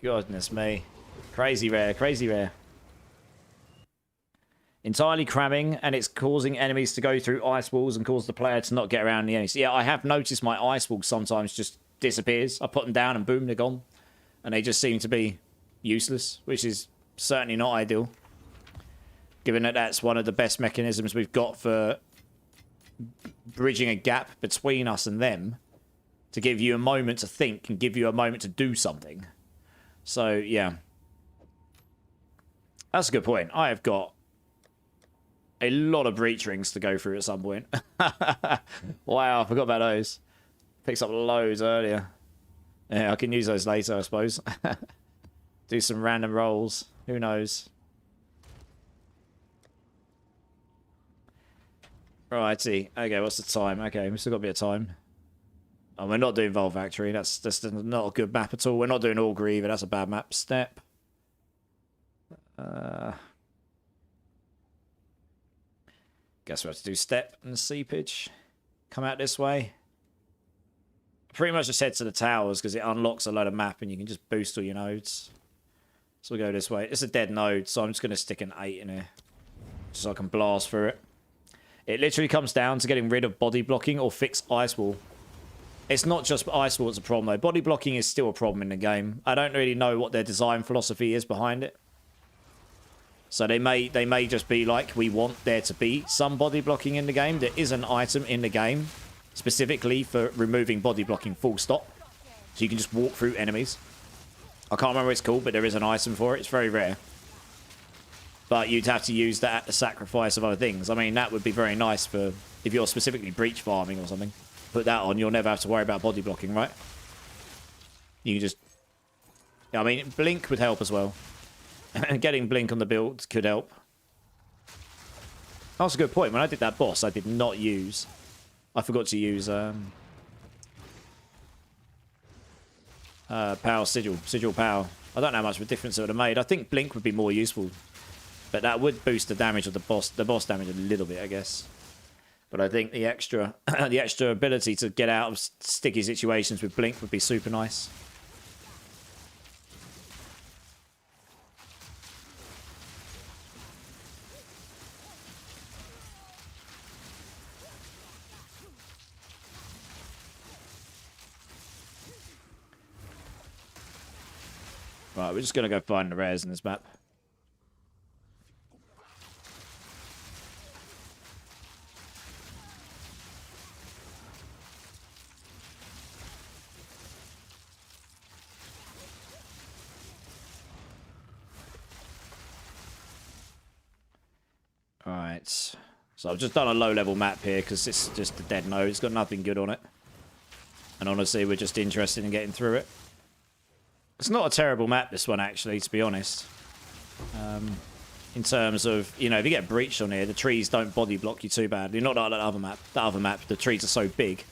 Goodness me. Crazy rare, crazy rare. Entirely cramming, and it's causing enemies to go through ice walls and cause the player to not get around the enemies. Yeah, I have noticed my ice wall sometimes just disappears. I put them down and boom, they're gone. And they just seem to be useless, which is certainly not ideal. Given that that's one of the best mechanisms we've got for bridging a gap between us and them, to give you a moment to think and give you a moment to do something. So, yeah. That's a good point. I have got a lot of breach rings to go through at some point. Wow, I forgot about those. Picked up loads earlier. Yeah, I can use those later, I suppose. Do some random rolls. Who knows? Righty. Okay, what's the time? Okay, we've still got a bit of time. Oh, we're not doing Vault Factory. That's not a good map at all. We're not doing Augur either. That's a bad map. Step. Guess we have to do Step and Seepage. Come out this way. Pretty much just head to the towers because it unlocks a load of map and you can just boost all your nodes. So we'll go this way. It's a dead node, so I'm just going to stick an 8 in here. So I can blast through it. It literally comes down to getting rid of body blocking or fix ice wall. It's not just ice wall that's a problem though. Body blocking is still a problem in the game. I don't really know what their design philosophy is behind it. So they may just be like, we want there to be some body blocking in the game. There is an item in the game specifically for removing body blocking full stop. So you can just walk through enemies. I can't remember what it's called, but there is an item for it. It's very rare. But you'd have to use that at the sacrifice of other things. I mean, that would be very nice for if you're specifically breach farming or something. Put that on, you'll never have to worry about body blocking, right? You can just... I mean, Blink would help as well. Getting Blink on the build could help. That's a good point. When I did that boss, I did not use... I forgot to use... Power Sigil. Sigil Power. I don't know how much of a difference it would have made. I think Blink would be more useful. But that would boost the damage of the boss damage a little bit, I guess. But I think the extra the extra ability to get out of sticky situations with Blink would be super nice. Right, we're just going to go find the rares in this map. Alright, so I've just done a low-level map here because it's just a dead node. It's got nothing good on it. And honestly, we're just interested in getting through it. It's not a terrible map, this one, actually, to be honest. In terms of, you know, if you get breached on here, the trees don't body block you too badly. Not like that other map. That other map, the trees are so big.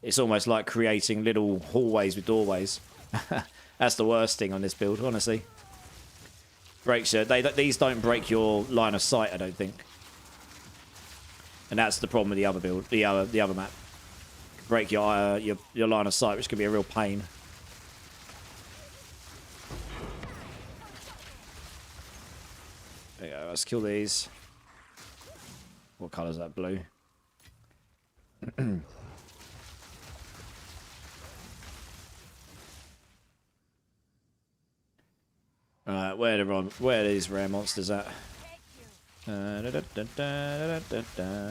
It's almost like creating little hallways with doorways. That's the worst thing on this build, honestly. Breaks you. These don't break your line of sight, I don't think. And that's the problem with the other build, the other map. Break your line of sight, which can be a real pain. There you go. Let's kill these. What colour is that? Blue. Alright, where are these rare monsters at? Da, da, da, da, da, da, da.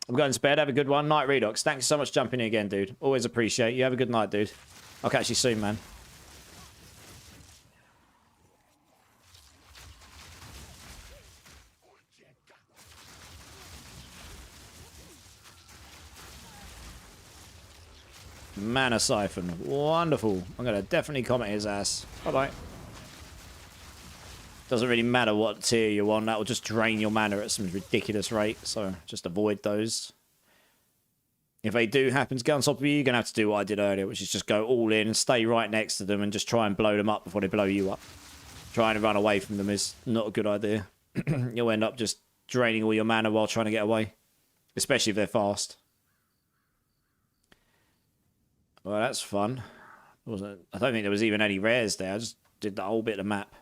I'm going to bed. Have a good one. Night Redox. Thanks so much for jumping in again, dude. Always appreciate you. Have a good night, dude. I'll catch you soon, man. Mana Siphon. Wonderful. I'm going to definitely comment his ass. Bye-bye. Doesn't really matter what tier you're on. That will just drain your mana at some ridiculous rate. So just avoid those. If they do happen to go on top of you, you're going to have to do what I did earlier, which is just go all in and stay right next to them and just try and blow them up before they blow you up. Trying to run away from them is not a good idea. You'll end up just draining all your mana while trying to get away. Especially if they're fast. Well, that's fun. I don't think there was even any rares there. I just did the whole bit of the map.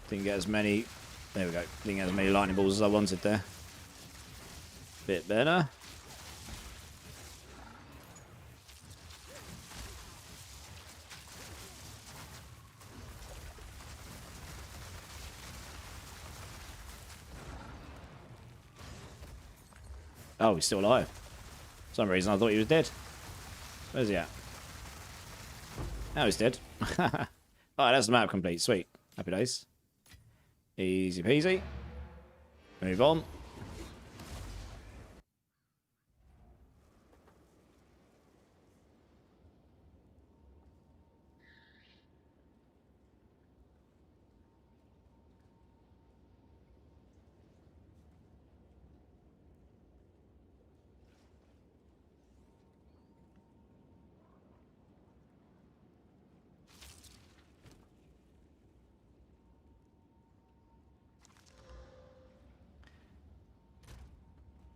Didn't get as many. There we go. Didn't get as many lightning balls as I wanted there. Bit better. Oh, he's still alive. For some reason I thought he was dead. Where's he at? Now he's dead. Alright, that's the map complete. Sweet. Happy days. Easy peasy. Move on.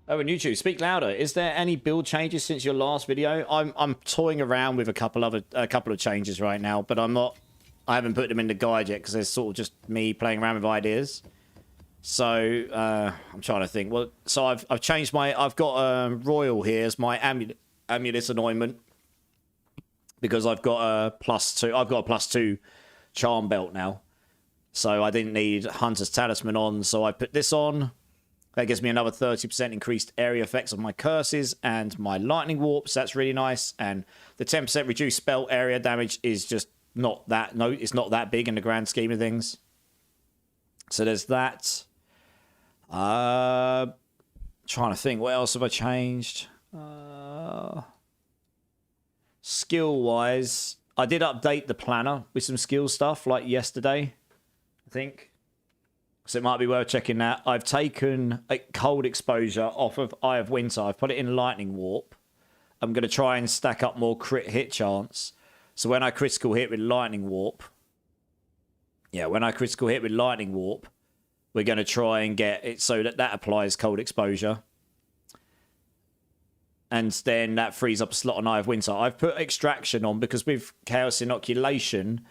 Oh, and YouTube, speak louder. Is there any build changes since your last video? I'm toying around with a couple of changes right now, but I haven't put them in the guide yet because they're sort of just me playing around with ideas. So I'm trying to think. Well, so I've changed I've got Royal here as my amulet anointment because I've got a +2 charm belt now. So I didn't need Hunter's Talisman on, so I put this on. That gives me another 30% increased area effects of my curses and my lightning warps. That's really nice. And the 10% reduced spell area damage is just not that. No, it's not that big in the grand scheme of things. So there's that. Trying to think, what else have I changed? Skill-wise, I did update the planner with some skill stuff like yesterday, I think. So it might be worth checking that. I've taken a cold exposure off of Eye of Winter. I've put it in Lightning Warp. I'm going to try and stack up more crit hit chance. So when I critical hit with Lightning Warp, we're going to try and get it so that applies cold exposure. And then that frees up a slot on Eye of Winter. I've put Extraction on because with Chaos Inoculation,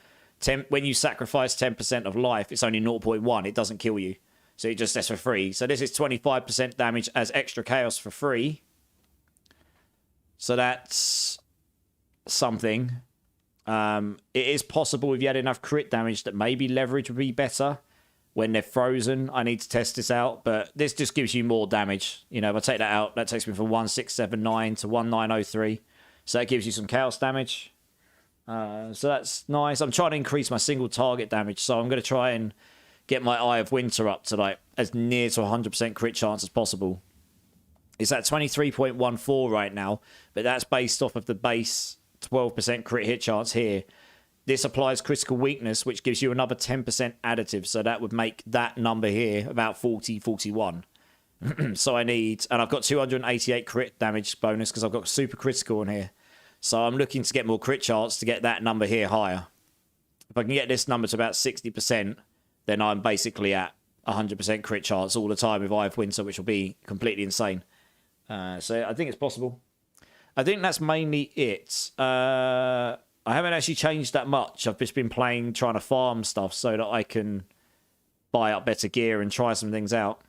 when you sacrifice 10% of life, it's only 0.1. It doesn't kill you. So it just that's for free. So this is 25% damage as extra chaos for free. So that's something. It is possible if you had enough crit damage that maybe leverage would be better when they're frozen. I need to test this out, but this just gives you more damage. You know, if I take that out, that takes me from 1679 to 1903. So that gives you some chaos damage. So that's nice. I'm trying to increase my single target damage, so I'm going to try and get my Eye of Winter up to like as near to 100% crit chance as possible. It's at 23.14 right now, but that's based off of the base 12% crit hit chance here. This applies critical weakness, which gives you another 10% additive. So that would make that number here about 40, 41. So I need, and I've got 288 crit damage bonus because I've got super critical in here. So I'm looking to get more crit chance to get that number here higher. If I can get this number to about 60%, then I'm basically at 100% crit chance all the time with Eye of Winter, which will be completely insane. So I think it's possible. I think that's mainly it. I haven't actually changed that much. I've just been playing, trying to farm stuff so that I can buy up better gear and try some things out.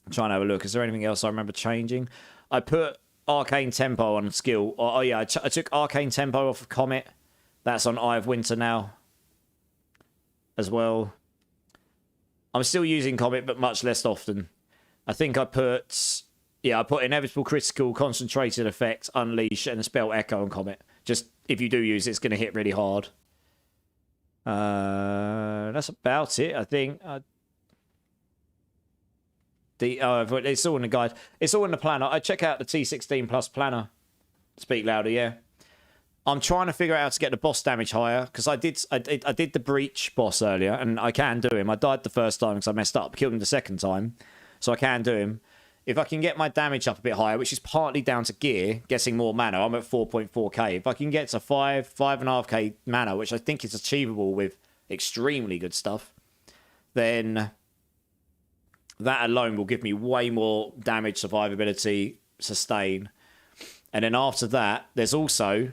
I'm trying to have a look. Is there anything else I remember changing? I put Arcane Tempo on skill. Oh yeah, I took Arcane Tempo off of Comet. That's on Eye of Winter now as well. I'm still using Comet, but much less often. I think I put Inevitable Critical, Concentrated Effect, Unleash, and a Spell Echo on Comet. Just, if you do use it, it's going to hit really hard. That's about it, I think. It's all in the guide. It's all in the planner. I check out the T16 plus planner. Speak louder, yeah. I'm trying to figure out how to get the boss damage higher, because I did the Breach boss earlier, and I can do him. I died the first time because I messed up. Killed him the second time, so I can do him. If I can get my damage up a bit higher, which is partly down to gear, getting more mana, I'm at 4.4k. If I can get to 5.5k mana, which I think is achievable with extremely good stuff, then that alone will give me way more damage, survivability, sustain. And then after that, there's also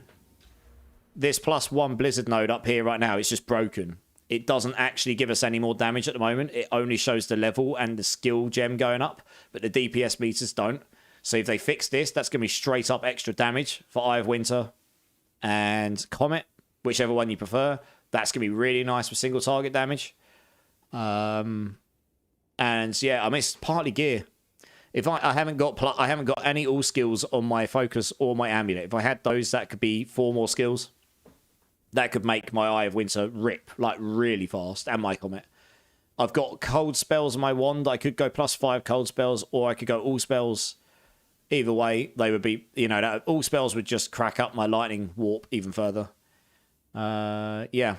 this +1 Blizzard node up here right now. It's just broken. It doesn't actually give us any more damage at the moment. It only shows the level and the skill gem going up, but the DPS meters don't. So if they fix this, that's going to be straight up extra damage for Eye of Winter and Comet, whichever one you prefer. That's going to be really nice with single target damage. And yeah, I mean, it's partly gear. If I haven't got any all skills on my focus or my amulet. If I had those, that could be 4 more skills. That could make my Eye of Winter rip, like, really fast, and my Comet. I've got cold spells on my wand. I could go +5 cold spells, or I could go all spells. Either way, they would be, all spells would just crack up my lightning warp even further. Yeah.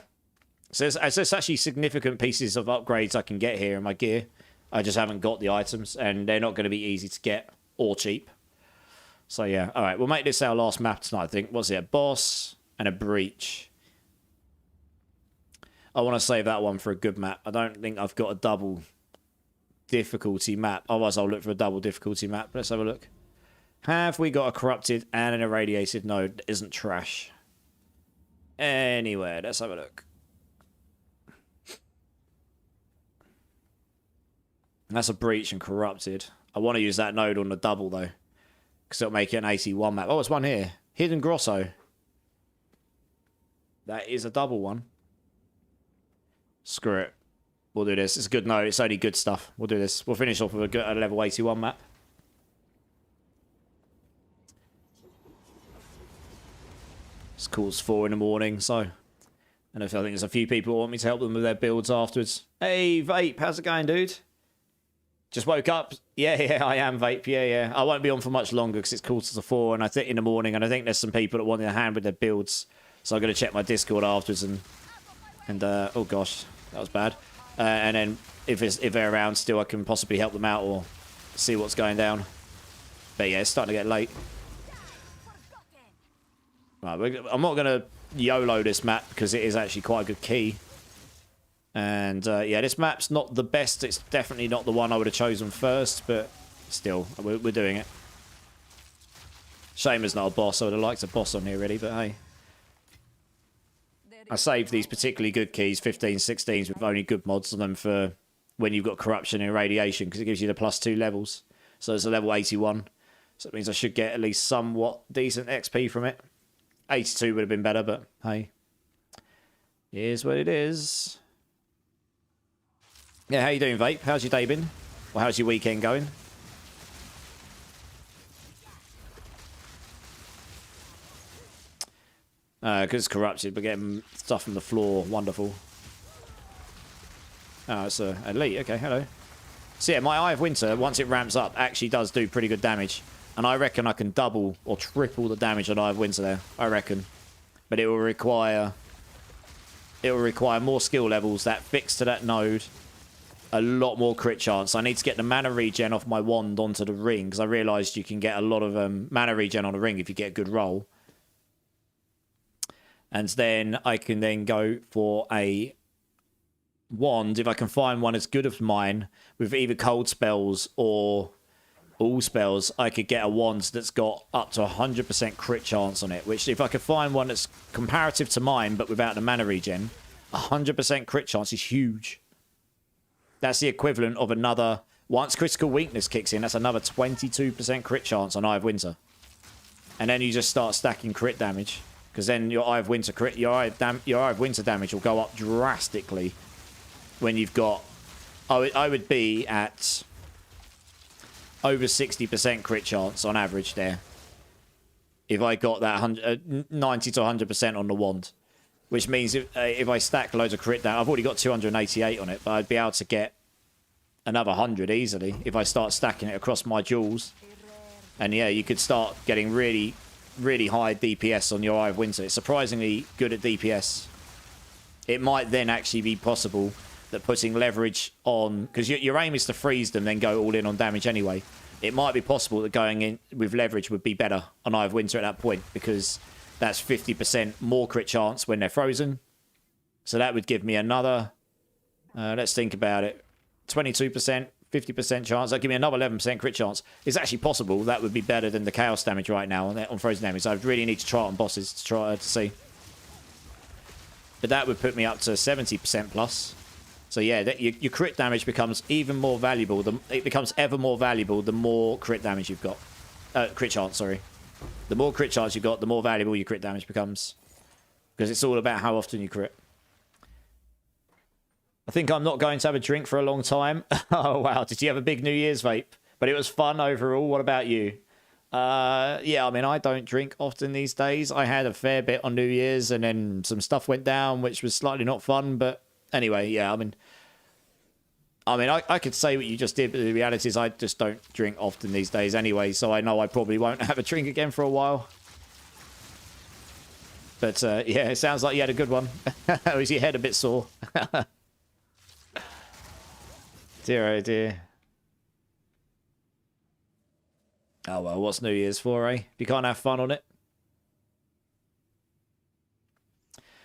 So there's actually significant pieces of upgrades I can get here in my gear. I just haven't got the items, and they're not going to be easy to get or cheap. So yeah, all right, we'll make this our last map tonight, I think. What's it? A boss and a breach. I want to save that one for a good map. I don't think I've got a double difficulty map. Otherwise, I'll look for a double difficulty map. Let's have a look. Have we got a corrupted and an irradiated node that isn't trash? Anywhere. Let's have a look. That's a breach and corrupted. I want to use that node on the double, though, because it'll make it an 81 map. Oh, there's one here. Hidden Grosso. That is a double one. Screw it. We'll do this. It's a good node. It's only good stuff. We'll do this. We'll finish off with a level 81 map. It's calls 4 in the morning, so... And I think there's a few people who want me to help them with their builds afterwards. Hey, Vape. How's it going, dude? Just woke up. Yeah, I am, Vape. Yeah. I won't be on for much longer because it's quarter to 4 and I think in the morning, and I think there's some people that want a hand with their builds. So I'm going to check my Discord afterwards and oh gosh, that was bad. And then if they're around still, I can possibly help them out or see what's going down. But yeah, it's starting to get late. Right, I'm not going to YOLO this map because it is actually quite a good key. And yeah, this map's not the best. It's definitely not the one I would have chosen first, but still, we're doing it. Shame there's not a boss. I would have liked a boss on here, really, but hey. I saved these particularly good keys, 15s, 16s, with only good mods on them for when you've got corruption and irradiation, because it gives you the +2 levels. So it's a level 81. So it means I should get at least somewhat decent XP from it. 82 would have been better, but hey. Here's what it is. Yeah, how you doing, Vape? How's your day been? Or how's your weekend going? Because it's corrupted, but getting stuff from the floor. Wonderful. Oh, it's elite. Okay, hello. So yeah, my Eye of Winter, once it ramps up, actually does do pretty good damage. And I reckon I can double or triple the damage on Eye of Winter there. I reckon. But it will require more skill levels, that fix to that node, a lot more crit chance. I need to get the mana regen off my wand onto the ring, because I realised you can get a lot of mana regen on the ring if you get a good roll. And then I can then go for a wand, if I can find one as good as mine, with either cold spells or all spells, I could get a wand that's got up to 100% crit chance on it, which if I could find one that's comparative to mine, but without the mana regen, 100% crit chance is huge. That's the equivalent of another, once critical weakness kicks in, that's another 22% crit chance on Eye of Winter. And then you just start stacking crit damage, because then your Eye of Winter damage will go up drastically when you've got, I would be at over 60% crit chance on average there, if I got that 90 to 100% on the wand. Which means if I stack loads of crit down, I've already got 288 on it, but I'd be able to get another 100 easily if I start stacking it across my jewels. And yeah, you could start getting really, really high DPS on your Eye of Winter. It's surprisingly good at DPS. It might then actually be possible that putting leverage on, because your aim is to freeze them, then go all in on damage anyway. It might be possible that going in with leverage would be better on Eye of Winter at that point, because that's 50% more crit chance when they're frozen. So that would give me another, let's think about it, 22%, 50% chance. That'd give me another 11% crit chance. It's actually possible that would be better than the chaos damage right now on frozen damage. So I really need to try it on bosses to try to see. But that would put me up to 70% plus. So yeah, your crit damage becomes even more valuable. It becomes ever more valuable the more crit damage you've got. Crit chance, sorry. The more crit chance you've got, the more valuable your crit damage becomes. Because it's all about how often you crit. I think I'm not going to have a drink for a long time. Oh, wow. Did you have a big New Year's vape? But it was fun overall. What about you? Yeah, I mean, I don't drink often these days. I had a fair bit on New Year's, and then some stuff went down, which was slightly not fun. But anyway, yeah, I mean, I could say what you just did, but the reality is I just don't drink often these days anyway, so I know I probably won't have a drink again for a while. But, yeah, it sounds like you had a good one. Was your head a bit sore? Dear, oh dear. Oh, well, what's New Year's for, eh? If you can't have fun on it.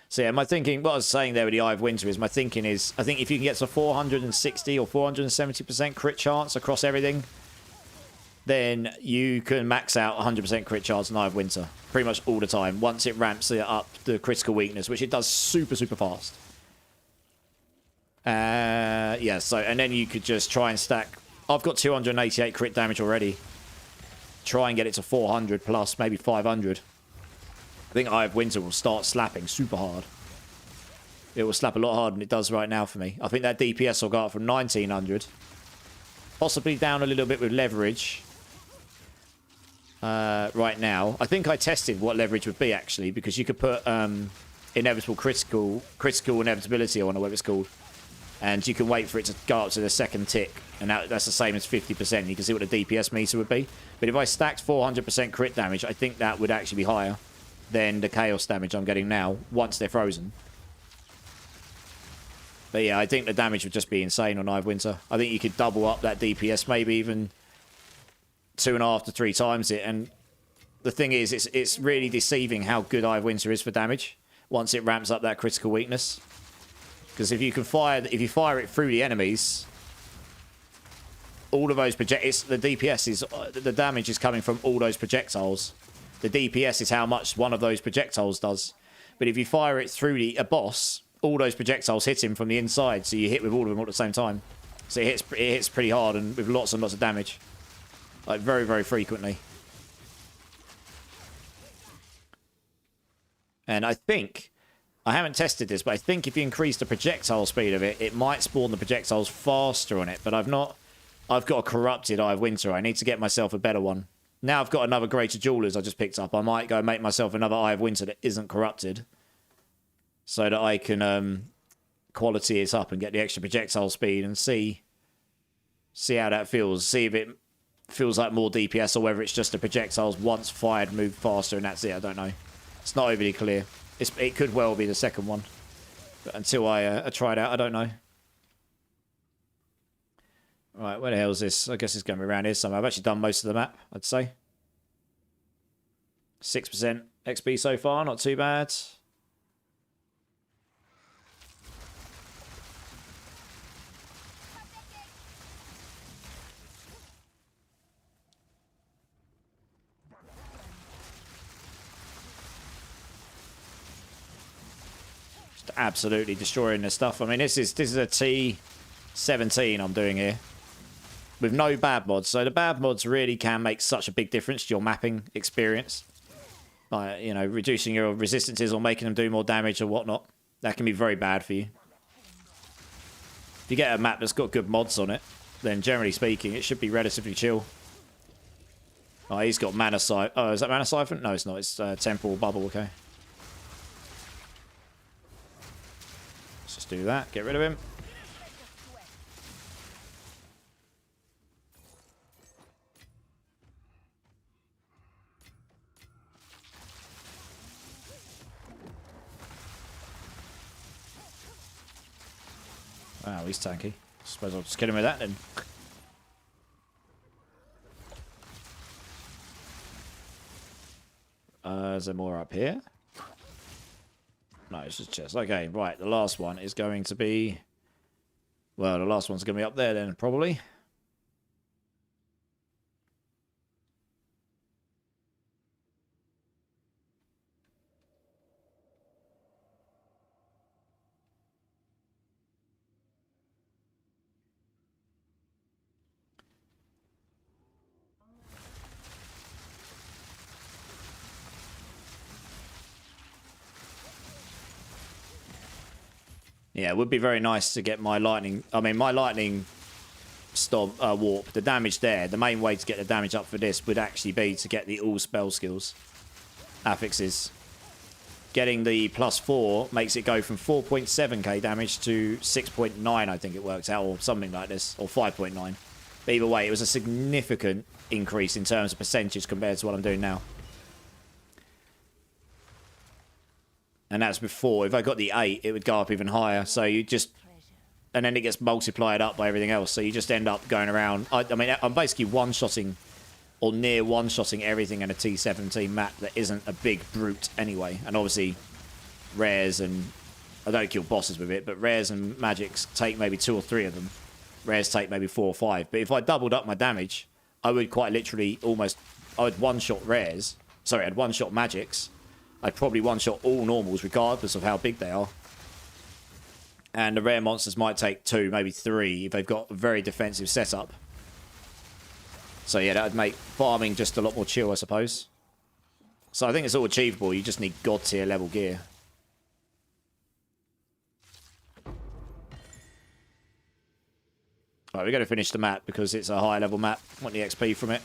So yeah, my thinking, what I was saying there with the Eye of Winter is, my thinking is, I think if you can get to 460 or 470% crit chance across everything, then you can max out 100% crit chance on Eye of Winter pretty much all the time, once it ramps it up the critical weakness, which it does super, super fast. Yeah, so, and then you could just try and stack. I've got 288 crit damage already. Try and get it to 400 plus, maybe 500. I think Eye of Winter will start slapping super hard. It will slap a lot harder than it does right now for me. I think that DPS will go up from 1900. Possibly down a little bit with leverage. Right now. I think I tested what leverage would be, actually, because you could put inevitable critical inevitability on, or whatever it's called. And you can wait for it to go up to the second tick. And that's the same as 50%. You can see what the DPS meter would be. But if I stacked 400% crit damage, I think that would actually be higher than the chaos damage I'm getting now, once they're frozen. But yeah, I think the damage would just be insane on Eye of Winter. I think you could double up that DPS, maybe even 2.5 to 3 times it. And the thing is, it's really deceiving how good Eye of Winter is for damage once it ramps up that critical weakness. Because if you fire it through the enemies, all of those projectiles, the DPS is, the damage is coming from all those projectiles. The DPS is how much one of those projectiles does. But if you fire it through a boss, all those projectiles hit him from the inside, so you hit with all of them all at the same time. So it hits pretty hard and with lots and lots of damage. Like, very, very frequently. And I think, I haven't tested this, but I think if you increase the projectile speed of it, it might spawn the projectiles faster on it. But I've got a corrupted Eye of Winter. I need to get myself a better one. Now I've got another Greater Jewelers I just picked up. I might go make myself another Eye of Winter that isn't corrupted, so that I can quality it up and get the extra projectile speed and see See how that feels. See if it feels like more DPS or whether it's just the projectiles once fired move faster and that's it. I don't know. It's not overly clear. It could well be the second one. But until I try it out, I don't know. Right, where the hell is this? I guess it's going to be around here somewhere. I've actually done most of the map, I'd say. 6% XP so far, not too bad. Just absolutely destroying this stuff. I mean, this is a T17 I'm doing here. With no bad mods. So the bad mods really can make such a big difference to your mapping experience. Like, you know, reducing your resistances or making them do more damage or whatnot. That can be very bad for you. If you get a map that's got good mods on it, then generally speaking, it should be relatively chill. Oh, he's got Mana Siphon. Oh, is that Mana Siphon? No, it's not. It's Temporal Bubble, okay. Let's just do that. Get rid of him. Wow, he's tanky. Suppose I'll just kill him with that then. Is there more up here? No, it's just chest. Okay, right. The last one is going to be... Well, the last one's going to be up there then, probably. Yeah, it would be very nice to get my lightning... I mean, my lightning stomp, warp, the damage there, the main way to get the damage up for this would actually be to get the all spell skills affixes. Getting the +4 makes it go from 4.7k damage to 6.9, I think it works out, or something like this, or 5.9. But either way, it was a significant increase in terms of percentage compared to what I'm doing now. And that's before. If I got the 8, it would go up even higher. So you just... And then it gets multiplied up by everything else. So you just end up going around... I mean, I'm basically one-shotting or near one-shotting everything in a T17 map that isn't a big brute anyway. And obviously, rares and... I don't kill bosses with it, but rares and magics take maybe 2 or 3 of them. Rares take maybe 4 or 5. But if I doubled up my damage, I would quite literally almost... I would one-shot rares. Sorry, I'd one-shot magics. I'd probably one-shot all normals regardless of how big they are. And the rare monsters might take 2, maybe 3 if they've got a very defensive setup. So yeah, that would make farming just a lot more chill, I suppose. So I think it's all achievable. You just need god tier level gear. Alright, we're going to finish the map because it's a high level map. Want the XP from it.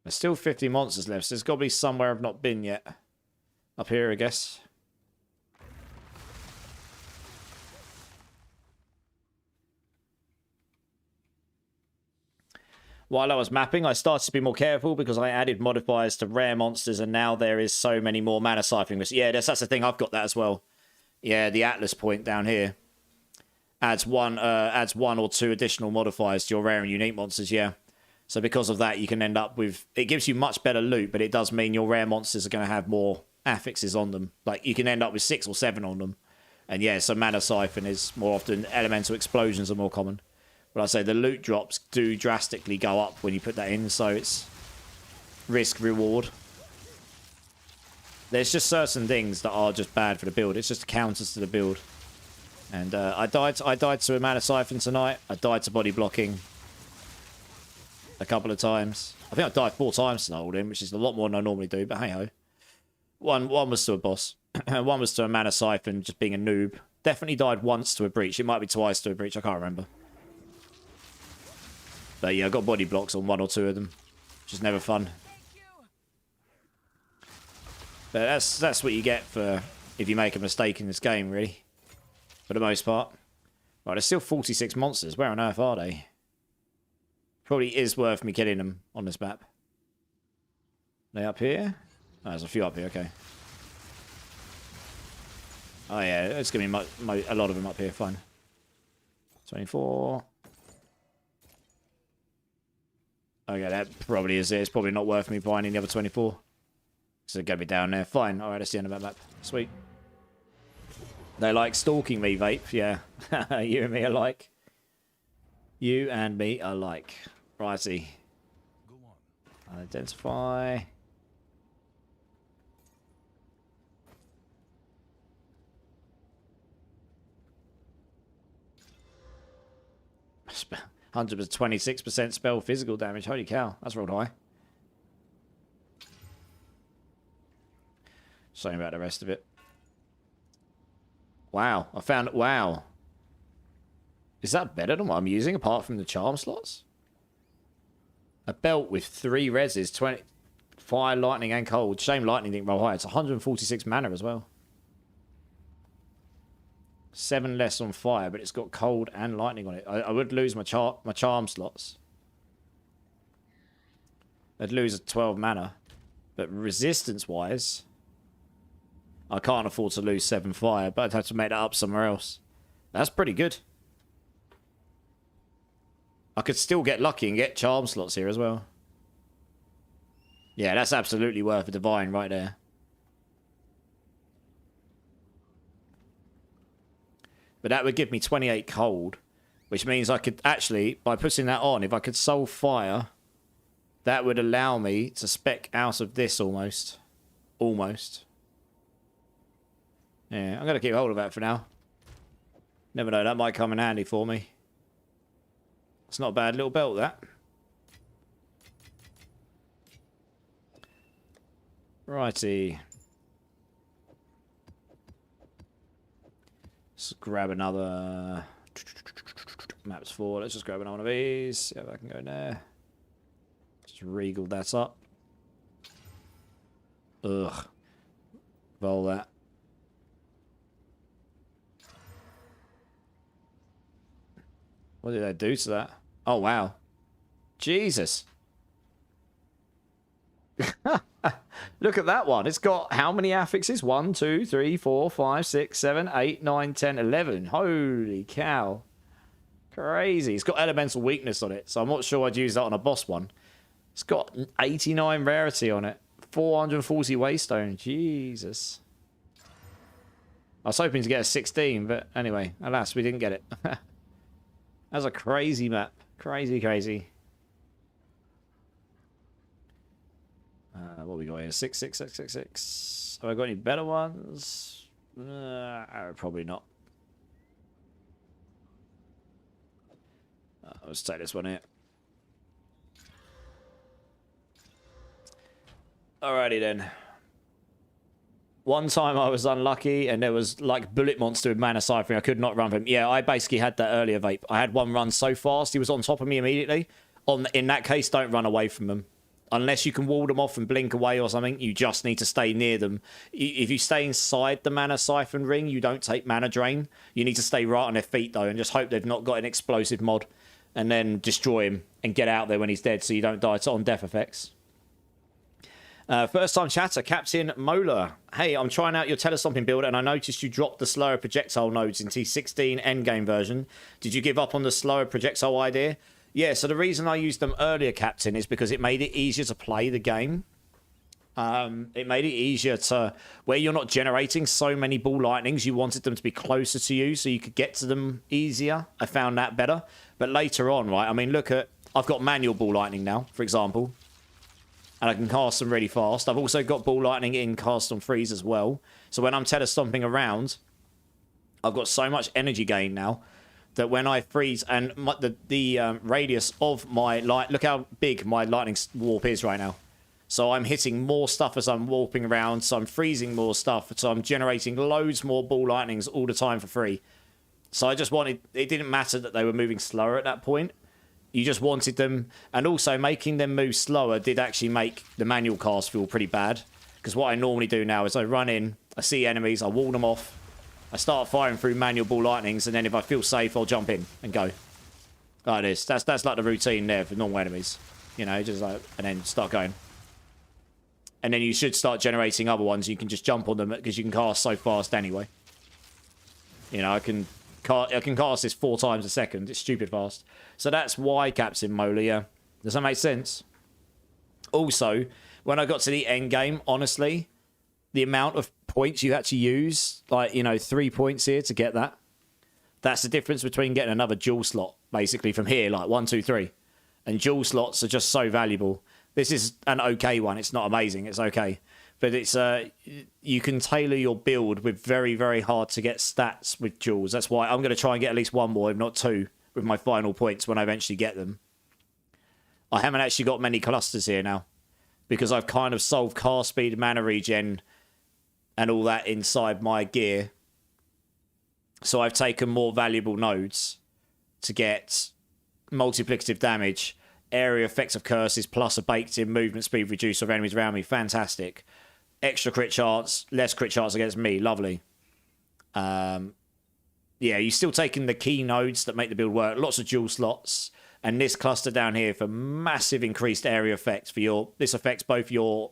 There's still 50 monsters left, so there's got to be somewhere I've not been yet. Up here, I guess. While I was mapping, I started to be more careful because I added modifiers to rare monsters, and now there is so many more mana siphoning. Yeah, that's the thing. I've got that as well. Yeah, the Atlas point down here adds one or 2 additional modifiers to your rare and unique monsters. Yeah. So because of that, you can end up with... It gives you much better loot, but it does mean your rare monsters are going to have more affixes on them. Like, you can end up with 6 or 7 on them. And yeah, so Mana Siphon is more often... Elemental explosions are more common. But I say the loot drops do drastically go up when you put that in, so it's risk-reward. There's just certain things that are just bad for the build. It's just counters to the build. And I died to a Mana Siphon tonight. I died to body blocking a couple of times. I think I died 4 times tonight all in, which is a lot more than I normally do, but hey-ho. One was to a boss. One was to a Mana Siphon, just being a noob. Definitely died once to a breach. It might be twice to a breach, I can't remember. But yeah, I got body blocks on 1 or 2 of them, which is never fun. But that's what you get for if you make a mistake in this game, really. For the most part. Right, there's still 46 monsters. Where on earth are they? Probably is worth me killing them on this map. They up here? Oh, there's a few up here, okay. Oh yeah, it's going to be a lot of them up here, fine. 24. Okay, that probably is it. It's probably not worth me buying any other 24. So they're going to be down there. Fine, alright, that's the end of that map. Sweet. They like stalking me, Vape. Yeah, you and me alike. You and me alike. Righty. Identify. Spell 126% spell physical damage. Holy cow, that's rolled high. Sorry about the rest of it. Wow, I found it. Wow. Is that better than what I'm using apart from the charm slots? A belt with 3 reses, 20 fire, lightning, and cold. Shame lightning didn't roll high. It's 146 mana as well. 7 less on fire, but it's got cold and lightning on it. I would lose my charm slots. I'd lose 12 mana. But resistance-wise, I can't afford to lose 7 fire, but I'd have to make that up somewhere else. That's pretty good. I could still get lucky and get charm slots here as well. Yeah, that's absolutely worth a divine right there. But that would give me 28 cold, which means I could actually, by putting that on, if I could soul fire, that would allow me to spec out of this almost. Almost. Yeah, I'm going to keep hold of that for now. Never know, that might come in handy for me. It's not a bad little belt, that. Righty. Let's grab another... Maps 4. Let's just grab another one of these. See if I can go in there. Just regal that up. Ugh. Roll that. What did I do to that? Oh, wow. Jesus. Look at that one. It's got how many affixes? 1, 2, 3, 4, 5, 6, 7, 8, 9, 10, 11. Holy cow. Crazy. It's got elemental weakness on it, so I'm not sure I'd use that on a boss one. It's got 89 rarity on it. 440 waystone. Jesus. I was hoping to get a 16, but anyway, alas, we didn't get it. That's a crazy map. Crazy, crazy. What we got here? 6, 6, 6, 6, 6. Have I got any better ones? Probably not. Let's take this one here. Alrighty then. One time I was unlucky and there was like bullet monster with mana ciphering. I could not run from him. Yeah, I basically had that earlier, Vape. I had one run so fast he was on top of me immediately. In that case, don't run away from them. Unless you can wall them off and blink away or something, you just need to stay near them. If you stay inside the mana siphon ring, you don't take mana drain. You need to stay right on their feet though and just hope they've not got an explosive mod. And then destroy him and get out there when he's dead so you don't die on death effects. First time chatter, Captain Mola. Hey, I'm trying out your telestomping build and I noticed you dropped the slower projectile nodes in T16 endgame version. Did you give up on the slower projectile idea? Yeah, so the reason I used them earlier, Captain, is because it made it easier to play the game. It made it easier to, where you're not generating so many ball lightnings, you wanted them to be closer to you so you could get to them easier. I found that better. But later on, right, I mean, look at, I've got manual ball lightning now, for example. And I can cast them really fast. I've also got ball lightning in cast on freeze as well. So when I'm telestomping around, I've got so much energy gain now that when I freeze, and the radius of my light, look how big my lightning warp is right now. So I'm hitting more stuff as I'm warping around, so I'm freezing more stuff, so I'm generating loads more ball lightnings all the time for free. So I just wanted, it didn't matter that they were moving slower at that point. You just wanted them, and also making them move slower did actually make the manual cast feel pretty bad. Because what I normally do now is I run in, I see enemies, I wall them off, I start firing through manual ball lightnings, and then if I feel safe, I'll jump in and go. Like this. That's like the routine there for normal enemies. You know, just like, and then start going. And then you should start generating other ones. You can just jump on them because you can cast so fast anyway. You know, I can cast this 4 times a second. It's stupid fast. So that's why Captain Mola, yeah. Does that make sense? Also, when I got to the end game, honestly, the amount of points you had to use, like, you know, 3 points here to get that. That's the difference between getting another jewel slot, basically, from here, like 1, 2, 3. And jewel slots are just so valuable. This is an okay one. It's not amazing. It's okay. But it's you can tailor your build with very, very hard to get stats with jewels. That's why I'm going to try and get at least 1 more, if not 2, with my final points when I eventually get them. I haven't actually got many clusters here now, because I've kind of solved cast speed, mana regen, and all that inside my gear. So I've taken more valuable nodes to get multiplicative damage, area effects of curses, plus a baked-in movement speed reducer of enemies around me. Fantastic. Extra crit chance, less crit chance against me. Lovely. Yeah, you're still taking the key nodes that make the build work. Lots of dual slots. And this cluster down here for massive increased area effects for your... This affects both your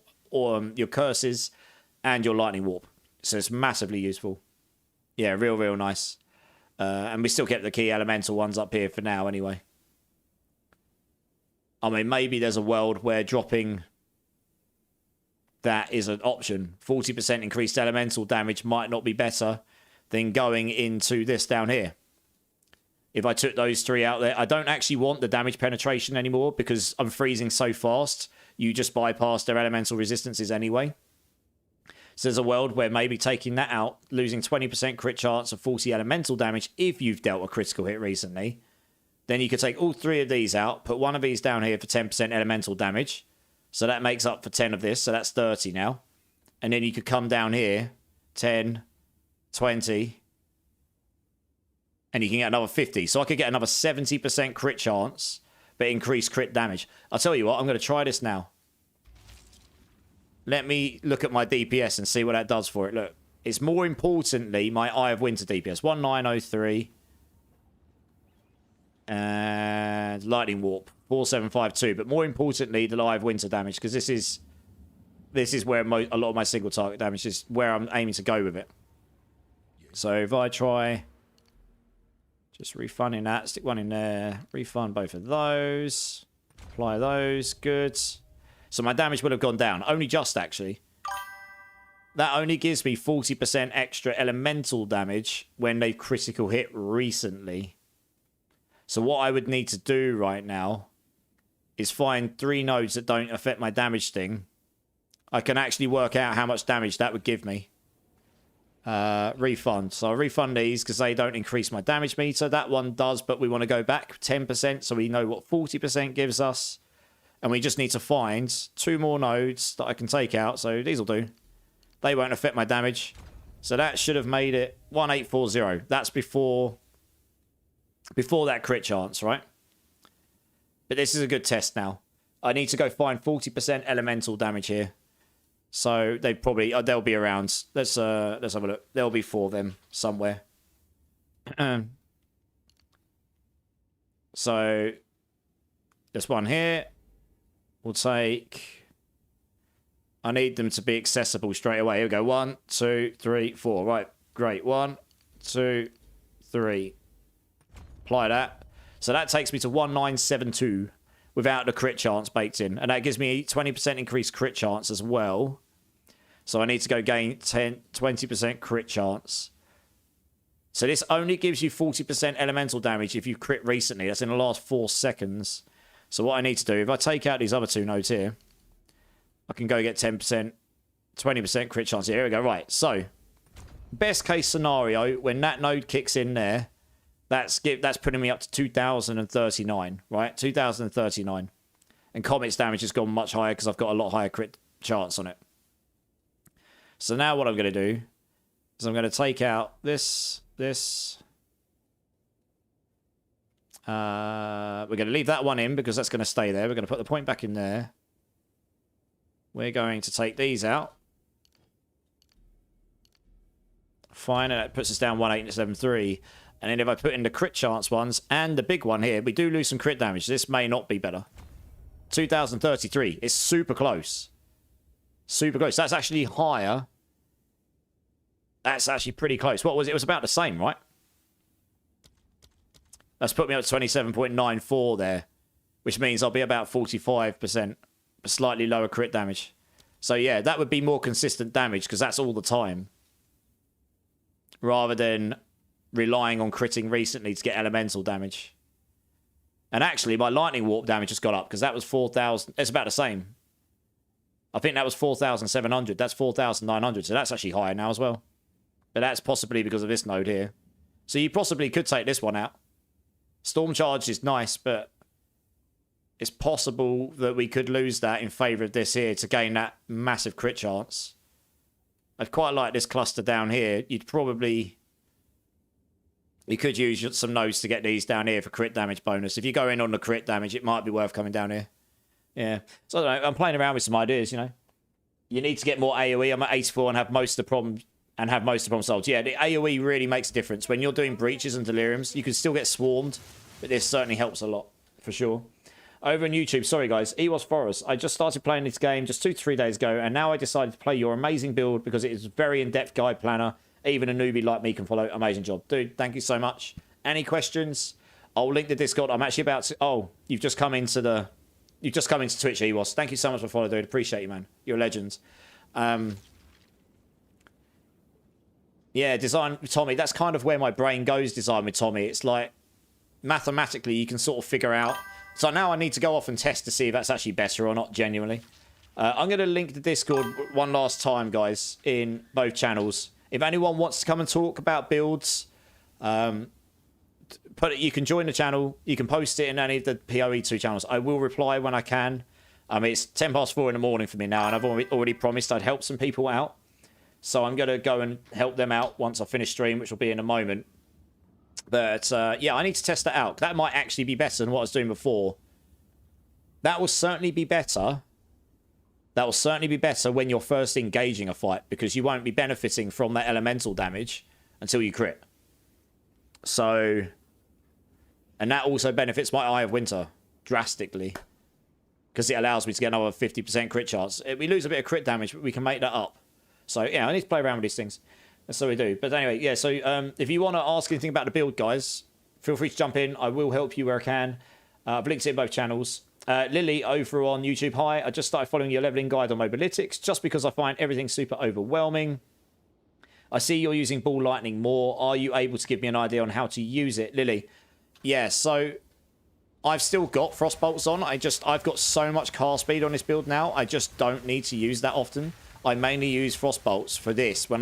curses and your lightning warp. So it's massively useful. Yeah, real nice. And we still kept the key elemental ones up here for now anyway. I mean, maybe there's a world where dropping that is an option. 40% increased elemental damage might not be better than going into this down here. If I took those 3 out there, I don't actually want the damage penetration anymore because I'm freezing so fast. You just bypass their elemental resistances anyway. So there's a world where maybe taking that out, losing 20% crit chance of 40 elemental damage if you've dealt a critical hit recently. Then you could take all 3 of these out, put 1 of these down here for 10% elemental damage. So that makes up for 10 of this, so that's 30 now. And then you could come down here, 10, 20, and you can get another 50. So I could get another 70% crit chance, but increased crit damage. I'll tell you what, I'm going to try this now. Let me look at my DPS and see what that does for it. Look, it's more importantly my Eye of Winter DPS. 1903. And Lightning Warp. 4752. But more importantly, the Eye of Winter damage. Because this is where a lot of my single target damage is. Where I'm aiming to go with it. So if I try... Just refunding that. Stick 1 in there. Refund both of those. Apply those. Good. So my damage would have gone down. Only just, actually. That only gives me 40% extra elemental damage when they've critical hit recently. So what I would need to do right now is find 3 nodes that don't affect my damage thing. I can actually work out how much damage that would give me. Refund. So I'll refund these because they don't increase my damage meter. That one does, but we want to go back 10% so we know what 40% gives us. And we just need to find 2 more nodes that I can take out. So these will do. They won't affect my damage. So that should have made it 1840. That's before that crit chance, right? But this is a good test now. I need to go find 40% elemental damage here. So they probably they'll be around. Let's have a look. There'll be 4 of them somewhere. So there's 1 here. We'll take... I need them to be accessible straight away. Here we go. 1, 2, 3, 4. Right. Great. 1, 2, 3. Apply that. So that takes me to 1972 without the crit chance baked in. And that gives me 20% increased crit chance as well. So I need to go gain 20% crit chance. So this only gives you 40% elemental damage if you crit recently. That's in the last 4 seconds. So what I need to do, if I take out these other 2 nodes here, I can go get 10%, 20% crit chance. Here we go. Right. So best case scenario, when that node kicks in there, that's putting me up to 2039, right? 2039. And Comet's damage has gone much higher because I've got a lot higher crit chance on it. So now what I'm going to do is I'm going to take out this. We're going to leave that one in because that's going to stay there. We're going to put the point back in there. We're going to take these out. Fine, and that puts us down 187.3. And then if I put in the crit chance ones and the big one here, we do lose some crit damage. This may not be better. 2033. It's super close. Super close. That's actually higher. That's actually pretty close. What was it? It was about the same, right? That's put me up to 27.94 there, which means I'll be about 45%, slightly lower crit damage. So yeah, that would be more consistent damage because that's all the time. Rather than relying on critting recently to get elemental damage. And actually, my lightning warp damage just got up because that was 4,000. It's about the same. I think that was 4,700. That's 4,900. So that's actually higher now as well. But that's possibly because of this node here. So you possibly could take this one out. Storm Charge is nice, but it's possible that we could lose that in favour of this here to gain that massive crit chance. I'd quite like this cluster down here. You could use some nodes to get these down here for crit damage bonus. If you go in on the crit damage, it might be worth coming down here. Yeah. So I don't know, I'm playing around with some ideas, you know. You need to get more AoE. I'm at 84 and have most of the problems solved. Yeah, the AoE really makes a difference. When you're doing breaches and deliriums, you can still get swarmed, but this certainly helps a lot, for sure. Over on YouTube, sorry guys, Ewas Forest. I just started playing this game just 2 to 3 days ago, and now I decided to play your amazing build because it is a very in-depth guide planner. Even a newbie like me can follow. Amazing job. Dude, thank you so much. Any questions? I'll link the Discord. I'm actually about to... Oh, you've just come into Twitch, Ewas. Thank you so much for following, dude. Appreciate you, man. You're a legend. Yeah, design with Tommy. That's kind of where my brain goes, design with Tommy. It's like, mathematically, you can sort of figure out... So now I need to go off and test to see if that's actually better or not, genuinely. I'm going to link the Discord one last time, guys, in both channels. If anyone wants to come and talk about builds, you can join the channel. You can post it in any of the PoE2 channels. I will reply when I can. It's 4:10 in the morning for me now, and I've already promised I'd help some people out. So I'm going to go and help them out once I finish stream, which will be in a moment. But, yeah, I need to test that out. That might actually be better than what I was doing before. That will certainly be better. That will certainly be better when you're first engaging a fight, because you won't be benefiting from that elemental damage until you crit. So, and that also benefits my Eye of Winter drastically, because it allows me to get another 50% crit chance. We lose a bit of crit damage, but we can make that up. So, yeah, I need to play around with these things. That's what we do. But anyway, yeah, so if you want to ask anything about the build, guys, feel free to jump in. I will help you where I can. I've linked it in both channels. Lily over on YouTube, hi. I just started following your leveling guide on Mobalytics just because I find everything super overwhelming. I see you're using Ball Lightning more. Are you able to give me an idea on how to use it, Lily? Yeah, so I've still got Frostbolts on. I've got so much cast speed on this build now. I just don't need to use that often. I mainly use Frostbolts for this. When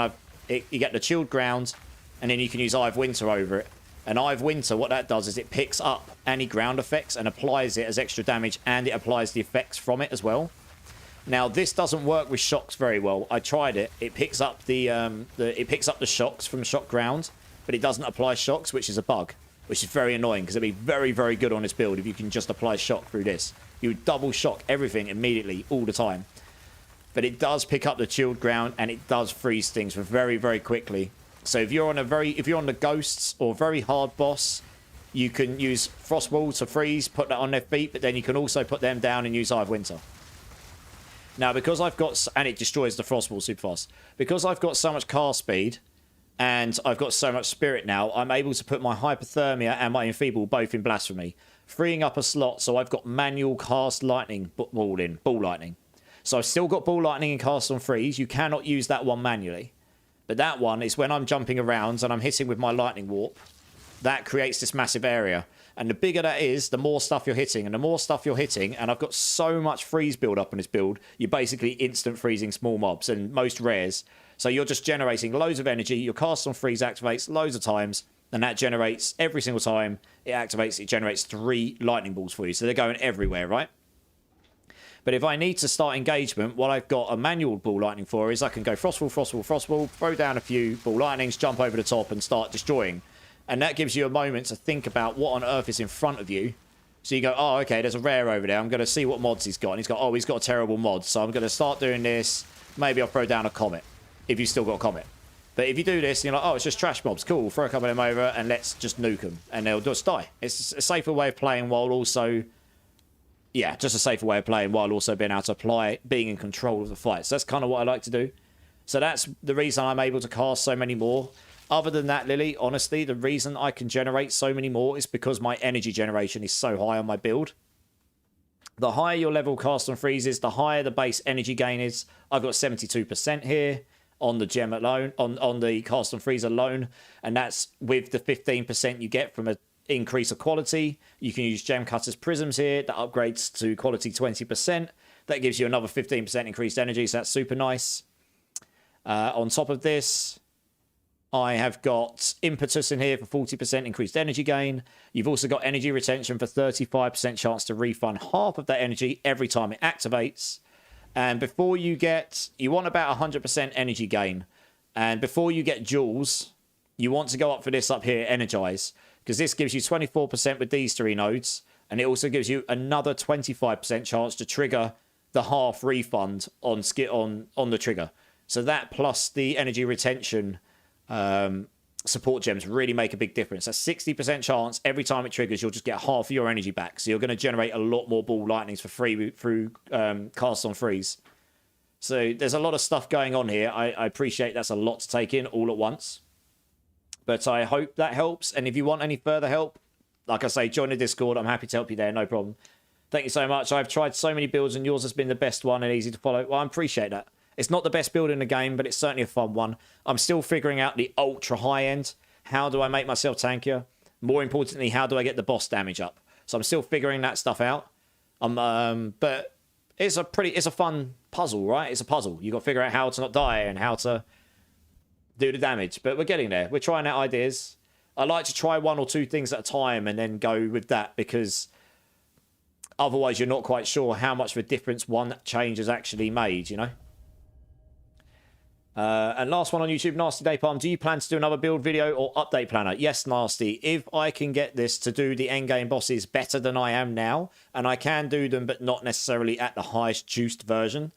you get the chilled ground, and then you can use Eye of Winter over it. And Eye of Winter, what that does is it picks up any ground effects and applies it as extra damage, and it applies the effects from it as well. Now, this doesn't work with shocks very well. I tried it. It picks up it picks up the shocks from shock ground, but it doesn't apply shocks, which is a bug, which is very annoying because it'd be very, very good on this build if you can just apply shock through this. You would double shock everything immediately all the time. But it does pick up the chilled ground, and it does freeze things very, very quickly. So if you're on the ghosts or very hard boss, you can use Frostwall to freeze, put that on their feet, but then you can also put them down and use Eye of Winter. Now, because I've got... And it destroys the Frostwall super fast. Because I've got so much cast speed, and I've got so much spirit now, I'm able to put my Hypothermia and my Enfeeble both in Blasphemy, freeing up a slot, so I've got manual cast lightning ball lightning. So I've still got Ball Lightning and cast on freeze. You cannot use that one manually. But that one is when I'm jumping around and I'm hitting with my Lightning Warp. That creates this massive area. And the bigger that is, the more stuff you're hitting. And the more stuff you're hitting, and I've got so much freeze build up in this build, you're basically instant freezing small mobs and most rares. So you're just generating loads of energy. Your cast on freeze activates loads of times. And that generates, every single time it activates, it generates 3 lightning balls for you. So they're going everywhere, right? But if I need to start engagement, what I've got a manual Ball Lightning for is I can go Frostwall, Frostwall, Frostwall, throw down a few Ball Lightnings, jump over the top and start destroying. And that gives you a moment to think about what on earth is in front of you. So you go, oh, okay, there's a rare over there. I'm going to see what mods he's got. And he's got, oh, he's got a terrible mod. So I'm going to start doing this. Maybe I'll throw down a Comet, if you've still got a Comet. But if you do this, you're like, oh, it's just trash mobs. Cool, throw a couple of them over and let's just nuke them. And they'll just die. It's a safer way of playing while also... Yeah, just a safer way of playing while also being able to apply, being in control of the fight. So that's kind of what I like to do. So that's the reason I'm able to cast so many more. Other than that, Lily, honestly, the reason I can generate so many more is because my energy generation is so high on my build. The higher your level cast on freeze is, the higher the base energy gain is. I've got 72% here on the gem alone, on the cast on freeze alone. And that's with the 15% you get from an increase of quality. You can use gem cutters prisms here. That upgrades to quality 20%. That gives you another 15% increased energy. So that's super nice. On top of this, I have got impetus in here for 40% increased energy gain. You've also got energy retention for 35% chance to refund half of that energy every time it activates. And before you want about 100% energy gain. And before you get jewels, you want to go up for this up here, energize, because this gives you 24% with these 3 nodes. And it also gives you another 25% chance to trigger the half refund on the trigger. So that plus the energy retention support gems really make a big difference. That's 60% chance every time it triggers, you'll just get half of your energy back. So you're going to generate a lot more ball lightnings for free through cast on freeze. So there's a lot of stuff going on here. I appreciate that's a lot to take in all at once. But I hope that helps. And if you want any further help, like I say, join the Discord. I'm happy to help you there. No problem. Thank you so much. I've tried so many builds and yours has been the best one and easy to follow. Well, I appreciate that. It's not the best build in the game, but it's certainly a fun one. I'm still figuring out the ultra high end. How do I make myself tankier? More importantly, how do I get the boss damage up? So I'm still figuring that stuff out. But it's a fun puzzle, right? It's a puzzle. You've got to figure out how to not die and how to do the damage. But we're getting there. We're trying out ideas. I like to try 1 or 2 things at a time and then go with that, because otherwise you're not quite sure how much of a difference one change has actually made, you know? And last one on YouTube, Nasty Day Palm. Do you plan to do another build video or update planner? Yes, Nasty. If I can get this to do the endgame bosses better than I am now, and I can do them, but not necessarily at the highest juiced version,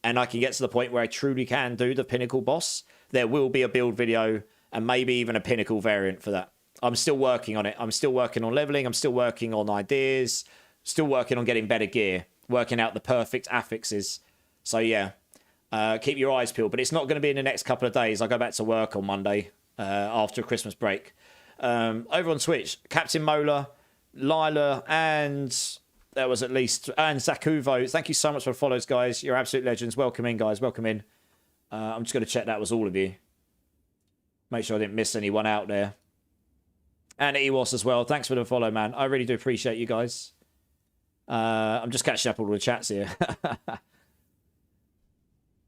and I can get to the point where I truly can do the pinnacle boss, there will be a build video and maybe even a pinnacle variant for that. I'm still working on it. I'm still working on leveling. I'm still working on ideas. Still working on getting better gear. Working out the perfect affixes. So yeah. Keep your eyes peeled, but it's not going to be in the next couple of days. I go back to work on Monday after a Christmas break. Over on Twitch, Captain Mola, Lila, and there was and Zakuvo. Thank you so much for the follows, guys. You're absolute legends. Welcome in, guys. Welcome in. I'm just going to check that was all of you. Make sure I didn't miss anyone out there. And Ewas as well. Thanks for the follow, man. I really do appreciate you guys. I'm just catching up all the chats here.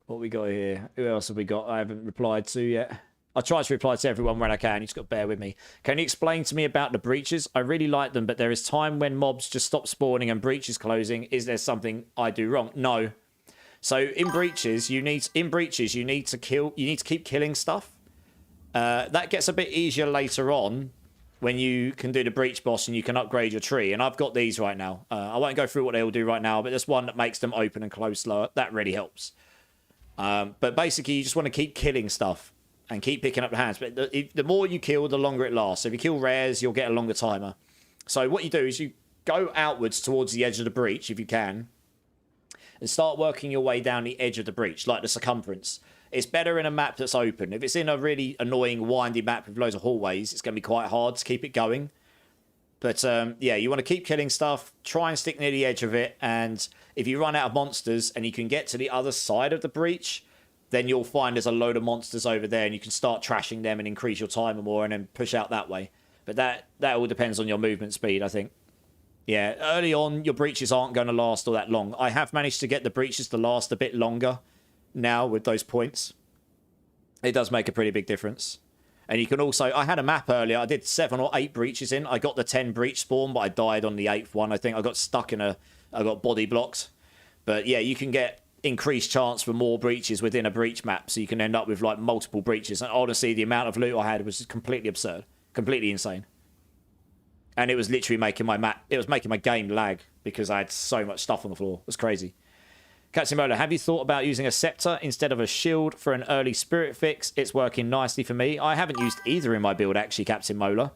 What we got here? Who else have we got I haven't replied to yet? I try to reply to everyone when I can. You just got to bear with me. Can you explain to me about the breaches? I really like them, but there is time when mobs just stop spawning and breaches closing. Is there something I do wrong? No. So in breaches, you need to keep killing stuff. That gets a bit easier later on when you can do the breach boss and you can upgrade your tree. And I've got these right now. I won't go through what they all do right now, but there's one that makes them open and close slower. That really helps. But basically, you just want to keep killing stuff and keep picking up the hands. But the more you kill, the longer it lasts. So if you kill rares, you'll get a longer timer. So what you do is you go outwards towards the edge of the breach, if you can, and start working your way down the edge of the breach, like the circumference. It's better in a map that's open. If it's in a really annoying, windy map with loads of hallways, it's going to be quite hard to keep it going. But yeah, you want to keep killing stuff, try and stick near the edge of it, and if you run out of monsters and you can get to the other side of the breach, then you'll find there's a load of monsters over there and you can start trashing them and increase your timer more and then push out that way. But that all depends on your movement speed, I think. Yeah, early on, your breaches aren't going to last all that long. I have managed to get the breaches to last a bit longer now with those points. It does make a pretty big difference. And you can also... I had a map earlier. I did 7 or 8 breaches in. I got the 10 breach spawn, but I died on the 8th one. I think I got stuck in I got body blocked. But yeah, you can get increased chance for more breaches within a breach map. So you can end up with like multiple breaches. And honestly, the amount of loot I had was completely absurd. Completely insane. And it was literally making my game lag because I had so much stuff on the floor. It was crazy. Captain Mola, have you thought about using a scepter instead of a shield for an early spirit fix? It's working nicely for me. I haven't used either in my build, actually, Captain Mola.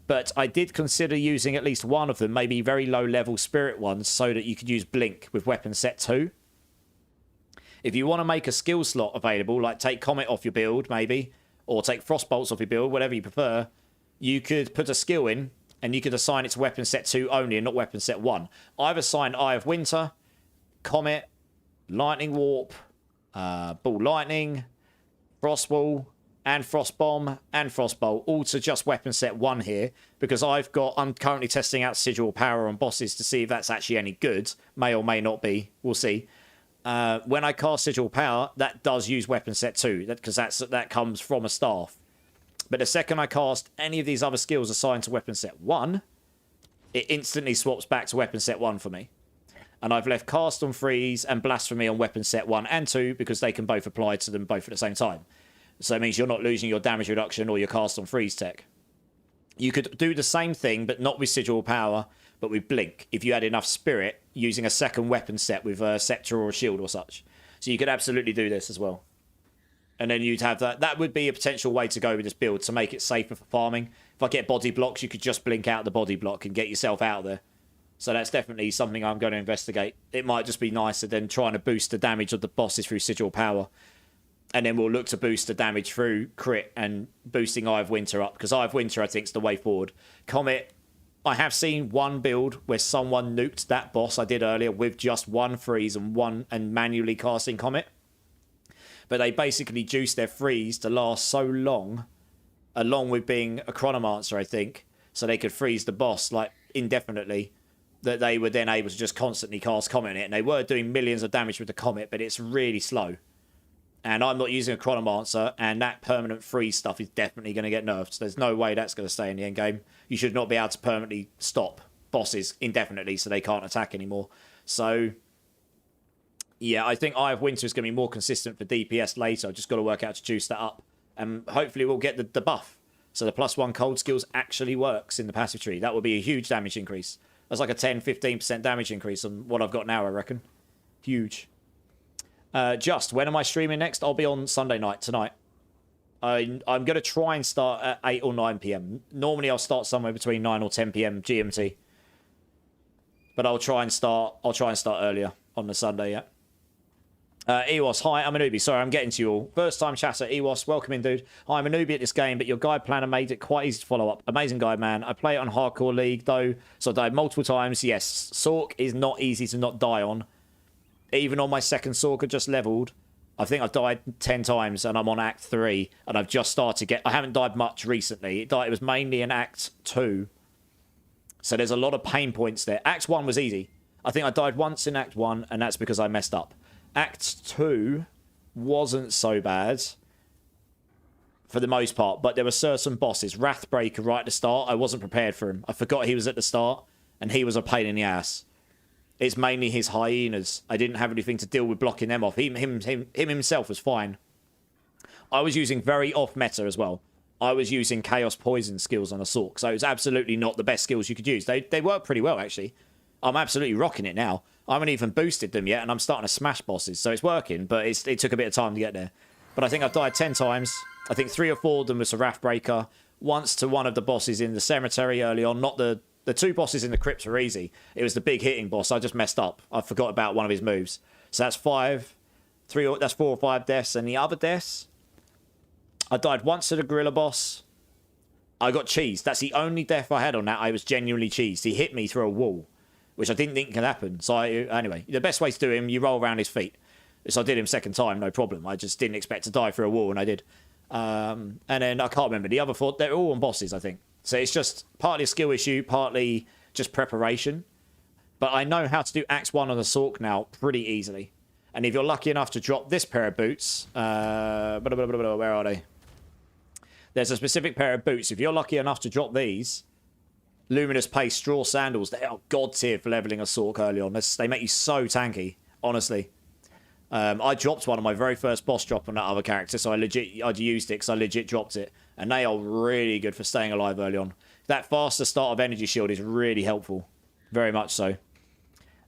But I did consider using at least one of them, maybe very low-level spirit ones, so that you could use Blink with weapon set 2. If you want to make a skill slot available, like take Comet off your build, maybe, or take Frostbolts off your build, whatever you prefer, you could put a skill in, and you could assign it to weapon set 2 only and not weapon set 1. I've assigned Eye of Winter, Comet, Lightning Warp, Ball Lightning, Frostwall, and Frostbomb, and Frostbolt, all to just weapon set 1 here, because I'm currently testing out Sigil Power on bosses to see if that's actually any good. May or may not be. We'll see. When I cast Sigil Power, that does use weapon set 2, because that comes from a staff. But the second I cast any of these other skills assigned to weapon set 1, it instantly swaps back to weapon set 1 for me. And I've left Cast on Freeze and Blasphemy on weapon set 1 and 2 because they can both apply to them both at the same time. So it means you're not losing your damage reduction or your Cast on Freeze tech. You could do the same thing, but not with Sigil Power, but with Blink, if you had enough Spirit, using a second weapon set with a Scepter or a Shield or such. So you could absolutely do this as well. And then you'd have that. That would be a potential way to go with this build to make it safer for farming. If I get body blocks, you could just blink out the body block and get yourself out of there. So that's definitely something I'm going to investigate. It might just be nicer than trying to boost the damage of the bosses through Sigil Power. And then we'll look to boost the damage through crit and boosting Eye of Winter up. Because Eye of Winter, I think, is the way forward. Comet, I have seen one build where someone nuked that boss I did earlier with just one freeze and manually casting Comet. But they basically juiced their freeze to last so long, along with being a Chronomancer, I think, so they could freeze the boss like indefinitely, that they were then able to just constantly cast Comet on it. And they were doing millions of damage with the Comet, but it's really slow. And I'm not using a Chronomancer, and that permanent freeze stuff is definitely going to get nerfed. So there's no way that's going to stay in the end game. You should not be able to permanently stop bosses indefinitely so they can't attack anymore. So, yeah, I think Eye of Winter is going to be more consistent for DPS later. I've just got to work out to juice that up. And hopefully we'll get the buff. So the +1 cold skills actually works in the passive tree. That will be a huge damage increase. That's like a 10-15% damage increase on what I've got now, I reckon. Huge. When am I streaming next? I'll be on Sunday night, tonight. I'm going to try and start at 8 or 9 p.m. Normally I'll start somewhere between 9 or 10 p.m. GMT. But I'll try and start earlier on the Sunday, yeah. Ewas, hi, I'm a newbie. Sorry, I'm getting to you all. First time chatter, Ewas, welcome in, dude. Hi, I'm a newbie at this game, but your guide planner made it quite easy to follow up. Amazing guide, man. I play it on Hardcore League, though, so I died multiple times. Yes, Sork is not easy to not die on. Even on my second Sork I just leveled, I think I've died 10 times, and I'm on Act 3, and I've just started to get... I haven't died much recently. It was mainly in Act 2. So there's a lot of pain points there. Act 1 was easy. I think I died once in Act 1, and that's because I messed up. Act 2 wasn't so bad for the most part, but there were certain bosses. Wrathbreaker right at the start, I wasn't prepared for him. I forgot he was at the start, and he was a pain in the ass. It's mainly his hyenas. I didn't have anything to deal with blocking them off. Him himself was fine. I was using very off-meta as well. I was using Chaos Poison skills on a Sork, so it was absolutely not the best skills you could use. They work pretty well, actually. I'm absolutely rocking it now. I haven't even boosted them yet, and I'm starting to smash bosses, so it's working, but it took a bit of time to get there. But I think I've died 10 times. I think 3 or 4 of them was a Wrathbreaker. Once to one of the bosses in the cemetery early on. Not the 2 bosses in the crypt were easy. It was the big hitting boss. I just messed up. I forgot about one of his moves. So that's 4 or 5 deaths. And the other deaths, I died once to the gorilla boss. I got cheesed. That's the only death I had on that. I was genuinely cheesed. He hit me through a wall, which I didn't think could happen. So anyway, the best way to do him, you roll around his feet. So I did him second time, no problem. I just didn't expect to die through a wall, and I did. And then I can't remember. The other 4, they're all on bosses, I think. So it's just partly a skill issue, partly just preparation. But I know how to do Act 1 on the Sork now pretty easily. And if you're lucky enough to drop this pair of boots... where are they? There's a specific pair of boots. If you're lucky enough to drop these... Luminous Paste Straw Sandals, they are god tier for leveling a Sork early on. They make you so tanky, honestly. I dropped one on my very first boss drop on that other character, so I'd used it because I legit dropped it. And they are really good for staying alive early on. That faster start of energy shield is really helpful. Very much so.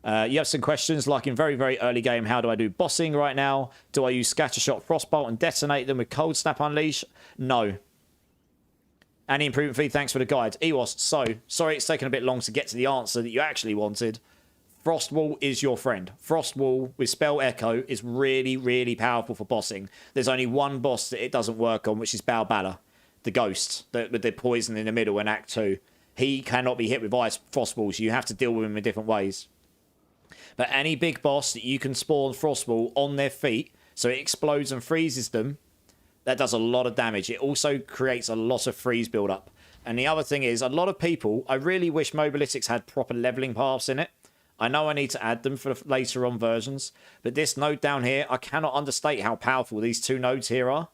You have some questions like in very, very early game, how do I do bossing right now? Do I use Scattershot Frostbolt and detonate them with Cold Snap Unleash? No. Any improvement feed, thanks for the guide. EWOS, so, sorry it's taken a bit long to get to the answer that you actually wanted. Frostwall is your friend. Frostwall with Spell Echo is really, really powerful for bossing. There's only one boss that it doesn't work on, which is Balbala, the ghost, with the poison in the middle in Act 2. He cannot be hit with ice frostballs. You have to deal with him in different ways. But any big boss that you can spawn Frostball on their feet, so it explodes and freezes them, that does a lot of damage. It also creates a lot of freeze build-up. And the other thing is, a lot of people, I really wish Mobalytics had proper leveling paths in it. I know I need to add them for later on versions, but this node down here, I cannot understate how powerful these two nodes here are.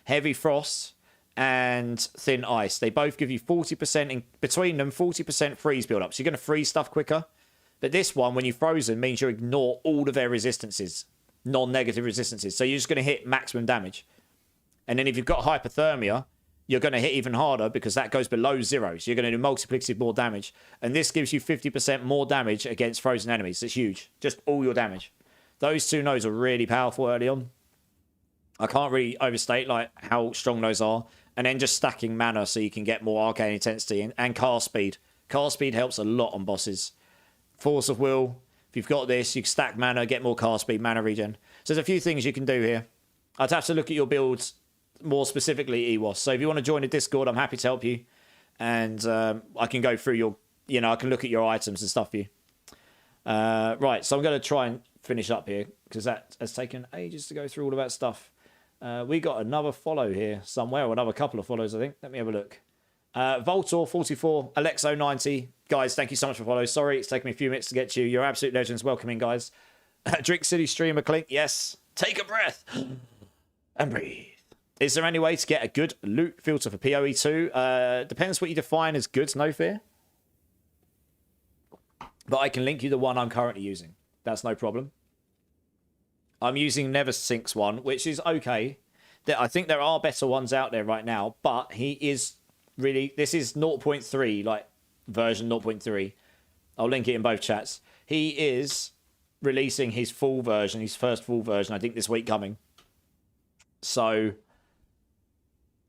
Heavy Frost and Thin Ice. They both give you 40%, in between them, 40% freeze build-up. So you're going to freeze stuff quicker. But this one, when you frozen, means you ignore all of their resistances, non-negative resistances. So you're just going to hit maximum damage. And then if you've got hypothermia, you're going to hit even harder because that goes below 0. So you're going to do multiplicative more damage. And this gives you 50% more damage against frozen enemies. It's huge. Just all your damage. Those two nodes are really powerful early on. I can't really overstate like how strong those are. And then just stacking mana so you can get more arcane intensity and cast speed. Cast speed helps a lot on bosses. Force of Will. If you've got this, you can stack mana, get more cast speed, mana regen. So there's a few things you can do here. I'd have to look at your builds more specifically, EWOS. So if you want to join a Discord, I'm happy to help you. And I can go through your, I can look at your items and stuff for you. Right, so I'm going to try and finish up here because that has taken ages to go through all of that stuff. We got another follow here somewhere, or another couple of follows, I think. Let me have a look. Voltor44, Alexo90. Guys, thank you so much for following. Sorry, it's taken me a few minutes to get to you. You're absolute legends. Welcome in, guys. Drink City Streamer Clink. Yes. Take a breath and breathe. Is there any way to get a good loot filter for PoE2? Depends what you define as good, no fear. But I can link you the one I'm currently using. That's no problem. I'm using Neversink's one, which is okay. I think there are better ones out there right now, but he is really... This is 0.3, like version 0.3. I'll link it in both chats. He is releasing his full version, his first full version, I think this week coming. So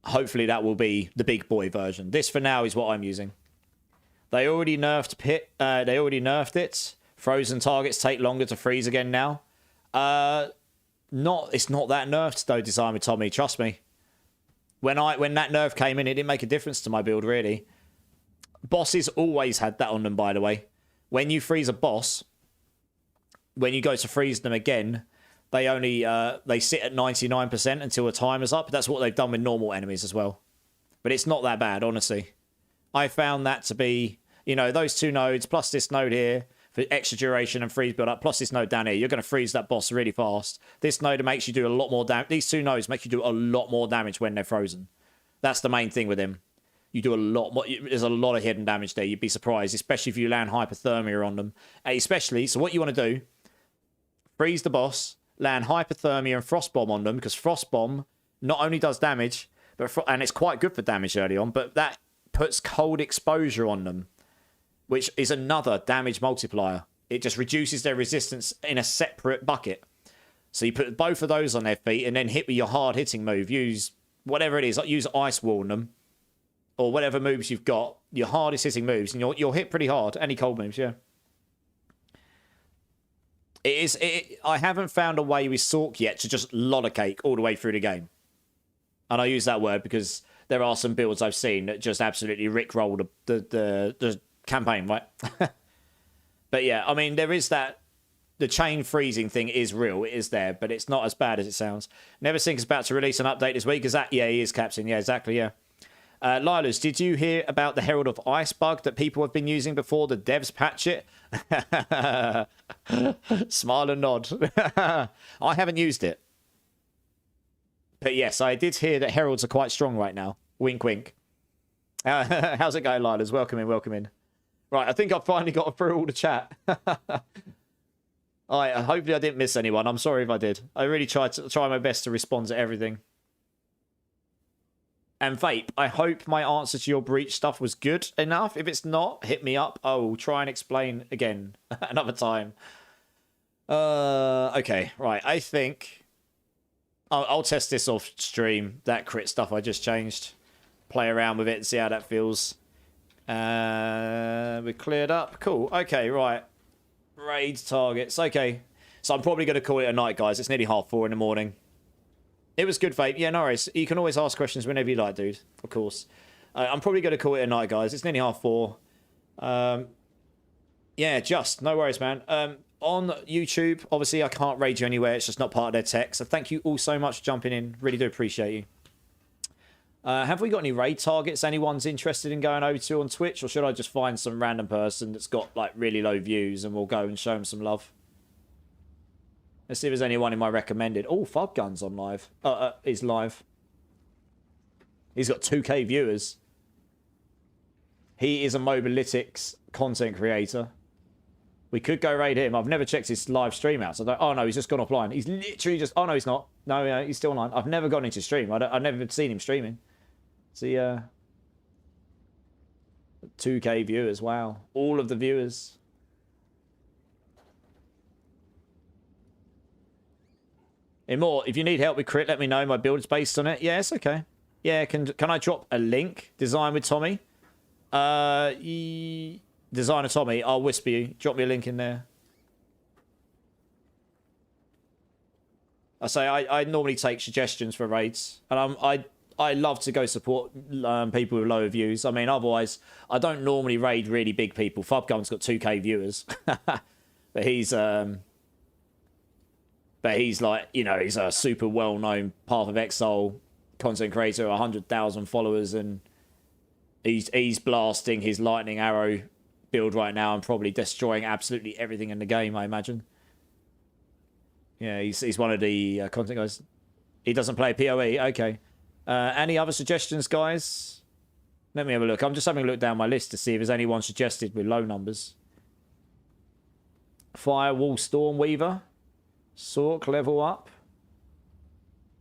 hopefully that will be the big boy version. This for now is what I'm using. They already nerfed Pit. They already nerfed it. Frozen targets take longer to freeze again now. It's not that nerfed though, Design with Tommy. Trust me. When that nerf came in, it didn't make a difference to my build really. Bosses always had that on them, by the way. When you freeze a boss, when you go to freeze them again, they only they sit at 99% until the timer's up. That's what they've done with normal enemies as well. But it's not that bad, honestly. I found that to be, those two nodes plus this node here for extra duration and freeze build up, plus this node down here, you're going to freeze that boss really fast. This node makes you do a lot more damage. These two nodes make you do a lot more damage when they're frozen. That's the main thing with him. You do a lot more. There's a lot of hidden damage there. You'd be surprised, especially if you land hypothermia on them. So what you want to do, freeze the boss, land hypothermia and frostbomb on them, because frostbomb not only does damage, and it's quite good for damage early on, but that puts cold exposure on them, which is another damage multiplier. It just reduces their resistance in a separate bucket. So you put both of those on their feet and then hit with your hard hitting move. Use whatever it is, like use Ice Wall on them, or whatever moves you've got, your hardest hitting moves, and you'll hit pretty hard. Any cold moves, yeah. I haven't found a way with Sork yet to just lollocake all the way through the game. And I use that word because there are some builds I've seen that just absolutely rickroll the campaign, right? But yeah, I mean, there is that. The chain freezing thing is real. It is there, but it's not as bad as it sounds. Neversink's is about to release an update this week. Is that? Yeah, he is, Captain. Yeah, exactly, yeah. Lilas, did you hear about the Herald of Ice bug that people have been using before the devs patch it? Smile and nod. I haven't used it. But yes, I did hear that Heralds are quite strong right now. Wink, wink. How's it going, Lilas? Welcome in, welcome in. Right, I think I've finally got through all the chat. Hopefully I didn't miss anyone. I'm sorry if I did. I really tried my best to respond to everything. And Vape, I hope my answer to your breach stuff was good enough. If it's not, hit me up. I will try and explain again another time. Okay, right. I think I'll test this off stream. That crit stuff I just changed. Play around with it and see how that feels. We're cleared up. Cool. Okay, right. Raid targets. Okay. So I'm probably going to call it a night, guys. It's nearly 4:30 in the morning. It was good, Vape. Yeah, no worries. You can always ask questions whenever you like, dude. Of course. I'm probably going to call it a night, guys. It's nearly 4:30. Yeah, just. No worries, man. On YouTube, obviously, I can't raid you anywhere. It's just not part of their tech. So thank you all so much for jumping in. Really do appreciate you. Have we got any raid targets anyone's interested in going over to on Twitch? Or should I just find some random person that's got, like, really low views and we'll go and show them some love? Let's see if there's anyone in my recommended. Oh, Fubgun's on live. He's live. He's got 2K viewers. He is a Mobalytics content creator. We could go raid him. I've never checked his live stream out. So oh, no, he's just gone offline. He's literally just... Oh, no, he's not. No, he's still online. I've never gone into stream. I've never seen him streaming. See, 2K viewers. Wow. All of the viewers. Immort, if you need help with crit, let me know. My build is based on it. Yeah, it's okay. Yeah, can I drop a link? Design with Tommy. Designer Tommy, I'll whisper you. Drop me a link in there. I normally take suggestions for raids, and I love to go support people with lower views. I mean, otherwise, I don't normally raid really big people. Fubgun's got 2K viewers, but he's like, you know, he's a super well-known Path of Exile content creator, 100,000 followers, and he's blasting his lightning arrow build right now and probably destroying absolutely everything in the game, I imagine. Yeah, he's one of the content guys. He doesn't play PoE. Okay. Any other suggestions, guys? Let me have a look. I'm just having a look down my list to see if there's anyone suggested with low numbers. Firewall Stormweaver. Sork, level up.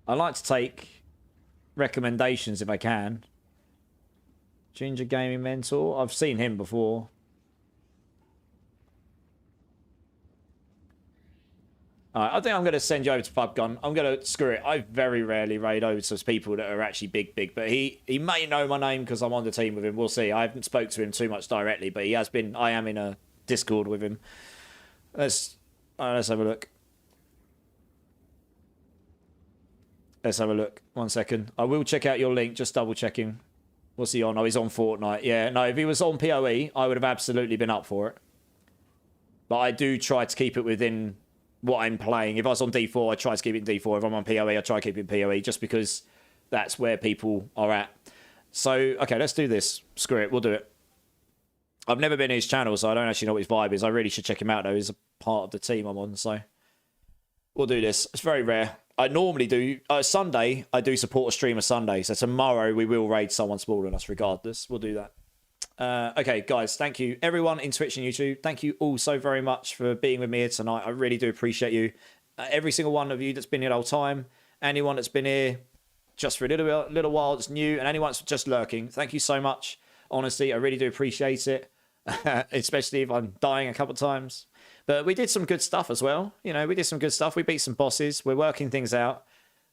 I like to take recommendations if I can. Ginger Gaming Mentor. I've seen him before. I think I'm going to send you over to Pubgun. I'm going to screw it. I very rarely raid over to people that are actually big, but he may know my name because I'm on the team with him. We'll see. I haven't spoke to him too much directly, but he has been. I am in a Discord with him. Let's have a look. Let's have a look. 1 second. I will check out your link. Just double checking. What's he on? Oh, he's on Fortnite. Yeah, no, if he was on PoE, I would have absolutely been up for it. But I do try to keep it within what I'm playing. If I was on D4, I try to keep it in D4. If I'm on PoE, I try to keep it in PoE just because that's where people are at. So, okay, let's do this. Screw it. We'll do it. I've never been in his channel, so I don't actually know what his vibe is. I really should check him out, though. He's a part of the team I'm on, so we'll do this. It's very rare. I normally do... Sunday, I do support a streamer Sunday, so tomorrow we will raid someone smaller than us regardless. We'll do that. Okay, guys, thank you. Everyone in Twitch and YouTube, thank you all so very much for being with me here tonight. I really do appreciate you. Every single one of you that's been here the whole time, anyone that's been here just for a little while that's new, and anyone that's just lurking, thank you so much. Honestly, I really do appreciate it, especially if I'm dying a couple of times. But we did some good stuff as well. You know, we did some good stuff. We beat some bosses. We're working things out.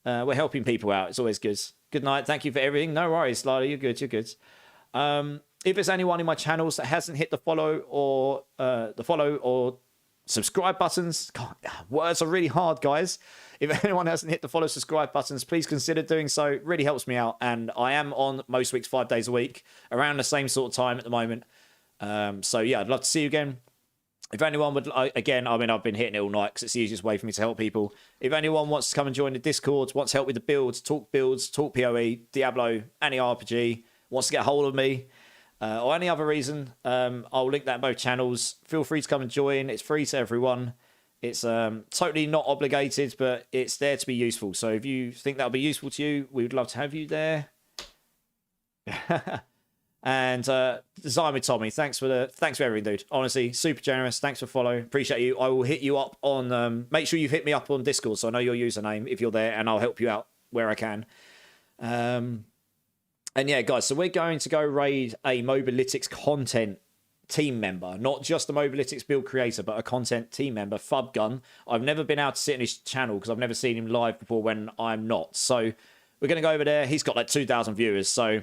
We're helping people out. It's always good. Good night. Thank you for everything. No worries, Lila. You're good. You're good. If there's anyone in my channels that hasn't hit the follow or subscribe buttons, God, words are really hard, guys. If anyone hasn't hit the follow, subscribe buttons, please consider doing so. It really helps me out. And I am on most weeks 5 days a week, around the same sort of time at the moment. So yeah, I'd love to see you again. If anyone would, again, I mean, I've been hitting it all night because it's the easiest way for me to help people. If anyone wants to come and join the Discord, wants help with the builds, talk PoE, Diablo, any RPG, wants to get a hold of me, or any other reason, I'll link that in both channels. Feel free to come and join. It's free to everyone. It's totally not obligated, but it's there to be useful. So if you think that'll be useful to you, we would love to have you there. And Design with Tommy, thanks for everything, dude. Honestly, super generous. Thanks for following. Appreciate you. I will hit you up on. Make sure you've hit me up on Discord so I know your username if you're there, and I'll help you out where I can. And yeah, guys, so we're going to go raid a Mobalytics content team member, not just a Mobalytics build creator, but a content team member, Fubgun. I've never been able to sit in his channel because I've never seen him live before when I'm not. So we're going to go over there. He's got like 2,000 viewers, so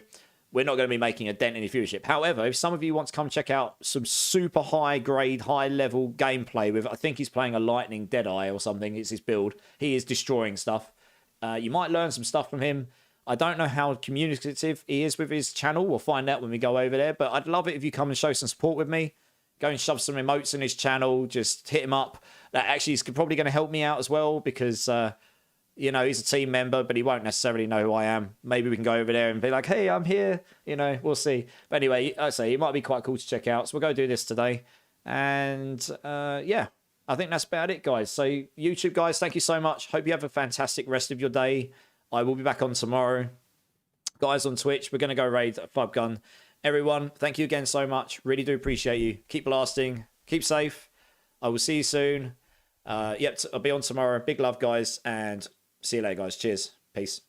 we're not going to be making a dent in his viewership. However, if some of you want to come check out some super high grade, high level gameplay with, I think he's playing a Lightning Deadeye or something, it's his build. He is destroying stuff. You might learn some stuff from him. I don't know how communicative he is with his channel. We'll find out when we go over there. But I'd love it if you come and show some support with me. Go and shove some emotes in his channel. Just hit him up. That actually is probably going to help me out as well because, you know, he's a team member, but he won't necessarily know who I am. Maybe we can go over there and be like, hey, I'm here. You know, we'll see. But anyway, I say it might be quite cool to check out. So we'll go do this today. And yeah, I think that's about it, guys. So YouTube, guys, thank you so much. Hope you have a fantastic rest of your day. I will be back on tomorrow. Guys on Twitch, we're going to go raid Fubgun. Everyone, thank you again so much. Really do appreciate you. Keep blasting. Keep safe. I will see you soon. Yep, I'll be on tomorrow. Big love, guys. And see you later, guys. Cheers. Peace.